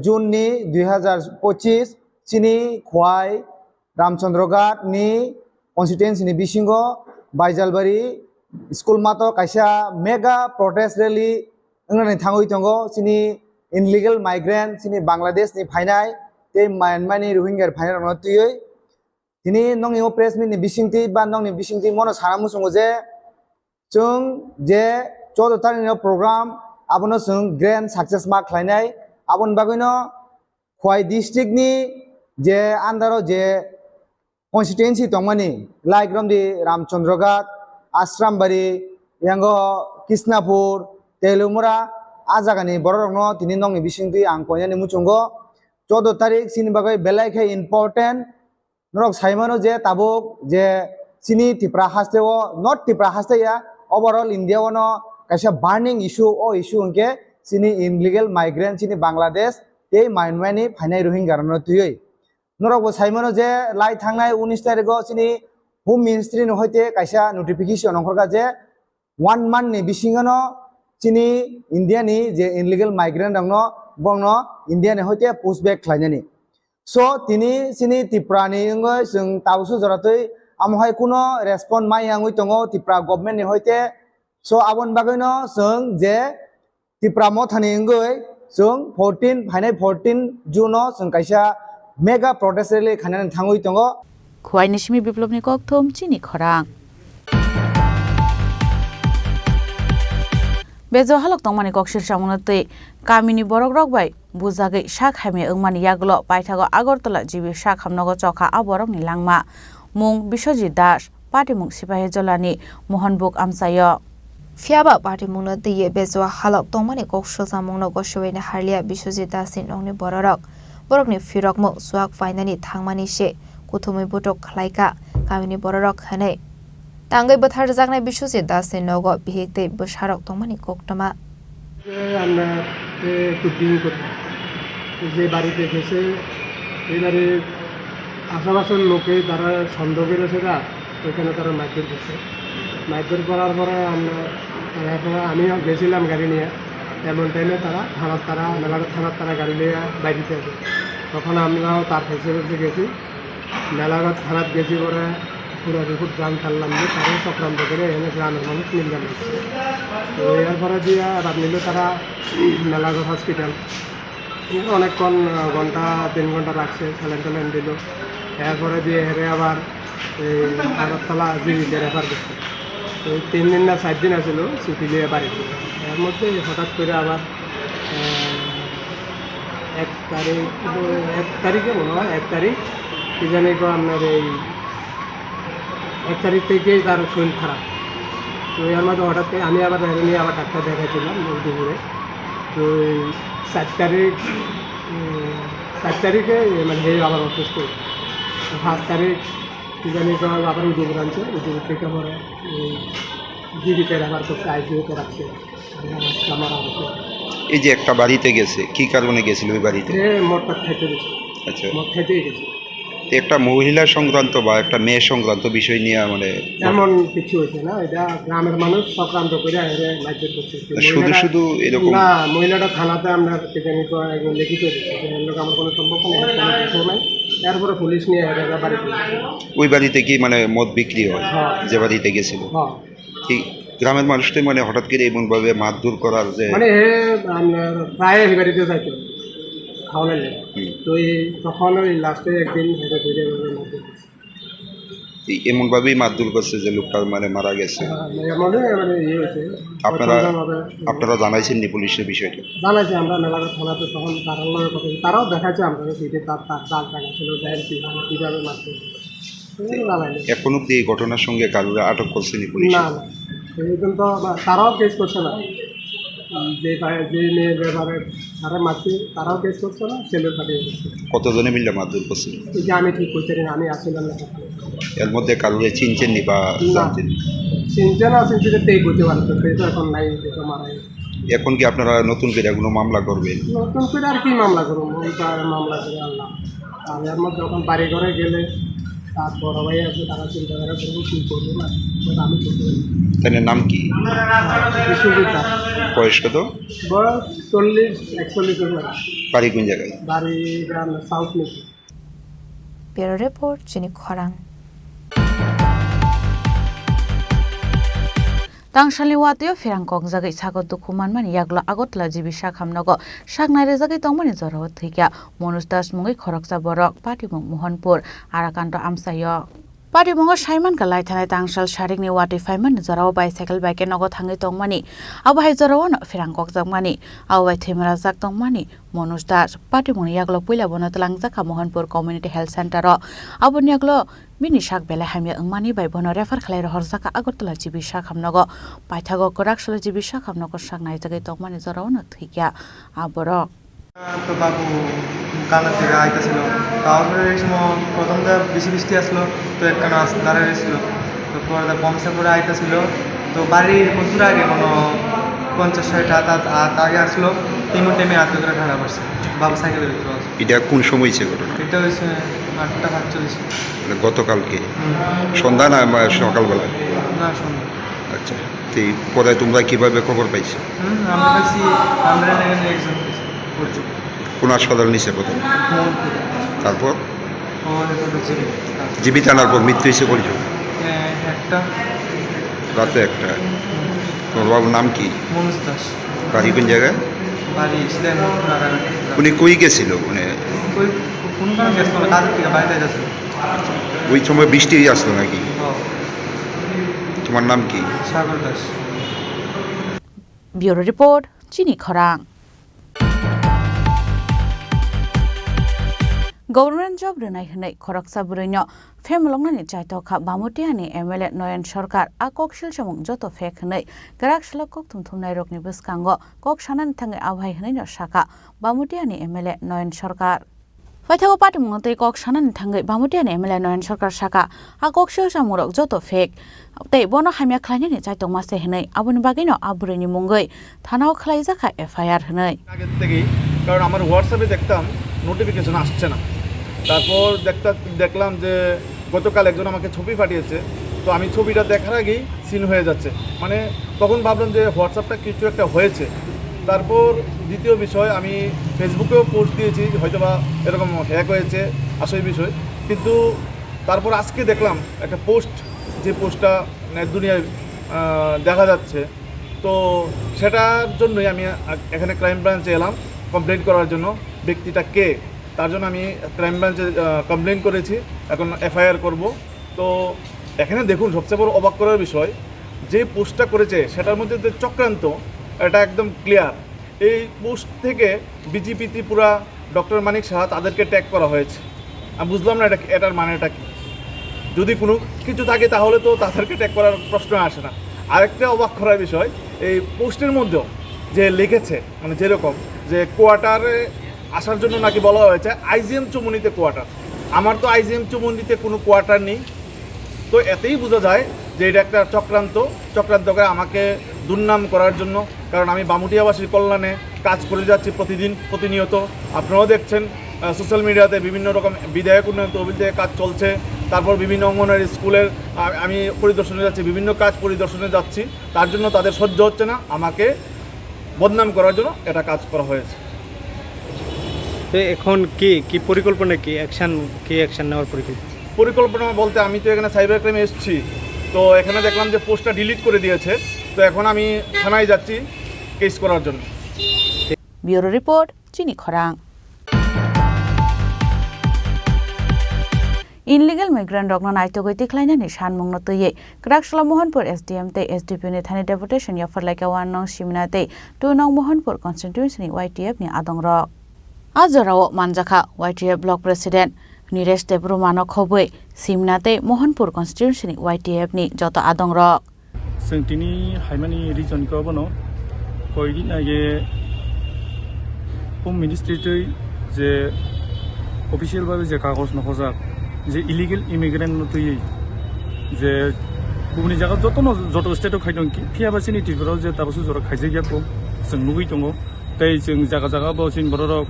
June ni 2025 Chini Khwai Ramchandra ni constituency ni bisingo Baijalbari school mato kaisa mega protest rally ngrani thangoi tongo chini illegal migrant chini Bangladesh ni phainai te Myanmar ni Rohingya phainai rano tuyoi tini nongni o press meet ni bisingti ba nongni bisingti mono sanamu sungo je chung je 14 tarik ni program abono sung grand success mark khlainai abon bagoino Khwai district ni je andaro je constituency tongmani like romdi Ramchandra Ashrambari yango Kisnapur Telumura ajagani bororongno tini nongni bisingti ang koyani muchungo 14 tarik sini bagai belai khe important norok saimano je tabuk je sini tipra hasteo not tipra hasteya overall India ono kaisa burning issue o issue unke sini illegal migrant sini Bangladesh te Myanmar ni phainai Rohingya rano tuyoi norok bo saimano je lai thangnai 19 tariko sini home ministry no hoite kaisa notification ongkhorga je 1 month ni bisingano sini India ni je illegal migrant rangno bongno India ni hoite push back khlainani so tini sini tiprani ngoi sung tausu joratoi আমহাय Kuno response माइ आंगुइ दङो Tripura government नि हयते सो आबन बागैनो जों जे त्रिपुरा मथानि इंगै जों 14 जुनो जों काइसा mega protest रेली खानानै थांगुइ दङो खुवाइ निसिमी बिप्लबनि कक्थुम चिनि खरां बेजो हालक तंमानि कक्सिर सामुनो तै कामिनि बरक रक बाय बुजागै सा खाइमे ओंमानि यागलो पाइथागो आगरतला जिबि सा खामनगो चखा आबरक नि लांमा मुं बिश्वजित दास पार्टी मुं सिपाही जलानि मोहनबुक आमसायो फियाबा पार्टी मुंनो तैये बेजो हालक तंमानि कक्सो सामुनो गशवेने हारलिया बिश्वजित दासिन नंनि बरकनि फिरक मो सुवाक फाइनानि थांमानि से कुथुमै बुटक खलाइका कामिनि बरक हनै तांगै बथार जागनाय बिश्वजित दासिन नगो बिहेकते बसारक तंमानि कोकटमा আমরা কুকিং করি যে বাড়িতে গেছে এবারে আশেপাশের লোকে তারা সন্দেহ করেছে না ওইখানে তারা মাইকের গেছে মাইকের করার পরে আমরা আমিও গেছিলাম গাড়ি নিয়ে এমন টাইমে তারা মেলাঘাট থানার তারা গাড়ি নিয়ে বাইরেতে আছে তখন আমরাও তার ফেসে গেছি মেলাঘাট থানার গেছি পরে পুরো খুব জাম ছাড়লাম যে তারা চক্রান্ত করে এনে গ্রামের মানুষ মিললাম তো এরপরে দিয়ে রাত নিলে তারা মেলাঘাট হসপিটাল অনেকক্ষণ ঘন্টা 3 ঘন্টা রাখছে স্যালাইন দিল এরপরে দিয়ে হেরে আবার এই আগরতলা জিবিতে রেফার করছে তো 3 দিন না 4 দিন আসলো ছুটি নিয়ে বাড়িতে এর মধ্যে হঠাৎ করে আবার 1 তারিখে মনে হয় 1 তারিখ কি জানি আপনার এই 1 তারিখ থেকেই তার শরীর খারাপ তো এর মধ্যে হঠাৎ করে আমি আবার নিয়ে আবার ডাক্তার দেখাইছিলাম দুপুরে তো 4 তারিখে মানে হে আবার অসুস্থ 5 তারিখ কি জানি আবার উদয়পুর আনছে উদয়পুর থেকে পরে জীবিতে রেফার করছে আইসিইউতে রাখছে আমার এই যে একটা বাড়িতে গেছে কি কারণে গেছিল ওই বাড়িতে মদটা খাইতে গেছে আচ্ছা মদ খাইতেই গেছে একটা মহিলা সংক্রান্ত বা একটা মেয়ে সংক্রান্ত বিষয় নিয়ে মানে এমন কিছু হয়েছে না এটা গ্রামের মানুষ সংক্রান্ত করে মাইকেট করছে শুধু এরকম না মহিলাটা থানাতে আমরা লিখিত আমার কোনো সম্পর্ক নেই তারপরে পুলিশ নিয়ে বাড়িতে ওই বাড়িতে কি মানে মদ বিক্রি হয় যে বাড়িতে গেছিল ঠিক গ্রামের মানুষটাই মানে হঠাৎ করে এমনভাবে মারধর করার যে মানে প্রায় এই বাড়িতে যাইতো খাওয়ালেন তো তখন ওই লাস্টে একদিন এমনভাবেই মারধর করছে যে লোকটা মানে মারা গেছে আপনারা জানাইছেন নি পুলিশের বিষয়টা জানাইছি আমরা মেলাঘাট থানাতে তখন তারাও দেখাচ্ছে আমরা তার টাকা ছিল কীভাবে মারছে এখন অব্দি এই ঘটনার সঙ্গে কারোর আটক করছেনি পুলিশ না এখন তো তারাও কেস করছে না যে মেয়ের ব্যাপারে তারা মারছে তারাও কেস করছে না ছেলের পাঠিয়ে করছে কতজনে মিলে মারধর করছিল যে আমি ঠিক করছি না আমি আসছিলাম না এর মধ্যে কারোর চিনছেন নি বা জানতেন চিনছে না চিনছে তেই করতে পারতো তো এখন নাই মারাই এখন কি আপনারা নতুন করে কোনো মামলা করবেন নতুন করে আর কি মামলা করবো মামলা করে আনলাম আর এর মধ্যে যখন বাড়ি ঘরে গেলে তার বড় ভাই আছে তারা চিন্তা করে করবো কী করবো না আমি করবো তাদের নাম কি বয়স কত বয়স 40-41 বাড়ি কোন জায়গায় বাড়ি গ্রাম সাউথ মেসি ব্যুরো রিপোর্ট চিনি খরাং तांगशालनि वातायाव फेरांकक जागै सागत दुखुमानमानि याग्लो आगरतला जिबि साखामनगो सागनायरे जागै तंमानि जराव थैया मनुज दास मुङै खरकसा बरक पाटिमुं मोहनपुर आराकान्त आमसायो पाटिमुङो साइमानका लाइथानाय तांगशाल सारिकनि वाटै फाइमान जराव बाइसाइकेल बाइके नगो थाङै तंमानि आबाहाय जरावनो फेरांकक जागमानि आबाय थैमरा जाग तंमानि मनुज दास पाटिमुंनि याग्लो पुइला बनो तलांगजाका मोहनपुर कम्युनिटी हेल्थ सेन्टर आबोनि याग्लो बिनि साग बेला हामिया अंगमानि बाय बनो रेफार खालाय रहरजाका आगरतला जिबि साखामनगो पाइथागो कराकसल जिबि साखामनगो सागनाय जागै तंमानि जरावनो थैया आबरक তো বাবু কানের থেকে আইতেছিল তারপরে এই সময় প্রথমটা বৃষ্টি আসলো তো একখানা দাঁড়াইছিল তো পরে কমসে করে আইতেছিল তো বাড়ির প্রচুর আগে কোনো 50-60 আগে আসলো তিন টাইমে আটকে করে ঠান্ডা পড়ছে বাবু সাইকেলের ভিতরে এটা কোন সময় হয়েছে ঘটনা এটা হয়েছে 8:45 মানে গতকালকে সন্ধ্যা না সকালবেলা না সন্ধ্যা আচ্ছা তো পরে তোমরা কিভাবে খবর পাইছো আমরা পাইছি আমরা এখানে একজন কোন হাসপাতাল নিচে প্রথম তারপর ও এটা জিবি জীবিত আনার পর মৃত্যু হয়েছে কয়জন? একটা রাতে একটা। তোর বাবুর নাম কি? মনোজ দাস। বাড়ি কোন জায়গায়? বাড়ি উনি কই গেছিল? মানে কোন কারণে গেছিল না, কাজের থেকে বাইরে যাচ্ছিল। ওই সময় বৃষ্টি আসলো নাকি? তোমার নাম কি? সাগর দাস। ব্যুরো রিপোর্ট, চিনি খরাং। গভর্নমেন্ট জব রনাই হनै খরকসা বুরৈनो फेमलंगनानि चाइतखा बामुटियानि एमएलए नयन सरकार आ ककशिल समung जतो फेक हनै गराक सलक कक थुमथुमनाय रकनि बसकांगो कक सानानि थाङै आवहाय हनैनो साका बामुटियानि एमएलए नयन सरकार फाइथागो पाटमुंगतै कक सानानि थाङै बामुटियानि एमएलए नयन सरकार साका आ ककशिल समurok जतो फेक तै बनो हामिया खलायनानि चाइतक मासे हनै आबुनि बागैनो आबुरैनि मुंगै थानाव खलायजाखा एफआईआर हनै আগের থেকেই কারণ আমার হোয়াটসঅ্যাপে দেখতাম নোটিফিকেশন আসছে না তারপর দেখলাম যে গতকাল একজন আমাকে ছবি পাঠিয়েছে তো আমি ছবিটা দেখার আগেই সিন হয়ে যাচ্ছে মানে তখন ভাবলাম যে হোয়াটসঅ্যাপটা কিছু একটা হয়েছে তারপর দ্বিতীয় বিষয় আমি ফেসবুকেও পোস্ট দিয়েছি হয়তোবা এরকম হ্যাক হয়েছে আসল বিষয় কিন্তু তারপর আজকে দেখলাম একটা পোস্ট যে পোস্টটা নেট দুনিয়ায় দেখা যাচ্ছে তো সেটার জন্যই আমি এখানে ক্রাইম ব্রাঞ্চে এলাম কমপ্লেন করার জন্য ব্যক্তিটা কে তার জন্য আমি ক্রাইম ব্রাঞ্চে কমপ্লেন করেছি এখন এফআইআর করব তো এখানে দেখুন সবচেয়ে বড় অবাক করার বিষয় যে পোস্টটা করেছে সেটার মধ্যে যে চক্রান্ত এটা একদম ক্লিয়ার এই পোস্ট থেকে বিজেপি ত্রিপুরা ডক্টর মানিক সাহা তাদেরকে ট্যাগ করা হয়েছে আমি বুঝলাম না এটার মানেটা কি যদি কোনো কিছু থাকে তাহলে তো তাদেরকে ট্যাগ করার প্রশ্ন আসে না আরেকটা অবাক করার বিষয় এই পোস্টের মধ্যেও যে লিখেছে মানে যেরকম যে কোয়ার্টারে আসার জন্য নাকি বলা হয়েছে আইজিএম চুমুনিতে কোয়ার্টার আমার তো আইজিএম চুমুনিতে কোনো কোয়ার্টার নেই তো এতেই বোঝা যায় যে এটা একটা চক্রান্ত করে আমাকে দুর্নাম করার জন্য কারণ আমি বামুটিয়াবাসীর কল্যাণে কাজ করে যাচ্ছি প্রতিনিয়ত আপনারাও দেখছেন সোশ্যাল মিডিয়াতে বিভিন্ন রকম বিধায়ক উন্নয়ন তহবিল থেকে কাজ চলছে তারপর বিভিন্ন অঙ্গনওয়াড়ি স্কুলের আমি পরিদর্শনে যাচ্ছি বিভিন্ন কাজ পরিদর্শনে যাচ্ছি তার জন্য তাদের সহ্য হচ্ছে না আমাকে বদনাম করার জন্য এটা কাজ করা হয়েছে এখন কি পরিকল্পনা কি অ্যাকশন নেওয়ার পরিকল্পনা বলতে আমি তো এখানে সাইবার ক্রাইমে এসেছি তো এখানে দেখলাম যে পোস্টটা ডিলিট করে দিয়েছে তো এখন আমি থানায় যাচ্ছি কেস করার জন্য ব্যুরো রিপোর্ট চিনি খরাং इनलिगल माइग्रेंट रगनो नाइतोगै तिख्लायनानै सानमुंनो तैयै क्राकसला मोहनपुर एसडीएम तै एसडीपी नि थानि डेपुटेशन यफरलाइका 1 नং सिमना तै 2 नং मोहनपुर कन्स्टिट्युएन्सी वाइटीएफ नि आदंग्रक आजराव मानजाखा वाइटीएफ ब्लक प्रेसिडेंट निरेश देब्रुमानो खबै सिमना तै मोहनपुर कन्स्टिट्युएन्सी वाइटीएफ नि जत आदंग्रक जोंतिनि हाइमानि रिजन को बनो कोइदि नागे होम मिनिस्ट्री तै जे अफिशियल भाबे जे कागज नखजा যে ইলিগেল ইমিগ্রেন্ট নতুই যে गुबुननि जायगा जत स्टेटआव खायदों फियाबासिनि टिफोराव जे दाबो सुजरा खायजायाखौ जों नुगै दङ ताइ जों जागा बावसिन बर'राव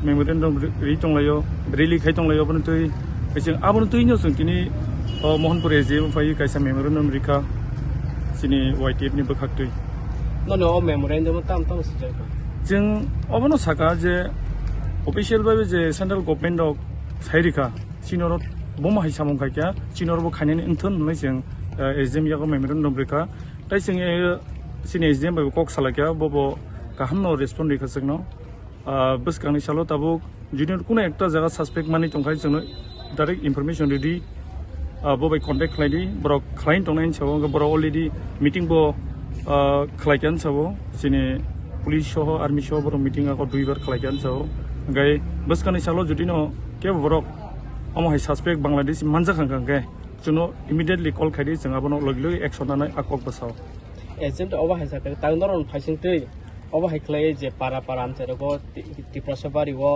मेमोरेन्डाम रि दंलायो रेलि खाय दंलायो बन तै जों आबन तैनो जों दिनै मोहनपुर जे फाय कायसा मेमोरेन्डाम रिखा सिनि वाइटिएफ नि बखाक्तै ननो मेमोरेन्डाम ताम सुजाय जों अबनो साका जे अफिशियल भाबे जे सेन्ट्रेल गभर्नमेन्टआव साइरिखा सिनरत बमा हिसामं खायया सिनरबो खायनायनि इंथन होननाय जों एजेम यागो मेमोरेन्डाम रिखा ताइ जों सिनि एजेम बाय कक सालाकिया बबो गाहामनो रेस्पन्ड रिखा जोंनो बसकांनि सालो ताबो जुनियर कोनो एकटा जागा सस्पेक्ट मानि दंखाय जोंनो डाइरेक्ट इनफरमेशन रेडी बबाय कन्टेक्ट खालायदि बरक क्लाइन्ट दंनायनि सायाव बरक अलरेडि मिटिं बो खालायगोन सायाव सिनि पुलिस सह आर्मी सह बर मिटिं आको दुइबार खालायगोन सायाव गाय बसकांनि सालो जुदिनो के बरक अमहाय सस्पेक्ट बांग्लादेश मानजा खांखांगे जोंनो इमिडिएटलि कल खायदि जों आबनो लगलग एक्शन लानाय आकक बसाव एजेंट अबाहाय जाके तांदरन फाइसिंतै अबाहाय खलाय जे पारा आमसेरगो तिप्रसबारिवो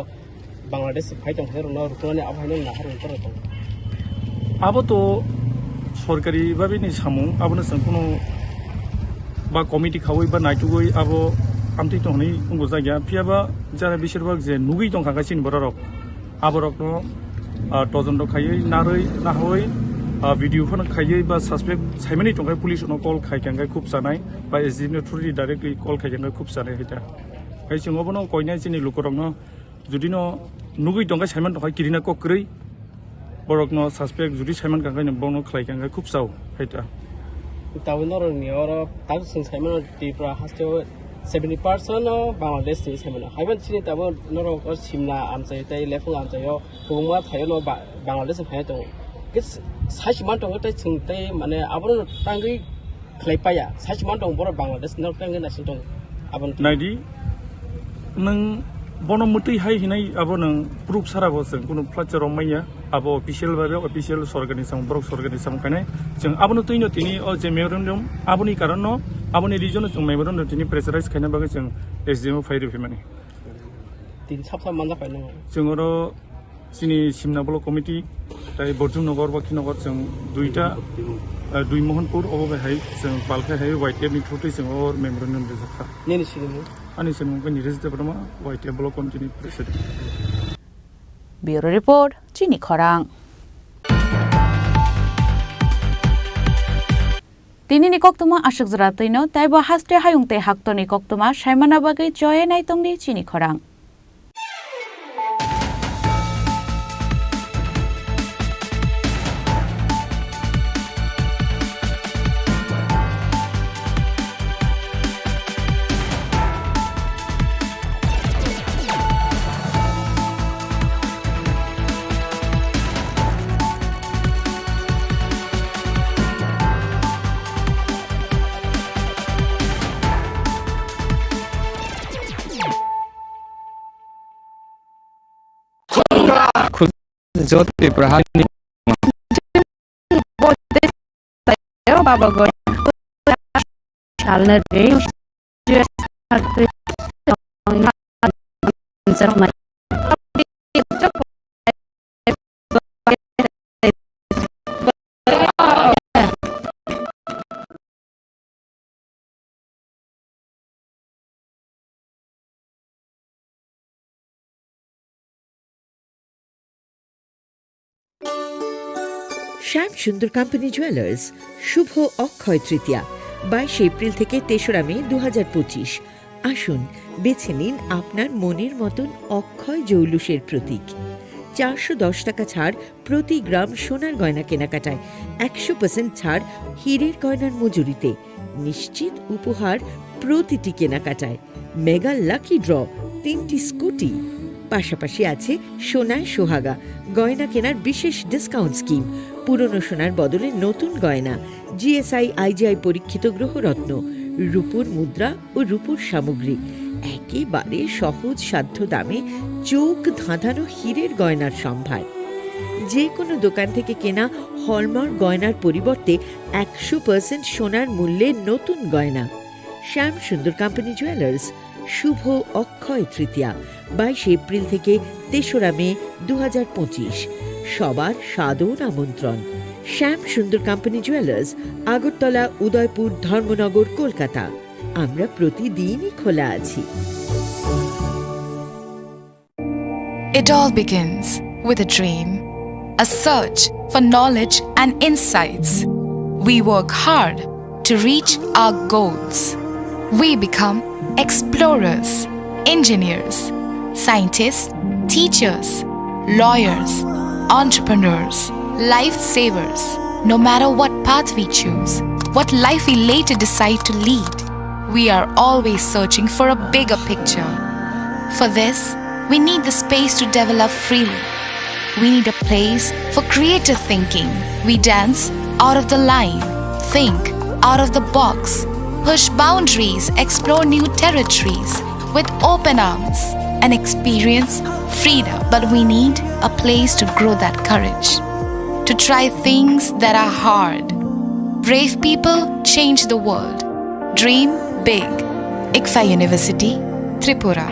बांग्लादेश फाइटं हेरनो रुकनानै अबाहायनो नाहारन करतो आबोतो सरकारि बाबिनि सामु आबनो जों कोनो बा कमिटि खावै बा नायटुगै आबो आमथि तहनै उंगो जायगा फियाबा जारा बिसोरबा जे नुगै दं खागासिनो बररक आबरकनो तजन्द खायै नारै नाहै भिडिअ फोर खायै बा सस्पेक्ट साइमनि तंगाय पुलिसनो कल खायखांगाय खूब जानाय बा एजिनो थ्रुलि डाइरेक्टलि कल खायखांगाय खूब जानाय हैता फाय जोंबोनो कयनाय जिनि लुकरनो जुदिनो নুগুই দंगा সাইমান দहाय किरिना कक्रै बरकनो सस्पेक्ट जुदि साइमान कांगायनो बनो खलायखांगा खूब जाव हायता टाउनर नियर ताक सिं साइमान त्रिपुरा हास्टेल 70% बांग्लादेश नि साइमान हायबन सिनि ताबो नरक सिमला आमसाय ताय लेफुं आमसायो बुंमा थायो न बांग्लादेश फाय दं किस साइमान दं ताय सिं ताय माने आबो तांगै खलायपाया साइमान दं बर बांग्लादेश न तांगै नासिं दं आबन नायदि नों बनो मुतै हाय हिनाय आबो नों प्रुफ साराबो जों कुनु फ्लाचार माइया आबो अफिशियल बारे अफिशियल सरकारनि साम ब्रक सरकारनि साम खाने जों आबोनो तैनो तिनि अ जे मेमोरेन्डम आबोनि कारण न आबोनि रिजन जों मेमोरेन्डम तिनि प्रेसाराइज खायना बागै जों एसडिएम फाइरि फेमानि तीन साबसा मानजा फाय नङा जोंरो सिनि सिमना ब्लक कमिटि ताय बरजुम नगर बाखि नगर जों दुइटा दुइ मोहनपुर अबे हाय जों पालखाय हाय वाइट एपनि थ्रुयै जों और मेमोरेन्डम रेजखा नेनि सिनि अनि जों गनि रेजिस्टारमा वाइट एप ब्लक कमिटिनि president Bureau Report, Chini Khorang. Tini ni koktuma ashuk zratino, taibo haste hayungte haktoni koktuma, shaimana bagai joye naitongni Chini Khorang. Jot Tripura hani baba go chalna re শ্যাম সুন্দর কোম্পানি জুয়েলার্স শুভ Akshaya Tritiya 22 April থেকে 3রা May 2025। আসুন বেছে নিন আপনার মনের মতন অক্ষয় জৌলুসের প্রতীক। 410 টাকা ছাড় প্রতি গ্রাম সোনার গয়না কেনাকাটায়, 100% ছাড় হীরের গয়নার মজুরিতে, নিশ্চিত উপহার প্রতিটি কেনাকাটায়, মেগা লাকি ড্র 3টি স্কুটি, পাশাপাশি আছে সোনায় সোহাগা গয়না কেনার বিশেষ ডিসকাউন্ট স্কিম, পুরনো সোনার বদলে নতুন গয়না, জিএসআই আইজিআই পরীক্ষিত গ্রহরত্ন, রূপোর মুদ্রা ও রূপোর সামগ্রী, একেবারে সহজ সাধ্য দামে চোখ ধাঁধানো হীরের গয়নার সম্ভার। যে কোনো দোকান থেকে কেনা হলমার্ক গয়নার পরিবর্তে 100% সোনার মূল্যে নতুন গয়না। শ্যাম সুন্দর কোম্পানি জুয়েলার্স শুভ অক্ষয় তৃতীয়া 22 এপ্রিল থেকে 3রা মে 2025। সবার সাদর আমন্ত্রণ। Shyam Sundar company jewellers, Agartala, Udaipur, Dharmanagar, Kolkata. আমরা প্রতিদিনই খোলা আছি। It all begins with a dream, a search for knowledge and insights. We work hard to reach our goals. We become explorers, engineers, scientists, teachers, lawyers, entrepreneurs, lifesavers. No matter what path we choose, what life we later decide to lead, we are always searching for a bigger picture. For this, we need the space to develop freely. We need a place for creative thinking. We dance out of the line, think out of the box, push boundaries, explore new territories with open arms and experience freedom. But we need a place to grow that courage, to try things that are hard. Brave people change the world. Dream big. ICFA University, Tripura.